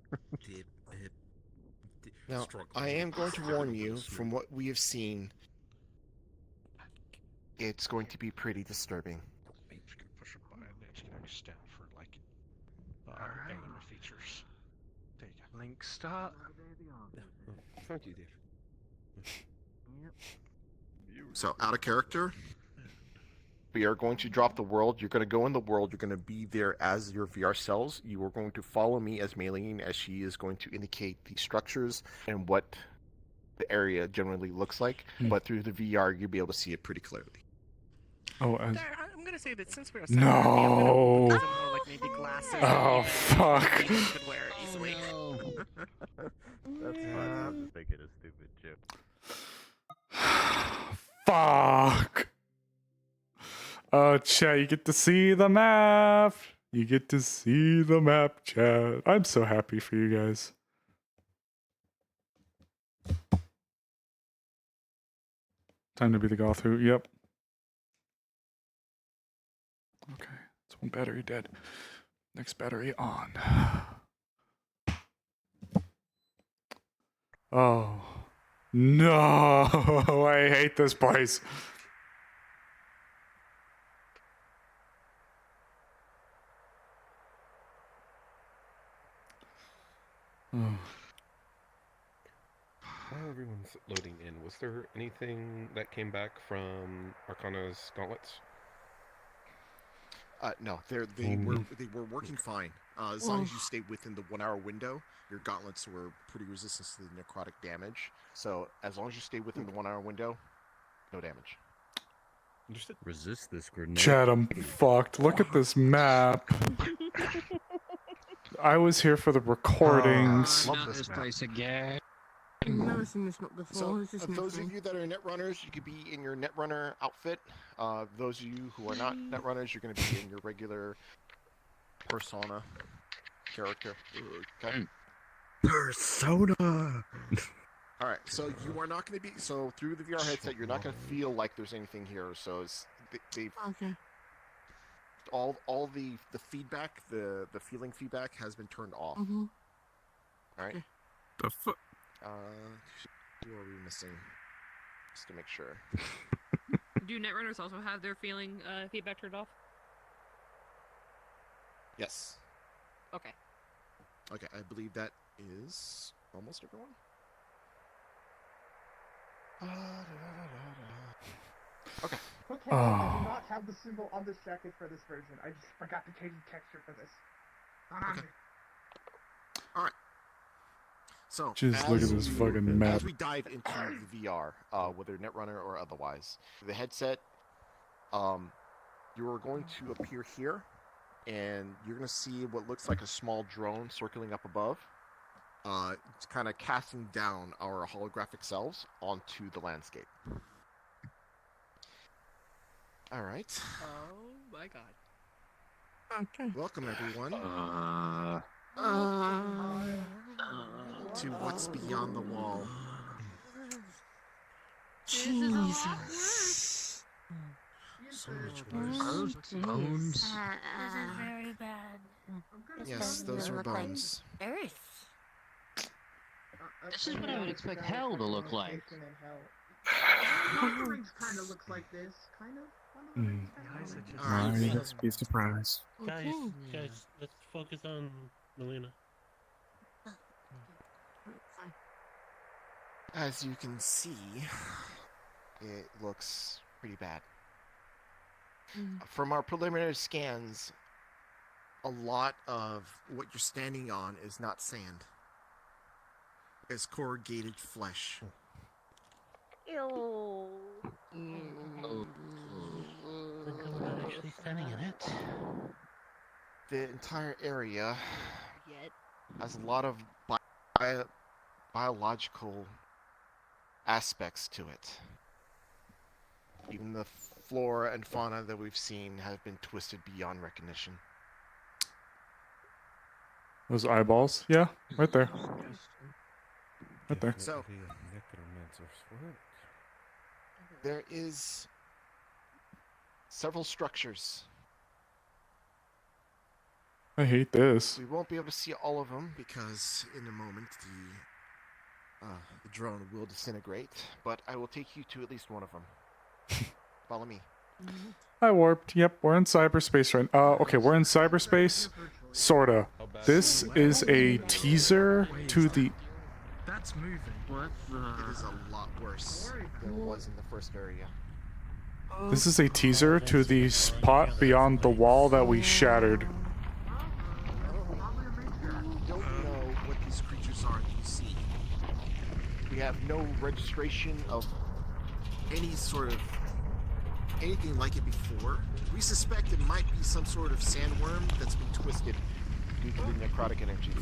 Speaker 8: Now, I am going to warn you, from what we have seen, it's going to be pretty disturbing.
Speaker 4: Just gonna push a button. It's gonna extend for like aim features. There you go.
Speaker 20: Link start.
Speaker 5: Thank you, Dave.
Speaker 8: So, out of character, we are going to drop the world. You're going to go in the world. You're going to be there as your VR selves. You are going to follow me as Maylene, as she is going to indicate the structures and what the area generally looks like. But through the VR, you'll be able to see it pretty clearly.
Speaker 1: Oh,
Speaker 9: I'm gonna say that since we're
Speaker 1: no.
Speaker 9: more like maybe glasses.
Speaker 1: Oh, fuck.
Speaker 9: Could wear easily.
Speaker 5: That's fine. I was just making a stupid joke.
Speaker 1: Fuck. Oh, chat, you get to see the map. You get to see the map, chat. I'm so happy for you guys. Time to be the goth who. Yep. Okay, it's one battery dead. Next battery on. Oh. No, I hate this place.
Speaker 11: While everyone's loading in, was there anything that came back from Arcana's gauntlets?
Speaker 8: No, they were working fine. As long as you stayed within the 1 hour window, your gauntlets were pretty resistant to the necrotic damage. So as long as you stay within the 1 hour window, no damage.
Speaker 5: Understood. Resist this grenade.
Speaker 1: Chad, I'm fucked. Look at this map. I was here for the recordings.
Speaker 19: Love this place again.
Speaker 3: I've never seen this map before.
Speaker 8: So,
Speaker 3: This is
Speaker 8: those
Speaker 3: new.
Speaker 8: of you that are Netrunners, you could be in your Netrunner outfit. Those of you who are not Netrunners, you're going to be in your regular persona character. Okay.
Speaker 5: Persona.
Speaker 8: All right. So you are not going to be. So through the VR headset, you're not going to feel like there's anything here. So they've
Speaker 3: Okay.
Speaker 8: all the feedback, the feeling feedback has been turned off.
Speaker 3: Mm-hmm.
Speaker 8: All right.
Speaker 13: The fuck?
Speaker 8: Who are we missing? Just to make sure.
Speaker 2: Do Netrunners also have their feeling feedback turned off?
Speaker 8: Yes.
Speaker 2: Okay.
Speaker 8: Okay, I believe that is almost everyone. Okay.
Speaker 14: Okay, I do not have the symbol on this jacket for this version. I just forgot to change the texture for this.
Speaker 8: Okay. All right. So,
Speaker 1: Just look at this fucking map.
Speaker 8: As we dive into the VR, whether Netrunner or otherwise, the headset, you are going to appear here, and you're going to see what looks like a small drone circling up above. It's kind of casting down our holographic selves onto the landscape. All right.
Speaker 2: Oh my god.
Speaker 3: Okay.
Speaker 8: Welcome, everyone. To what's beyond the wall.
Speaker 3: Jesus.
Speaker 5: So much
Speaker 3: Bones.
Speaker 5: worse.
Speaker 3: Bones.
Speaker 12: This is very bad.
Speaker 8: Yes, those are bones.
Speaker 3: Earth.
Speaker 22: This is what I would expect hell to look like.
Speaker 14: Lord Rings kind of looks like this, kind of.
Speaker 13: Let's be surprised.
Speaker 10: Guys, let's focus on Melina.
Speaker 8: As you can see, it looks pretty bad. From our preliminary scans, a lot of what you're standing on is not sand. It's corrugated flesh.
Speaker 7: Ew.
Speaker 10: Think I'm not actually standing in it.
Speaker 8: The entire area has a lot of biological aspects to it. Even the flora and fauna that we've seen have been twisted beyond recognition.
Speaker 1: Those eyeballs? Yeah, right there. Right there.
Speaker 8: So, there is several structures.
Speaker 1: I hate this.
Speaker 8: We won't be able to see all of them because in a moment the drone will disintegrate, but I will take you to at least one of them. Follow me.
Speaker 1: I warped. Yep, we're in cyberspace right now. Okay, we're in cyberspace. Sorta. This is a teaser to the...
Speaker 6: That's moving. What the?
Speaker 8: It is a lot worse than it was in the first area.
Speaker 1: This is a teaser to the spot beyond the wall that we shattered.
Speaker 8: We don't know what these creatures are that you see. We have no registration of any sort of anything like it before. We suspect it might be some sort of sandworm that's been twisted due to the necrotic energies.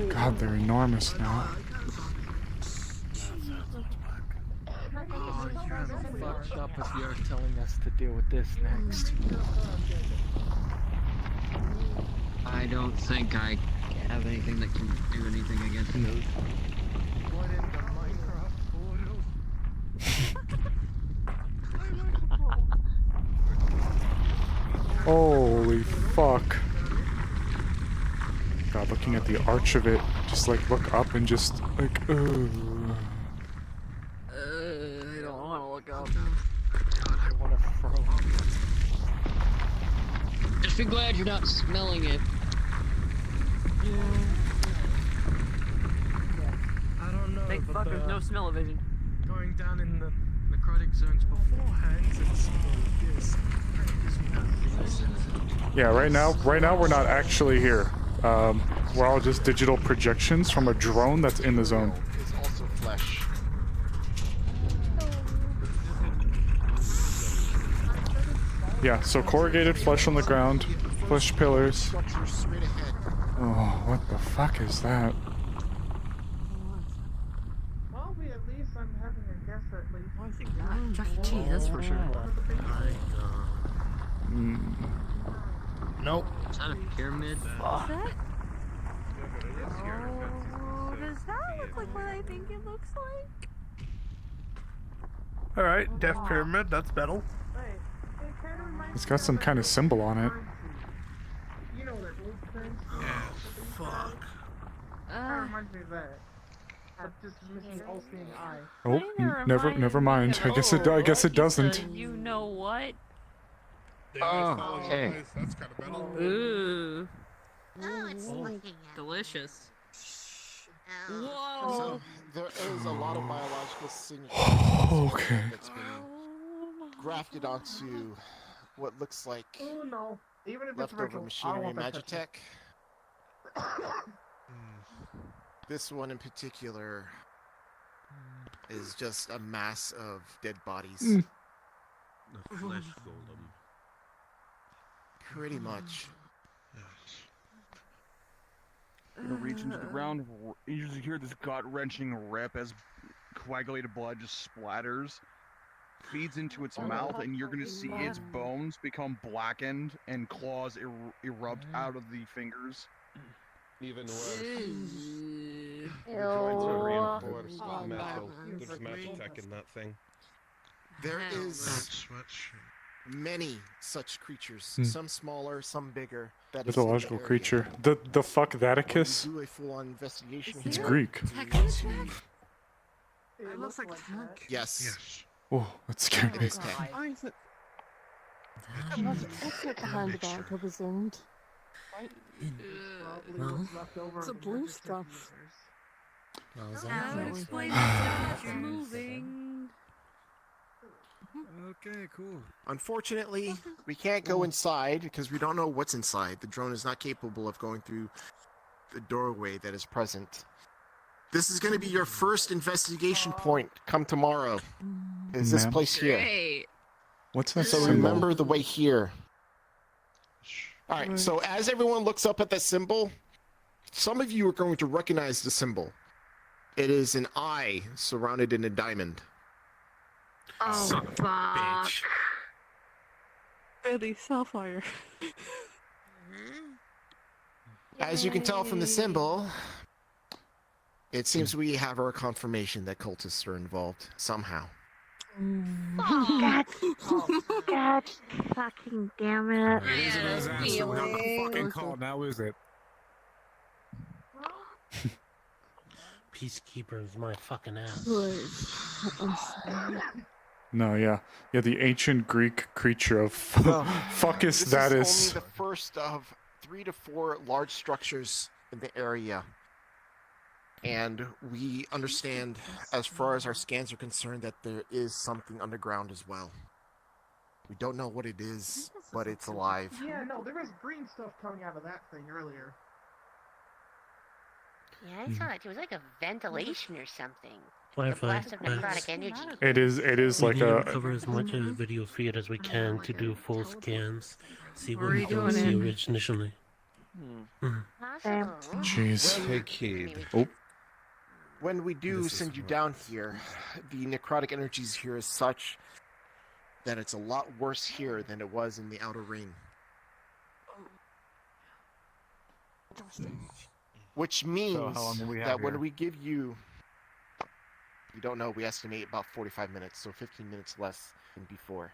Speaker 1: God, they're enormous now.
Speaker 20: Oh, you're fucked up if you're telling us to deal with this next.
Speaker 22: I don't think I have anything that can do anything against those.
Speaker 1: Holy fuck. God, looking at the arch of it, just like look up and just like,
Speaker 2: I don't want to look up.
Speaker 20: God, I want to throw up.
Speaker 22: Just be glad you're not smelling it.
Speaker 20: I don't know.
Speaker 2: Thank fuck there's no smell-o-vision.
Speaker 20: Going down in the necrotic zones beforehand and seeing this.
Speaker 1: yeah, right now we're not actually here. We're all just digital projections from a drone that's in the zone.
Speaker 8: Is also flesh.
Speaker 1: Yeah, so corrugated flesh on the ground, flesh pillars.
Speaker 8: Structure straight ahead.
Speaker 1: Oh, what the fuck is that?
Speaker 14: Well, at least I'm having a guess at least.
Speaker 2: Chuck E. Cheese, that's for sure.
Speaker 6: Nope.
Speaker 22: Is that a pyramid?
Speaker 12: Oh, does that look like what I think it looks like?
Speaker 6: Alright, Death Pyramid, that's metal.
Speaker 1: It's got some kind of symbol on it.
Speaker 14: You know that old thing?
Speaker 6: Yeah, fuck.
Speaker 14: That reminds me of that. But just missing all-seeing eye.
Speaker 1: Oh, never mind. I guess it doesn't.
Speaker 12: You know what?
Speaker 22: Oh, okay.
Speaker 14: That's kind of metal.
Speaker 2: Ooh.
Speaker 3: Oh, it's looking at
Speaker 2: Delicious.
Speaker 8: So there is a lot of biological signatures
Speaker 1: Okay.
Speaker 8: that's been grafted onto what looks like
Speaker 14: Oh no. Even if it's
Speaker 8: leftover
Speaker 14: virtual, I
Speaker 8: machinery
Speaker 14: want that touch.
Speaker 8: Magitech. This one in particular is just a mass of dead bodies.
Speaker 11: The flesh golem.
Speaker 8: Pretty much.
Speaker 19: Gonna reach into the ground. You just hear this gut-wrenching rip as coagulated blood just splatters, feeds into its mouth, and you're gonna see its bones become blackened and claws erupt out of the fingers.
Speaker 11: Even worse. The joints are reinforced with metal. There's Magitech in that thing.
Speaker 8: There is many such creatures, some smaller, some bigger. That is in the
Speaker 1: Mythological
Speaker 8: area.
Speaker 1: creature. The fuck Vaticus?
Speaker 8: Do a full-on investigation.
Speaker 1: It's
Speaker 8: here.
Speaker 1: Greek.
Speaker 14: It looks like tech.
Speaker 8: Yes.
Speaker 1: Oh, that scared
Speaker 8: It
Speaker 1: me.
Speaker 8: is tech.
Speaker 15: Behind the bar till the end.
Speaker 14: Well,
Speaker 15: It's a blue stuff.
Speaker 12: Now explain how it's moving.
Speaker 13: Okay, cool.
Speaker 8: Unfortunately, we can't go inside because we don't know what's inside. The drone is not capable of going through the doorway that is present. This is going to be your first investigation point come tomorrow. Is this
Speaker 1: Ma'am?
Speaker 8: place here?
Speaker 2: Great.
Speaker 1: What's that
Speaker 8: So
Speaker 1: symbol?
Speaker 8: remember the way here. Alright, so as everyone looks up at the symbol, some of you are going to recognize the symbol. It is an eye surrounded in a diamond.
Speaker 7: Oh, fuck.
Speaker 15: Really, Sapphire.
Speaker 8: As you can tell from the symbol, it seems we have our confirmation that cultists are involved somehow.
Speaker 3: God. God fucking damn it.
Speaker 13: It is a disaster. We're not the fucking call now, is it?
Speaker 10: Peacekeeper is my fucking ass.
Speaker 1: No, yeah. Yeah, the ancient Greek creature of fuckus that
Speaker 8: This
Speaker 1: is.
Speaker 8: only the first of 3 to 4 large structures in the area. And we understand, as far as our scans are concerned, that there is something underground as well. We don't know what it is, but it's alive.
Speaker 14: Yeah, no, there was green stuff coming out of that thing earlier.
Speaker 3: Yeah, I saw it. It was like a ventilation or something.
Speaker 10: Firefly,
Speaker 3: The blast of necrotic energy.
Speaker 1: It is
Speaker 10: we
Speaker 1: like
Speaker 10: need to
Speaker 1: a.
Speaker 10: cover as much of the video feed as we can to do full scans. See what
Speaker 16: are
Speaker 10: we
Speaker 16: you
Speaker 10: don't
Speaker 16: doing
Speaker 10: see initially.
Speaker 1: Jeez.
Speaker 11: Take heed.
Speaker 1: Oh.
Speaker 8: When we do send you down here, the necrotic energies here is such that it's a lot worse here than it was in the outer ring. Which means
Speaker 13: So how long do we have
Speaker 8: that when
Speaker 13: here?
Speaker 8: we give you, we don't know, we estimate about 45 minutes, so 15 minutes less than before.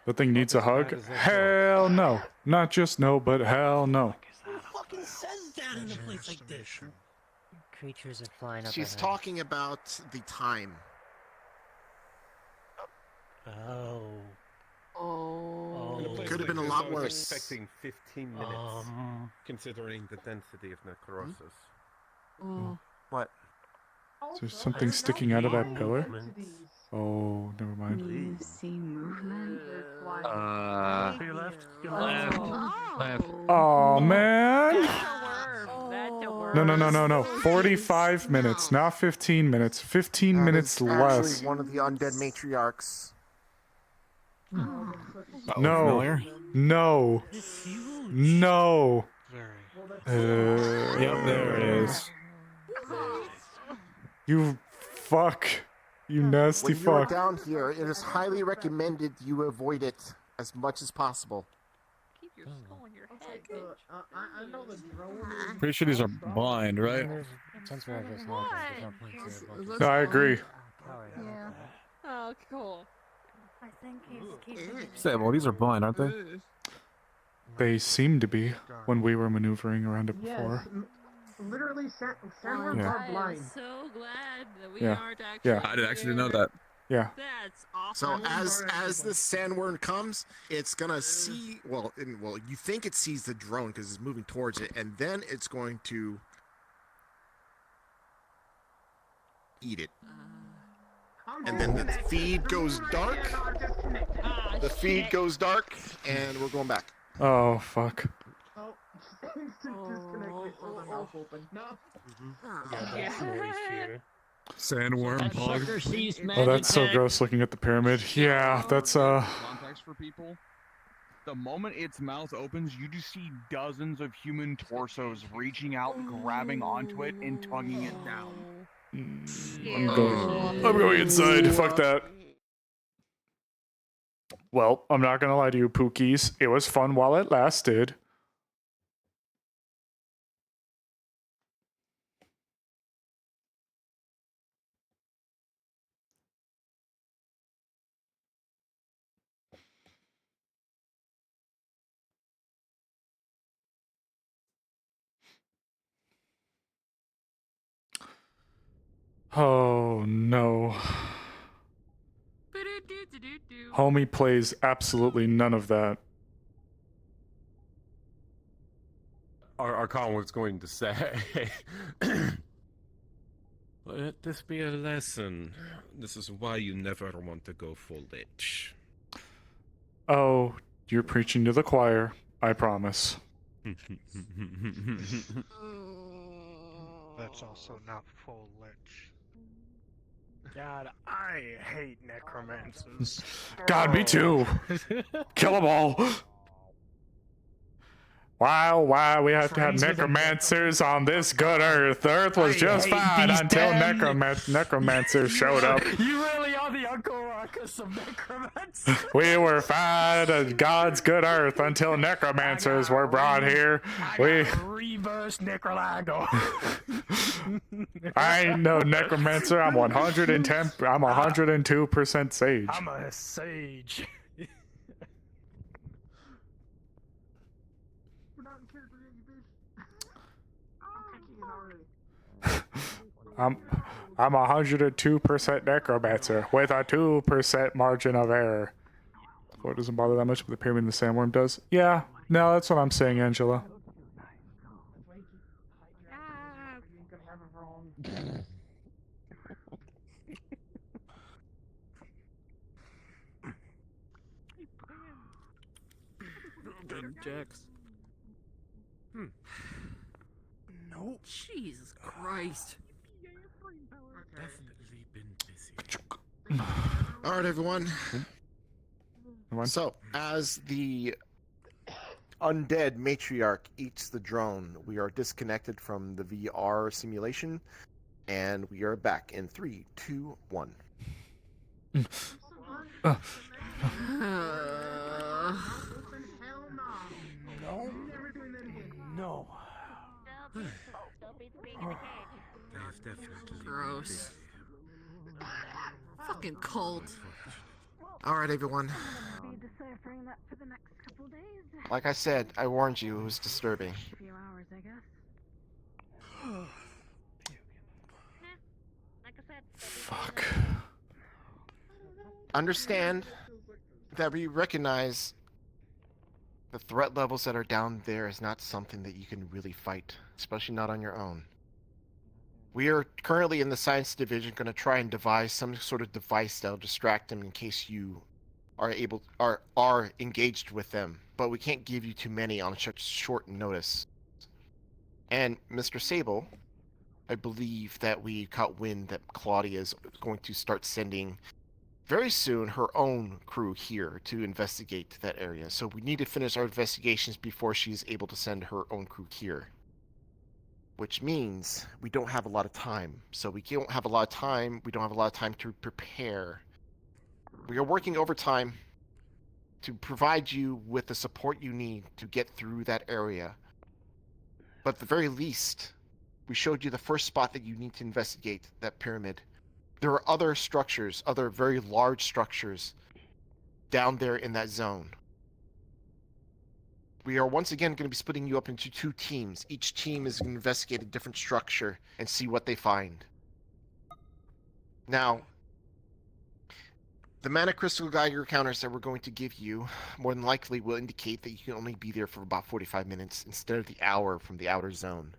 Speaker 1: The thing needs a hug? Hell no. Not just no, but hell no.
Speaker 10: Who fucking says that in a place like this?
Speaker 17: Creatures are flying up.
Speaker 8: She's
Speaker 17: ahead.
Speaker 8: talking about the time.
Speaker 10: Oh.
Speaker 11: In a place
Speaker 8: Could have
Speaker 11: like
Speaker 8: been a
Speaker 11: this,
Speaker 8: lot
Speaker 11: I was
Speaker 8: worse.
Speaker 11: expecting 15 minutes, considering the density of necrosis.
Speaker 8: What?
Speaker 1: Is there something sticking out of that pillar? Oh, never mind.
Speaker 16: You see movement?
Speaker 10: To your left.
Speaker 17: Left.
Speaker 1: Oh man!
Speaker 7: That's a word.
Speaker 1: No. 45 minutes, not 15 minutes. 15
Speaker 8: That
Speaker 1: minutes
Speaker 8: is
Speaker 1: less.
Speaker 8: actually one of the undead matriarchs.
Speaker 1: No. No. No.
Speaker 13: Yep, there it is.
Speaker 1: You fuck. You nasty
Speaker 8: When you are
Speaker 1: fuck.
Speaker 8: down here, it is highly recommended you avoid it as much as possible.
Speaker 14: I know the drone.
Speaker 13: Pretty sure these are blind, right?
Speaker 17: Since we're at this level, there's no point to
Speaker 1: No, I agree.
Speaker 17: Yeah.
Speaker 12: Oh, cool. I think he's keeping.
Speaker 13: Sable, these are blind, aren't they?
Speaker 1: They seem to be when we were maneuvering around it
Speaker 14: Yes,
Speaker 1: before.
Speaker 14: literally, sandworms
Speaker 1: Yeah.
Speaker 14: are blind.
Speaker 12: So glad that we
Speaker 1: Yeah.
Speaker 12: aren't actually.
Speaker 1: Yeah.
Speaker 13: I didn't actually know that.
Speaker 1: Yeah.
Speaker 12: That's
Speaker 8: So
Speaker 12: awesome.
Speaker 8: as the sandworm comes, it's gonna see. Well, you think it sees the drone because it's moving towards it, and then it's going to eat it. And then the feed goes dark. The feed goes dark, and we're going back.
Speaker 1: Oh fuck.
Speaker 14: Oh, instant disconnect for the mouth open. No.
Speaker 10: Yeah, that's noise here.
Speaker 13: Sandworm pug.
Speaker 1: Oh, that's so gross looking at the pyramid. Yeah, that's
Speaker 13: Context for people. The moment its mouth opens, you just see dozens of human torsos reaching out, grabbing onto it, and tugging it down.
Speaker 1: I'm going inside. Fuck that. Well, I'm not gonna lie to you, Pookies. It was fun while it lasted. Oh no. Homie plays absolutely none of that.
Speaker 11: Our Colin was going to say. Let this be a lesson. This is why you never want to go full lich.
Speaker 1: Oh, you're preaching to the choir. I promise.
Speaker 4: That's also not full lich.
Speaker 20: God, I hate necromancers.
Speaker 1: God, me too. Kill them all. Why we have to have
Speaker 20: Friends with a
Speaker 1: necromancers on this good Earth? Earth was
Speaker 20: I
Speaker 1: just
Speaker 20: hate
Speaker 1: fine
Speaker 20: these
Speaker 1: until
Speaker 20: damn-
Speaker 1: necromancers showed up.
Speaker 20: You really are the Uncle Ruckus of necromancy.
Speaker 1: We were fine at God's good Earth until necromancers were brought here.
Speaker 20: Reverse Necrolago.
Speaker 1: I ain't no necromancer. I'm 110. I'm 102% sage.
Speaker 20: I'm a sage.
Speaker 1: I'm 102% necromancer with a 2% margin of error. So it doesn't bother that much, but the pyramid and the sandworm does. Yeah, no, that's what I'm saying, Angela.
Speaker 16: Jax.
Speaker 2: No. Jesus Christ.
Speaker 18: Definitely been busy.
Speaker 8: All right, everyone. So, as the undead matriarch eats the drone, we are disconnected from the VR simulation, and we are back in 3, 2, 1.
Speaker 20: No.
Speaker 2: Gross. Fucking cult.
Speaker 8: All right, everyone.
Speaker 3: Be deciphering that for the next couple days.
Speaker 8: Like I said, I warned you, it was disturbing.
Speaker 3: A few hours, I guess.
Speaker 7: Like I said,
Speaker 1: Fuck.
Speaker 8: Understand that we recognize the threat levels that are down there is not something that you can really fight, especially not on your own. We are currently in the science division going to try and devise some sort of device that'll distract them in case you are engaged with them. But we can't give you too many on such short notice. And Mr. Sable, I believe that we caught wind that Claudia is going to start sending very soon her own crew here to investigate that area. So we need to finish our investigations before she is able to send her own crew here. Which means we don't have a lot of time. So we don't have a lot of time. We don't have a lot of time to prepare. We are working overtime to provide you with the support you need to get through that area. But at the very least, we showed you the first spot that you need to investigate, that pyramid. There are other structures, other very large structures down there in that zone. We are once again going to be splitting you up into 2 teams. Each team is going to investigate a different structure and see what they find. Now, the mana crystal Geiger counters that we're going to give you more than likely will indicate that you can only be there for about 45 minutes instead of the hour from the outer zone.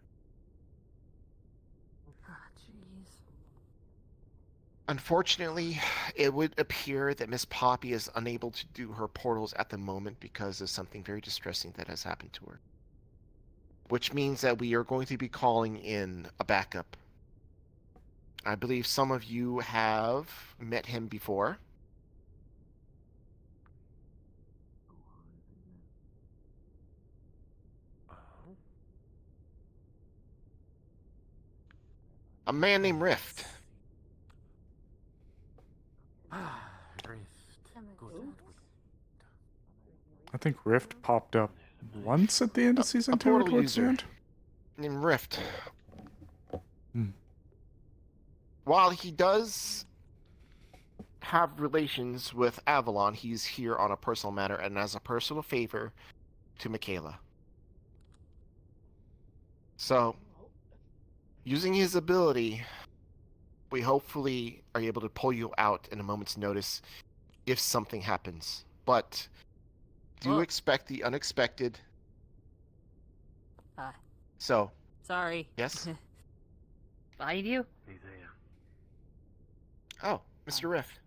Speaker 8: Unfortunately, it would appear that Miss Poppy is unable to do her portals at the moment because of something very distressing that has happened to her. Which means that we are going to be calling in a backup. I believe some of you have met him before. A man named Rift.
Speaker 1: I think Rift popped up once at the end of season 2 or
Speaker 8: portal
Speaker 1: towards the
Speaker 8: user
Speaker 1: end.
Speaker 8: Named Rift. While he does have relations with Avalon, he's here on a personal matter and as a personal favor to Michaela. So, using his ability, we hopefully are able to pull you out in a moment's notice if something happens. But do expect the unexpected. So.
Speaker 16: Sorry.
Speaker 8: Yes?
Speaker 7: Find you?
Speaker 8: Oh, Mr. Rift.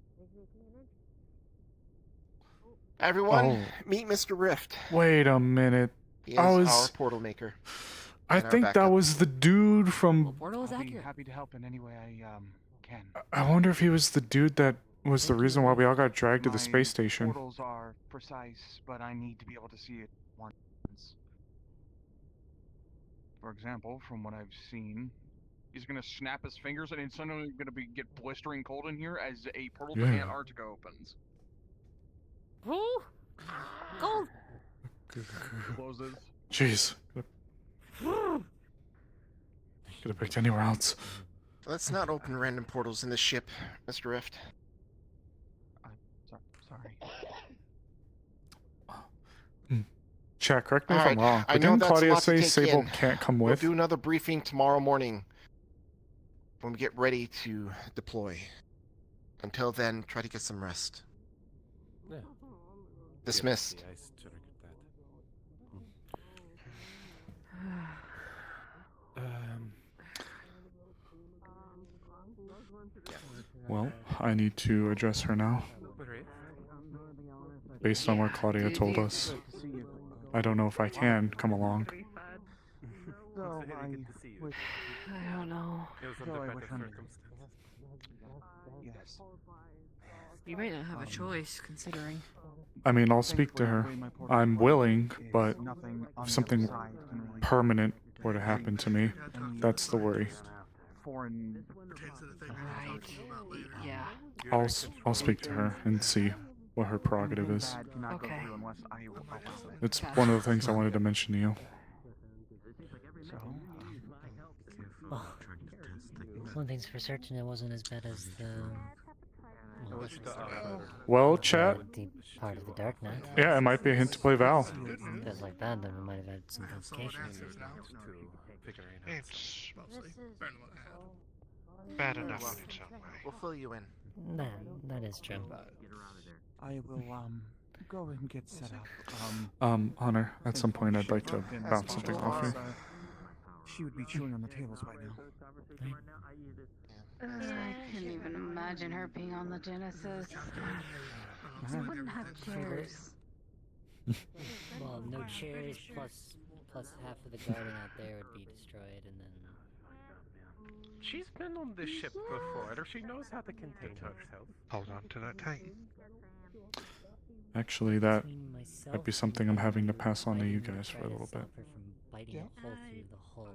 Speaker 8: Everyone, meet Mr. Rift.
Speaker 1: Wait a minute.
Speaker 8: He is our portal maker.
Speaker 1: I
Speaker 8: and our
Speaker 1: think that
Speaker 8: backup.
Speaker 1: was the dude from.
Speaker 16: Portal is
Speaker 14: I'll be
Speaker 16: accurate.
Speaker 14: happy to help in any way I can.
Speaker 1: I wonder if he was the dude that was the reason why we all got dragged to the
Speaker 14: My
Speaker 1: space station.
Speaker 14: Portals are precise, but I need to be able to see it once.
Speaker 19: For example, from what I've seen, he's gonna snap his fingers and it's suddenly gonna get blistering cold in here as a portal to
Speaker 1: Yeah.
Speaker 19: Antarctica opens.
Speaker 16: Ooh. Cold.
Speaker 19: Closes.
Speaker 1: Jeez. Could have picked anywhere else.
Speaker 8: Let's not open random portals in the ship, Mr. Rift.
Speaker 19: Sorry.
Speaker 1: Chat, correct me if
Speaker 8: Alright,
Speaker 1: I'm wrong,
Speaker 8: I
Speaker 1: but
Speaker 8: know
Speaker 1: didn't
Speaker 8: that's a
Speaker 1: Claudia
Speaker 8: lot to
Speaker 1: say
Speaker 8: take
Speaker 1: Sable
Speaker 8: in.
Speaker 1: can't come
Speaker 8: We'll
Speaker 1: with?
Speaker 8: do another briefing tomorrow morning when we get ready to deploy. Until then, try to get some rest.
Speaker 11: Yeah.
Speaker 8: Dismissed.
Speaker 11: Yeah, I should have that.
Speaker 1: Well, I need to address her now. Based on what Claudia told us. I don't know if I can come along.
Speaker 11: So
Speaker 16: I don't know.
Speaker 11: It was under better circumstances.
Speaker 19: Yes.
Speaker 16: You might not have a choice, considering.
Speaker 1: I mean, I'll speak to her. I'm willing, but if something permanent were to happen to me, that's the worry.
Speaker 19: Foreign.
Speaker 16: Right. Yeah.
Speaker 1: I'll speak to her and see what her prerogative is.
Speaker 16: Okay.
Speaker 1: It's one of the things I wanted to mention to you.
Speaker 17: One thing's for certain, it wasn't as bad as the.
Speaker 1: Well, chat.
Speaker 17: Deep part of the Dark Knight.
Speaker 1: Yeah, it might be a hint to play Val.
Speaker 17: Because like that, then we might have had some complications.
Speaker 4: It's bad enough in its own way.
Speaker 8: We'll fill you in.
Speaker 17: That is true.
Speaker 19: I will go and get set up.
Speaker 1: Hunter, at some point I'd like to bounce something off you.
Speaker 19: She would be chewing on the tables by now.
Speaker 9: I can't even imagine her being on the Genesis. We wouldn't have chairs.
Speaker 17: Well, no chairs plus half of the garden out there would be destroyed, and then.
Speaker 11: She's been on this ship before. She knows how to contain herself.
Speaker 4: Hold on to that tight.
Speaker 1: Actually, that might be something I'm having to pass on to you guys for a little bit.
Speaker 17: Biting a hole through the hole.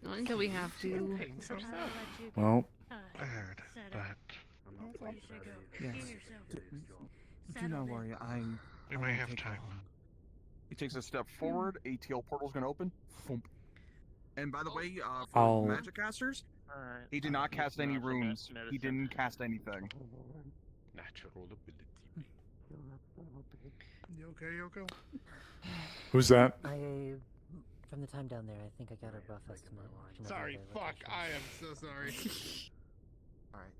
Speaker 16: Not until we have to.
Speaker 1: Well,
Speaker 4: I heard, but
Speaker 19: Yes. Do not worry,
Speaker 4: we may have time.
Speaker 19: He takes a step forward, ATL portal's gonna open. Thump. And by the way,
Speaker 1: I'll-
Speaker 19: for magic casters, he did not cast any runes. He didn't cast anything.
Speaker 11: Natural ability.
Speaker 6: You okay, Yoko?
Speaker 1: Who's that?
Speaker 17: From the time down there, I think I got a rough estimate.
Speaker 6: Sorry, fuck, I am so sorry.
Speaker 8: Alright.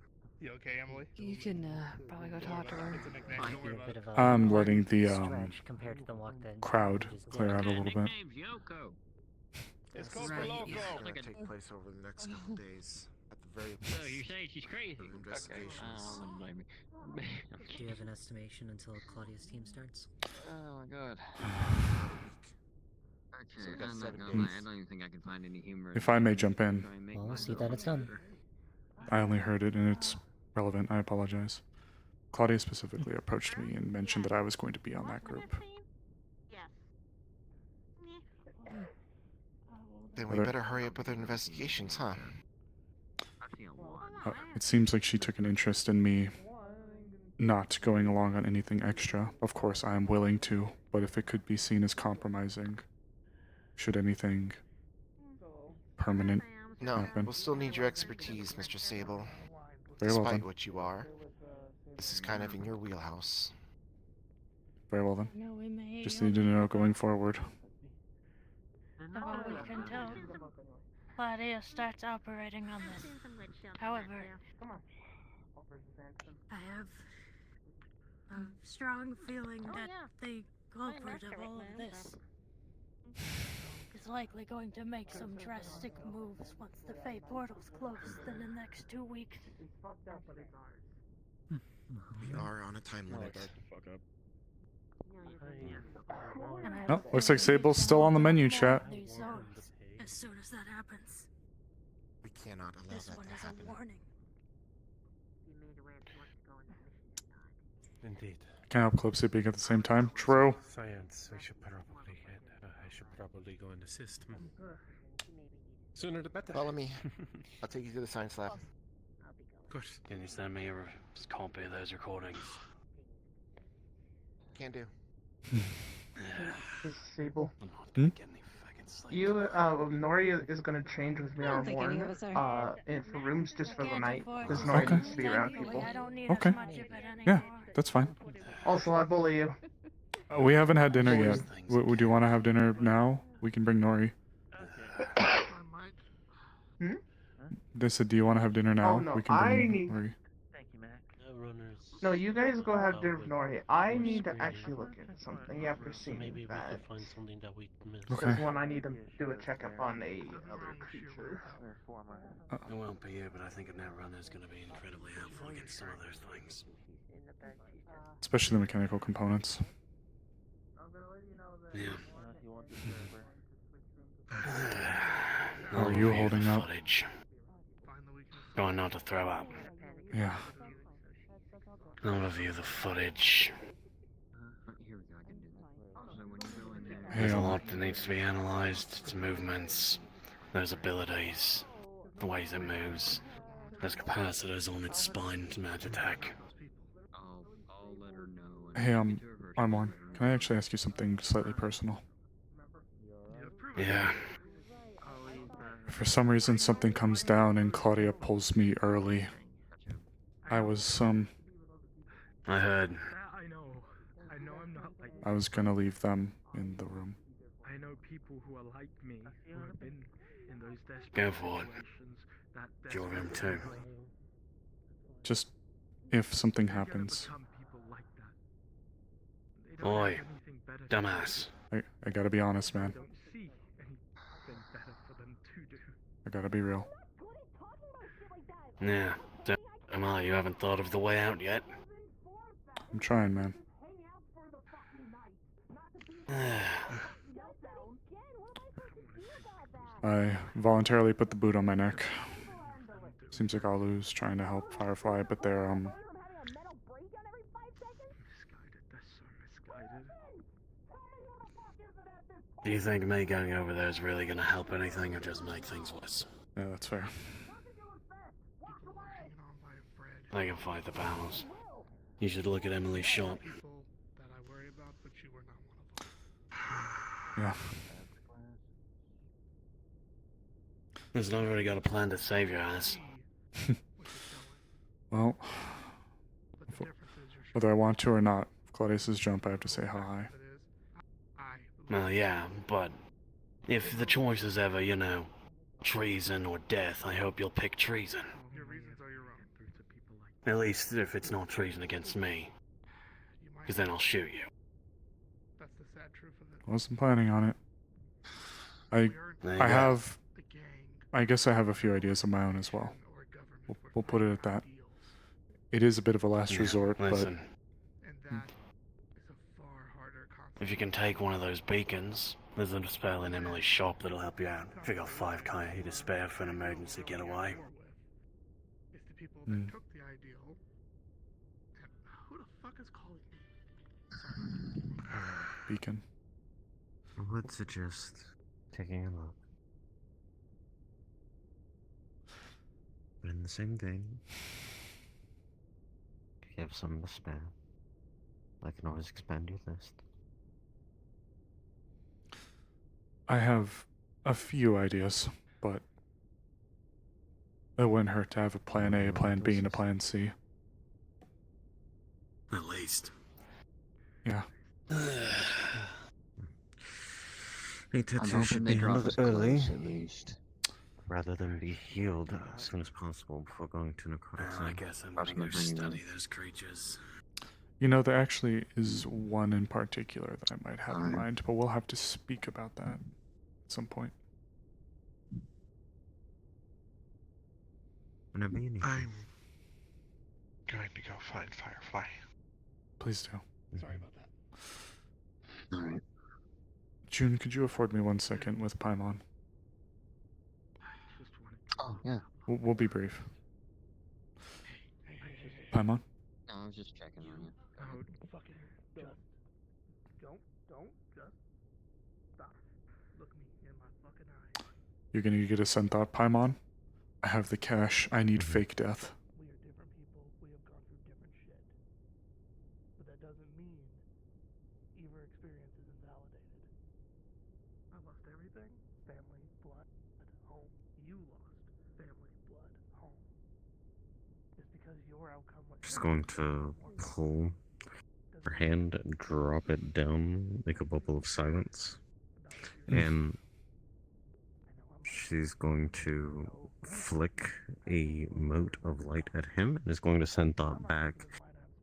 Speaker 6: You okay, Emily?
Speaker 16: You can probably go talk to her.
Speaker 6: It's a nickname, don't worry about it.
Speaker 1: I'm letting the
Speaker 17: stretch compared to the walk that
Speaker 1: crowd
Speaker 17: you just
Speaker 1: clear
Speaker 17: did.
Speaker 1: out a little bit.
Speaker 8: This
Speaker 17: Coco
Speaker 8: is
Speaker 17: Loco.
Speaker 8: going to take place over the next couple days. At the very
Speaker 22: So
Speaker 8: least.
Speaker 22: you say she's crazy?
Speaker 8: Investigations.
Speaker 22: Oh, blame me.
Speaker 17: Do you have an estimation until Claudia's team starts?
Speaker 22: Oh my god.
Speaker 8: So
Speaker 22: Okay,
Speaker 8: we got
Speaker 22: I'm
Speaker 8: 7
Speaker 22: not gonna lie,
Speaker 8: days.
Speaker 22: I don't even think I can find any humor.
Speaker 1: If I may jump in,
Speaker 17: Well, we'll see that it's done.
Speaker 1: I only heard it and it's relevant. I apologize. Claudia specifically approached me and mentioned that I was going to be on that group.
Speaker 8: Then we better hurry up with our investigations, huh?
Speaker 1: It seems like she took an interest in me not going along on anything extra. Of course, I am willing to, but if it could be seen as compromising, should anything permanent
Speaker 8: No,
Speaker 1: happen.
Speaker 8: we'll still need your expertise, Mr. Sable.
Speaker 1: Very well
Speaker 8: Despite
Speaker 1: then.
Speaker 8: what you are, this is kind of in your wheelhouse.
Speaker 1: Very well then.
Speaker 12: No, we may
Speaker 1: Just need to know going forward.
Speaker 12: Well, we can tell Claudia starts operating on this. However, I have a strong feeling that the culprit of all of this is likely going to make some drastic moves once the Fey portal's closed in the next 2 weeks.
Speaker 8: We are on a time limit.
Speaker 1: Oh, looks like Sable's still on the menu, chat.
Speaker 12: These zones, as soon as that happens.
Speaker 8: We cannot allow
Speaker 12: This
Speaker 8: that
Speaker 12: one
Speaker 8: to
Speaker 12: is
Speaker 8: happen.
Speaker 12: a warning.
Speaker 11: Indeed.
Speaker 1: Can't help Clipsy being at the same time. True.
Speaker 11: Science, we should probably get
Speaker 18: I should probably go and assist. Sooner the better.
Speaker 8: Follow me. I'll take you to the science lab.
Speaker 18: Good.
Speaker 5: Can you send me a copy of those recordings?
Speaker 8: Can do.
Speaker 14: Sable.
Speaker 1: Hmm?
Speaker 14: You, Nori is gonna change with me
Speaker 9: I don't
Speaker 14: on
Speaker 9: think any
Speaker 14: Warren.
Speaker 9: of us are.
Speaker 14: And for rooms just for the night, because
Speaker 1: Okay.
Speaker 14: Nori needs to be around people.
Speaker 1: Okay. Yeah, that's fine.
Speaker 14: Also, I bully you.
Speaker 1: We haven't had dinner yet. Would you want to have dinner now? We can bring Nori.
Speaker 14: Hmm?
Speaker 1: They said, do you want to have dinner now?
Speaker 14: Oh, no,
Speaker 1: We can
Speaker 14: I
Speaker 1: bring
Speaker 14: need-
Speaker 1: Nori.
Speaker 14: No, you guys go have dinner with Nori. I need to actually look into something after seeing
Speaker 10: Maybe we
Speaker 14: that.
Speaker 10: could find something that we missed.
Speaker 14: Because when I need to do a checkup on a other creature.
Speaker 5: It won't be you, but I think a netrunner is going to be incredibly helpful against some of those things.
Speaker 1: Especially the mechanical components.
Speaker 5: Yeah.
Speaker 1: How are you holding up?
Speaker 5: Footage. Trying not to throw up.
Speaker 1: Yeah.
Speaker 5: I'll review the footage. There's a lot that needs to be analysed. Its movements, those abilities, the ways it moves. There's capacitors on its spine to match attack.
Speaker 1: Hey, Armon, can I actually ask you something slightly personal?
Speaker 5: Yeah.
Speaker 1: For some reason, something comes down and Claudia pulls me early. I was,
Speaker 5: I heard.
Speaker 20: I know I'm not like
Speaker 1: I was gonna leave them in the room.
Speaker 20: I know people who are like me who have been in those desperate
Speaker 5: Go for it.
Speaker 20: situations that
Speaker 5: It's your room too.
Speaker 1: Just if something happens.
Speaker 5: Oi, dumbass.
Speaker 1: I gotta be honest, man. I gotta be real.
Speaker 5: Yeah, am I? You haven't thought of the way out yet?
Speaker 1: I'm trying, man. I voluntarily put the boot on my neck. Seems like I'll lose trying to help Firefly, but they're,
Speaker 5: Do you think me going over there is really going to help anything or just make things worse?
Speaker 1: Yeah, that's fair.
Speaker 5: I can fight the battles. You should look at Emily's shop.
Speaker 1: Yeah.
Speaker 5: There's not already got a plan to save your ass.
Speaker 1: Well, whether I want to or not, if Claudius's jump, I have to say how high.
Speaker 5: Well, yeah, but if the choice is ever, you know, treason or death, I hope you'll pick treason. At least if it's not treason against me. Because then I'll shoot you.
Speaker 1: Wasn't planning on it.
Speaker 5: There you
Speaker 1: I
Speaker 5: go.
Speaker 1: have... I guess I have a few ideas of my own as well. We'll put it at that. It is a bit of a last
Speaker 5: Yeah,
Speaker 1: resort,
Speaker 5: listen. If you can take one of those beacons, there's a spell in Emily's shop that'll help you out. If you got 5 KE to spare for an emergency getaway.
Speaker 1: Hmm.
Speaker 14: Who the fuck is calling me?
Speaker 1: Beacon.
Speaker 21: I would suggest taking a look. But in the same vein, if you have some to spare, I can always expand your list.
Speaker 1: I have a few ideas, but it wouldn't hurt to have a plan A, a plan B, and a plan C.
Speaker 5: At least.
Speaker 1: Yeah.
Speaker 21: The tattoo should be handled early, rather than be healed as soon as possible before going to necrotic
Speaker 5: I
Speaker 21: zone.
Speaker 5: guess I'm gonna go study those creatures.
Speaker 1: You know, there actually is one in particular that I might have in mind, but we'll have to speak about that at some point.
Speaker 21: Whenever you need.
Speaker 4: I'm going to go find Firefly.
Speaker 1: Please do.
Speaker 14: Sorry about that.
Speaker 22: Alright.
Speaker 1: June, could you afford me 1 second with Paimon?
Speaker 22: Oh, yeah.
Speaker 1: We'll be brief. Paimon?
Speaker 22: No, I was just checking on you.
Speaker 20: Oh, fucking don't just stop.
Speaker 1: You're gonna get a Senthought Paimon? I have the cash. I need fake death.
Speaker 14: We are different people. We have gone through different shit. But that doesn't mean either experience is invalidated. I lost everything. Family, blood, home. You lost family, blood, home. Just because your outcome was
Speaker 21: She's going to pull her hand and drop it down, make a bubble of silence. And she's going to flick a mote of light at him and is going to send thought back.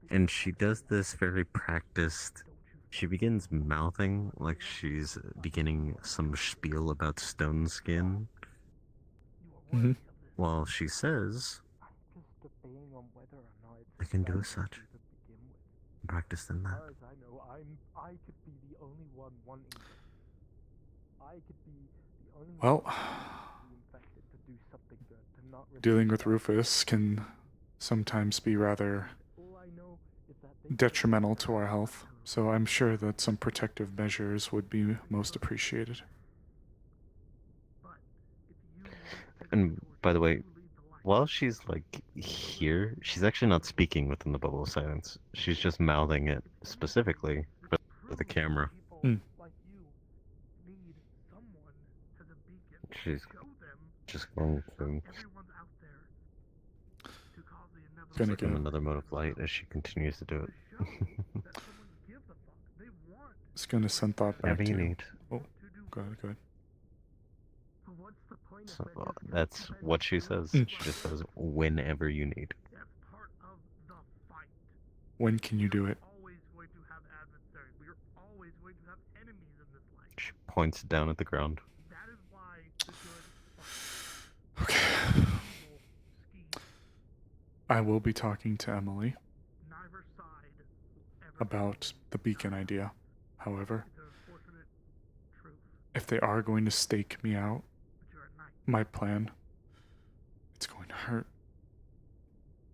Speaker 21: And she does this very practiced. She begins mouthing like she's beginning some spiel about stone skin. While she says, I can do as such. Practice in that.
Speaker 1: Well, dealing with Rufus can sometimes be rather detrimental to our health, so I'm sure that some protective measures would be most appreciated.
Speaker 21: And by the way, while she's like here, she's actually not speaking within the bubble of silence. She's just mouthing it specifically for the camera. She's just going to give him another mode of light as she continues to do it.
Speaker 1: It's gonna send thought back
Speaker 21: Whatever
Speaker 1: to
Speaker 21: you
Speaker 1: you.
Speaker 21: need.
Speaker 1: Oh, go ahead.
Speaker 21: So, that's what she says. She just says, whenever you need.
Speaker 1: When can you do it?
Speaker 21: She points down at the ground.
Speaker 1: Okay. I will be talking to Emily about the beacon idea. However, if they are going to stake me out, my plan, it's going to hurt.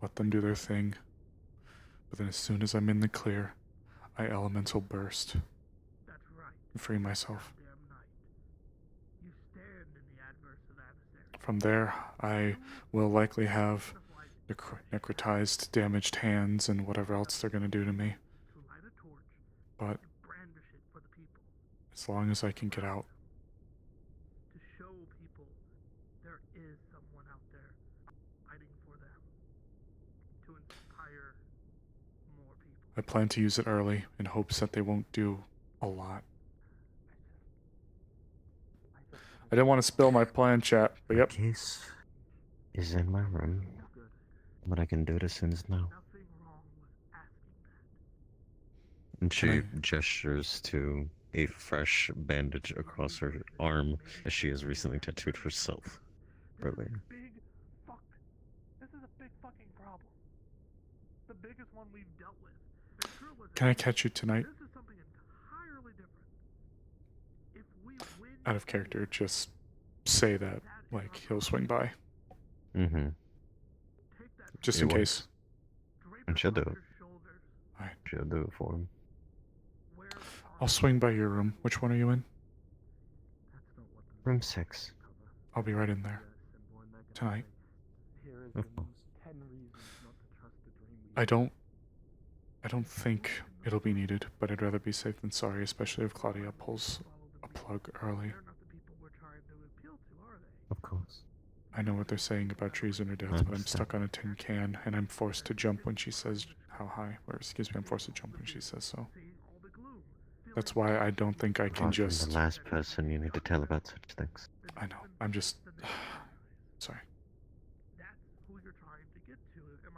Speaker 1: Let them do their thing. But then as soon as I'm in the clear, I elemental burst. And free myself. From there, I will likely have necrotized, damaged hands and whatever else they're going to do to me. But as long as I can get out. I plan to use it early in hopes that they won't do a lot. I didn't want to spill my plan, chat, but yep.
Speaker 21: Case is in my room, but I can do it as soon as now. And she gestures to a fresh bandage across her arm as she has recently tattooed herself earlier.
Speaker 14: This is a big fucking problem. The biggest one we've dealt with.
Speaker 1: Can I catch you tonight? Out of character, just say that, like, he'll swing by.
Speaker 21: Mm-hmm.
Speaker 1: Just in case.
Speaker 21: And she'll do it.
Speaker 1: Alright.
Speaker 21: She'll do it for him.
Speaker 1: I'll swing by your room. Which one are you in?
Speaker 21: Room 6.
Speaker 1: I'll be right in there. Tonight. I don't think it'll be needed, but I'd rather be safe than sorry, especially if Claudia pulls a plug early.
Speaker 21: Of course.
Speaker 1: I know what they're saying about treason or death, but I'm stuck on a tin can, and I'm forced to jump when she says how high. Or, excuse me, I'm forced to jump when she says so. That's why I don't think I can
Speaker 21: I'm
Speaker 1: just...
Speaker 21: the last person you need to tell about such things.
Speaker 1: I know. I'm just... Sorry.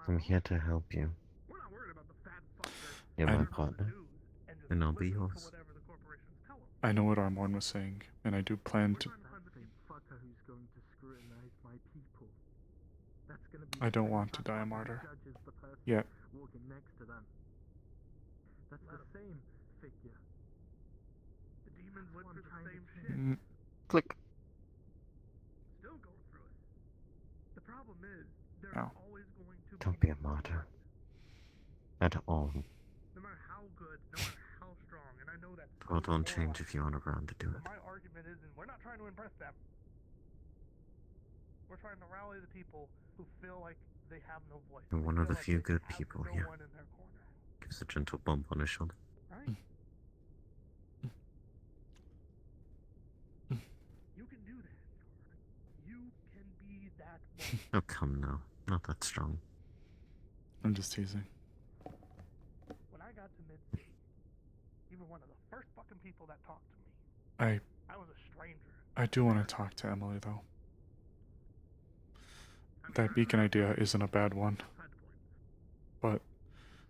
Speaker 21: I'm here to help you. You're my partner, and I'll be yours.
Speaker 1: I know what Armorn was saying, and I do plan to... I don't want to die a martyr. Yet.
Speaker 14: That's the same figure. The demons went through the same shit.
Speaker 21: Click.
Speaker 14: Still going through it. The problem is, they're
Speaker 21: No.
Speaker 14: always going to
Speaker 21: Don't be a martyr. At all.
Speaker 14: No matter how good, no matter how strong, and I know that.
Speaker 21: God won't change if you aren't around to do it.
Speaker 14: My argument is, we're not trying to impress them.
Speaker 6: We're trying to rally the people who feel like they have no voice.
Speaker 21: You're one
Speaker 6: They
Speaker 21: of the
Speaker 6: feel like
Speaker 21: few
Speaker 6: they
Speaker 21: good
Speaker 6: have
Speaker 21: people
Speaker 6: no
Speaker 21: here.
Speaker 6: one in their corner.
Speaker 21: Gives a gentle bump on his shoulder.
Speaker 6: Right? You can do that. You can be that voice.
Speaker 21: Oh, come now. Not that strong.
Speaker 1: I'm just teasing.
Speaker 6: When I got to Mid-City, you were one of the first fucking people that talked to me. I was a stranger.
Speaker 1: I do want to talk to Emily, though. That beacon idea isn't a bad one. But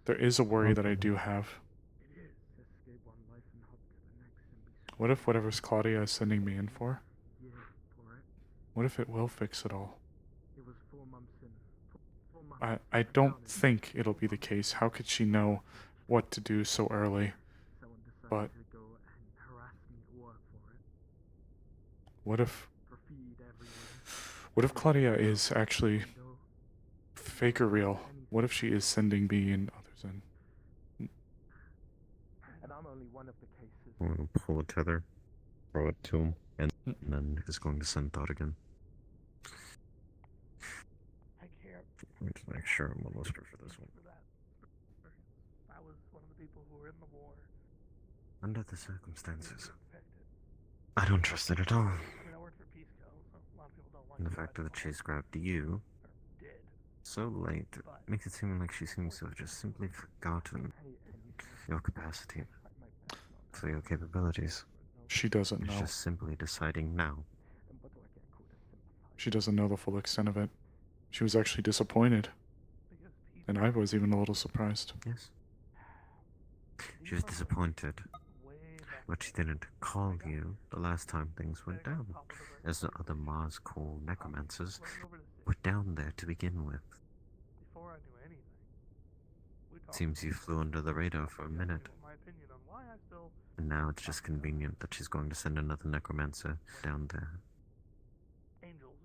Speaker 1: there is a worry that I do have. What if whatever's Claudia is sending me in for? What if it will fix it all? I don't think it'll be the case. How could she know what to do so early? But what if Claudia is actually fake or real? What if she is sending me and others in?
Speaker 6: And I'm only one of the cases.
Speaker 21: I'm going to pull a tether, throw it to him, and then he's going to send thought again.
Speaker 6: I can't.
Speaker 21: Let me just make sure I'm on whisper for this one.
Speaker 6: I was one of the people who were in the war.
Speaker 21: Under the circumstances, I don't trust it at all.
Speaker 6: I mean, I worked for Peace Co, so a lot of people don't like
Speaker 21: And the fact that the chase grabbed you so late makes it seem like she seems to have just simply forgotten your capacity for your capabilities.
Speaker 1: She doesn't know.
Speaker 21: She's just simply deciding now.
Speaker 1: She doesn't know the full extent of it. She was actually disappointed. And I was even a little surprised.
Speaker 21: Yes. She was disappointed, but she didn't call you the last time things went down, as the other Mars Call necromancers were down there to begin with.
Speaker 6: Before I knew anything,
Speaker 21: Seems you flew under the radar for a minute,
Speaker 6: my opinion on why I still
Speaker 21: and now it's just convenient that she's going to send another necromancer down there,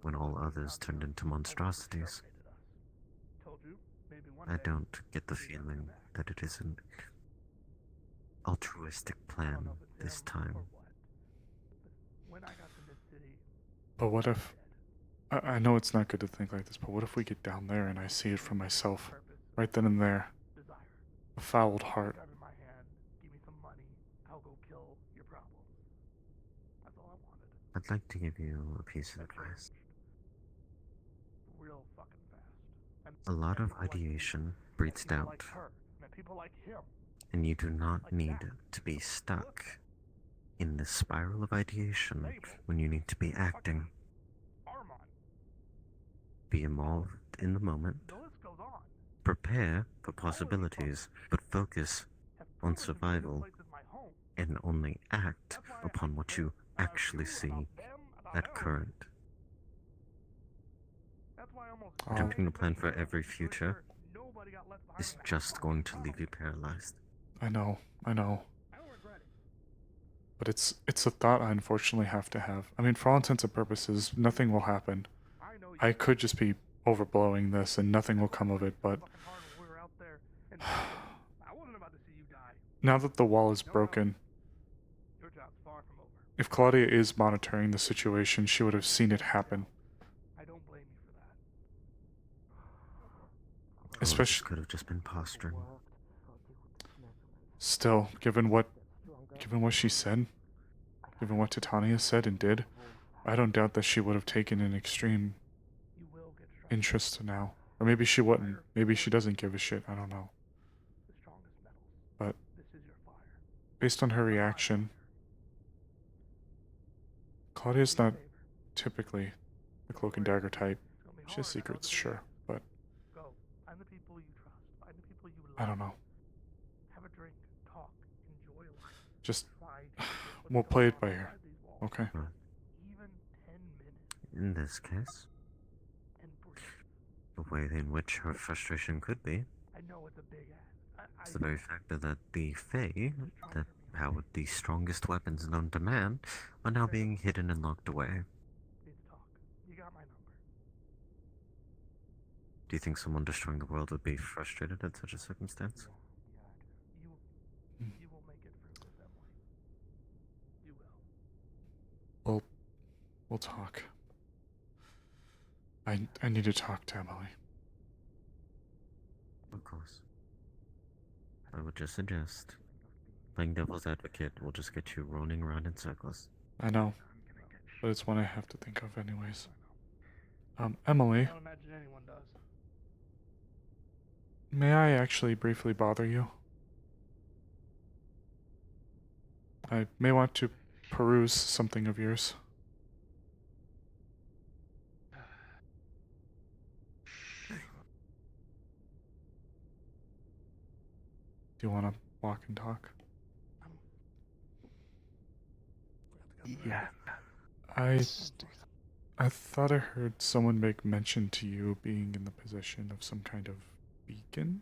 Speaker 21: when all others turned into monstrosities.
Speaker 6: told you maybe one
Speaker 21: I
Speaker 6: day
Speaker 21: don't get the feeling that it is an altruistic plan this time.
Speaker 6: when I got to Mid-City,
Speaker 1: But what if... I know it's not good to think like this, but what if we get down there and I see it for myself? Right then and there. A fouled heart.
Speaker 6: grab in my hand, give me some money, I'll go kill your problem. That's all I wanted.
Speaker 21: I'd like to give you a piece of advice.
Speaker 6: Real fucking fast. And
Speaker 21: A lot of ideation breeds doubt,
Speaker 6: like her, and people like him.
Speaker 21: and you do not need to be stuck in this spiral of ideation when you need to be acting. Be involved in the moment. Prepare for possibilities, but focus on survival and only act upon what you actually see at current. Attempting to plan for every future is just going to leave you paralyzed.
Speaker 1: I know. But it's a thought I unfortunately have to have. I mean, for all intents and purposes, nothing will happen. I could just be overblowing this and nothing will come of it, but... now that the wall is broken, if Claudia is monitoring the situation, she would have seen it happen.
Speaker 6: I don't blame you for that.
Speaker 21: Especially could have just been posturing.
Speaker 1: Still, given what she said, given what Titania said and did, I don't doubt that she would have taken an extreme interest now. Or maybe she wouldn't. Maybe she doesn't give a shit. I don't know. But based on her reaction, Claudia's not typically the cloak and dagger type. She has secrets, sure, but
Speaker 6: Find the people you trust. Find the people you love.
Speaker 1: I don't know.
Speaker 6: Have a drink, talk, enjoy life.
Speaker 1: Just we'll play it by ear. Okay.
Speaker 6: Even 10 minutes.
Speaker 21: In this case, the way in which her frustration could be
Speaker 6: I know it's a big ass.
Speaker 21: is the very fact that the Fae, that powered the strongest weapons known to man, are now being hidden and locked away.
Speaker 6: Let's talk. You got my number.
Speaker 21: Do you think someone destroying the world would be frustrated at such a circumstance?
Speaker 6: You will make it through this, Emily. You will.
Speaker 1: We'll talk. I need to talk to Emily.
Speaker 21: Of course. I would just suggest playing devil's advocate will just get you rolling around in circles.
Speaker 1: I know, but it's one I have to think of anyways. Emily.
Speaker 6: I don't imagine anyone does.
Speaker 1: May I actually briefly bother you? I may want to peruse something of yours. Do you want to walk and talk?
Speaker 6: Yeah.
Speaker 1: I thought I heard someone make mention to you being in the position of some kind of beacon?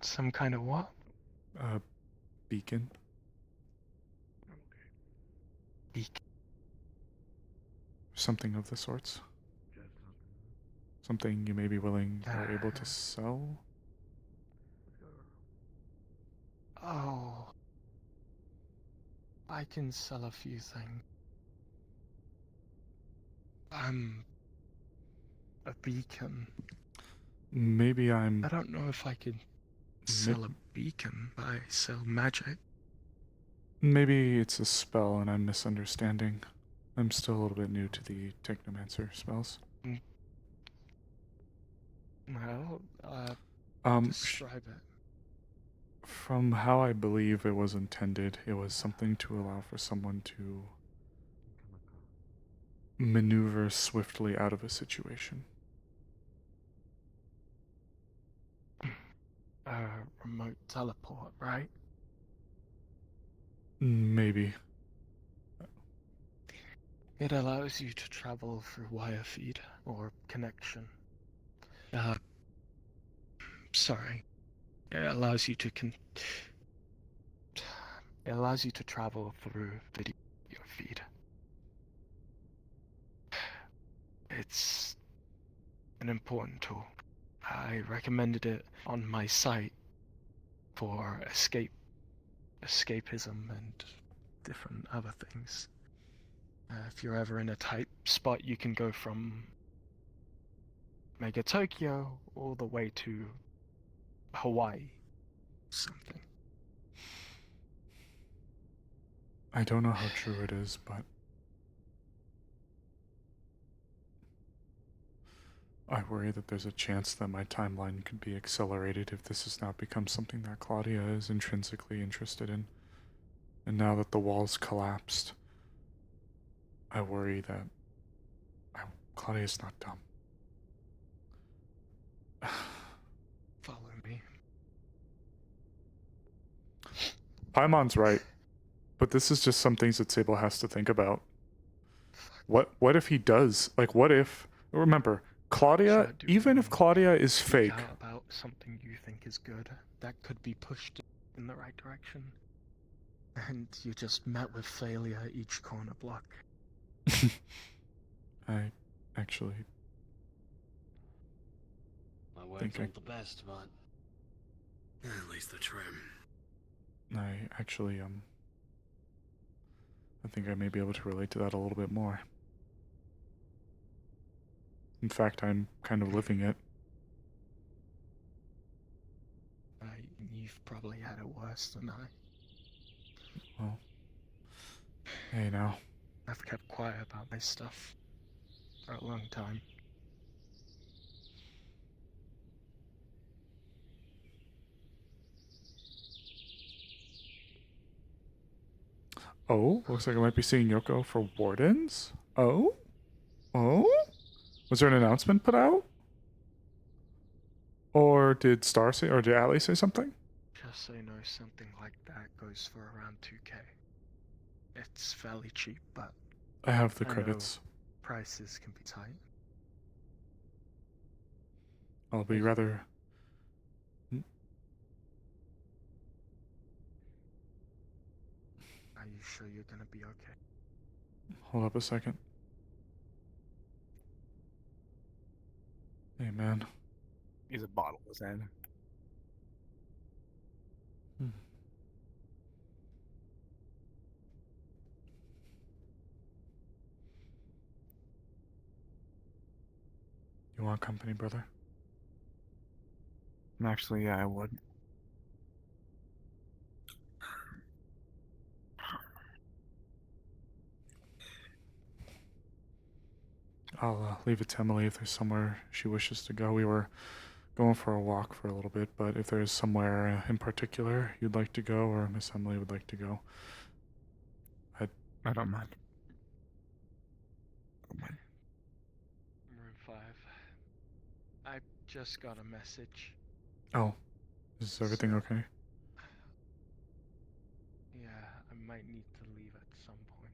Speaker 6: Some kind of what?
Speaker 1: Beacon.
Speaker 6: Beacon.
Speaker 1: Something of the sorts. Something you may be willing or able to sell?
Speaker 6: Oh. I can sell a few things. I'm a beacon.
Speaker 1: Maybe
Speaker 6: I don't know if I could sell a beacon, but I sell magic.
Speaker 1: Maybe it's a spell and I'm misunderstanding. I'm still a little bit new to the Technomancer spells.
Speaker 6: Well, describe it.
Speaker 1: From how I believe it was intended, it was something to allow for someone to maneuver swiftly out of a situation.
Speaker 6: Remote teleport, right?
Speaker 1: Maybe.
Speaker 6: It allows you to travel through wire feed or connection. Sorry. It allows you to It allows you to travel through video feed. It's an important tool. I recommended it on my site for escapism and different other things. If you're ever in a tight spot, you can go from Mega Tokyo all the way to Hawaii. Something.
Speaker 1: I don't know how true it is, but I worry that there's a chance that my timeline could be accelerated if this has now become something that Claudia is intrinsically interested in. And now that the walls collapsed, I worry that Claudia's not dumb.
Speaker 6: Follow me.
Speaker 1: Paimon's right, but this is just some things that Sable has to think about. What if he does? Like, what if... Remember, Claudia, even if Claudia is fake...
Speaker 6: Speak out about something you think is good, that could be pushed in the right direction. And you just met with failure each corner block.
Speaker 1: I actually...
Speaker 5: My words aren't the best, but at least the trim.
Speaker 1: I actually, I think I may be able to relate to that a little bit more. In fact, I'm kind of living it.
Speaker 6: You've probably had it worse than I.
Speaker 1: Well, hey now.
Speaker 6: I've kept quiet about my stuff for a long time.
Speaker 1: Oh, looks like I might be seeing Yoko for Wardens. Oh? Oh? Was there an announcement put out? Or did Star say, or did Allie say something?
Speaker 6: Just so you know, something like that goes for around 2K. It's fairly cheap, but...
Speaker 1: I have the
Speaker 6: know
Speaker 1: credits.
Speaker 6: Prices can be tight.
Speaker 1: I'll be rather...
Speaker 6: Are you sure you're gonna be okay?
Speaker 1: Hold up a second. Hey, man.
Speaker 19: He's a bottle in his head.
Speaker 1: You want company, brother?
Speaker 19: Actually, yeah, I would.
Speaker 1: I'll leave it to Emily if there's somewhere she wishes to go. We were going for a walk for a little bit, but if there's somewhere in particular you'd like to go, or Miss Emily would like to go,
Speaker 19: I don't mind.
Speaker 13: Room 5. I just got a message.
Speaker 1: Oh, is everything okay?
Speaker 13: Yeah, I might need to leave at some point.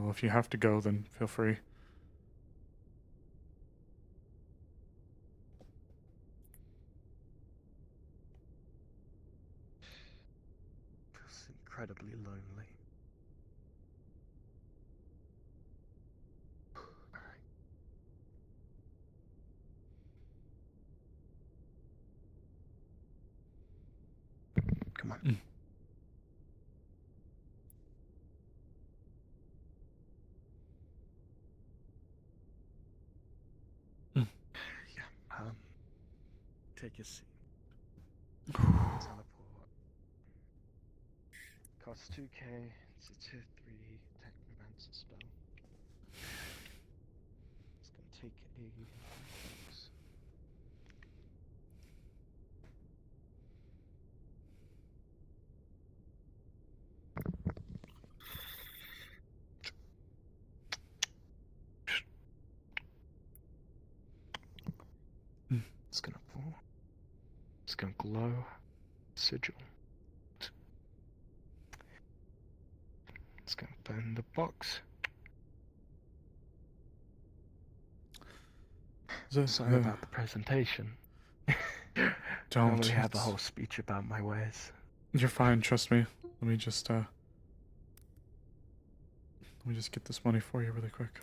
Speaker 1: Well, if you have to go, then feel free.
Speaker 13: Feels incredibly lonely. Come on. Yeah. Take a seat. Teleport. Costs 2k. It's a tier 3 technomancer spell. It's gonna take a box. It's gonna fall. It's gonna glow. Sigil. It's gonna burn the box. Sorry about the presentation.
Speaker 1: Don't.
Speaker 13: Normally have a whole speech about my ways.
Speaker 1: You're fine, trust me. Let me just get this money for you really quick.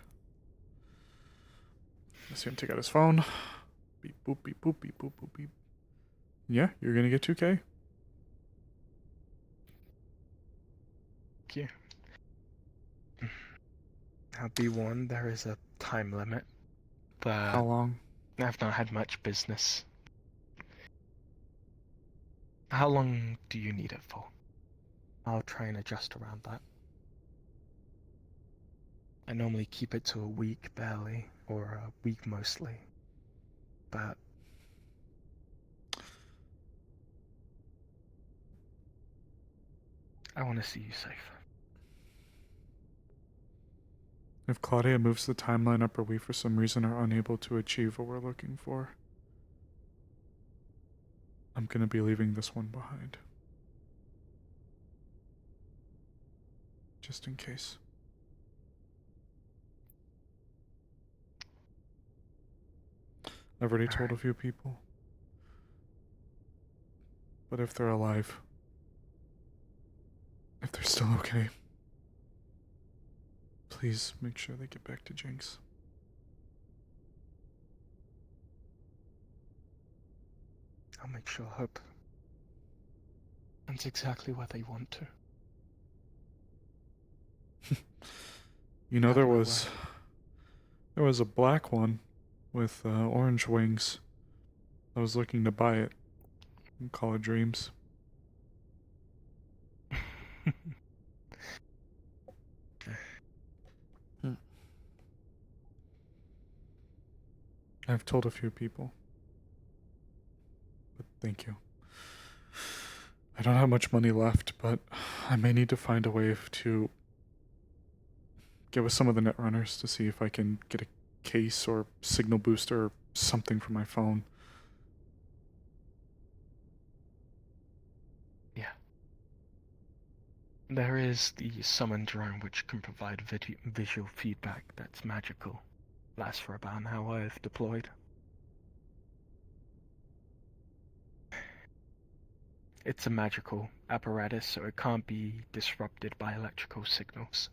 Speaker 1: I see him take out his phone. Beep boop beep boop beep boop boop beep. Yeah, you're gonna get 2k.
Speaker 13: Thank you. Now B1, there is a time limit, but
Speaker 1: How long?
Speaker 13: I've not had much business. How long do you need it for? I'll try and adjust around that. I normally keep it to a week barely, or a week mostly, but I want to see you safe.
Speaker 1: If Claudia moves the timeline up or we for some reason are unable to achieve what we're looking for, I'm gonna be leaving this one behind. Just in case. I've already told a few people. But if they're alive, if they're still okay, please make sure they get back to Jinx.
Speaker 13: I'll make sure Hope lands exactly where they want to.
Speaker 1: You know, there was a black one with orange wings. I was looking to buy it in Call of Dreams. I've told a few people. But thank you. I don't have much money left, but I may need to find a way to get with some of the netrunners to see if I can get a case or signal booster or something for my phone.
Speaker 13: Yeah. There is the summon drone which can provide visual feedback that's magical. Lasts for about an hour if deployed. It's a magical apparatus, so it can't be disrupted by electrical signals.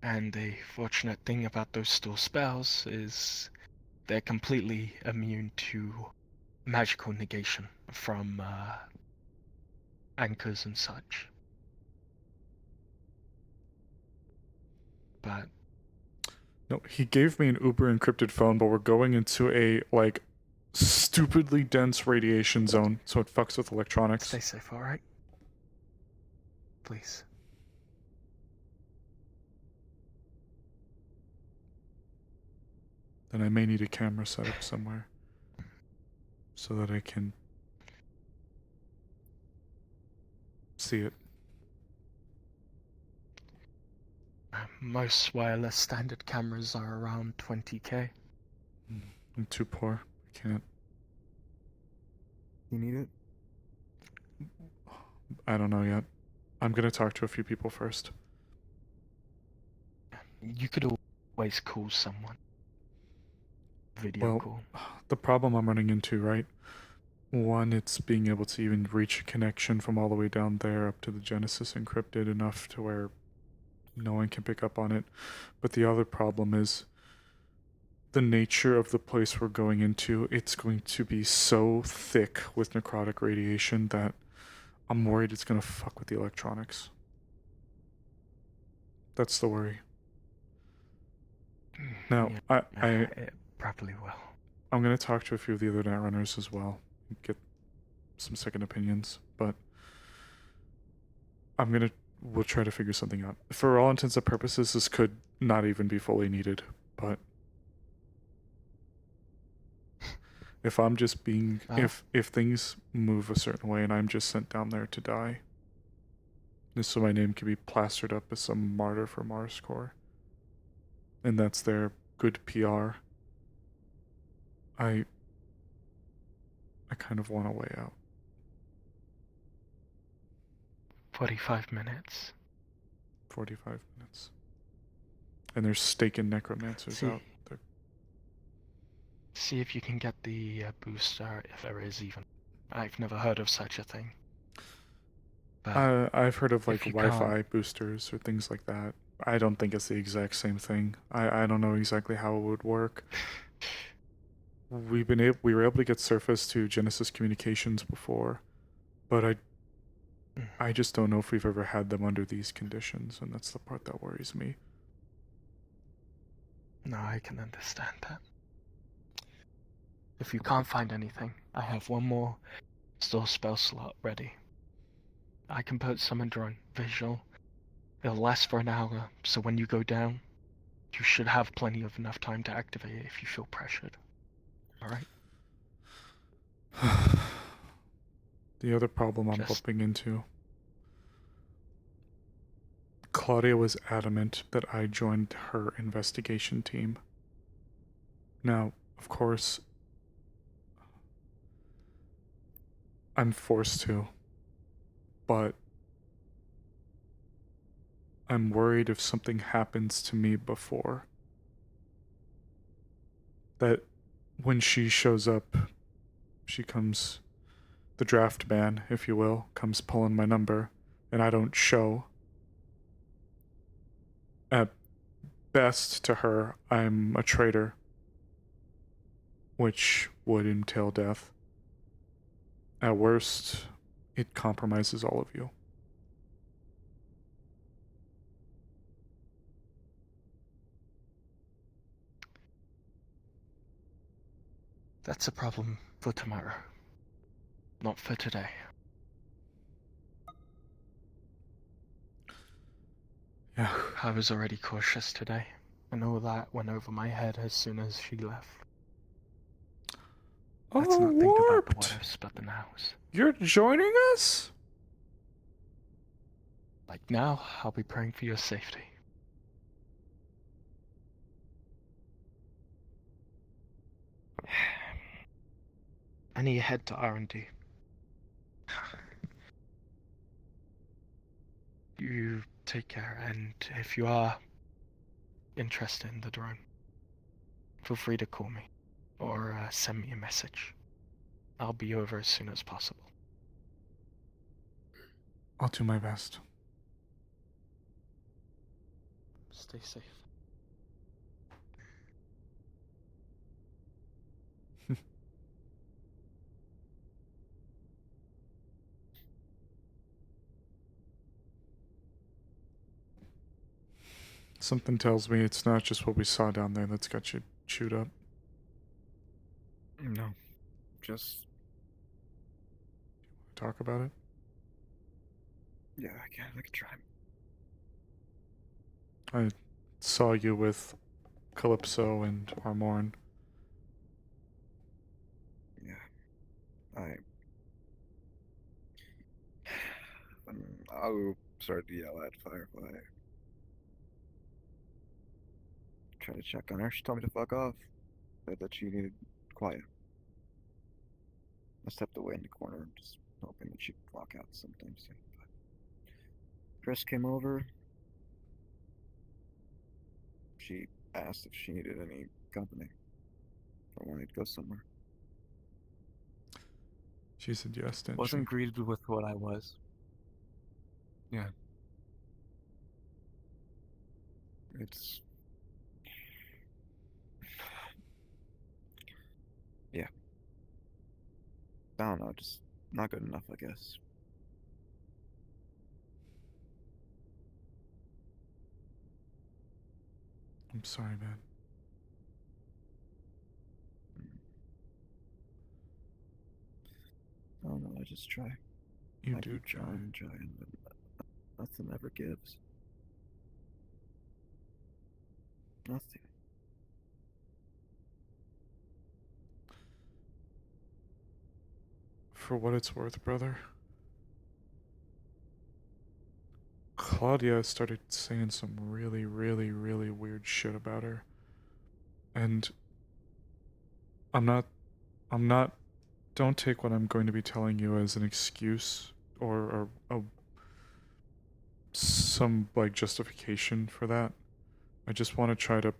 Speaker 13: And the fortunate thing about those store spells is they're completely immune to magical negation from anchors and such. But
Speaker 1: No, he gave me an uber encrypted phone, but we're going into a, like, stupidly dense radiation zone, so it fucks with electronics.
Speaker 13: Stay safe, alright? Please.
Speaker 1: Then I may need a camera set up somewhere so that I can see it.
Speaker 13: Most wireless standard cameras are around 20k.
Speaker 1: I'm too poor. I can't.
Speaker 19: You need it?
Speaker 1: I don't know yet. I'm gonna talk to a few people first.
Speaker 13: You could always call someone. Video call.
Speaker 1: The problem I'm running into, right? One, it's being able to even reach a connection from all the way down there up to the Genesis encrypted enough to where no one can pick up on it. But the other problem is the nature of the place we're going into. It's going to be so thick with necrotic radiation that I'm worried it's going to fuck with the electronics. That's the worry. Now,
Speaker 13: It probably will.
Speaker 1: I'm going to talk to a few of the other netrunners as well, get some second opinions, but we'll try to figure something out. For all intents and purposes, this could not even be fully needed, but if I'm just being, if things move a certain way and I'm just sent down there to die, just so my name can be plastered up as some martyr for Mars Corps, and that's their good PR, I kind of want a way out.
Speaker 13: 45 minutes.
Speaker 1: 45 minutes. And there's staking necromancers out there.
Speaker 13: See if you can get the booster, if there is even. I've never heard of such a thing. But
Speaker 1: I've heard of like
Speaker 13: if you
Speaker 1: Wi-Fi
Speaker 13: can't-
Speaker 1: boosters or things like that. I don't think it's the exact same thing. I don't know exactly how it would work. We were able to get surface to Genesis communications before, but I just don't know if we've ever had them under these conditions, and that's the part that worries me.
Speaker 13: No, I can understand that. If you can't find anything, I have one more store spell slot ready. I can put summon drone visual. It'll last for an hour, so when you go down, you should have plenty of enough time to activate it if you feel pressured. Alright?
Speaker 1: The other problem I'm bumping into. Claudia was adamant that I joined her investigation team. Now, of course, I'm forced to, but I'm worried if something happens to me before, that when she shows up, she comes, the draft man, if you will, comes pulling my number, and I don't show. At best to her, I'm a traitor, which would entail death. At worst, it compromises all of you.
Speaker 13: That's a problem for tomorrow. Not for today.
Speaker 1: Yeah.
Speaker 13: I was already cautious today, and all that went over my head as soon as she left. Let's not think about the what ifs, but the nows.
Speaker 1: You're joining us?
Speaker 13: Like now, I'll be praying for your safety. I need to head to R&D. You take care, and if you are interested in the drone, feel free to call me or send me a message. I'll be over as soon as possible.
Speaker 1: I'll do my best.
Speaker 13: Stay safe.
Speaker 1: Something tells me it's not just what we saw down there that's got you chewed up.
Speaker 19: No, just
Speaker 1: Talk about it?
Speaker 19: yeah, I can try.
Speaker 1: I saw you with Calypso and Armorn.
Speaker 19: Yeah, I'll start to yell at Firefly. Try to check on her. She told me to fuck off. Said that she needed quiet. I stepped away in the corner, just hoping that she'd walk out sometime soon. But Chris came over. She asked if she needed any company. If I wanted to go somewhere.
Speaker 1: She said yes, didn't
Speaker 19: Wasn't
Speaker 1: she?
Speaker 19: greeted with what I was. Yeah. It's... Yeah. I don't know, just not good enough, I guess.
Speaker 1: I'm sorry, man.
Speaker 19: I don't know, I just try.
Speaker 1: You
Speaker 19: I
Speaker 1: do
Speaker 19: keep
Speaker 1: try.
Speaker 19: trying, but nothing ever gives. Nothing.
Speaker 1: For what it's worth, brother, Claudia started saying some really, really, really weird shit about her. And I'm not, don't take what I'm going to be telling you as an excuse or some, like, justification for that. I just want to try to...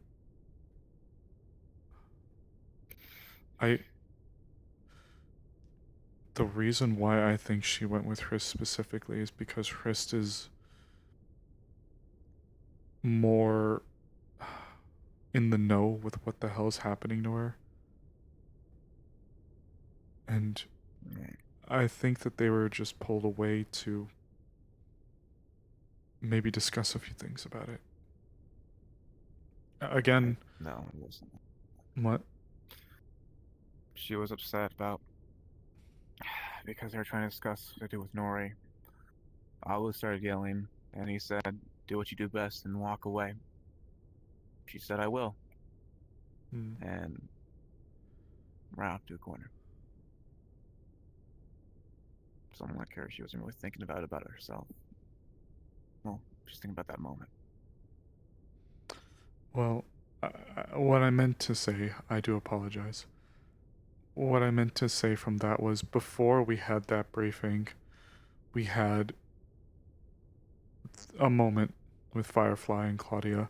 Speaker 1: The reason why I think she went with Hrist specifically is because Hrist is more in the know with what the hell's happening to her. And I think that they were just pulled away to maybe discuss a few things about it. Again...
Speaker 19: No, it wasn't.
Speaker 1: What?
Speaker 19: She was upset about... because they were trying to discuss what to do with Nori. Alu started yelling, and he said, "Do what you do best and walk away." She said, "I will." And ran off to a corner. Someone like her, she wasn't really thinking about it herself. Well, just thinking about that moment.
Speaker 1: Well, what I meant to say, I do apologize. What I meant to say from that was before we had that briefing, we had a moment with Firefly and Claudia,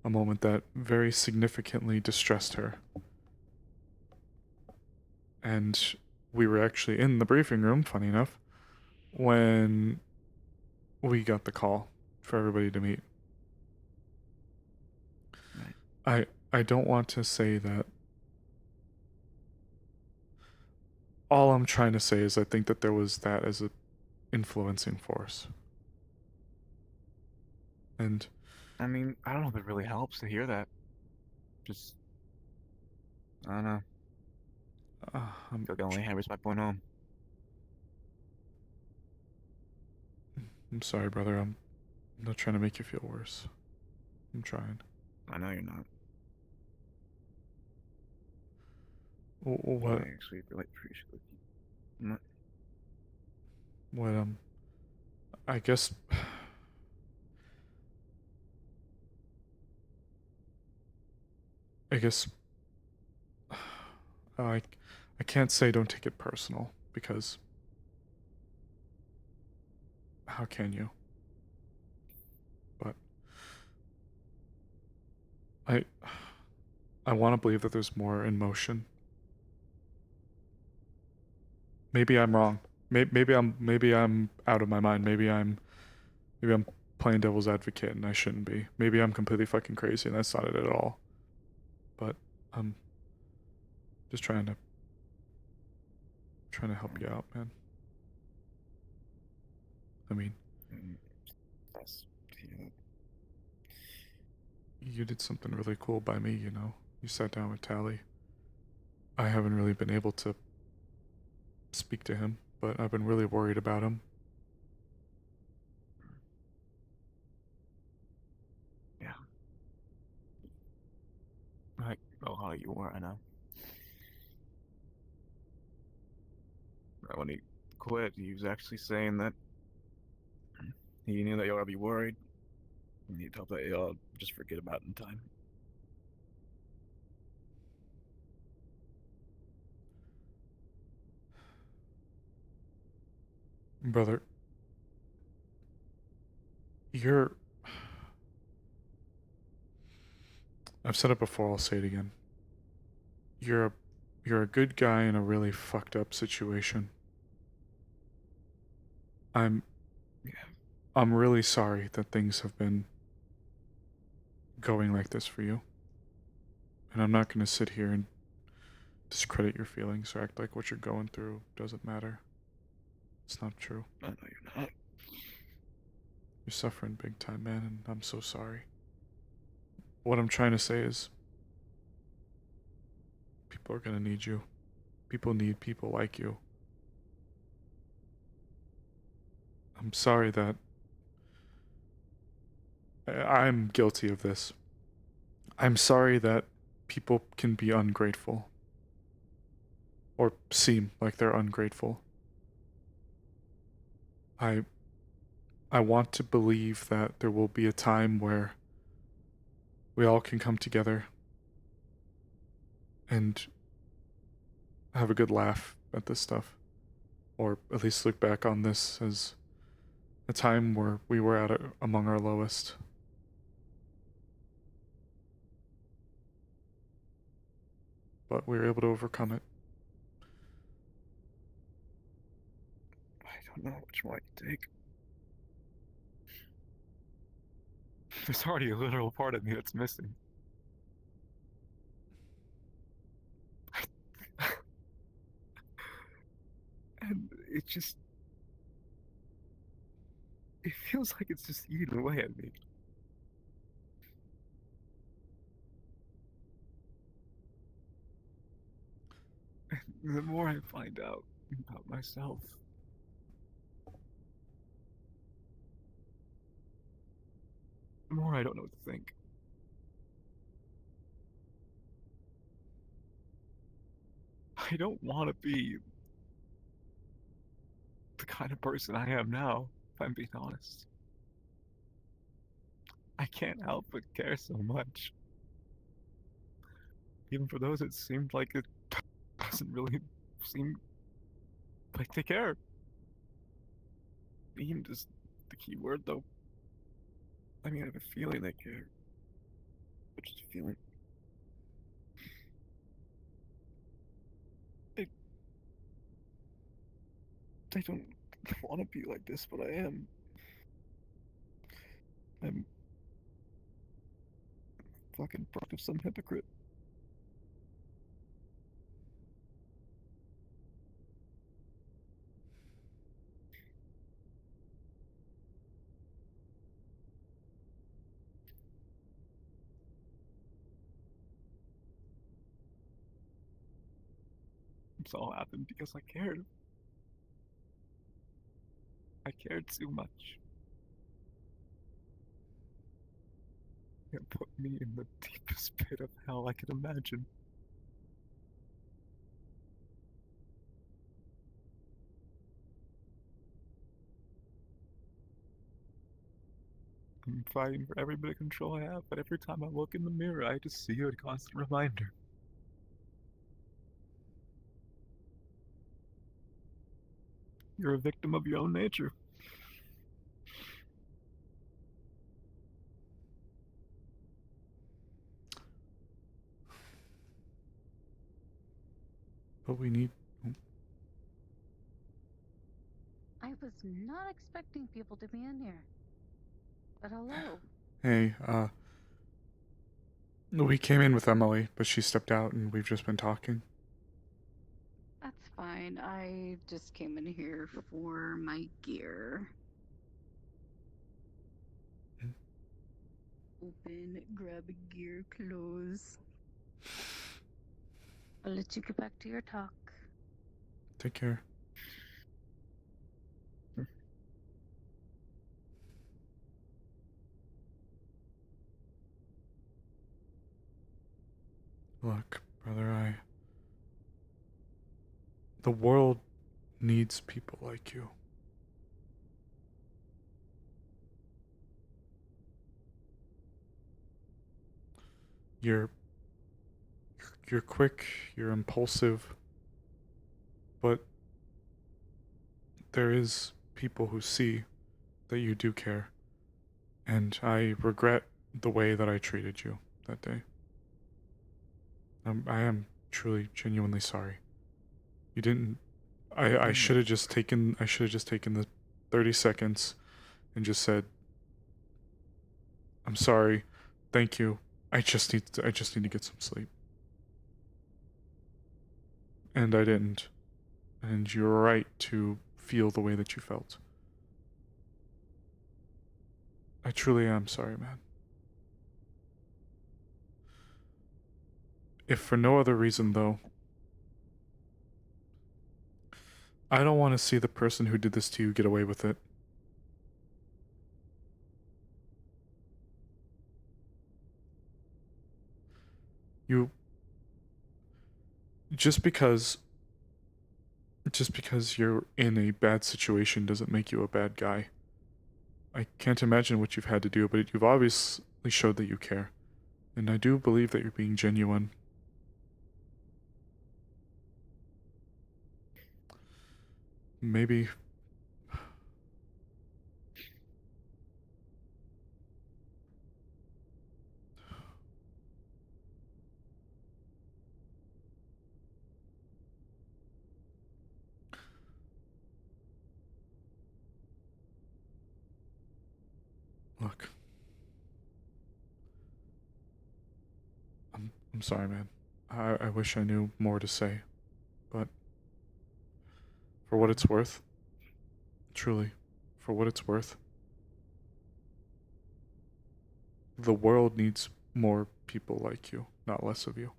Speaker 1: a moment that very significantly distressed her. And we were actually in the briefing room, funny enough, when we got the call for everybody to meet. I don't want to say that. All I'm trying to say is I think that there was that as an influencing force. And
Speaker 19: I mean, I don't know if it really helps to hear that. Just, I don't know. It only hammers my point home.
Speaker 1: I'm sorry, brother. I'm not trying to make you feel worse. I'm trying.
Speaker 19: I know you're not.
Speaker 1: What?
Speaker 19: I actually really appreciate you.
Speaker 1: What, I guess... I can't say don't take it personal, because... How can you? But... I want to believe that there's more in motion. Maybe I'm wrong. Maybe I'm out of my mind. Maybe I'm playing devil's advocate and I shouldn't be. Maybe I'm completely fucking crazy and that's not it at all. But I'm just trying to help you out, man. I mean, you did something really cool by me, you know. You sat down with Tally. I haven't really been able to speak to him, but I've been really worried about him.
Speaker 19: Yeah. I know how you were, I know. Right when he quit, he was actually saying that he knew that y'all would be worried, and he'd hope that y'all just forget about it in time.
Speaker 1: Brother, you're... I've said it before, I'll say it again. You're a good guy in a really fucked up situation. I'm really sorry that things have been going like this for you. And I'm not going to sit here and discredit your feelings or act like what you're going through doesn't matter. It's not true.
Speaker 19: I know you're not.
Speaker 1: You're suffering big time, man, and I'm so sorry. What I'm trying to say is, people are gonna need you. People need people like you. I'm sorry that I'm guilty of this. I'm sorry that people can be ungrateful. Or seem like they're ungrateful. I want to believe that there will be a time where we all can come together and have a good laugh at this stuff. Or at least look back on this as a time where we were at among our lowest. But we were able to overcome it.
Speaker 19: I don't know which one to take. There's already a literal part of me that's missing. And it just... It feels like it's just eating away at me. And the more I find out about myself, the more I don't know what to think. I don't want to be the kind of person I am now, if I'm being honest. I can't help but care so much. Even for those it seemed like it doesn't really seem like they care. Being is the key word, though. I mean, I have a feeling they care. But just a feeling. I don't want to be like this, but I am. I'm fucking product of some hypocrite. This all happened because I cared. I cared too much. It put me in the deepest pit of hell I could imagine. I'm fighting for every bit of control I have, but every time I look in the mirror, I just see a constant reminder. You're a victim of your own nature.
Speaker 1: But we need...
Speaker 9: I was not expecting people to be in here. But hello.
Speaker 1: Hey, we came in with Emily, but she stepped out and we've just been talking.
Speaker 9: That's fine. I just came in here for my gear. open, grab a gear, close. I'll let you get back to your talk.
Speaker 1: Take care. Look, brother, the world needs people like you. You're quick, you're impulsive, but there is people who see that you do care, and I regret the way that I treated you that day. I am truly, genuinely sorry. You didn't. I should have just taken. I should have just taken the 30 seconds, and just said, "I'm sorry, thank you. I just need to get some sleep." And I didn't. And you're right to feel the way that you felt. I truly am sorry, man. If for no other reason, though, I don't want to see the person who did this to you get away with it. You... Just because you're in a bad situation doesn't make you a bad guy. I can't imagine what you've had to do, but you've obviously showed that you care. And I do believe that you're being genuine. Maybe... Look. I'm sorry, man. I wish I knew more to say. But... for what it's worth... Truly, for what it's worth... the world needs more people like you, not less of you.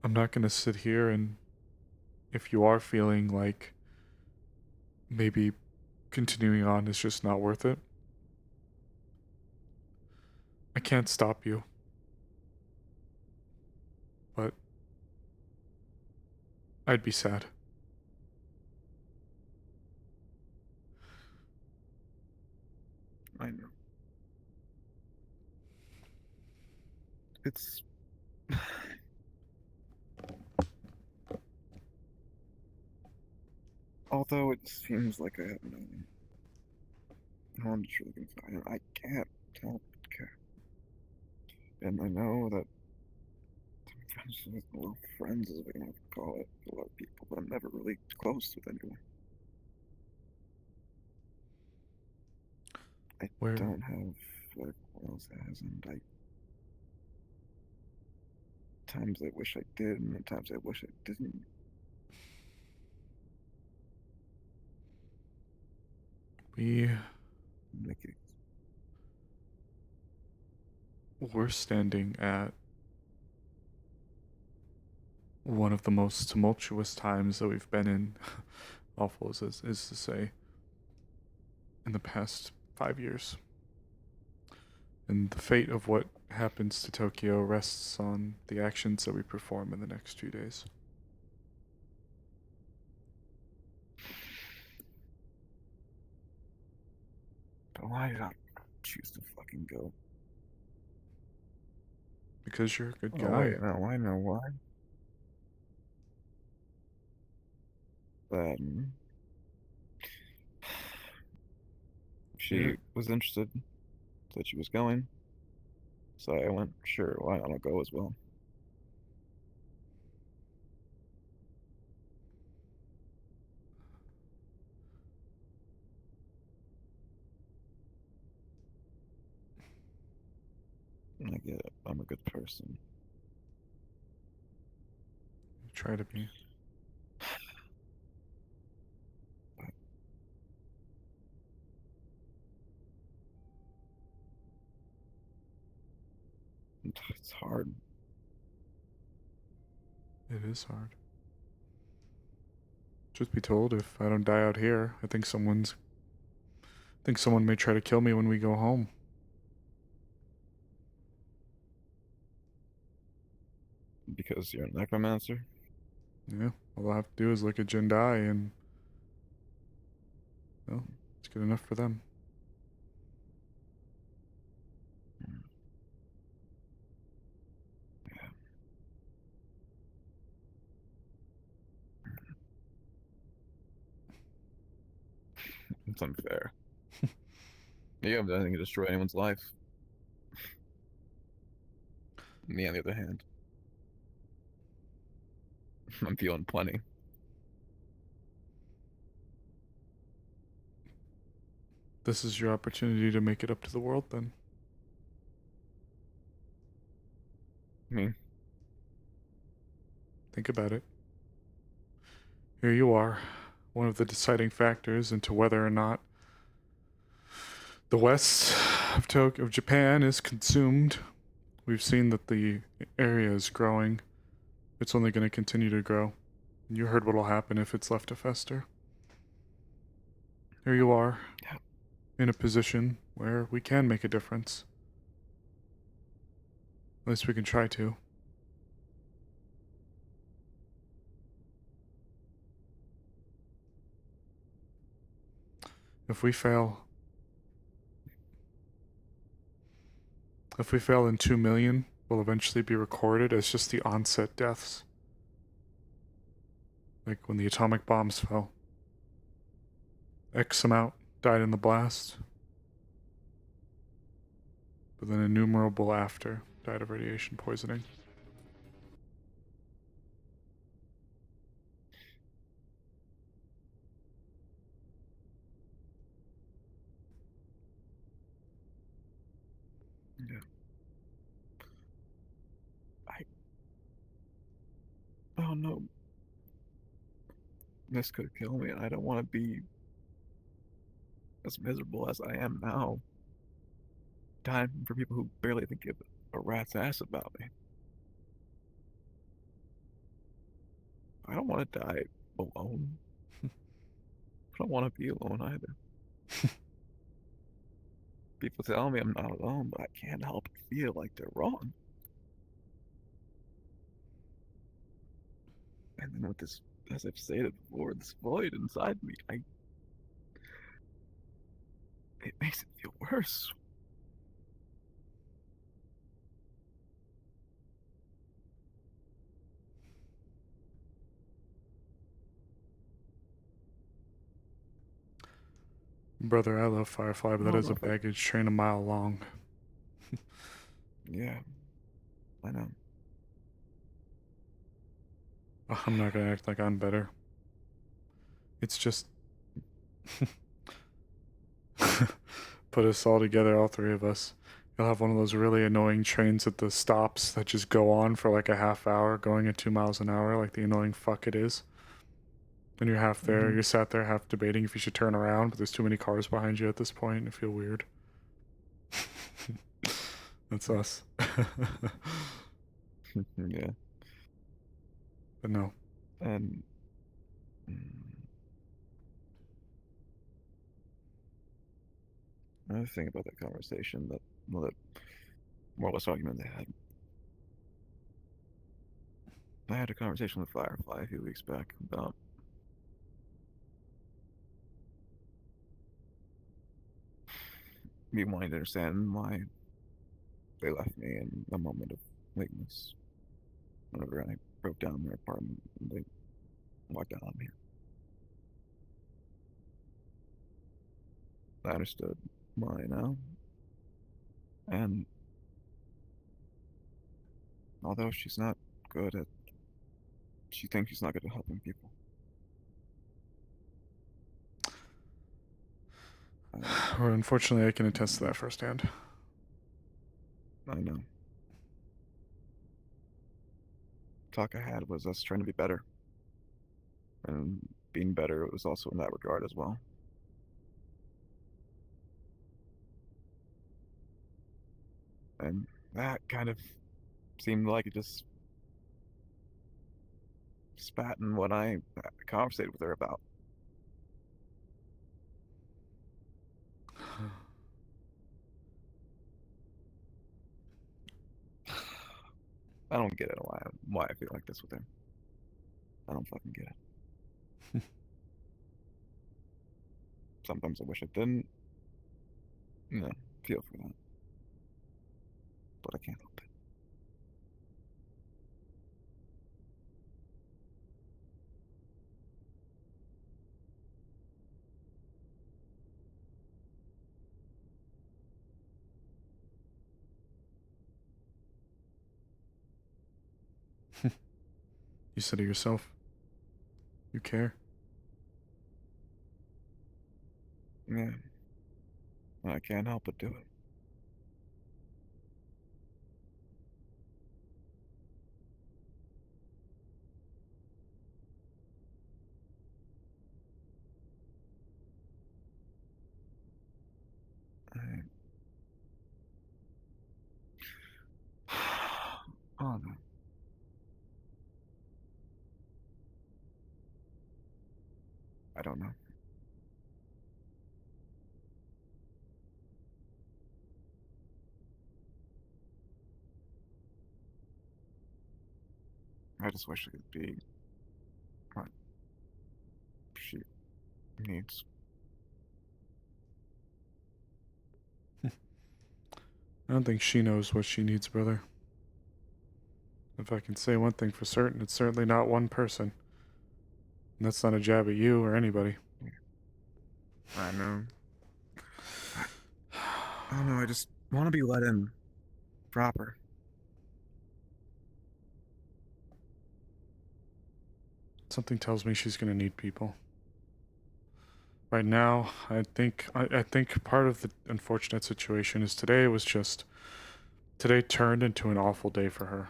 Speaker 1: I'm not gonna sit here and... if you are feeling like... maybe continuing on is just not worth it, I can't stop you. But... I'd be sad.
Speaker 19: I know. It's... Although it seems like I have known how I'm truly gonna find him, I can't help but care. And I know that I'm friends with, well, friends is what you want to call it, a lot of people, but I'm never really close with anyone. I don't have what everyone else has, and times I wish I did, and at times I wish I didn't.
Speaker 1: We're standing at one of the most tumultuous times that we've been in, awful as this is to say, in the past 5 years. And the fate of what happens to Tokyo rests on the actions that we perform in the next 2 days.
Speaker 19: But why did I choose to fucking go?
Speaker 1: Because you're a good guy.
Speaker 19: Oh, wait, no, I know why. She was interested, said she was going, so I went, sure, why not, I'll go as well. I get it, I'm a good person.
Speaker 1: You try to be.
Speaker 21: It's hard.
Speaker 1: It is hard. Truth be told, if I don't die out here, I think someone may try to kill me when we go home.
Speaker 21: Because you're a necromancer?
Speaker 1: Yeah, all I have to do is look at Jin die and, well, it's good enough for them.
Speaker 21: It's unfair. You haven't done anything to destroy anyone's life. Me, on the other hand, I'm feeling plenty.
Speaker 1: This is your opportunity to make it up to the world, then.
Speaker 21: Me?
Speaker 1: Think about it. Here you are, one of the deciding factors into whether or not the west of Japan is consumed. We've seen that the area is growing. It's only going to continue to grow. You heard what'll happen if it's left to fester. Here you are, in a position where we can make a difference. At least we can try to. If we fail in 2 million, we'll eventually be recorded as just the onset deaths. Like when the atomic bombs fell. X amount died in the blast. But then innumerable after died of radiation poisoning.
Speaker 21: Yeah. Oh no. This could kill me, and I don't want to be as miserable as I am now. Dying for people who barely even give a rat's ass about me. I don't want to die alone. I don't want to be alone either. People tell me I'm not alone, but I can't help but feel like they're wrong. And then with this, as I've stated before, this void inside me, it makes it feel worse.
Speaker 1: Brother, I love Firefly, but that is a baggage train a mile long.
Speaker 21: Yeah, I know.
Speaker 1: I'm not gonna act like I'm better. It's just... put us all together, all three of us. You'll have one of those really annoying trains at the stops that just go on for like a half hour, going at 2 miles an hour, like the annoying fuck it is. And you're half there, you're sat there half debating if you should turn around, but there's too many cars behind you at this point, and you feel weird. That's us.
Speaker 21: Yeah.
Speaker 1: But no.
Speaker 21: And another thing about that conversation, that more or less argument they had. I had a conversation with Firefly a few weeks back about me wanting to understand why they left me in a moment of weakness. Whenever I broke down in their apartment and they walked out on me. I understood why now. And although she's not good at... She thinks she's not good at helping people.
Speaker 1: Well, unfortunately, I can attest to that firsthand.
Speaker 21: I know. Talk I had was us trying to be better. And being better was also in that regard as well. And that kind of
Speaker 2: seemed like it just spat in what I conversated with her about. I don't get it why I feel like this with her. I don't fucking get it. Sometimes I wish I didn't. You know, feel for that. But I can't help it.
Speaker 1: You said it yourself. You care.
Speaker 2: Yeah. I can't help but do it. Oh no. I don't know. I just wish it could be what she needs.
Speaker 1: I don't think she knows what she needs, brother. If I can say one thing for certain, it's certainly not one person. And that's not a jab at you or anybody.
Speaker 2: I know. I don't know, I just want to be let in proper.
Speaker 1: Something tells me she's gonna need people. Right now, I think part of the unfortunate situation is today turned into an awful day for her.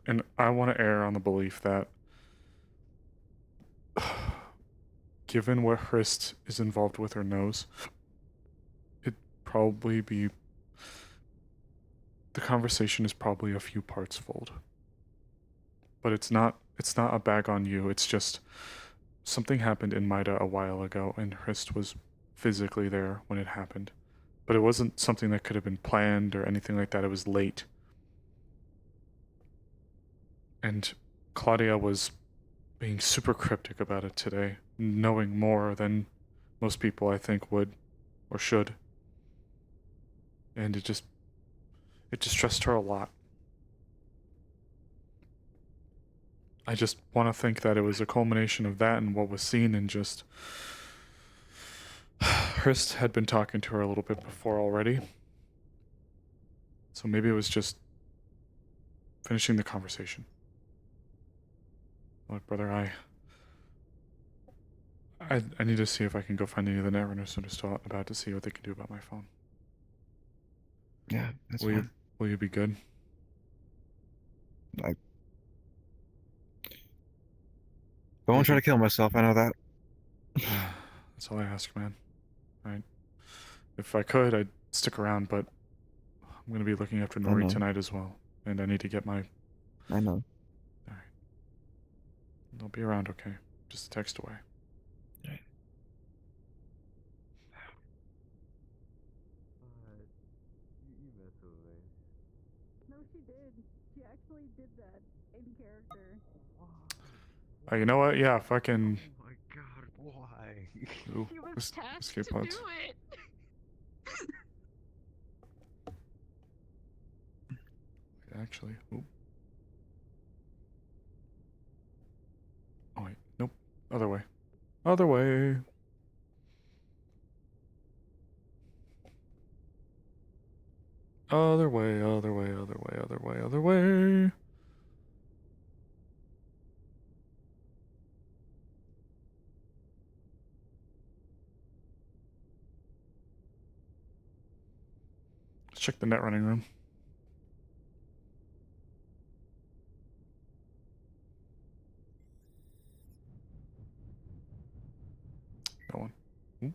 Speaker 1: And I want to err on the belief that given what Hrist is involved with or knows, it'd probably be the conversation is probably a few parts fold. But it's not a bag on you, it's just something happened in Maida a while ago and Hrist was physically there when it happened. But it wasn't something that could have been planned or anything like that, it was late. And Claudia was being super cryptic about it today, knowing more than most people I think would or should. And it distressed her a lot. I just want to think that it was a culmination of that and what was seen and just... Hrist had been talking to her a little bit before already. So maybe it was just finishing the conversation. Look, brother, I need to see if I can go find any of the netrunners who are still out and about to see what they can do about my phone.
Speaker 2: Yeah, that's
Speaker 1: will
Speaker 2: fine.
Speaker 1: Will you be good?
Speaker 2: I won't try to kill myself, I know that.
Speaker 1: That's all I ask, man. Alright. If I could, I'd stick around, but I'm gonna be looking after Nori
Speaker 2: know.
Speaker 1: tonight as well. And I need to get my...
Speaker 2: I know.
Speaker 1: Alright. I'll be around, okay? Just a text away.
Speaker 2: Alright.
Speaker 9: No, she did. She actually did that in character.
Speaker 1: You know what? Yeah, fucking...
Speaker 21: Oh my god, why?
Speaker 1: Ooh,
Speaker 9: She was tasked
Speaker 1: escape
Speaker 9: to
Speaker 1: pods.
Speaker 9: do it.
Speaker 1: Actually, ooh. Oh wait, nope. Other way. Other way. Other way, other way, other way, other way, other way. Let's check the net running room. No one. Ooh.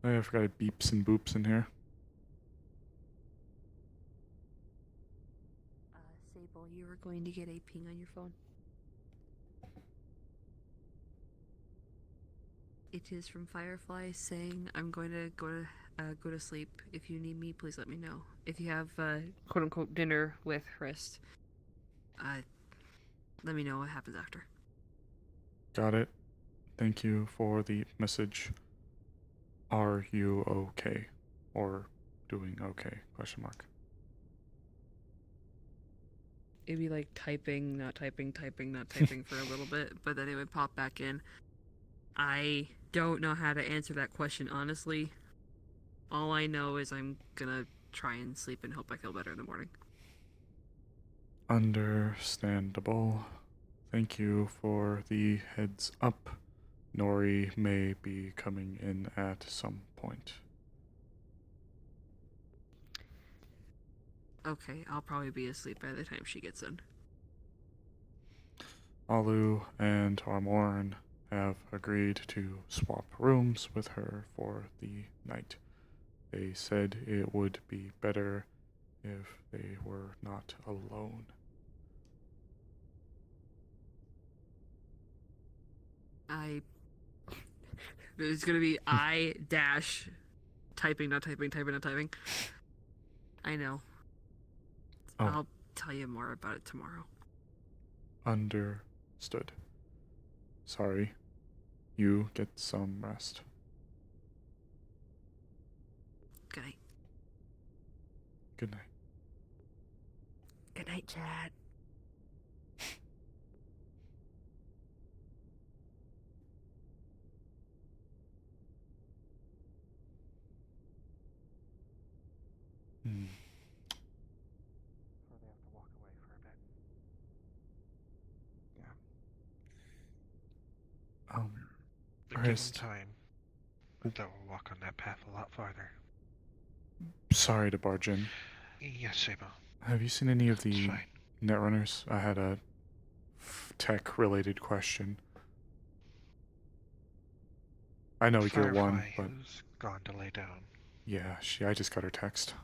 Speaker 1: Oh, yeah, I forgot it beeps and boops in here.
Speaker 16: ever going to get a ping on your phone? It is from Firefly saying, "I'm going to go to sleep. If you need me, please let me know. If you have quote unquote dinner with Hrist, let me know what happens after."
Speaker 1: Got it. Thank you for the message. Are you okay? Or doing okay? Question mark.
Speaker 16: It'd be like typing, not typing, typing, not typing for a little bit, but then it would pop back in. I don't know how to answer that question honestly. All I know is I'm gonna try and sleep and hope I feel better in the morning.
Speaker 1: Understandable. Thank you for the heads up. Nori may be coming in at some point.
Speaker 16: Okay, I'll probably be asleep by the time she gets in.
Speaker 1: Alu and Armorn have agreed to swap rooms with her for the night. They said it would be better if they were not alone.
Speaker 16: There's gonna be I dash typing, not typing, typing, not typing. I know.
Speaker 1: Oh.
Speaker 16: I'll tell you more about it tomorrow.
Speaker 1: Understood. Sorry. You get some rest.
Speaker 16: Good night.
Speaker 1: Good night.
Speaker 16: Good night, Chad.
Speaker 1: Hmm.
Speaker 4: So they have to walk away for a bit. But give them
Speaker 1: Hrist.
Speaker 4: time. They'll walk on that path a lot farther.
Speaker 1: Sorry to barge in.
Speaker 4: Yes, Sable.
Speaker 1: Have you seen any of the Netrunners? I had a tech-related question. I know you're one,
Speaker 4: Firefly
Speaker 1: but
Speaker 4: who's gone to lay down.
Speaker 1: yeah, I just got her text.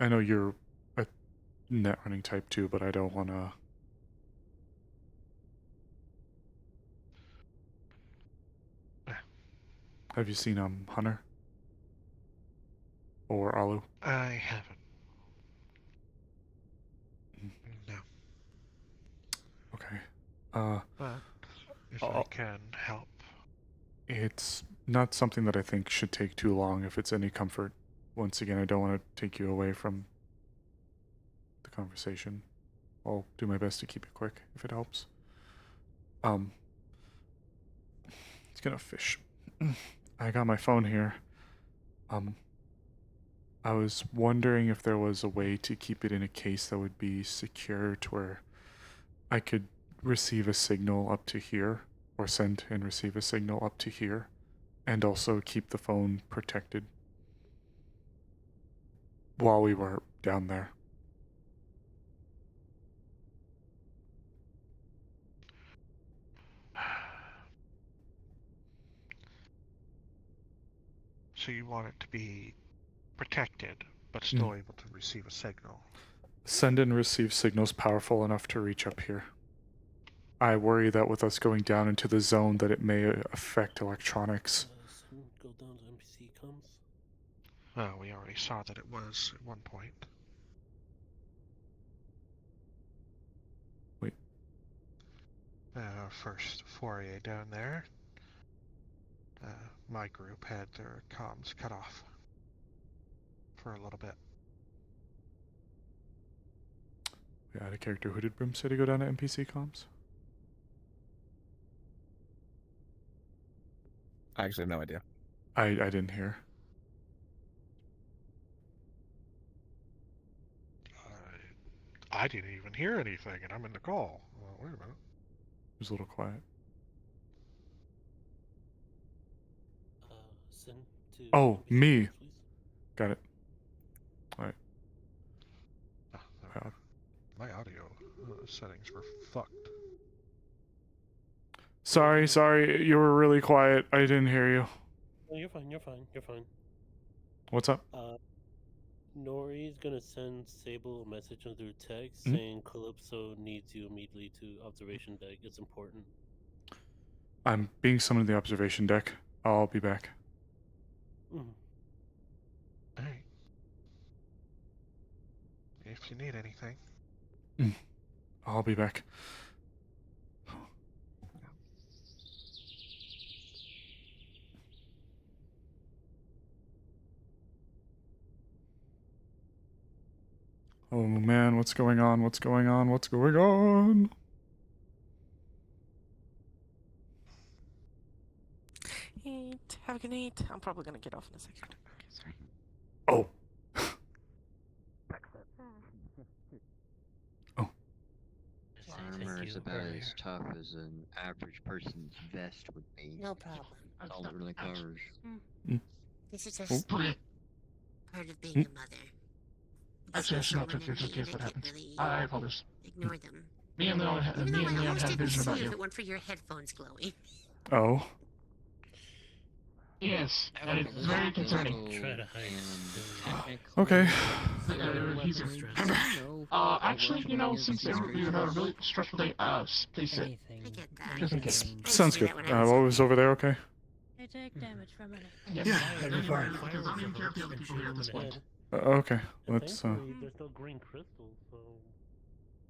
Speaker 1: I know you're a Netrunning type too, but I don't want to. Have you seen Hunter or Alu?
Speaker 4: I haven't. No.
Speaker 1: Okay.
Speaker 4: But if I can help.
Speaker 1: It's not something that I think should take too long if it's any comfort. Once again, I don't want to take you away from the conversation. I'll do my best to keep it quick if it helps. It's gonna fish. I got my phone here. I was wondering if there was a way to keep it in a case that would be secure to where I could receive a signal up to here, or send and receive a signal up to here, and also keep the phone protected while we were down there.
Speaker 4: So you want it to be protected, but still able to receive a signal.
Speaker 1: Send and receive signals powerful enough to reach up here. I worry that with us going down into the zone that it may affect electronics.
Speaker 10: Go down to NPC comms.
Speaker 4: Well, we already saw that it was at one point.
Speaker 1: Wait.
Speaker 4: First foray down there. My group had their comms cut off for a little bit.
Speaker 1: We had a character. Who did Brim say to go down to NPC comms?
Speaker 19: I actually have no idea.
Speaker 1: I didn't hear.
Speaker 4: I didn't even hear anything, and I'm in the call. Well, wait a minute.
Speaker 1: It was a little quiet.
Speaker 10: Send to
Speaker 1: Oh,
Speaker 10: NPC
Speaker 1: me.
Speaker 10: comms, please.
Speaker 1: Got it. Alright.
Speaker 4: My audio settings were fucked.
Speaker 1: Sorry. You were really quiet. I didn't hear you.
Speaker 10: No, you're fine. You're fine.
Speaker 1: What's up?
Speaker 10: Nori's gonna send Sable a message through text
Speaker 1: Mhm.
Speaker 10: saying Calypso needs you immediately to observation deck. It's important.
Speaker 1: I'm being summoned to the observation deck. I'll be back.
Speaker 4: Alright. If you need anything.
Speaker 1: I'll be back. Oh man, what's going on? What's going on? What's going on?
Speaker 3: Eat. Have a good night. I'm probably gonna get off in a second. Okay, sorry.
Speaker 1: Oh.
Speaker 22: Armor is about as tough as an average person's vest would be.
Speaker 17: No problem.
Speaker 22: That's all it really covers.
Speaker 17: This is just part of being a mother.
Speaker 14: Actually, I should not touch your case. What happened?
Speaker 17: Really
Speaker 14: I apologize.
Speaker 17: ignore them.
Speaker 14: Me and Leon had a vision about
Speaker 17: If
Speaker 14: you.
Speaker 17: it weren't for your headphones glowing.
Speaker 1: Oh.
Speaker 14: Yes, and it's very concerning.
Speaker 10: Try to hide.
Speaker 1: Okay.
Speaker 14: He's actually, you know, since we had a really stressful day, please sit. Just in case.
Speaker 1: Sounds good. What was over there? Okay.
Speaker 12: I take damage from it.
Speaker 14: Yeah, that'd be fine. Because I don't even care if the other people here at this point.
Speaker 1: Okay. Let's.
Speaker 10: Thankfully, there's no green crystal, so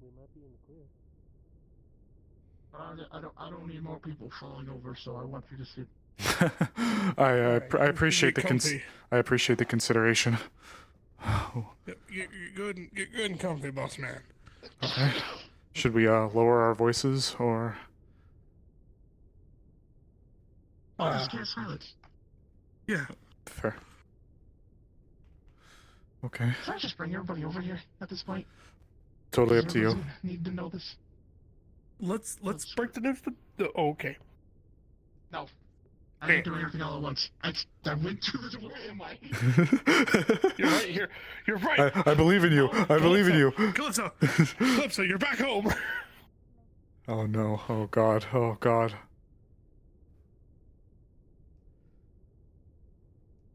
Speaker 10: we might be in the clear.
Speaker 14: I don't need more people falling over, so I want you to sit.
Speaker 1: I appreciate the I appreciate the consideration.
Speaker 6: Get good and comfy, boss man.
Speaker 1: Okay. Should we lower our voices or?
Speaker 14: Just cast silence.
Speaker 6: Yeah.
Speaker 1: Fair. Okay.
Speaker 14: Can I just bring everybody over here at this point?
Speaker 1: Totally
Speaker 14: Does
Speaker 1: up to you.
Speaker 14: everybody need to know this?
Speaker 6: Let's break the news. Okay.
Speaker 14: No. I ain't doing everything all at once. I went to the door, am I?
Speaker 6: You're right here. You're right.
Speaker 1: I believe in you. I believe in you.
Speaker 6: Calypso, you're back home.
Speaker 1: Oh no. Oh god. Oh god.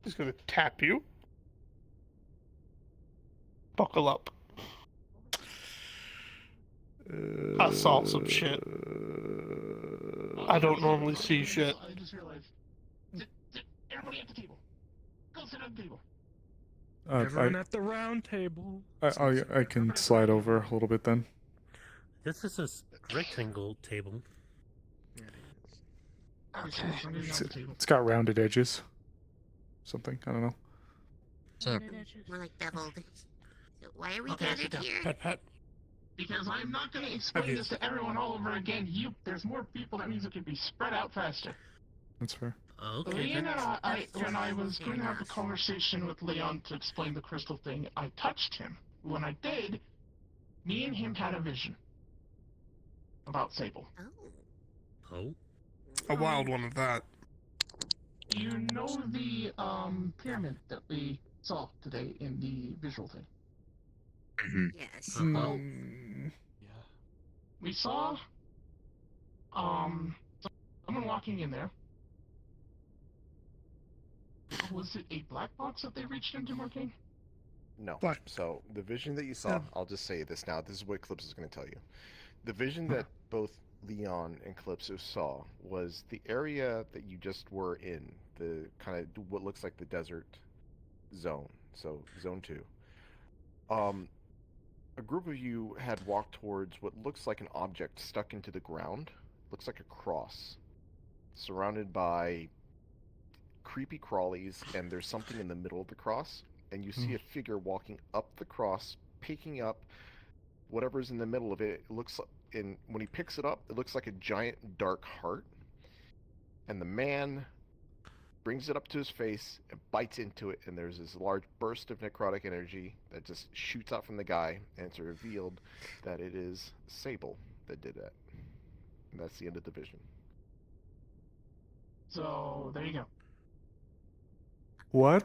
Speaker 6: Just gonna tap you. Buckle up. I saw some shit. I don't normally see shit.
Speaker 14: I just realized. Everybody at the table. Go sit at the table.
Speaker 20: Everyone at the round table.
Speaker 1: I can slide over a little bit then.
Speaker 10: This is a rectangle table.
Speaker 14: Okay.
Speaker 1: It's got rounded edges. Something. I don't know.
Speaker 17: More like beveled. So why are we
Speaker 14: Okay,
Speaker 17: gathered
Speaker 14: sit down.
Speaker 17: here?
Speaker 6: Pet.
Speaker 14: Because I'm not going to explain this to everyone all over again. There's more people. That means it can be spread out faster.
Speaker 1: That's fair.
Speaker 10: Okay.
Speaker 14: Leon and when I was going to have a conversation with Leon to explain the crystal thing, I touched him. When I did, me and him had a vision about Sable.
Speaker 10: Oh.
Speaker 6: A wild one at that.
Speaker 14: You know the pyramid that we saw today in the visual thing?
Speaker 17: Yes.
Speaker 14: We saw someone walking in there. Was it a black box that they reached into, Marquine?
Speaker 8: No.
Speaker 6: Black.
Speaker 8: So the vision that you saw,
Speaker 6: Yeah.
Speaker 8: I'll just say this now. This is what Calypso is going to tell you. The vision that both Leon and Calypso saw was the area that you just were in, the kind of what looks like the desert zone. So zone 2. A group of you had walked towards what looks like an object stuck into the ground. Looks like a cross, surrounded by creepy crawlies, and there's something in the middle of the cross, and you see a figure walking up the cross, picking up whatever's in the middle of it. It looks like, and when he picks it up, it looks like a giant dark heart, and the man brings it up to his face and bites into it, and there's this large burst of necrotic energy that just shoots out from the guy, and it's revealed that it is Sable that did that. And that's the end of the vision.
Speaker 14: So there you go.
Speaker 1: What?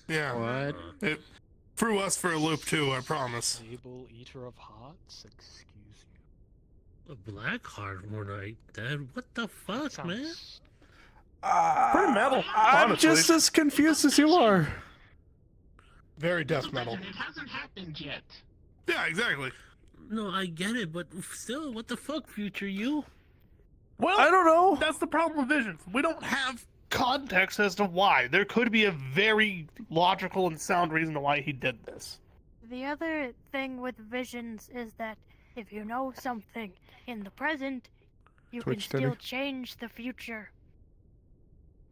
Speaker 6: Yeah.
Speaker 22: What?
Speaker 6: It threw us for a loop too, I promise.
Speaker 15: Sable eater of hearts? Excuse you.
Speaker 10: A black heart more like that. What the fuck, man?
Speaker 6: Pretty metal.
Speaker 1: I'm
Speaker 6: honestly.
Speaker 1: just as confused as you are.
Speaker 6: Very death metal.
Speaker 14: It hasn't happened yet.
Speaker 6: Yeah, exactly.
Speaker 10: No, I get it, but still, what the fuck, future you?
Speaker 6: Well, I don't know. That's the problem with visions. We don't have context as to why. There could be a very logical and sound reason to why he did this.
Speaker 12: The other thing with visions is that if you know something in the present, you
Speaker 1: Twitch
Speaker 12: can still
Speaker 1: Daddy?
Speaker 12: change the future.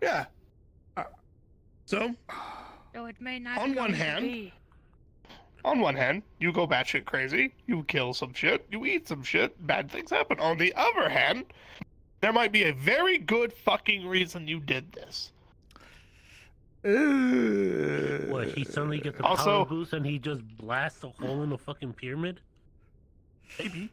Speaker 6: Yeah. So,
Speaker 12: So it may not
Speaker 6: on one
Speaker 12: come to
Speaker 6: hand,
Speaker 12: be.
Speaker 6: on one hand, you go batshit crazy, you kill some shit, you eat some shit, bad things happen. On the other hand, there might be a very good fucking reason you did this.
Speaker 10: What, he suddenly gets a
Speaker 6: Also-
Speaker 10: power boost and he just blasts a hole in the fucking pyramid?
Speaker 6: Maybe.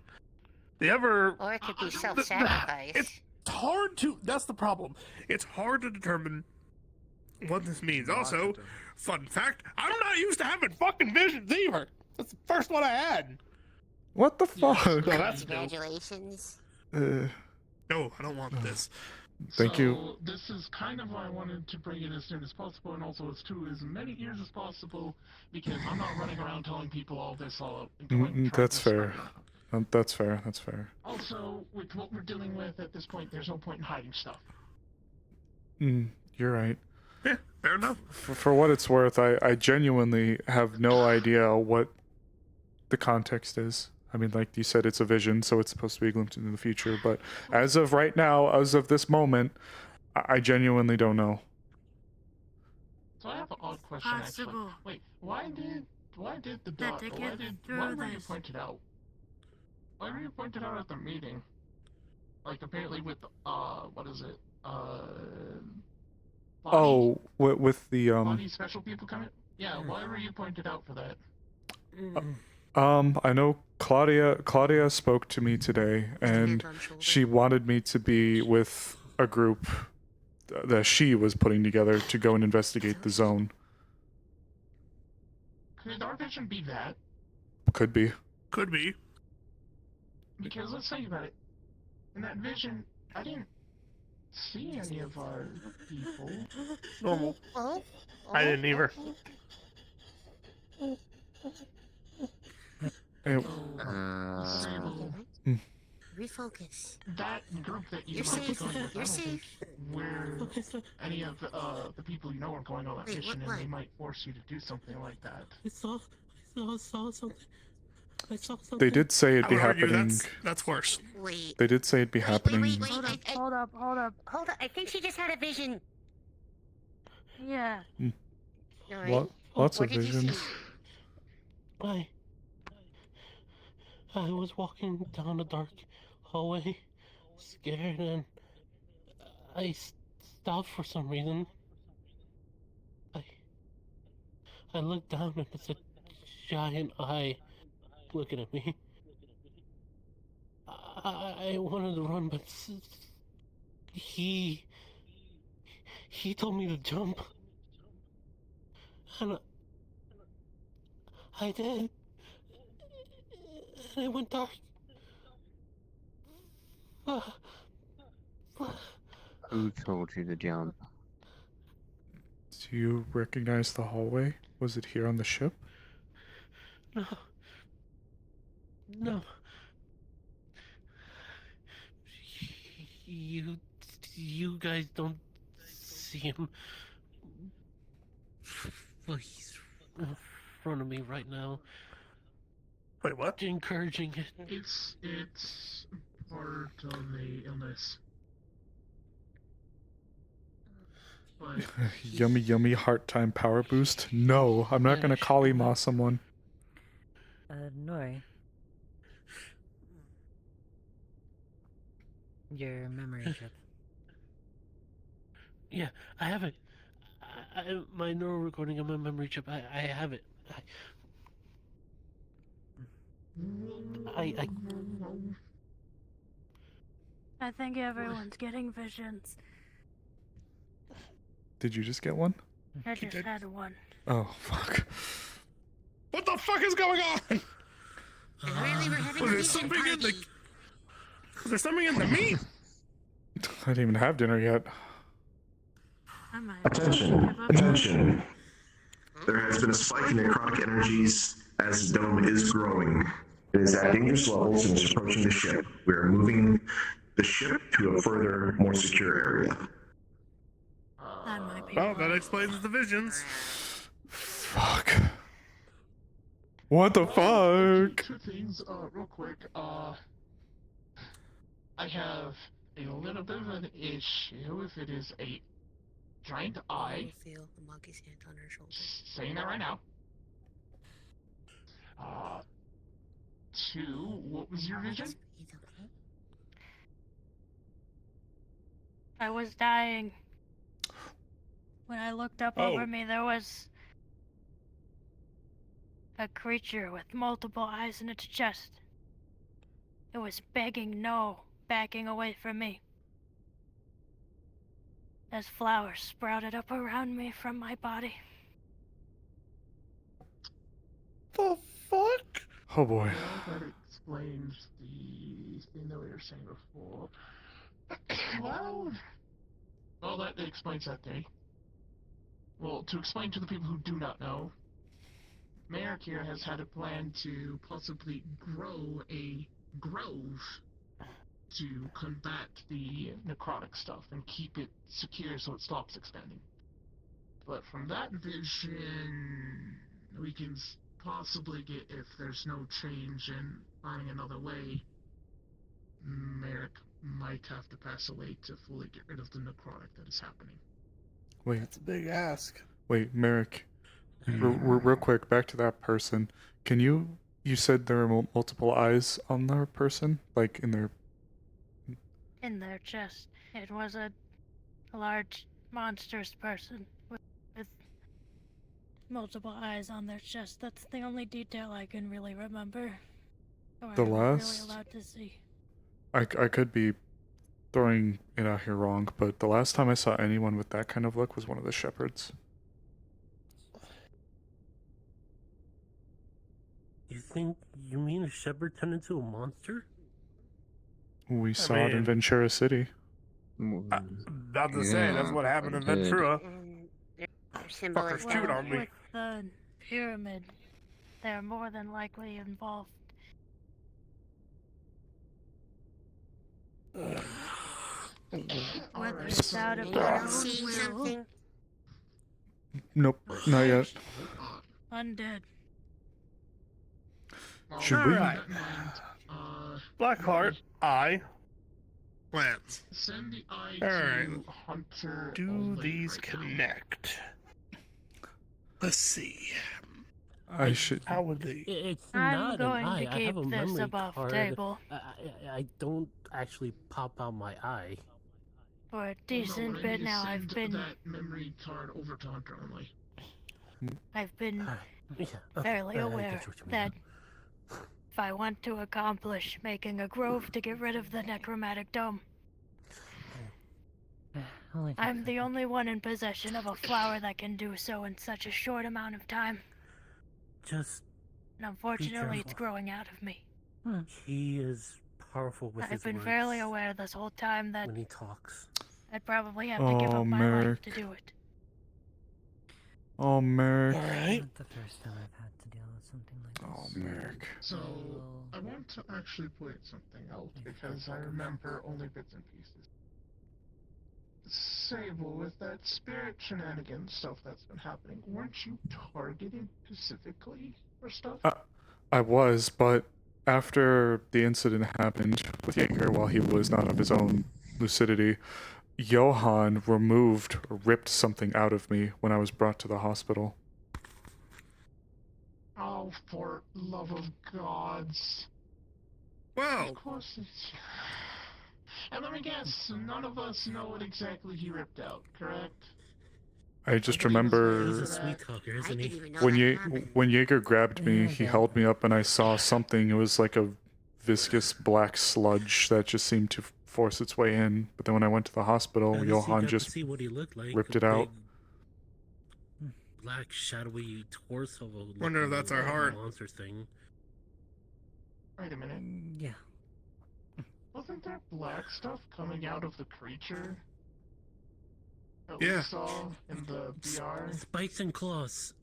Speaker 6: They ever...
Speaker 7: Or it could be self-sacrifice.
Speaker 6: It's hard to... That's the problem. It's hard to determine what this means. Also, fun fact, I'm not used to having fucking visions either. That's the first one I had.
Speaker 1: What the fuck?
Speaker 6: No, that's dope.
Speaker 7: Congratulations.
Speaker 6: No, I don't want this.
Speaker 1: Thank you.
Speaker 14: So this is kind of why I wanted to bring it as soon as possible, and also it's to as many ears as possible, because I'm not running around telling people all this all.
Speaker 1: That's fair. That's fair. That's fair.
Speaker 14: Also, with what we're dealing with at this point, there's no point in hiding stuff.
Speaker 1: You're right.
Speaker 6: Yeah, fair enough.
Speaker 1: For what it's worth, I genuinely have no idea what the context is. I mean, like you said, it's a vision, so it's supposed to be a glimpse into the future. But as of right now, as of this moment, I genuinely don't know.
Speaker 14: So I have an odd question actually. Wait, why did the dot? Why were you pointed out? Why were you pointed out at the meeting? Like apparently with what is it?
Speaker 1: Oh, with the
Speaker 14: Body special people coming? Yeah, why were you pointed out for that?
Speaker 1: I know Claudia spoke to me today, and she wanted me to be with a group that she was putting together to go and investigate the zone.
Speaker 14: Could our vision be that?
Speaker 1: Could be.
Speaker 6: Could be.
Speaker 14: Because let's think about it. In that vision, I didn't see any of our people.
Speaker 6: Normal.
Speaker 7: Oh?
Speaker 6: I didn't either.
Speaker 7: Refocus.
Speaker 14: That group that
Speaker 7: You're
Speaker 14: might be
Speaker 7: safe.
Speaker 14: going with, I
Speaker 7: You're
Speaker 14: don't think
Speaker 7: safe.
Speaker 14: where any of the people you know are going on that
Speaker 7: Wait,
Speaker 14: mission,
Speaker 7: what?
Speaker 14: and they might force you to do something like that.
Speaker 10: I saw something. I saw something.
Speaker 1: They did say it'd
Speaker 6: I
Speaker 1: be
Speaker 6: would argue
Speaker 1: happening.
Speaker 6: that's worse.
Speaker 7: Wait.
Speaker 1: They did say it'd be happening.
Speaker 7: Wait,
Speaker 12: Hold up.
Speaker 7: Hold up. I think she just had a vision.
Speaker 12: Yeah.
Speaker 1: What? Lots
Speaker 7: What
Speaker 1: of
Speaker 7: did you
Speaker 1: visions.
Speaker 7: see?
Speaker 10: I was walking down a dark hallway, scared, and I stopped for some reason. I looked down and it's a giant eye looking at me. I wanted to run, but he told me to jump, and I did. And it went dark.
Speaker 21: Who told you to jump?
Speaker 1: Do you recognize the hallway? Was it here on the ship?
Speaker 10: No. You guys don't see him. Well, he's in front of me right now.
Speaker 6: Wait, what?
Speaker 10: Encouraging it.
Speaker 14: It's part of the illness. But
Speaker 1: Yummy heart time power boost? No, I'm not gonna Kali Ma someone.
Speaker 17: Nori. Your memory chip.
Speaker 10: Yeah, I have it. My neural recording on my memory chip. I have it.
Speaker 12: I think everyone's getting visions.
Speaker 1: Did you just get one?
Speaker 12: I just had one.
Speaker 1: Oh, fuck.
Speaker 6: What the fuck is going on?
Speaker 7: Apparently we're having
Speaker 6: Was
Speaker 7: a
Speaker 6: there
Speaker 7: vision
Speaker 6: something in
Speaker 7: party.
Speaker 6: Was there something in the meat?
Speaker 1: I didn't even have dinner yet.
Speaker 12: I might
Speaker 11: Attention. there has been a spike in necrotic energies as the dome is growing. It is at dangerous levels and is approaching the ship. We are moving the ship to a further, more secure area.
Speaker 12: That might be
Speaker 6: Well, that explains the visions.
Speaker 1: Fuck. What the fuck?
Speaker 14: Two things, real quick. I have a little bit of an issue if it is a giant eye.
Speaker 3: Feel the monkey's hand on her shoulder.
Speaker 14: Saying that right now. Two, what was your vision?
Speaker 12: I was dying. When I looked up over me, there was a creature with multiple eyes in its chest. It was begging no, backing away from me. As flowers sprouted up around me from my body.
Speaker 6: The fuck?
Speaker 1: Oh boy.
Speaker 14: Well, that explains the thing that we were saying before. well, that explains that thing. Well, to explain to the people who do not know, Mayor here has had a plan to possibly grow a grove to combat the necrotic stuff and keep it secure so it stops expanding. But from that vision, we can possibly get, if there's no change in finding another way, Merrick might have to pass away to fully get rid of the necrotic that is happening.
Speaker 1: Wait.
Speaker 6: That's a big ask.
Speaker 1: Wait, Merrick. Real quick, back to that person. Can you said there are multiple eyes on their person? Like in their
Speaker 12: chest. It was a large, monstrous person with multiple eyes on their chest. That's the only detail I can really remember. Or
Speaker 1: The
Speaker 12: I was
Speaker 1: last-
Speaker 12: really allowed to see.
Speaker 1: I could be throwing it out here wrong, but the last time I saw anyone with that kind of look was one of the shepherds.
Speaker 10: You mean a shepherd turned into a monster?
Speaker 1: We saw it in Ventura City.
Speaker 6: About to say, that's what happened in Ventura. Fuckers chewed on me.
Speaker 12: With the pyramid, they're more than likely involved. Whether it's out of their own will,
Speaker 1: Nope, not yet.
Speaker 12: undead.
Speaker 1: Should we?
Speaker 6: Alright. Blackheart, eye. Lance.
Speaker 14: Send the eye
Speaker 6: Alright.
Speaker 14: to Hunter.
Speaker 6: Do these connect? Let's see.
Speaker 1: I should.
Speaker 6: How would they?
Speaker 10: It's
Speaker 12: I'm
Speaker 10: not
Speaker 12: going
Speaker 10: an eye.
Speaker 12: to
Speaker 10: I have
Speaker 12: keep
Speaker 10: a
Speaker 12: this
Speaker 10: memory
Speaker 12: above
Speaker 10: card.
Speaker 12: table.
Speaker 10: I don't actually pop out my eye.
Speaker 12: For a decent bit now, I've been
Speaker 14: that memory card over to Hunter only.
Speaker 12: fairly
Speaker 10: I
Speaker 12: aware
Speaker 10: get what you mean.
Speaker 12: that if I want to accomplish making a grove to get rid of the necromantic dome, I'm the only one in possession of a flower that can do so in such a short amount of time.
Speaker 10: Just
Speaker 12: And unfortunately, it's
Speaker 10: careful.
Speaker 12: growing out of me.
Speaker 10: He is powerful with
Speaker 12: I've
Speaker 10: his
Speaker 12: been
Speaker 10: words
Speaker 12: fairly aware this whole time that
Speaker 10: when he talks.
Speaker 12: I'd probably have to give
Speaker 1: Oh,
Speaker 12: up my
Speaker 1: Merrick.
Speaker 12: life to do it.
Speaker 1: Oh, Merrick.
Speaker 6: Alright.
Speaker 17: Not the first time I've had to deal with something like this.
Speaker 1: Oh, Merrick.
Speaker 14: So, I want to actually point something out because I remember only bits and pieces. Sable, with that spirit shenanigans stuff that's been happening, weren't you targeted specifically for stuff?
Speaker 1: I was, but after the incident happened with Jaeger while he was not of his own lucidity, Johann ripped something out of me when I was brought to the hospital.
Speaker 14: Oh, for love of gods.
Speaker 6: Well.
Speaker 14: Of course it's... And let me guess, none of us know what exactly he ripped out, correct?
Speaker 1: I just remember
Speaker 10: He's a sweet talker, isn't he?
Speaker 1: when Jaeger grabbed me, he held me up and I saw something. It was like a viscous black sludge that just seemed to force its way in. But then when I went to the hospital,
Speaker 10: At least you
Speaker 1: Johann
Speaker 10: got to
Speaker 1: just
Speaker 10: see what he looked like,
Speaker 1: ripped
Speaker 10: a
Speaker 1: it out.
Speaker 10: big Black shadowy torso.
Speaker 6: Wonder if that's our heart.
Speaker 10: Monster thing.
Speaker 14: Wait a minute.
Speaker 17: Yeah.
Speaker 14: Wasn't there black stuff coming out of the creature? That
Speaker 6: Yeah.
Speaker 14: we saw in the BR?
Speaker 10: Spikes and claws.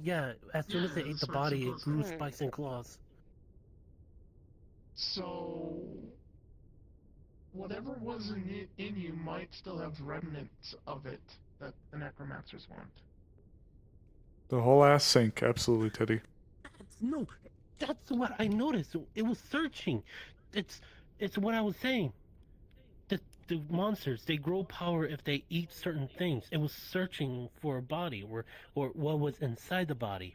Speaker 10: Yeah, as soon as they ate the body, it grew spikes and claws.
Speaker 14: So, whatever was in you might still have remnants of it that the necromancers want.
Speaker 1: The whole ass sink, absolutely, Teddy.
Speaker 10: No, that's what I noticed. It was searching. It's what I was saying. The monsters, they grow power if they eat certain things. It was searching for a body or what was inside the body.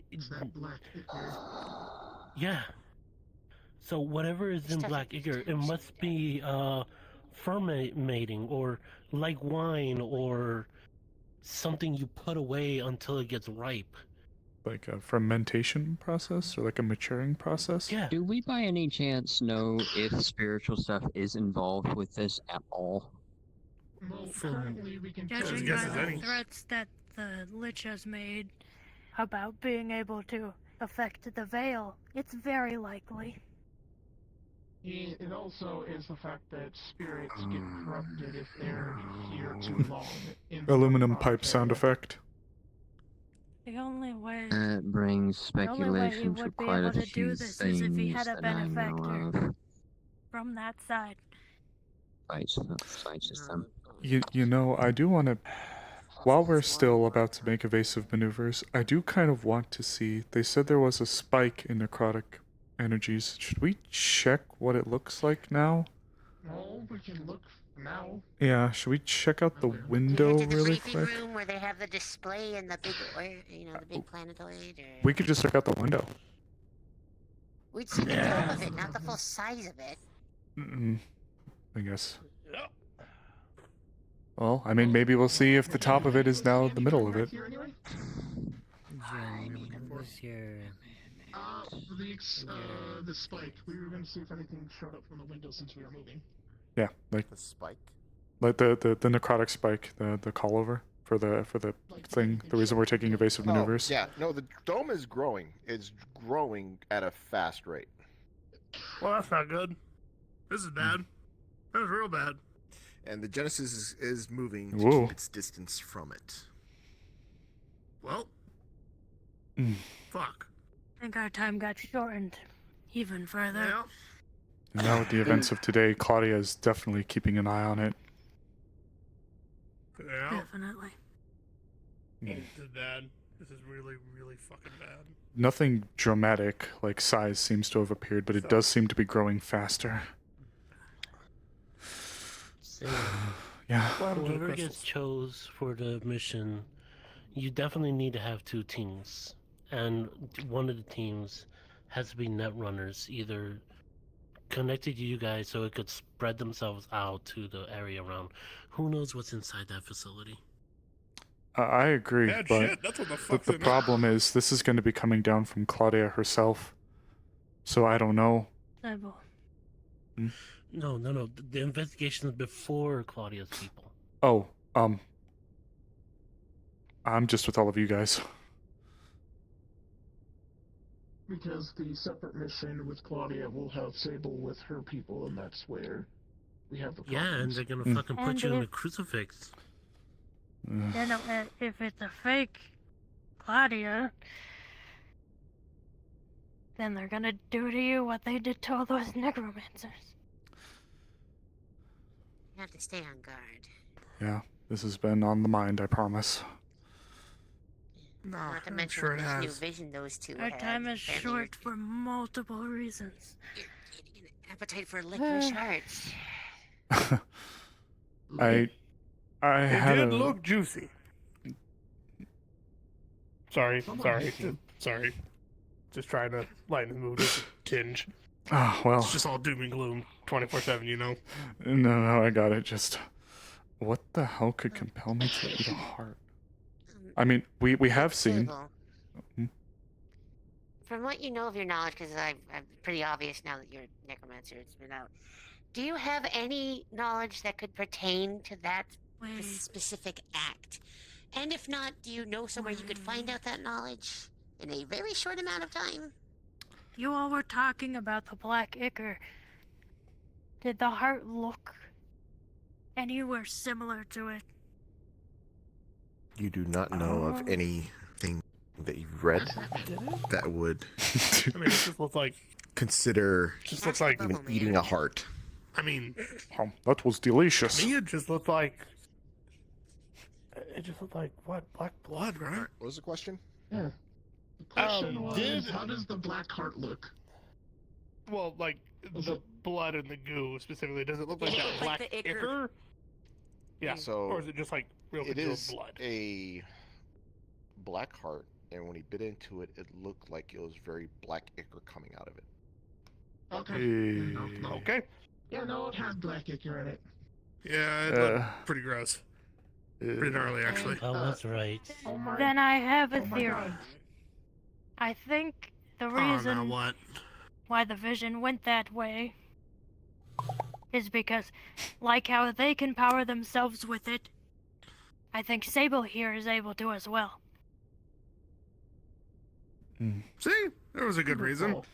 Speaker 14: It's that black ichor.
Speaker 10: Yeah. So whatever is in black ichor, it must be fermenting or like wine or something you put away until it gets ripe.
Speaker 1: Like a fermentation process or like a maturing process?
Speaker 10: Yeah.
Speaker 22: Do we by any chance know if spiritual stuff is involved with this at all?
Speaker 14: Well, currently we can
Speaker 12: Judging by the threats that the Lich has made about being able to affect the Veil, it's very likely.
Speaker 14: It also is the fact that spirits get corrupted if they're here too long.
Speaker 1: Aluminum pipe sound effect.
Speaker 12: The only way
Speaker 22: That brings
Speaker 12: the only way he
Speaker 22: speculation to
Speaker 12: would be
Speaker 22: quite
Speaker 12: able
Speaker 22: a
Speaker 12: to
Speaker 22: few
Speaker 12: do this is if he had
Speaker 22: things
Speaker 12: a
Speaker 22: that I know
Speaker 12: benefactor
Speaker 22: of.
Speaker 12: from that side.
Speaker 22: Fight system.
Speaker 1: You know, I do want to, while we're still about to make evasive maneuvers, I do kind of want to see, they said there was a spike in necrotic energies. Should we check what it looks like now?
Speaker 14: No, we can look now.
Speaker 1: Yeah, should we check out the window
Speaker 7: To the
Speaker 1: really
Speaker 7: briefing
Speaker 1: quick?
Speaker 7: room where they have the display and the big, the big planetoid. Or...
Speaker 1: We could just check out the window.
Speaker 7: We'd see the top of it, not the full size of it.
Speaker 1: I guess. Well, I mean, maybe we'll see if the top of it is now the middle of it.
Speaker 17: What's your...
Speaker 14: The spike. We were going to see if anything showed up from the window since we were moving.
Speaker 1: Yeah, like
Speaker 8: the spike.
Speaker 1: Like the necrotic spike, the call over for the thing. The reason we're taking evasive maneuvers.
Speaker 8: Yeah, no, the dome is growing. It's growing at a fast rate.
Speaker 6: Well, that's not good. This is bad. That was real bad.
Speaker 8: And the Genesis is moving to
Speaker 1: Whoa.
Speaker 8: keep its distance from it.
Speaker 6: Well, fuck.
Speaker 12: I think our time got shortened even further.
Speaker 6: Yeah.
Speaker 1: And now with the events of today, Claudia is definitely keeping an eye on it.
Speaker 6: Yeah.
Speaker 12: Definitely.
Speaker 6: This is bad. This is really, really fucking bad.
Speaker 1: Nothing dramatic like size seems to have appeared, but it does seem to be growing faster. Yeah.
Speaker 10: Whoever gets chose for the mission, you definitely need to have 2 teams. And one of the teams has to be net runners, either connected to you guys so it could spread themselves out to the area around. Who knows what's inside that facility?
Speaker 1: I agree,
Speaker 6: Bad
Speaker 1: but
Speaker 6: shit, that's what the fuck's
Speaker 1: the
Speaker 6: in
Speaker 1: problem is this is going to be coming down from Claudia herself. So I don't know.
Speaker 12: Sable.
Speaker 10: No. The investigation is before Claudia's people.
Speaker 1: Oh, I'm just with all of you guys.
Speaker 14: Because the separate mission with Claudia will have Sable with her people, and that's where we have the problems.
Speaker 10: Yeah, and they're gonna fucking put
Speaker 12: And
Speaker 10: you in
Speaker 12: if-
Speaker 10: a crucifix.
Speaker 12: Then if it's a fake Claudia, then they're gonna do to you what they did to all those necromancers.
Speaker 7: You have to stay on guard.
Speaker 1: Yeah, this has been on the mind, I promise.
Speaker 6: No,
Speaker 7: Not to
Speaker 6: I'm
Speaker 7: mention
Speaker 6: sure it
Speaker 7: this new
Speaker 6: has.
Speaker 7: vision those two
Speaker 12: Our
Speaker 7: had.
Speaker 12: time is
Speaker 7: Apparently
Speaker 12: short for multiple reasons.
Speaker 7: your appetite for licorice hearts.
Speaker 1: I
Speaker 6: It
Speaker 1: had
Speaker 6: did
Speaker 1: a
Speaker 6: look juicy. Sorry. Just trying to lighten the mood with a tinge.
Speaker 1: well.
Speaker 6: It's just all doom and gloom 24/7, you know?
Speaker 1: No, I got it. Just what the hell could compel me to eat a heart? I mean, we have seen.
Speaker 7: Sable. From what you know of your knowledge, because I'm pretty obvious now that you're a necromancer, it's been out. Do you have any knowledge that could pertain to that specific act? And if not, do you know somewhere you could find out that knowledge in a very short amount of time?
Speaker 12: You all were talking about the black ichor. Did the heart look anywhere similar to it?
Speaker 8: You do not know of anything that you've read that would
Speaker 6: I mean, it just looks like
Speaker 8: consider
Speaker 6: Just looks like
Speaker 8: even eating a heart.
Speaker 6: I mean,
Speaker 1: that was delicious.
Speaker 6: to me, it just looked like what, black blood, right?
Speaker 8: What was the question?
Speaker 14: Yeah. The question was, how does the black heart look?
Speaker 6: Well, like the blood and the goo specifically, does it look like
Speaker 7: Does it
Speaker 6: that
Speaker 7: look
Speaker 6: black
Speaker 7: like the
Speaker 6: ichor? Yeah.
Speaker 8: So
Speaker 6: or is it just like real
Speaker 8: it
Speaker 6: congealed
Speaker 8: is
Speaker 6: blood?
Speaker 8: a black heart, and when he bit into it, it looked like it was very black ichor coming out of it.
Speaker 14: Okay.
Speaker 6: Okay.
Speaker 14: Yeah, no, it has black ichor in it.
Speaker 6: Yeah, it looked pretty gross. Pretty gnarly, actually.
Speaker 10: Oh, that's right.
Speaker 12: Then I have a
Speaker 14: Oh my
Speaker 12: theory.
Speaker 14: God.
Speaker 12: I think the
Speaker 6: now
Speaker 12: reason
Speaker 6: what?
Speaker 12: why the vision went that way is because, like how they can power themselves with it, I think Sable here is able to as well.
Speaker 6: See, there was a good reason.
Speaker 7: Well,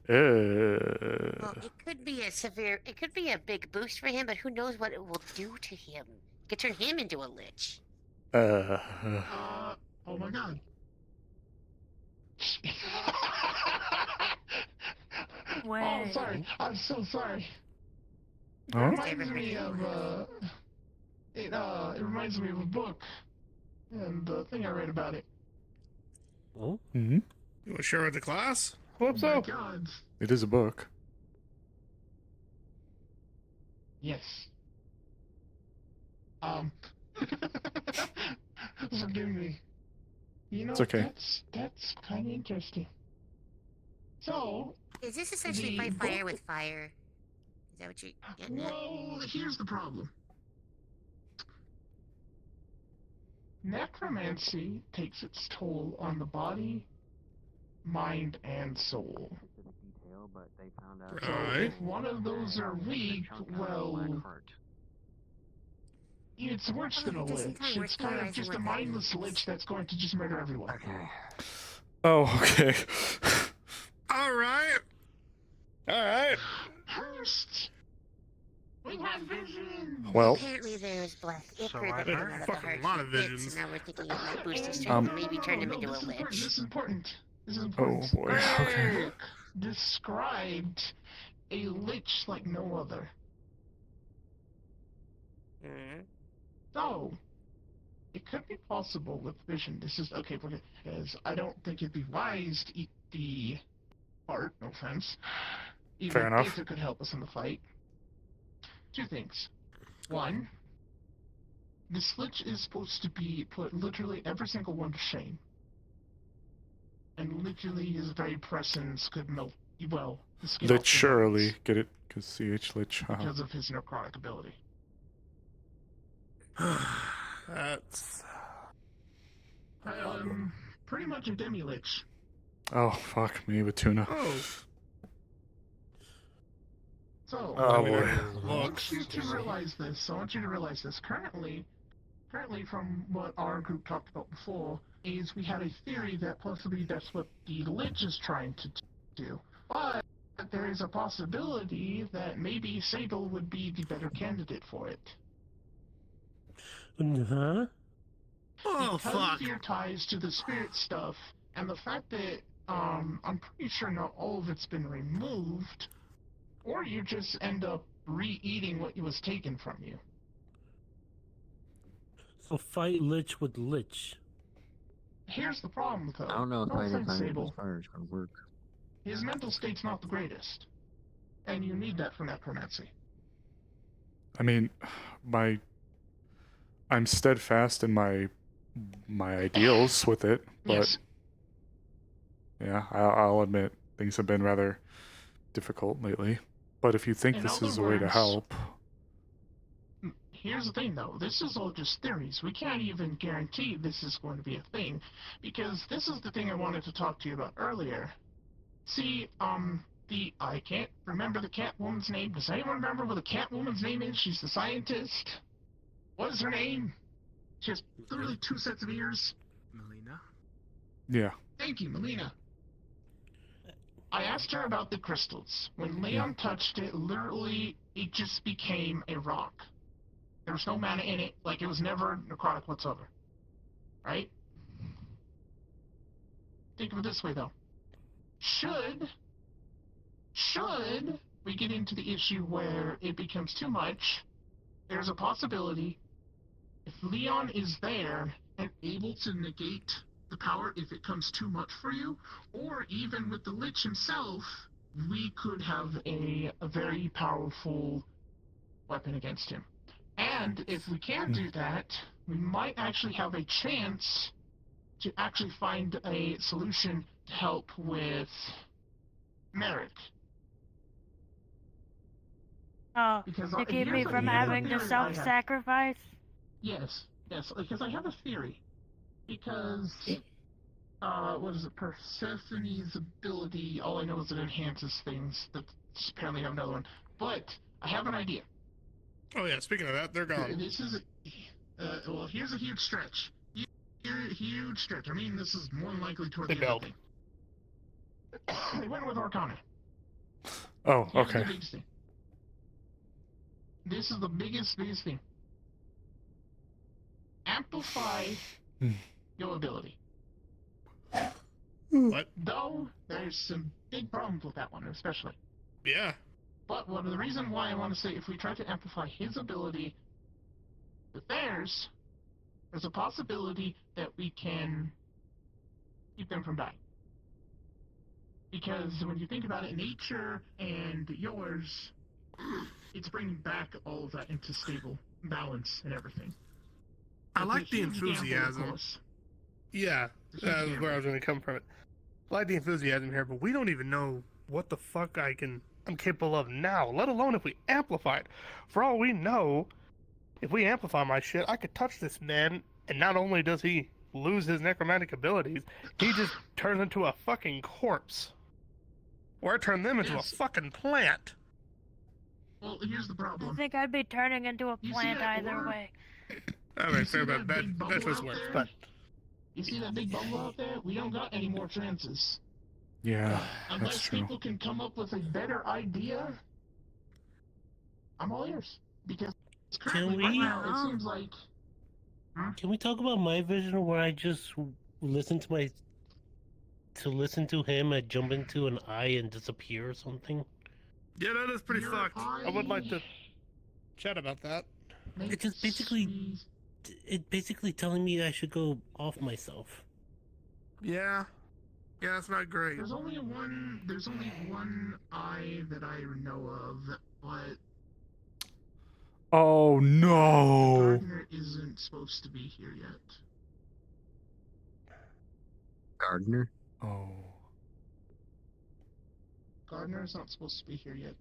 Speaker 7: it could be a big boost for him, but who knows what it will do to him? It could turn him into a lich.
Speaker 14: Oh my God. Oh, sorry. I'm so sorry. It
Speaker 1: Huh?
Speaker 14: reminds me of it reminds me of a book and the thing I read about it.
Speaker 10: Oh?
Speaker 1: Mm-hmm.
Speaker 6: You want to share with the class? Hope
Speaker 14: Oh
Speaker 6: so.
Speaker 14: my God.
Speaker 1: It is a book.
Speaker 14: Yes. Forgive me. You know,
Speaker 1: It's okay.
Speaker 14: that's kind of interesting. So,
Speaker 7: Is this essentially
Speaker 14: The
Speaker 7: fight fire
Speaker 14: book-
Speaker 7: with fire? Is that what you're getting at?
Speaker 14: well, here's the problem. Necromancy takes its toll on the body, mind, and soul. So
Speaker 6: Right.
Speaker 14: if one of those are weak, well, it's worse than a lich. It's kind of just a mindless lich that's going to just murder everyone.
Speaker 1: Oh, okay.
Speaker 6: All right. All right.
Speaker 14: First, we have vision.
Speaker 1: Well,
Speaker 7: Apparently there was black ichor
Speaker 6: I
Speaker 7: that came
Speaker 6: heard
Speaker 7: out of
Speaker 6: a
Speaker 7: the
Speaker 6: fucking
Speaker 7: heart.
Speaker 6: lot of
Speaker 7: he bit,
Speaker 6: visions.
Speaker 7: So now we're thinking it might boost his strength and maybe turn him into a lich.
Speaker 14: This is important. This is
Speaker 1: oh
Speaker 14: important.
Speaker 1: boy. Okay.
Speaker 14: The book described a lich like no other. So, it could be possible with vision. This is okay, because I don't think it'd be wise to eat the heart. No offense. Even
Speaker 1: Fair enough.
Speaker 14: if it could help us in the fight. Two things. One, this lich is supposed to be put literally every single one to shame. And literally his very presence could melt, well, the skin off the
Speaker 1: Literally.
Speaker 14: bones
Speaker 1: Get it? Because CH lich.
Speaker 14: because of his necrotic ability.
Speaker 6: That's
Speaker 14: Pretty much a demi-lich.
Speaker 1: Oh, fuck me with tuna.
Speaker 6: oh.
Speaker 14: So,
Speaker 1: Oh, boy.
Speaker 14: I want you to realize this. Currently, from what our group talked about before, is we had a theory that possibly that's what the lich is trying to do. But there is a possibility that maybe Sable would be the better candidate for it.
Speaker 10: Huh?
Speaker 6: Oh,
Speaker 14: Because
Speaker 6: fuck.
Speaker 14: of your ties to the spirit stuff, and the fact that, I'm pretty sure not all of it's been removed, or you just end up re-eating what was taken from you.
Speaker 10: So fight lich with lich.
Speaker 14: Here's the problem, though.
Speaker 22: I don't know if
Speaker 14: No
Speaker 22: fighting
Speaker 14: offense,
Speaker 22: fire
Speaker 14: Sable.
Speaker 22: with fire is gonna work.
Speaker 14: His mental state's not the greatest. And you need that for necromancy.
Speaker 1: I mean, I'm steadfast in my ideals with it, but
Speaker 14: Yes.
Speaker 1: yeah, I'll admit things have been rather difficult lately. But if you think
Speaker 14: In
Speaker 1: this
Speaker 14: other
Speaker 1: is a way to
Speaker 14: words-
Speaker 1: help,
Speaker 14: Here's the thing, though. This is all just theories. We can't even guarantee this is going to be a thing. Because this is the thing I wanted to talk to you about earlier. See, I can't remember the Catwoman's name. Does anyone remember what the Catwoman's name is? She's the scientist. What is her name? She has literally 2 sets of ears.
Speaker 19: Melina?
Speaker 1: yeah.
Speaker 14: Thank you, Melina. I asked her about the crystals. When Leon touched it, literally, it just became a rock. There was no mana in it, like it was never necrotic whatsoever. Right? Think of it this way, though. Should we get into the issue where it becomes too much, there's a possibility if Leon is there and able to negate the power if it comes too much for you, or even with the Lich himself, we could have a very powerful weapon against him. And if we can do that, we might actually have a chance to actually find a solution to help with Merrick.
Speaker 12: Oh,
Speaker 14: Because
Speaker 12: to keep
Speaker 14: here's
Speaker 12: me
Speaker 14: a-
Speaker 12: from
Speaker 14: here's a
Speaker 12: having
Speaker 14: theory
Speaker 12: to
Speaker 14: that I have.
Speaker 12: self-sacrifice?
Speaker 14: Yes, because I have a theory. Because, what is it, Persephone's ability, all I know is it enhances things. That's apparently have another one. But, I have an idea.
Speaker 6: Oh yeah, speaking of that, they're gone.
Speaker 14: This is, well, here's a huge stretch. Huge stretch. I mean, this is more than likely toward
Speaker 6: They
Speaker 14: the
Speaker 6: bailed.
Speaker 14: end of the thing. They went with Arcana.
Speaker 1: Oh,
Speaker 14: Here's
Speaker 1: okay.
Speaker 14: the biggest thing. This is the biggest thing. Amplify your ability.
Speaker 6: What?
Speaker 14: Though, there's some big problems with that one, especially.
Speaker 6: Yeah.
Speaker 14: But one of the reason why I want to say if we try to amplify his ability with theirs, there's a possibility that we can keep them from dying. Because when you think about it, nature and yours, it's bringing back all of that into stable balance and everything.
Speaker 6: I
Speaker 14: It's
Speaker 6: like
Speaker 14: a
Speaker 6: the
Speaker 14: huge gamble, of
Speaker 6: enthusiasm.
Speaker 14: course.
Speaker 6: Yeah,
Speaker 14: It's a huge
Speaker 6: that's
Speaker 14: gamble.
Speaker 6: where I was going to come from. I like the enthusiasm here, but we don't even know what the fuck I'm capable of now, let alone if we amplify it. For all we know, if we amplify my shit, I could touch this man, and not only does he lose his necromantic abilities, he just turns into a fucking corpse. Or I turn them into a fucking plant.
Speaker 14: Well, here's the
Speaker 12: I
Speaker 14: problem.
Speaker 12: think I'd be turning into a
Speaker 14: You see
Speaker 12: plant
Speaker 14: that
Speaker 12: either
Speaker 14: orb?
Speaker 12: way.
Speaker 6: Alright,
Speaker 14: see
Speaker 6: fair, but
Speaker 14: that
Speaker 6: that
Speaker 14: big bubble
Speaker 6: just
Speaker 14: out
Speaker 6: works,
Speaker 14: there?
Speaker 6: but...
Speaker 14: You see that big bubble out there? We don't got any more chances.
Speaker 1: Yeah, that's
Speaker 14: Unless
Speaker 1: true.
Speaker 14: people can come up with a better idea, I'm all ears. Because currently, right now, it seems like...
Speaker 10: Can we talk about my vision where I just listen to him, I jump into an eye and disappear or something?
Speaker 6: Yeah, that is pretty fucked. I would like to chat about that.
Speaker 10: It just basically telling me I should go off myself.
Speaker 6: Yeah. Yeah, that's not great.
Speaker 14: There's only one eye that I know of, but
Speaker 1: Oh no!
Speaker 14: Gardner isn't supposed to be here yet.
Speaker 21: Gardner?
Speaker 1: Oh.
Speaker 14: Gardner's not supposed to be here yet.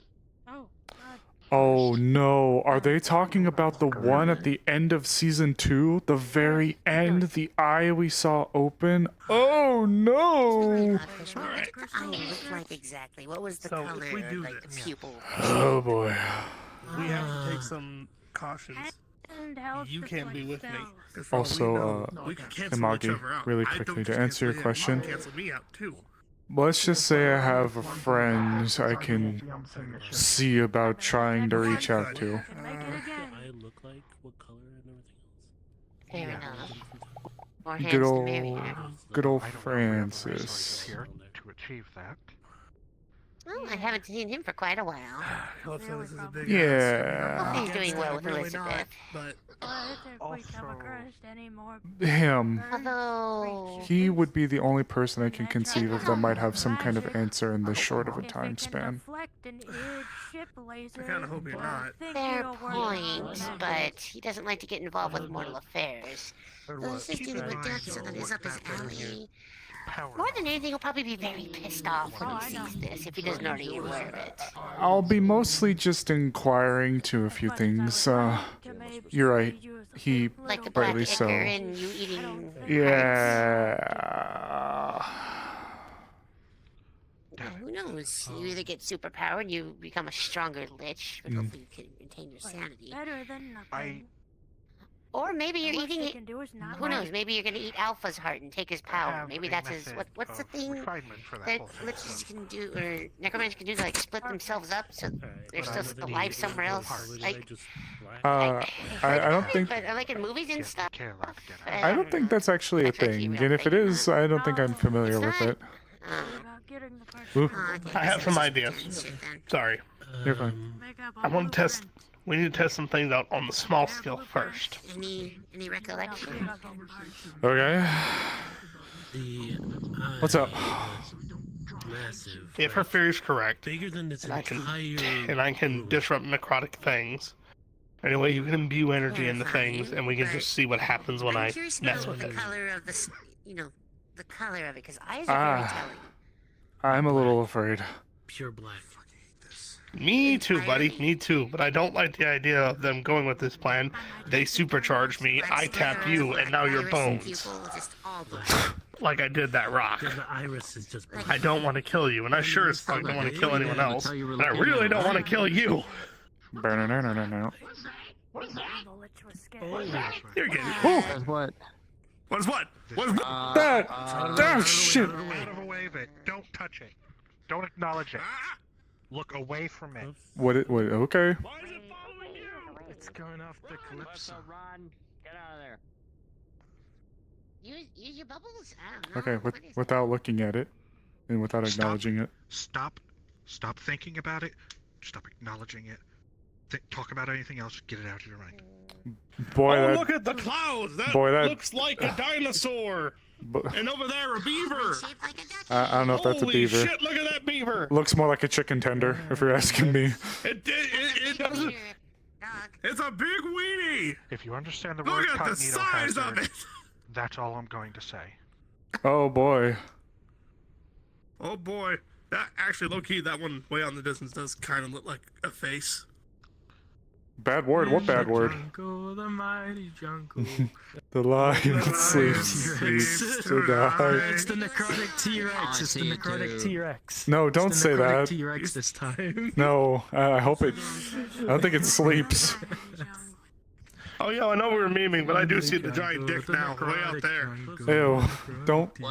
Speaker 12: Oh, God.
Speaker 1: Oh no, are they talking about the one at the end of season 2? The very end, the eye we saw open? Oh no!
Speaker 7: What did the eye look like exactly? What was the
Speaker 6: So,
Speaker 7: color?
Speaker 6: if we do
Speaker 7: like
Speaker 6: this-
Speaker 7: the pupil?
Speaker 1: Oh boy.
Speaker 6: We have to take some cautions.
Speaker 12: Handheld
Speaker 6: You can't be with me.
Speaker 12: spells.
Speaker 6: 'Cause for all we
Speaker 1: Also,
Speaker 6: know, we can cancel each
Speaker 1: Imagi,
Speaker 6: other out.
Speaker 1: really
Speaker 6: I
Speaker 1: quickly
Speaker 6: don't
Speaker 1: to
Speaker 6: just
Speaker 1: answer your
Speaker 6: cancel him,
Speaker 1: question.
Speaker 6: you cancel me out too.
Speaker 1: Let's just say I have a friend I can see about trying to reach out to.
Speaker 10: What's the eye look like? What color and everything else?
Speaker 7: Fair enough. More
Speaker 1: Good
Speaker 7: hands the
Speaker 1: old,
Speaker 7: merrier.
Speaker 1: good old
Speaker 4: I don't know if we have the resources
Speaker 1: Francis.
Speaker 4: here to achieve that.
Speaker 7: Well, I haven't seen him for quite a while.
Speaker 6: Listen, this is a big
Speaker 1: Yeah.
Speaker 7: Hope he's doing well with
Speaker 6: Really
Speaker 7: Elizabeth.
Speaker 6: but
Speaker 12: What if we come across any more
Speaker 1: Him.
Speaker 7: Although...
Speaker 1: He would be the only person I can conceive of that might have some kind of answer in this short of a
Speaker 12: if it
Speaker 1: time
Speaker 12: can
Speaker 1: span.
Speaker 12: deflect an id ship laser,
Speaker 6: I kinda hope you're not.
Speaker 12: think
Speaker 7: Fair
Speaker 12: you'll work
Speaker 7: point,
Speaker 12: on that.
Speaker 7: but he doesn't like to get involved with mortal affairs. This is dealing with death zone is up his alley. More than anything, he'll probably be very pissed off when he sees this, if he doesn't already aware of it.
Speaker 1: I'll be mostly just inquiring to a few things. You're right. He
Speaker 7: Like the black
Speaker 1: rightly
Speaker 7: ichor
Speaker 1: so.
Speaker 7: and you eating
Speaker 1: Yeah.
Speaker 7: Well, who knows? You either get superpowered, you become a stronger lich, but hopefully you can maintain your sanity.
Speaker 12: Better than nothing.
Speaker 7: Or maybe you're
Speaker 12: Worst
Speaker 7: eating
Speaker 12: they
Speaker 7: it.
Speaker 12: can do is not
Speaker 7: Who
Speaker 12: like
Speaker 7: knows?
Speaker 12: it.
Speaker 7: Maybe you're gonna eat Alpha's heart and take his power.
Speaker 4: have
Speaker 7: Maybe
Speaker 4: a
Speaker 7: that's his.
Speaker 4: method
Speaker 7: What's the
Speaker 4: of
Speaker 7: thing
Speaker 4: refinement for that
Speaker 7: that
Speaker 4: whole thing,
Speaker 7: liches can do, or necromancers can do to like split themselves up so they're
Speaker 10: but
Speaker 7: still
Speaker 10: I would
Speaker 7: alive
Speaker 10: need
Speaker 7: somewhere
Speaker 10: to-
Speaker 7: else?
Speaker 10: would I
Speaker 7: Like,
Speaker 10: just lie?
Speaker 1: I don't think
Speaker 7: but like in movies and stuff.
Speaker 1: I don't think that's actually a thing, and if it is, I don't think I'm familiar with it.
Speaker 12: About getting the person.
Speaker 1: Ooh.
Speaker 6: I have some ideas. Sorry.
Speaker 1: You're fine.
Speaker 6: I want to test. We need to test some things out on the small scale first.
Speaker 7: Any recollection?
Speaker 1: Okay. What's up?
Speaker 10: Massive.
Speaker 6: If her theory is correct,
Speaker 10: Bigger than this
Speaker 6: and I
Speaker 10: entire.
Speaker 6: can disrupt necrotic things. Anyway, you can imbue energy into things, and we can just see what happens when
Speaker 7: I'm
Speaker 6: I
Speaker 7: curious
Speaker 6: mess
Speaker 7: about
Speaker 6: with
Speaker 7: the
Speaker 6: it.
Speaker 7: color of the, the color of it, because eyes are very telling.
Speaker 1: I'm a little afraid.
Speaker 10: Pure black.
Speaker 6: Me too, buddy. Me too. But I don't like the idea of them going with this plan. They supercharge me, I tap you, and now you're bones. Like I did that rock.
Speaker 10: The iris is just.
Speaker 6: I don't want to kill you, and I sure as fuck don't want to kill anyone else. And I really don't want to kill you.
Speaker 1: No.
Speaker 6: You're getting.
Speaker 22: That's what?
Speaker 6: What's what? What's
Speaker 1: that? Damn shit.
Speaker 4: Out of the way of it. Don't touch it. Don't acknowledge it. Look away from it.
Speaker 1: What? Okay.
Speaker 20: It's going off the Calypso.
Speaker 17: Run! Get out of there.
Speaker 7: Use your bubbles. I don't know.
Speaker 1: Okay. Without looking at it, and without acknowledging it.
Speaker 4: Stop thinking about it. Stop acknowledging it. Talk about anything else. Get it out of your mind.
Speaker 1: Boy,
Speaker 6: Oh,
Speaker 1: that.
Speaker 6: look at the clouds! That looks like a dinosaur! And over there, a beaver!
Speaker 1: I don't know if that's a
Speaker 6: Holy
Speaker 1: beaver.
Speaker 6: shit, look at that beaver!
Speaker 1: Looks more like a chicken tender, if you're asking me.
Speaker 6: It doesn't... It's a big weenie!
Speaker 4: If you understand the
Speaker 6: Look
Speaker 4: word
Speaker 6: at the size of
Speaker 4: cognito
Speaker 6: it!
Speaker 4: that's all I'm going to say.
Speaker 1: Oh boy.
Speaker 6: Oh boy. That actually, low-key, that one way out in the distance does kind of look like a face.
Speaker 1: Bad word. What bad word?
Speaker 20: Jungle, the mighty jungle.
Speaker 1: The lion sleeps to die.
Speaker 20: It's the necrotic T-Rex. It's the necrotic T-Rex.
Speaker 1: No, don't say that.
Speaker 20: T-Rex this time.
Speaker 1: No, I hope it. I don't think it sleeps.
Speaker 6: Oh yeah, I know we were memeing, but I do see the giant dick now, way out there.
Speaker 1: Ew. Don't. No.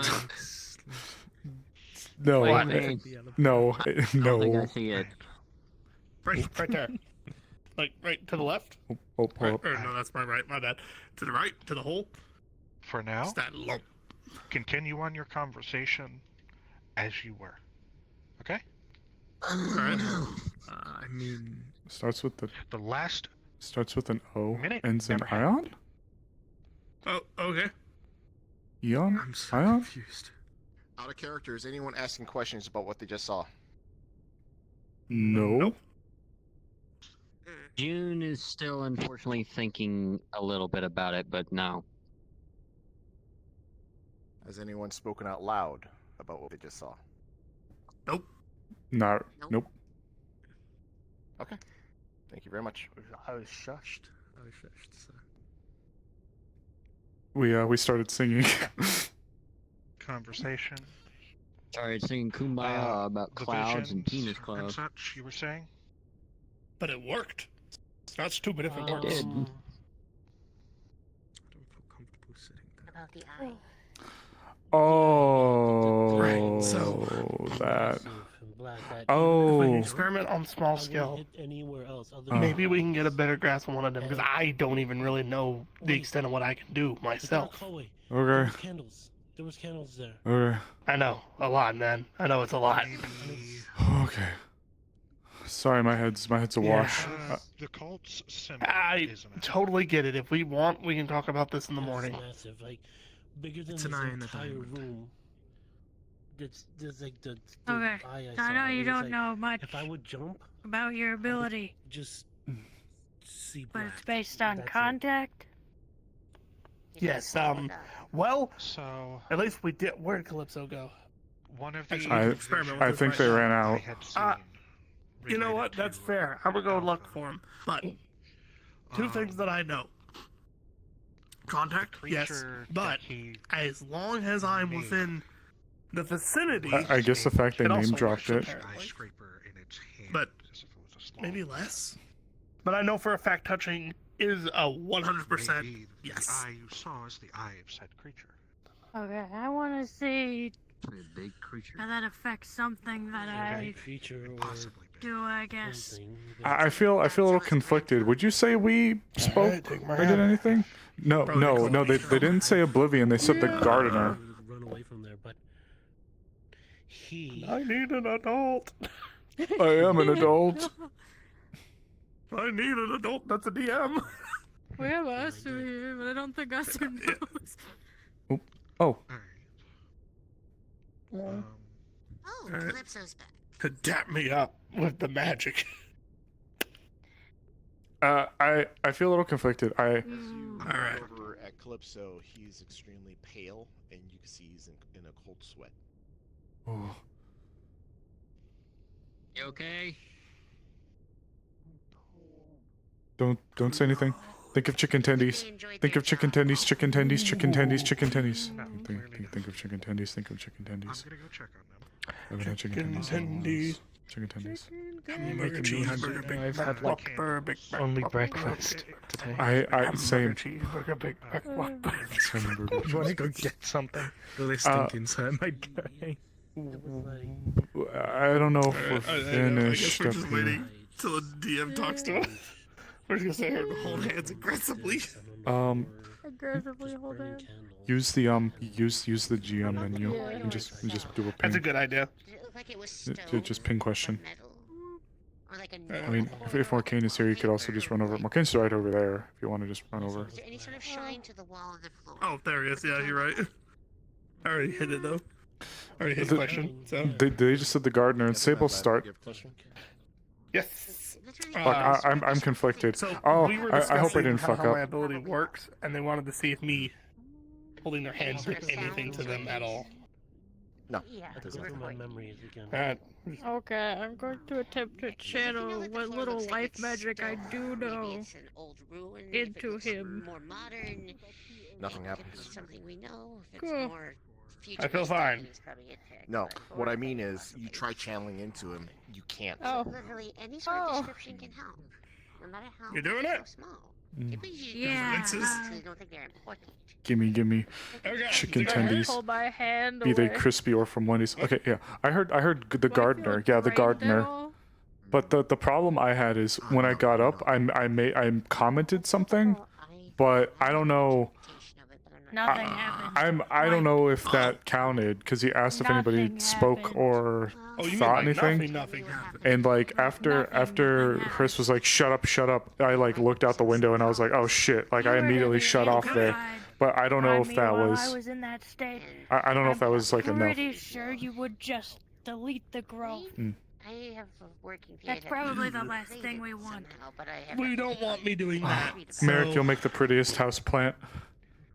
Speaker 22: What?
Speaker 1: No.
Speaker 22: I don't think I
Speaker 1: No.
Speaker 22: see it.
Speaker 6: Right there. Like, right to the left?
Speaker 1: Oh, pull up.
Speaker 6: Or, no, that's my right, my bad. To the right, to the hole.
Speaker 4: For now,
Speaker 6: It's that lump.
Speaker 4: continue on your conversation as you were. Okay?
Speaker 6: Alright.
Speaker 20: I mean,
Speaker 1: Starts with the.
Speaker 4: The last
Speaker 1: Starts with an O.
Speaker 4: minute
Speaker 1: Ends in
Speaker 4: never
Speaker 1: ion.
Speaker 6: Oh, okay.
Speaker 1: Eon.
Speaker 20: I'm so
Speaker 1: Ion.
Speaker 20: confused.
Speaker 8: Out of character, is anyone asking questions about what they just saw?
Speaker 1: No.
Speaker 22: June is still unfortunately thinking a little bit about it, but no.
Speaker 8: Has anyone spoken out loud about what they just saw?
Speaker 6: Nope.
Speaker 1: Not. Nope.
Speaker 8: Okay. Thank you very much.
Speaker 20: I was shushed. So.
Speaker 1: We started singing.
Speaker 4: conversation.
Speaker 22: Sorry, singing Kumbaya about
Speaker 4: the
Speaker 22: clouds and
Speaker 4: visions
Speaker 22: penis clouds.
Speaker 4: and such, you were saying?
Speaker 6: But it worked. It's not stupid if it
Speaker 22: It
Speaker 6: works.
Speaker 22: did.
Speaker 7: About the eye.
Speaker 1: Oh.
Speaker 6: Right, so-
Speaker 1: That.
Speaker 10: Black, that
Speaker 6: If we
Speaker 1: Oh.
Speaker 6: experiment on small
Speaker 10: I wouldn't
Speaker 6: scale,
Speaker 10: hit anywhere else other
Speaker 6: maybe we can get a better grasp on one of them, because I don't even really know the extent of what I can do
Speaker 10: the dark
Speaker 6: myself.
Speaker 10: hallway. There
Speaker 1: Okay.
Speaker 10: was candles. There was candles there.
Speaker 1: Okay.
Speaker 6: I know, a lot, man. I know it's a lot.
Speaker 1: Okay. Sorry, my head's awash.
Speaker 4: The cult's symbol,
Speaker 6: I
Speaker 4: isn't it?
Speaker 6: totally get it. If we want, we can talk about this in the
Speaker 10: It's
Speaker 6: morning.
Speaker 10: massive, like bigger than
Speaker 20: It's
Speaker 10: this
Speaker 20: an eye in the
Speaker 10: entire
Speaker 20: diamond.
Speaker 10: room. There's like the
Speaker 12: Okay,
Speaker 10: eye
Speaker 12: so I know
Speaker 10: saw,
Speaker 12: you
Speaker 10: it was
Speaker 12: don't
Speaker 10: like,
Speaker 12: know much
Speaker 10: If I would jump,
Speaker 12: about your ability,
Speaker 10: just see
Speaker 12: but
Speaker 10: black.
Speaker 12: it's based on
Speaker 10: That's it.
Speaker 12: contact.
Speaker 6: Yes, well,
Speaker 4: So,
Speaker 6: at least we did. Where'd Calypso go?
Speaker 4: one of the
Speaker 6: Actually, we can experiment with
Speaker 1: I
Speaker 6: this
Speaker 1: think
Speaker 6: right
Speaker 1: they
Speaker 6: now.
Speaker 1: ran
Speaker 4: I
Speaker 1: out.
Speaker 4: had seen
Speaker 6: You know
Speaker 4: related
Speaker 6: what? That's
Speaker 4: to
Speaker 6: fair. I'm gonna go look
Speaker 4: Alpha.
Speaker 6: for him. But two things that I know. Contact, yes,
Speaker 4: creature that
Speaker 6: but
Speaker 4: he
Speaker 6: as long as I'm
Speaker 4: made.
Speaker 6: within the vicinity,
Speaker 1: I guess the fact they
Speaker 6: it also
Speaker 1: name dropped
Speaker 6: works,
Speaker 1: it.
Speaker 6: apparently.
Speaker 4: skyscraper in its hand,
Speaker 6: But
Speaker 4: as if it was a small
Speaker 6: maybe less. But I know for a fact touching is a 100%
Speaker 4: Maybe
Speaker 6: yes.
Speaker 4: The eye you saw is the eye of said creature.
Speaker 12: Okay, I want to see
Speaker 22: A big creature.
Speaker 12: how that affects something that I
Speaker 10: Feature
Speaker 12: do, I guess.
Speaker 1: I feel a little conflicted. Would you say we spoke
Speaker 6: take my
Speaker 1: or did
Speaker 6: hand.
Speaker 1: anything? No,
Speaker 6: Probably
Speaker 1: no,
Speaker 6: call
Speaker 1: no.
Speaker 6: it
Speaker 1: They didn't say oblivion. They said the gardener.
Speaker 10: Run away from there, but he.
Speaker 6: I need an adult.
Speaker 1: I am an adult.
Speaker 6: I need an adult. That's a DM.
Speaker 16: We have Aster here, but I don't think Aster knows.
Speaker 1: Oh.
Speaker 7: Oh,
Speaker 6: Alright.
Speaker 7: Calypso's back.
Speaker 6: To dap me up with the magic.
Speaker 1: I feel a little conflicted.
Speaker 6: Alright.
Speaker 8: Over at Calypso, he's extremely pale, and you can see he's in a cold sweat.
Speaker 1: Oh.
Speaker 22: You okay?
Speaker 1: Don't say anything. Think of chicken tendies. Think of chicken tendies. Chicken tendies. Chicken tendies. Chicken tendies. Think of chicken tendies. Think of chicken tendies.
Speaker 4: I'm gonna go check on them.
Speaker 1: I haven't had chicken tendies. Chicken tendies.
Speaker 6: Hamburger, cheeseburger, Big
Speaker 20: I've
Speaker 6: Mac,
Speaker 20: had like
Speaker 6: Whopper, Big Mac,
Speaker 20: only
Speaker 6: Whopper.
Speaker 20: breakfast today.
Speaker 1: I same.
Speaker 6: Cheeseburger, Big Mac, Whopper.
Speaker 20: You want to go get something?
Speaker 13: This thinking's hurt my brain.
Speaker 1: I don't know if we're
Speaker 6: I guess
Speaker 1: finished
Speaker 6: we're
Speaker 1: up
Speaker 6: just
Speaker 1: here.
Speaker 6: waiting till the DM talks to us. We're just gonna sit here and hold hands aggressively.
Speaker 12: Aggressively hold hands.
Speaker 1: Use the use the GM menu and just do a ping.
Speaker 6: That's a good idea.
Speaker 1: Just ping question.
Speaker 7: Or like
Speaker 1: I mean, if Morcane is here, you could also just run over. Morcane's right over there. If you want to just run over.
Speaker 7: Is there any sort of shine to the wall of the floor?
Speaker 6: Oh, there he is. Yeah, you're right. I already hit it though. I already hit the question. So
Speaker 1: They just said the gardener and Sable start.
Speaker 6: yes.
Speaker 1: Fuck, I'm conflicted.
Speaker 6: So
Speaker 1: Oh,
Speaker 6: we were
Speaker 1: I hope I
Speaker 6: discussing
Speaker 1: didn't
Speaker 6: how
Speaker 1: fuck
Speaker 6: my
Speaker 1: up.
Speaker 6: ability works, and they wanted to see if me holding their hands did anything to them at all.
Speaker 8: No,
Speaker 12: Yeah.
Speaker 8: that doesn't.
Speaker 10: Go through my memories again.
Speaker 12: Okay, I'm going to attempt to channel what little life magic I do know
Speaker 7: It's an old ruin.
Speaker 12: into him.
Speaker 7: More modern.
Speaker 8: Nothing
Speaker 7: It could be
Speaker 8: happens.
Speaker 7: something we know. If it's
Speaker 12: Cool.
Speaker 7: more
Speaker 6: I feel
Speaker 7: futuristic,
Speaker 6: fine.
Speaker 7: then it's probably a tech,
Speaker 8: No,
Speaker 7: but
Speaker 8: what I
Speaker 7: for-
Speaker 8: mean is, you try channeling into him, you can't.
Speaker 12: Oh.
Speaker 7: Literally any sort of description can help, no matter how
Speaker 6: You're doing
Speaker 7: big
Speaker 6: it?
Speaker 7: or small.
Speaker 1: Mm.
Speaker 7: People usually
Speaker 12: Yeah.
Speaker 7: don't because they don't think they're important.
Speaker 1: Gimme
Speaker 6: Okay.
Speaker 1: chicken
Speaker 12: Go ahead,
Speaker 1: tendies.
Speaker 12: pull my hand
Speaker 1: Be they
Speaker 12: away.
Speaker 1: crispy or from Wendy's. Okay, yeah. I heard the
Speaker 12: Do I feel
Speaker 1: gardener. Yeah, the
Speaker 12: drained at
Speaker 1: gardener.
Speaker 12: all?
Speaker 1: But the problem I had is when I got up, I commented something, but I don't know.
Speaker 12: Nothing happened.
Speaker 1: I don't know if that counted because he asked if anybody
Speaker 12: Nothing
Speaker 1: spoke
Speaker 12: happened.
Speaker 1: or
Speaker 6: Oh, you mean
Speaker 1: thought
Speaker 6: like
Speaker 1: anything.
Speaker 6: nothing happened.
Speaker 1: And like after Chris was like shut up, I like looked out the window and I was like, oh shit, like
Speaker 12: You
Speaker 1: I
Speaker 12: were
Speaker 1: immediately
Speaker 12: really
Speaker 1: shut off there.
Speaker 12: amplified
Speaker 1: But I don't know
Speaker 12: by
Speaker 1: if
Speaker 12: me
Speaker 1: that
Speaker 12: while I
Speaker 1: was.
Speaker 12: was in that state.
Speaker 1: I don't know if that was like enough.
Speaker 12: Pretty sure you would just delete the growth.
Speaker 7: I have a working
Speaker 12: That's
Speaker 7: theory
Speaker 12: probably
Speaker 7: that
Speaker 12: the last thing we want.
Speaker 7: somehow, but I have
Speaker 6: We don't want me doing that.
Speaker 1: Merrick,
Speaker 6: so-
Speaker 1: you'll make the prettiest house plant.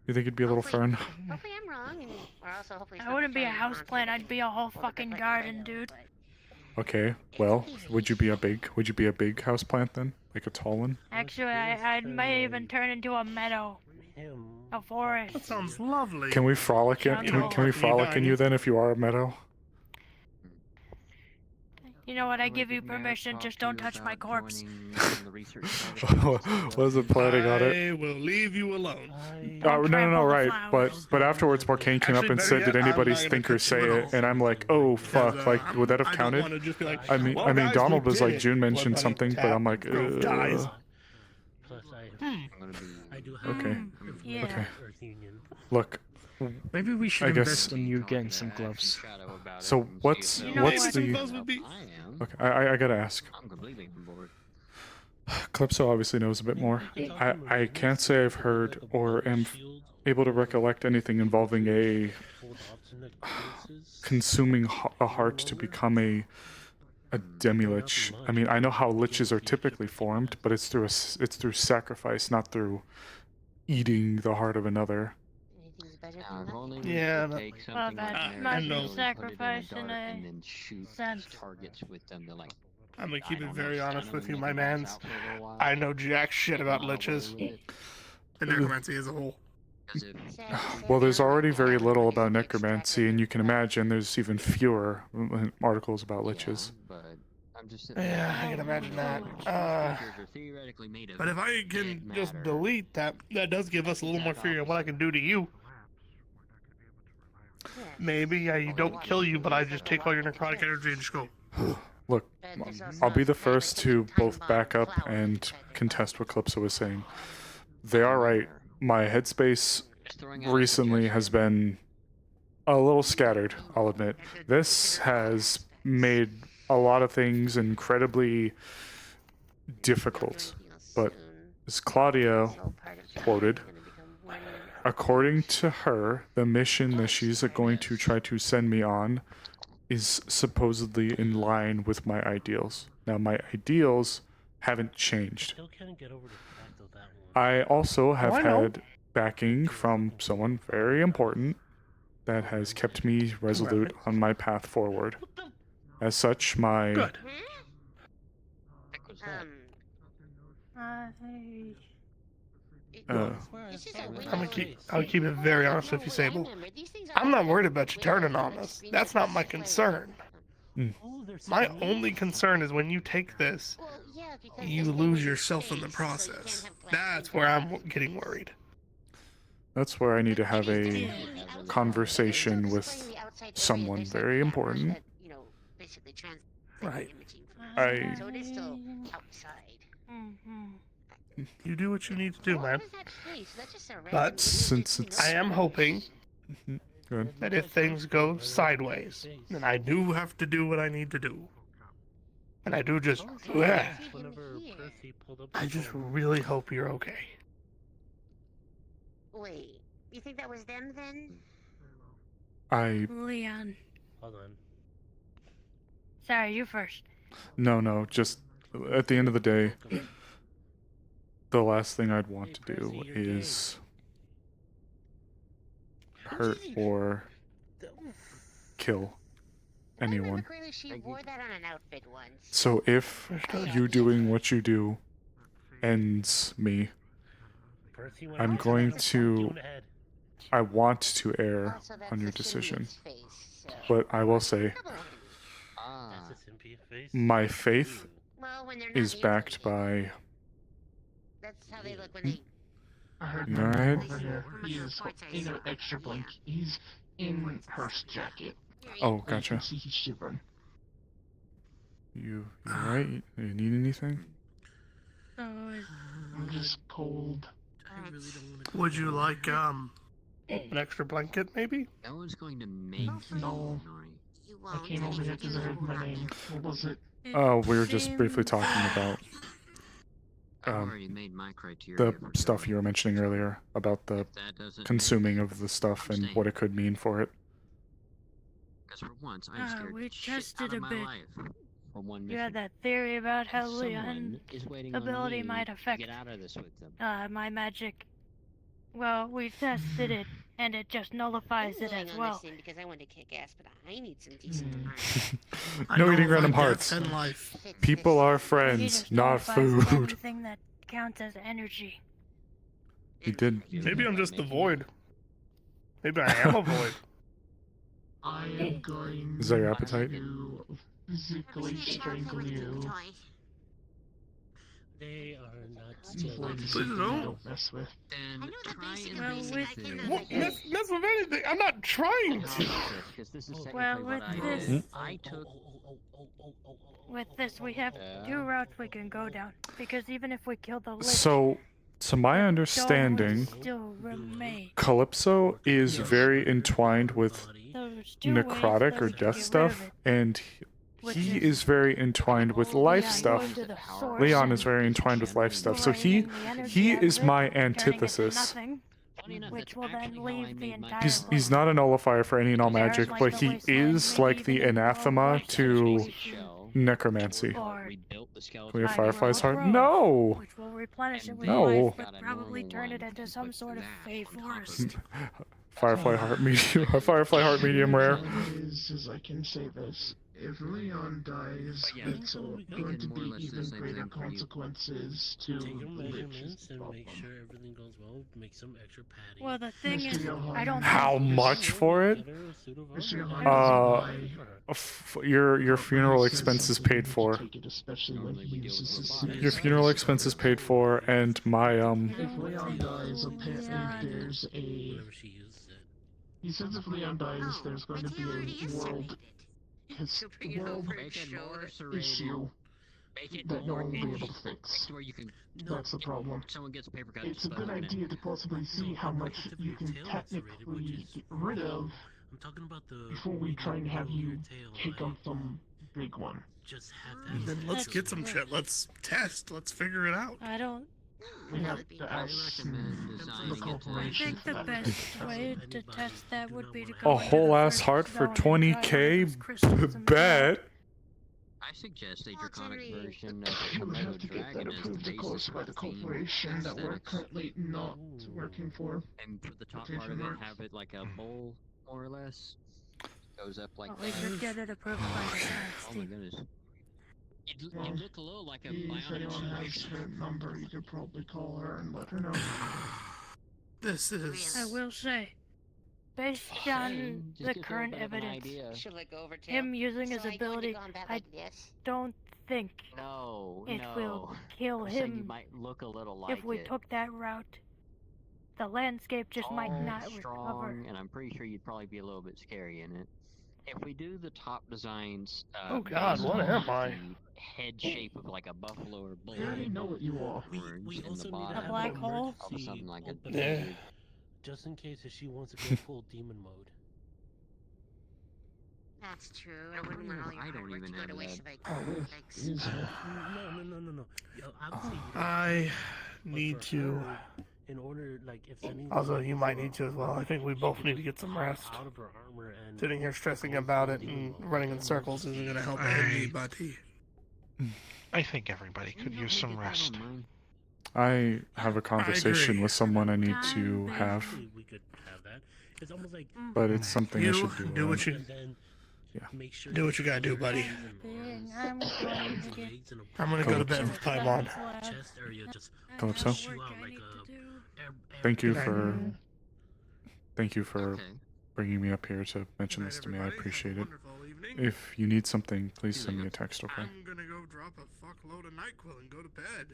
Speaker 1: You think it'd be a little fern?
Speaker 7: Hopefully I'm wrong, and or also hopefully it's
Speaker 12: I
Speaker 7: not
Speaker 12: wouldn't be a
Speaker 7: giant
Speaker 12: house
Speaker 7: monster
Speaker 12: plant,
Speaker 7: that
Speaker 12: I'd be a whole
Speaker 7: can
Speaker 12: fucking
Speaker 7: like
Speaker 12: garden, dude.
Speaker 1: Okay. Well, would you be a big house plant then, like a tall one?
Speaker 12: Actually, I might even turn into a meadow. A forest.
Speaker 6: That sounds lovely.
Speaker 1: Can we frolic in? Can we frolic in you then if you are a meadow?
Speaker 12: You know what, I give you permission, just don't touch my corpse.
Speaker 1: Wasn't planning on it.
Speaker 6: I will leave you alone.
Speaker 1: No, right. But afterwards, Morcane came up
Speaker 6: Actually,
Speaker 1: and
Speaker 6: better
Speaker 1: said,
Speaker 6: yet,
Speaker 1: "Did
Speaker 6: I'm
Speaker 1: anybody
Speaker 6: not gonna
Speaker 1: think or
Speaker 6: touch you
Speaker 1: say
Speaker 6: at
Speaker 1: it?"
Speaker 6: all.
Speaker 1: And I'm like, "Oh fuck! Like, would that have
Speaker 6: I don't
Speaker 1: counted?"
Speaker 6: wanna just be like,
Speaker 1: I mean,
Speaker 6: "Well, guys,
Speaker 1: Donald
Speaker 6: we
Speaker 1: was
Speaker 6: did
Speaker 1: like
Speaker 6: it."
Speaker 1: June mentioned
Speaker 6: Blood
Speaker 1: something,
Speaker 6: bunny
Speaker 1: but I'm like,
Speaker 6: growth dies.
Speaker 10: Plus, I do have
Speaker 1: Okay.
Speaker 12: Yeah.
Speaker 1: Okay.
Speaker 10: Earth Union.
Speaker 1: Look.
Speaker 13: Maybe we should
Speaker 1: I
Speaker 13: invest
Speaker 1: guess.
Speaker 13: in you getting some gloves.
Speaker 1: So what's
Speaker 12: You know
Speaker 1: what's
Speaker 12: what?
Speaker 1: the? Okay, I gotta ask.
Speaker 22: I'm completely on board.
Speaker 1: Calypso obviously knows a bit more. I can't say I've heard or am able to recollect anything involving a consuming a heart to become a demi-lich. I mean, I know how liches are typically formed, but it's through sacrifice, not through eating the heart of another.
Speaker 6: Yeah,
Speaker 12: Well, that might be sacrifice in a sense.
Speaker 22: Targets with them to like.
Speaker 6: I'm gonna keep it very honest with you, my mans. I know jack shit about liches and necromancy as a whole.
Speaker 1: Well, there's already very little about necromancy, and you can imagine there's even fewer articles about liches.
Speaker 22: But I I'm just
Speaker 6: Yeah, I can imagine that.
Speaker 22: creatures are theoretically made of
Speaker 6: But if I can just delete that, that does give us a little more theory of what I can do to you. Maybe I don't kill you, but I just take all your necrotic energy and just go.
Speaker 1: Look, I'll be the first to both back up and contest what Calypso was saying. They are right. My headspace recently has been a little scattered, I'll admit. This has made a lot of things incredibly difficult. But as Claudia quoted, according to her, the mission that she's going to try to send me on is supposedly in line with my ideals. Now, my ideals haven't changed.
Speaker 10: Still can't get over the fact of that one.
Speaker 1: I also have had backing from someone very important that has kept me resolute on my path forward. As such, my...
Speaker 6: Good. I'll keep it very honest with you, Sable. I'm not worried about you turning on us. That's not my concern. My only concern is when you take this, you lose yourself in the process. That's where I'm getting worried.
Speaker 1: That's where I need to have a conversation with someone very important.
Speaker 6: Right.
Speaker 7: So it is still outside.
Speaker 6: You do what you need to do, man.
Speaker 1: But since it's...
Speaker 6: I am hoping
Speaker 1: Good.
Speaker 6: that if things go sideways, then I do have to do what I need to do. And I do just... I just really hope you're okay.
Speaker 7: Wait, you think that was them then?
Speaker 12: Leon.
Speaker 10: Hold on.
Speaker 12: Sorry, you first.
Speaker 1: No, just at the end of the day, the last thing I'd want to do is hurt or kill anyone.
Speaker 7: She wore that on an outfit once.
Speaker 1: So if you doing what you do ends me, I'm going to... I want to err on your decision. But I will say, my faith is backed by...
Speaker 7: That's how they look when they...
Speaker 14: I heard
Speaker 1: You alright?
Speaker 14: He is in an extra blanket. He's in Hearst's jacket.
Speaker 1: Oh, gotcha.
Speaker 14: You can see he's shivering.
Speaker 1: You alright? You need anything?
Speaker 14: I'm just cold.
Speaker 6: Would you like, an extra blanket, maybe?
Speaker 22: No one's going to make
Speaker 14: No. I came over here because I heard my name. What was it?
Speaker 1: Oh, we were just briefly talking about
Speaker 22: I've already made my criteria
Speaker 1: the
Speaker 22: for
Speaker 1: stuff you were mentioning earlier about the consuming of the stuff and what it could mean for it.
Speaker 22: Because for once, I'm scared
Speaker 12: We
Speaker 22: shit
Speaker 12: tested
Speaker 22: out
Speaker 12: a
Speaker 22: of my
Speaker 12: bit.
Speaker 22: life. For one
Speaker 12: You had
Speaker 22: mission.
Speaker 12: that theory about how
Speaker 22: Someone
Speaker 12: Leon
Speaker 22: is waiting
Speaker 12: ability
Speaker 22: on me
Speaker 12: might
Speaker 22: to
Speaker 12: affect
Speaker 22: get out of this with them.
Speaker 12: my magic. Well, we tested it, and it just nullifies it as well.
Speaker 7: Because I want to kick ass, but I need some decent
Speaker 1: No eating random hearts. People are friends, not food.
Speaker 12: Everything that counts as energy.
Speaker 1: He did.
Speaker 6: Maybe I'm just the void. Maybe I am a void.
Speaker 14: I am going
Speaker 1: Is that your appetite?
Speaker 14: to physically strangle you.
Speaker 10: They are not
Speaker 6: Please don't.
Speaker 14: Mess with.
Speaker 22: Then try and
Speaker 12: Well,
Speaker 6: What? Mess with anything? I'm not trying to.
Speaker 22: Because this is
Speaker 12: Well,
Speaker 22: technically what
Speaker 12: with
Speaker 22: I
Speaker 12: this-
Speaker 22: did. I took.
Speaker 12: With this, we have two routes we can go down. Because even if we kill the Lich,
Speaker 1: So, to my
Speaker 12: Dawn
Speaker 1: understanding,
Speaker 12: would still remain.
Speaker 1: Calypso is very entwined with
Speaker 12: There's two ways
Speaker 1: necrotic or
Speaker 12: to get
Speaker 1: death
Speaker 12: rid of
Speaker 1: stuff,
Speaker 12: it.
Speaker 1: and he is very entwined with life stuff.
Speaker 12: to the source
Speaker 1: Leon
Speaker 12: and
Speaker 1: is very entwined with life stuff, so
Speaker 12: destroying the energy
Speaker 1: he
Speaker 12: out
Speaker 1: is
Speaker 12: of it,
Speaker 1: my
Speaker 12: turning it to
Speaker 1: antithesis.
Speaker 12: nothing, which will then leave the entire
Speaker 1: He's not a nullifier for any and all magic, but he is like the anathema to necromancy. Can we have Firefly's heart? No!
Speaker 12: which will replenish it with
Speaker 1: No.
Speaker 12: life, but probably turn it into some sort of fey forest.
Speaker 1: Firefly heart medium rare.
Speaker 14: Is I can say this. if Leon dies,
Speaker 22: But yeah,
Speaker 14: it's
Speaker 22: we
Speaker 14: going to
Speaker 22: can more or
Speaker 14: be
Speaker 22: less do the
Speaker 14: even
Speaker 22: same
Speaker 14: greater
Speaker 22: thing for you.
Speaker 14: consequences to
Speaker 10: Take your
Speaker 14: the lich is
Speaker 10: measurements
Speaker 14: the
Speaker 10: and
Speaker 14: problem.
Speaker 10: make sure everything goes well. Make some extra padding.
Speaker 12: Well, the thing
Speaker 14: Mr.
Speaker 12: is,
Speaker 14: Johan,
Speaker 12: I don't
Speaker 1: How
Speaker 12: think
Speaker 1: much for it?
Speaker 10: Get her a suit of
Speaker 14: Mr.
Speaker 10: armor.
Speaker 14: Johan,
Speaker 1: Your
Speaker 14: when
Speaker 1: funeral
Speaker 14: he says
Speaker 1: expenses
Speaker 14: something, you
Speaker 1: paid
Speaker 14: need to
Speaker 1: for.
Speaker 14: take it, especially when
Speaker 22: Normally
Speaker 14: he
Speaker 22: we deal with
Speaker 14: uses his
Speaker 22: robotics.
Speaker 1: Your
Speaker 14: serious
Speaker 1: funeral
Speaker 14: voice.
Speaker 1: expenses paid for, and my
Speaker 14: If Leon dies, apparently
Speaker 12: Leon.
Speaker 14: there's a.
Speaker 10: Whenever she uses it.
Speaker 14: He says if Leon dies, there's going to be a world, world
Speaker 22: Make it more
Speaker 14: issue
Speaker 22: Make it
Speaker 14: that no
Speaker 22: more
Speaker 14: one will be able
Speaker 22: interesting.
Speaker 14: to fix.
Speaker 22: To where you can.
Speaker 14: That's the problem.
Speaker 22: Someone gets a paper cut.
Speaker 14: It's a good idea to possibly see how much you can technically get rid of
Speaker 10: I'm talking about the
Speaker 14: before we try and have you take on some big one.
Speaker 10: Just have that.
Speaker 6: Then let's get some shit. Let's test. Let's figure it out.
Speaker 12: I don't.
Speaker 14: We have to ask the
Speaker 12: I
Speaker 14: corporation
Speaker 12: think the
Speaker 14: for that.
Speaker 12: best way to test that would be to
Speaker 1: A
Speaker 12: go into
Speaker 1: whole
Speaker 12: the
Speaker 1: ass
Speaker 12: first
Speaker 1: heart for
Speaker 12: zone and try one of
Speaker 1: 20k?
Speaker 12: those crystals in the
Speaker 1: Bet.
Speaker 22: I suggest a draconic version of
Speaker 14: We
Speaker 22: a
Speaker 14: would
Speaker 22: Komodo
Speaker 14: have to get that
Speaker 22: dragon as the
Speaker 14: approved, of
Speaker 22: basis
Speaker 14: course, by
Speaker 22: for
Speaker 14: the
Speaker 22: theme
Speaker 14: corporation that we're
Speaker 22: aesthetics.
Speaker 14: currently not working for.
Speaker 22: And for the top
Speaker 14: Quotation
Speaker 22: part of it,
Speaker 14: marks.
Speaker 22: have it like a bowl, more or less. Goes up like
Speaker 12: Well, we
Speaker 22: that.
Speaker 12: should get it approved by the
Speaker 22: Oh my
Speaker 12: science team.
Speaker 22: goodness. You
Speaker 14: Well,
Speaker 22: look a little like a
Speaker 14: if
Speaker 22: bionic
Speaker 14: anyone has
Speaker 22: situation.
Speaker 14: her number, you could probably call her and let her know.
Speaker 6: This is.
Speaker 12: I will say, based on
Speaker 22: Just
Speaker 12: the
Speaker 22: gives a little
Speaker 12: current
Speaker 22: bit of an
Speaker 12: evidence,
Speaker 22: idea.
Speaker 7: Should I go over to
Speaker 12: him using his
Speaker 7: So I go into
Speaker 12: ability,
Speaker 7: combat
Speaker 12: I
Speaker 7: like this?
Speaker 12: don't think
Speaker 22: No,
Speaker 12: it
Speaker 22: no.
Speaker 12: will kill
Speaker 22: I'm saying you
Speaker 12: him
Speaker 22: might look a little like
Speaker 12: if we
Speaker 22: it.
Speaker 12: took that route. The landscape just might
Speaker 22: Tall,
Speaker 12: not recover.
Speaker 22: strong, and I'm pretty sure you'd probably be a little bit scary in it. If we do the top designs,
Speaker 6: Oh God,
Speaker 22: based
Speaker 6: what
Speaker 22: on
Speaker 6: am I?
Speaker 22: the head shape of like a buffalo or bull,
Speaker 14: I already know what you are.
Speaker 10: We
Speaker 22: in
Speaker 10: also
Speaker 22: the
Speaker 10: need to
Speaker 22: bottom,
Speaker 10: have
Speaker 12: A black
Speaker 10: an
Speaker 12: hole?
Speaker 22: all of a
Speaker 10: emergency
Speaker 22: sudden like a
Speaker 10: open
Speaker 6: Yeah.
Speaker 22: lizard.
Speaker 10: just in case if she wants to go full demon mode.
Speaker 7: That's true. I wouldn't want all your
Speaker 22: I
Speaker 7: hard
Speaker 22: don't
Speaker 7: work to
Speaker 22: even
Speaker 7: go to
Speaker 22: have
Speaker 7: waste
Speaker 22: that.
Speaker 7: if I could. Thanks.
Speaker 10: No. Yo, obviously, you don't
Speaker 6: I
Speaker 10: have to, but
Speaker 6: need
Speaker 10: for
Speaker 6: to.
Speaker 10: her, in order, like, if sending
Speaker 6: Also,
Speaker 10: her
Speaker 6: you might need to as well. I think we both need to get some rest.
Speaker 10: out of her armor and
Speaker 6: Sitting here stressing
Speaker 10: go
Speaker 6: about
Speaker 10: full
Speaker 6: it
Speaker 10: demon
Speaker 6: and
Speaker 10: mode,
Speaker 6: running in
Speaker 10: that
Speaker 6: circles
Speaker 10: would
Speaker 6: isn't going to
Speaker 10: be-
Speaker 6: help
Speaker 4: I-
Speaker 6: anybody.
Speaker 4: I think everybody could use some rest.
Speaker 1: I have a conversation with someone I need to have,
Speaker 10: We could have that. It's almost like
Speaker 1: but it's something I
Speaker 6: You
Speaker 1: should do.
Speaker 6: do what you
Speaker 10: and then
Speaker 1: Yeah.
Speaker 10: make sure
Speaker 6: do what you gotta do, buddy.
Speaker 12: I'm going to get
Speaker 6: I'm gonna go to bed with Paimon.
Speaker 10: chest area just
Speaker 1: Calypso?
Speaker 10: push you out like a
Speaker 1: Thank you
Speaker 6: Good
Speaker 1: for
Speaker 6: night.
Speaker 1: thank you for bringing me up here to mention this to me. I appreciate it. If you need something, please send me a text, okay?
Speaker 6: I'm gonna go drop a fuckload of NyQuil and go to bed.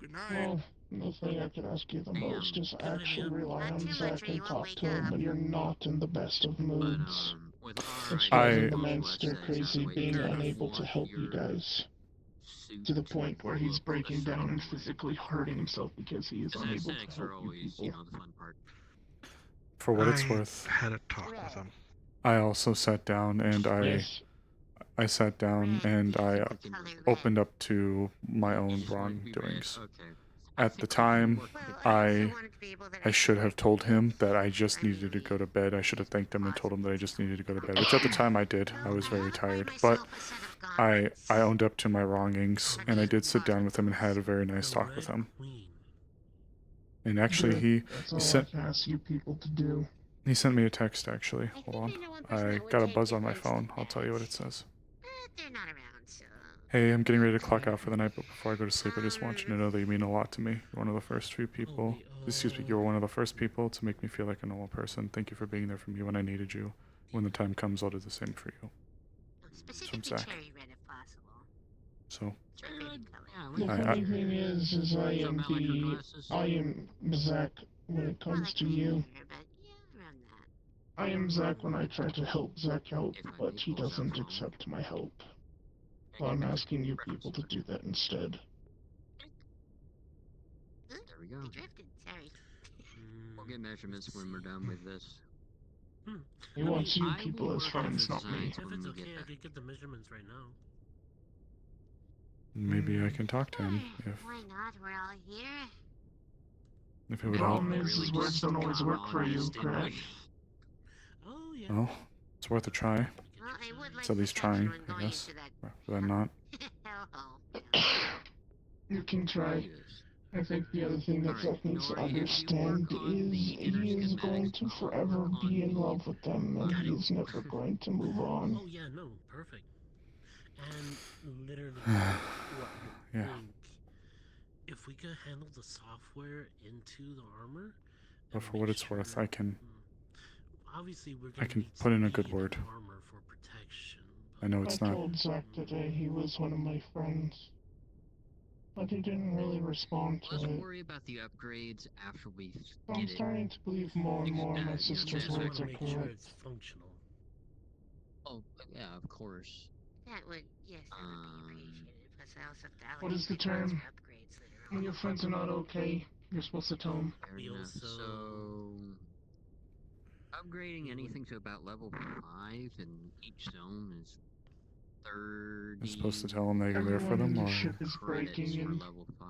Speaker 6: Good night.
Speaker 14: Well, the thing I can ask you the most is actually rely on Zach and talk to him when you're not in the best of moods. It's driving the man stir crazy being unable to help you guys. To the point where he's breaking down and physically hurting himself because he is unable to
Speaker 22: Aesthetics are
Speaker 14: help you
Speaker 22: always,
Speaker 14: people.
Speaker 22: you know, the fun part.
Speaker 1: For what it's
Speaker 4: I
Speaker 1: worth,
Speaker 4: had a talk with him.
Speaker 1: I also sat down and
Speaker 14: Yes.
Speaker 1: I sat down and I opened up to my own wrongdoings. At the time, I should have told him that I just needed to go to bed. I should have thanked him and told him that I just needed to go to bed, which at the time I did. I was very tired, but I owned up to my wrongings, and I did sit down with him and had a very nice talk with him. And actually,
Speaker 14: That's
Speaker 1: he
Speaker 14: all
Speaker 1: sent
Speaker 14: I can ask you people to do.
Speaker 1: he sent me a text. Actually, hold on. I got a buzz on my phone. I'll tell you what it says.
Speaker 7: They're not around, so.
Speaker 1: Hey, I'm getting ready to clock out for the night, but before I go to sleep, I just want you to know that you mean a lot to me. You're one of the first few people, you were one of the first people to make me feel like a normal person. Thank you for being there for me when I needed you. When the time comes, I'll do the same for you.
Speaker 7: Specifically
Speaker 1: Zach.
Speaker 7: cherry red if possible.
Speaker 1: So,
Speaker 7: It's my favorite color.
Speaker 14: The funny thing is I am Zach when it comes to you. I am Zach when I try to help Zach out, but he doesn't accept my help. So I'm asking you people to do that instead.
Speaker 22: There we go.
Speaker 7: I drifted, sorry.
Speaker 22: We'll get measurements when we're done with this.
Speaker 14: He wants you people as friends, not me.
Speaker 10: If it's okay, I could get the measurements right now.
Speaker 1: maybe I can talk to him
Speaker 7: Why not? We're all here.
Speaker 1: if it
Speaker 14: The
Speaker 1: would help.
Speaker 14: problem is his words don't always work for you, correct?
Speaker 10: Oh, yeah.
Speaker 1: Well, it's worth a try.
Speaker 7: Well, I would like
Speaker 1: It's at least
Speaker 7: to stop you
Speaker 1: trying,
Speaker 7: and
Speaker 1: I
Speaker 7: going
Speaker 1: guess.
Speaker 7: into that
Speaker 1: Rather than not.
Speaker 7: hellhole.
Speaker 14: You can try. I think the other thing that Zach needs to understand is he is going to forever be in love with them and he is never going to move on.
Speaker 10: Oh, yeah, no, perfect. And literally, what you
Speaker 1: Yeah.
Speaker 10: think, if we could handle the software into the armor,
Speaker 1: But for what it's worth, I can
Speaker 10: obviously we're
Speaker 1: I
Speaker 10: gonna
Speaker 1: can
Speaker 10: need
Speaker 1: put in a
Speaker 10: speed
Speaker 1: good word.
Speaker 10: and armor for protection.
Speaker 1: I know
Speaker 14: I
Speaker 1: it's not.
Speaker 14: told Zach today he was one of my friends, but he didn't really respond to
Speaker 22: Let's
Speaker 14: it.
Speaker 22: worry about the upgrades after we
Speaker 14: I'm
Speaker 22: get it.
Speaker 14: starting to believe more and more my
Speaker 22: You know,
Speaker 14: sister's
Speaker 10: Just want
Speaker 14: words
Speaker 10: to
Speaker 14: are
Speaker 10: make sure
Speaker 14: correct.
Speaker 10: it's functional.
Speaker 22: Oh, yeah, of course.
Speaker 7: That would, yes, that would be appreciated. Plus, I also have to
Speaker 14: What is
Speaker 7: allocate
Speaker 14: the
Speaker 7: the funds
Speaker 14: term?
Speaker 7: for upgrades later
Speaker 14: When
Speaker 7: on.
Speaker 14: your friends are not okay, you're supposed to tell them.
Speaker 22: Fair enough. So, upgrading anything to about level 5 in each zone is 30.
Speaker 1: I'm supposed to tell them that you're there for
Speaker 14: Everyone in
Speaker 1: them,
Speaker 14: the
Speaker 1: or
Speaker 14: ship is
Speaker 22: credits
Speaker 14: breaking,
Speaker 22: for
Speaker 14: and
Speaker 22: level 5.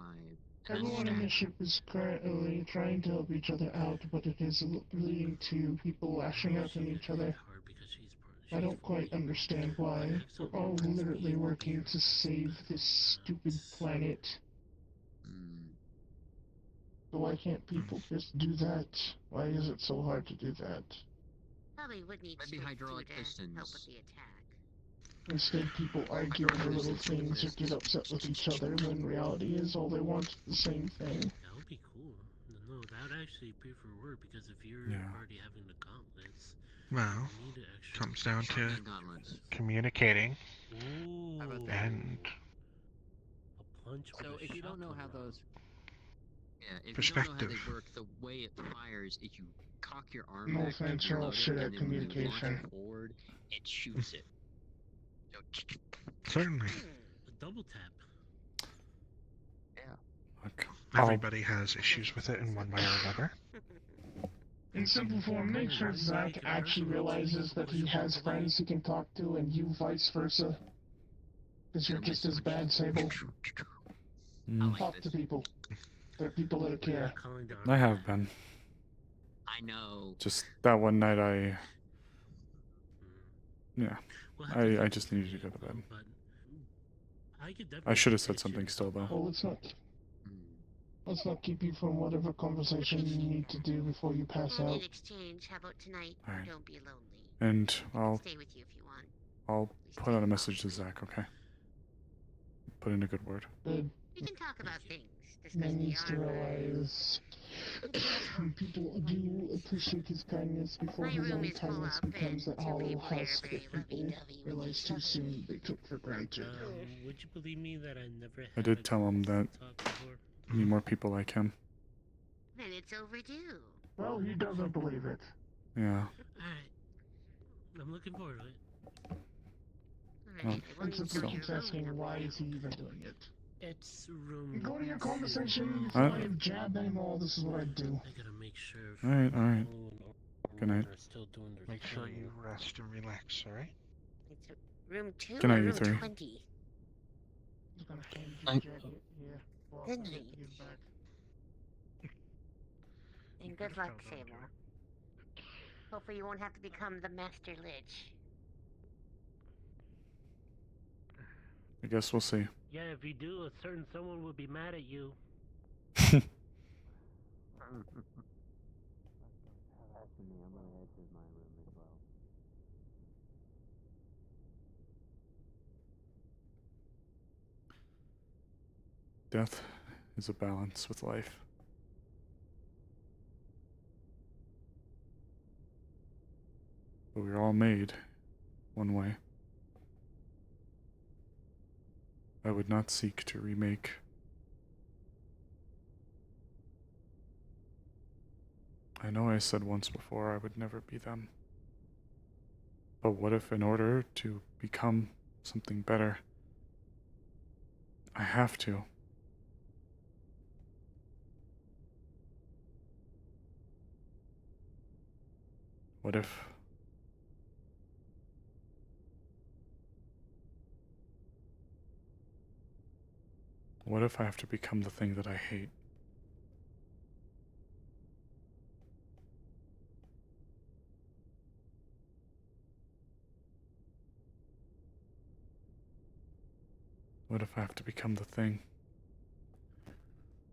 Speaker 14: everyone in the ship is currently trying to help each other out, but it is leading to people lashing out on each other. I don't quite understand why. We're all literally working to save this stupid planet. So why can't people just do that? Why is it so hard to do that?
Speaker 7: Probably would need
Speaker 22: Maybe
Speaker 7: Swift
Speaker 22: hydraulic
Speaker 7: to help
Speaker 22: pistons.
Speaker 7: with the attack.
Speaker 14: Instead, people argue over little things or get upset with each other when reality is all they want is the same thing.
Speaker 10: That would be cool. No, that would actually be for work because if you're already having the gauntlets,
Speaker 4: Well,
Speaker 10: you need to actually
Speaker 4: comes down to
Speaker 22: Shotgun gauntlets.
Speaker 4: communicating
Speaker 10: Ooh,
Speaker 4: and
Speaker 10: a punch with
Speaker 22: So
Speaker 10: a
Speaker 22: if you don't know how
Speaker 10: shotgun
Speaker 22: those, if you don't know how
Speaker 4: perspective.
Speaker 22: they work, the way it fires is you cock your arm
Speaker 14: No
Speaker 22: back to
Speaker 14: offense, you're all
Speaker 22: reload
Speaker 14: shit
Speaker 22: it,
Speaker 14: at
Speaker 22: and then when you launch
Speaker 14: communication.
Speaker 22: it forward, it shoots it. So,
Speaker 4: Certainly.
Speaker 10: A double tap.
Speaker 22: Yeah.
Speaker 1: Okay.
Speaker 4: Everybody has issues with it in one way or another.
Speaker 14: In simple form, make sure Zach actually realizes that he has friends he can talk to, and you vice versa. Because you're just as bad, Sable. Talk to people. They're people that care.
Speaker 1: I have been.
Speaker 22: I know.
Speaker 1: Just that one night yeah. I just needed to go to bed. I should have said something still though.
Speaker 14: Well, let's not keep you from whatever conversation you need to do before you pass
Speaker 7: And
Speaker 14: out.
Speaker 7: in exchange, how about tonight?
Speaker 1: Alright.
Speaker 7: Don't be lonely.
Speaker 1: And
Speaker 7: I
Speaker 1: I'll
Speaker 7: can stay with you if you want.
Speaker 1: I'll put out a message to Zach, okay? Put in a good word.
Speaker 14: Good.
Speaker 7: We can talk about things.
Speaker 14: Man
Speaker 7: Discuss the
Speaker 14: needs to
Speaker 7: armor.
Speaker 14: realize people do appreciate his kindness before
Speaker 7: My
Speaker 14: his
Speaker 7: room
Speaker 14: own
Speaker 7: is full
Speaker 14: kindness
Speaker 7: up,
Speaker 14: becomes
Speaker 7: and
Speaker 14: that
Speaker 7: two
Speaker 14: hollow
Speaker 7: people there are
Speaker 14: husk
Speaker 7: very
Speaker 14: that people
Speaker 7: lovey-dovey with
Speaker 14: realize
Speaker 7: each
Speaker 14: too
Speaker 7: other.
Speaker 14: soon they took for granted.
Speaker 10: Would you believe me that I never
Speaker 1: I
Speaker 10: had
Speaker 1: did
Speaker 10: a
Speaker 1: tell him that
Speaker 10: talk before?
Speaker 1: I need more people like him.
Speaker 7: Then it's overdue.
Speaker 14: Well, he doesn't believe it.
Speaker 1: Yeah.
Speaker 10: Alright. I'm looking forward to it.
Speaker 7: Alright,
Speaker 14: Except he keeps asking why is he even doing it.
Speaker 10: It's room.
Speaker 14: You go to your conversation before I jab anymore, this is what I do.
Speaker 10: I gotta make sure.
Speaker 1: Alright. Good night.
Speaker 10: Are still doing their
Speaker 4: Make sure
Speaker 10: thing.
Speaker 4: you rest and relax, alright?
Speaker 7: It's room 2
Speaker 1: Good night,
Speaker 7: or
Speaker 1: you
Speaker 7: room
Speaker 1: three.
Speaker 7: 20?
Speaker 14: I'm gonna hand you
Speaker 22: I-
Speaker 14: jacket here. Well,
Speaker 7: Good
Speaker 14: I'll
Speaker 7: night.
Speaker 14: give it back.
Speaker 7: And good luck, Sable. Hopefully you won't have to become the Master Lich.
Speaker 1: I guess we'll see.
Speaker 10: Yeah, if you do, a certain someone will be mad at you.
Speaker 1: Death is a balance with life. But we're all made one way. I would not seek to remake. I know I said once before I would never be them. But what if in order to become something better, I have to? What if I have to become the thing that I hate? What if I have to become the thing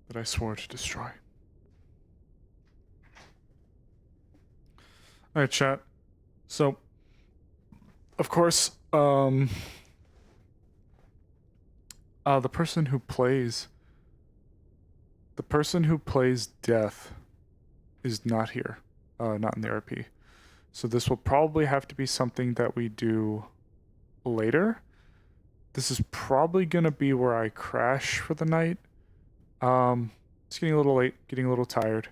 Speaker 1: that I swore to destroy? Alright, chat. So, of course, The person who plays Death is not here. Not in the RP. So this will probably have to be something that we do later. This is probably gonna be where I crash for the night. It's getting a little late, getting a little tired.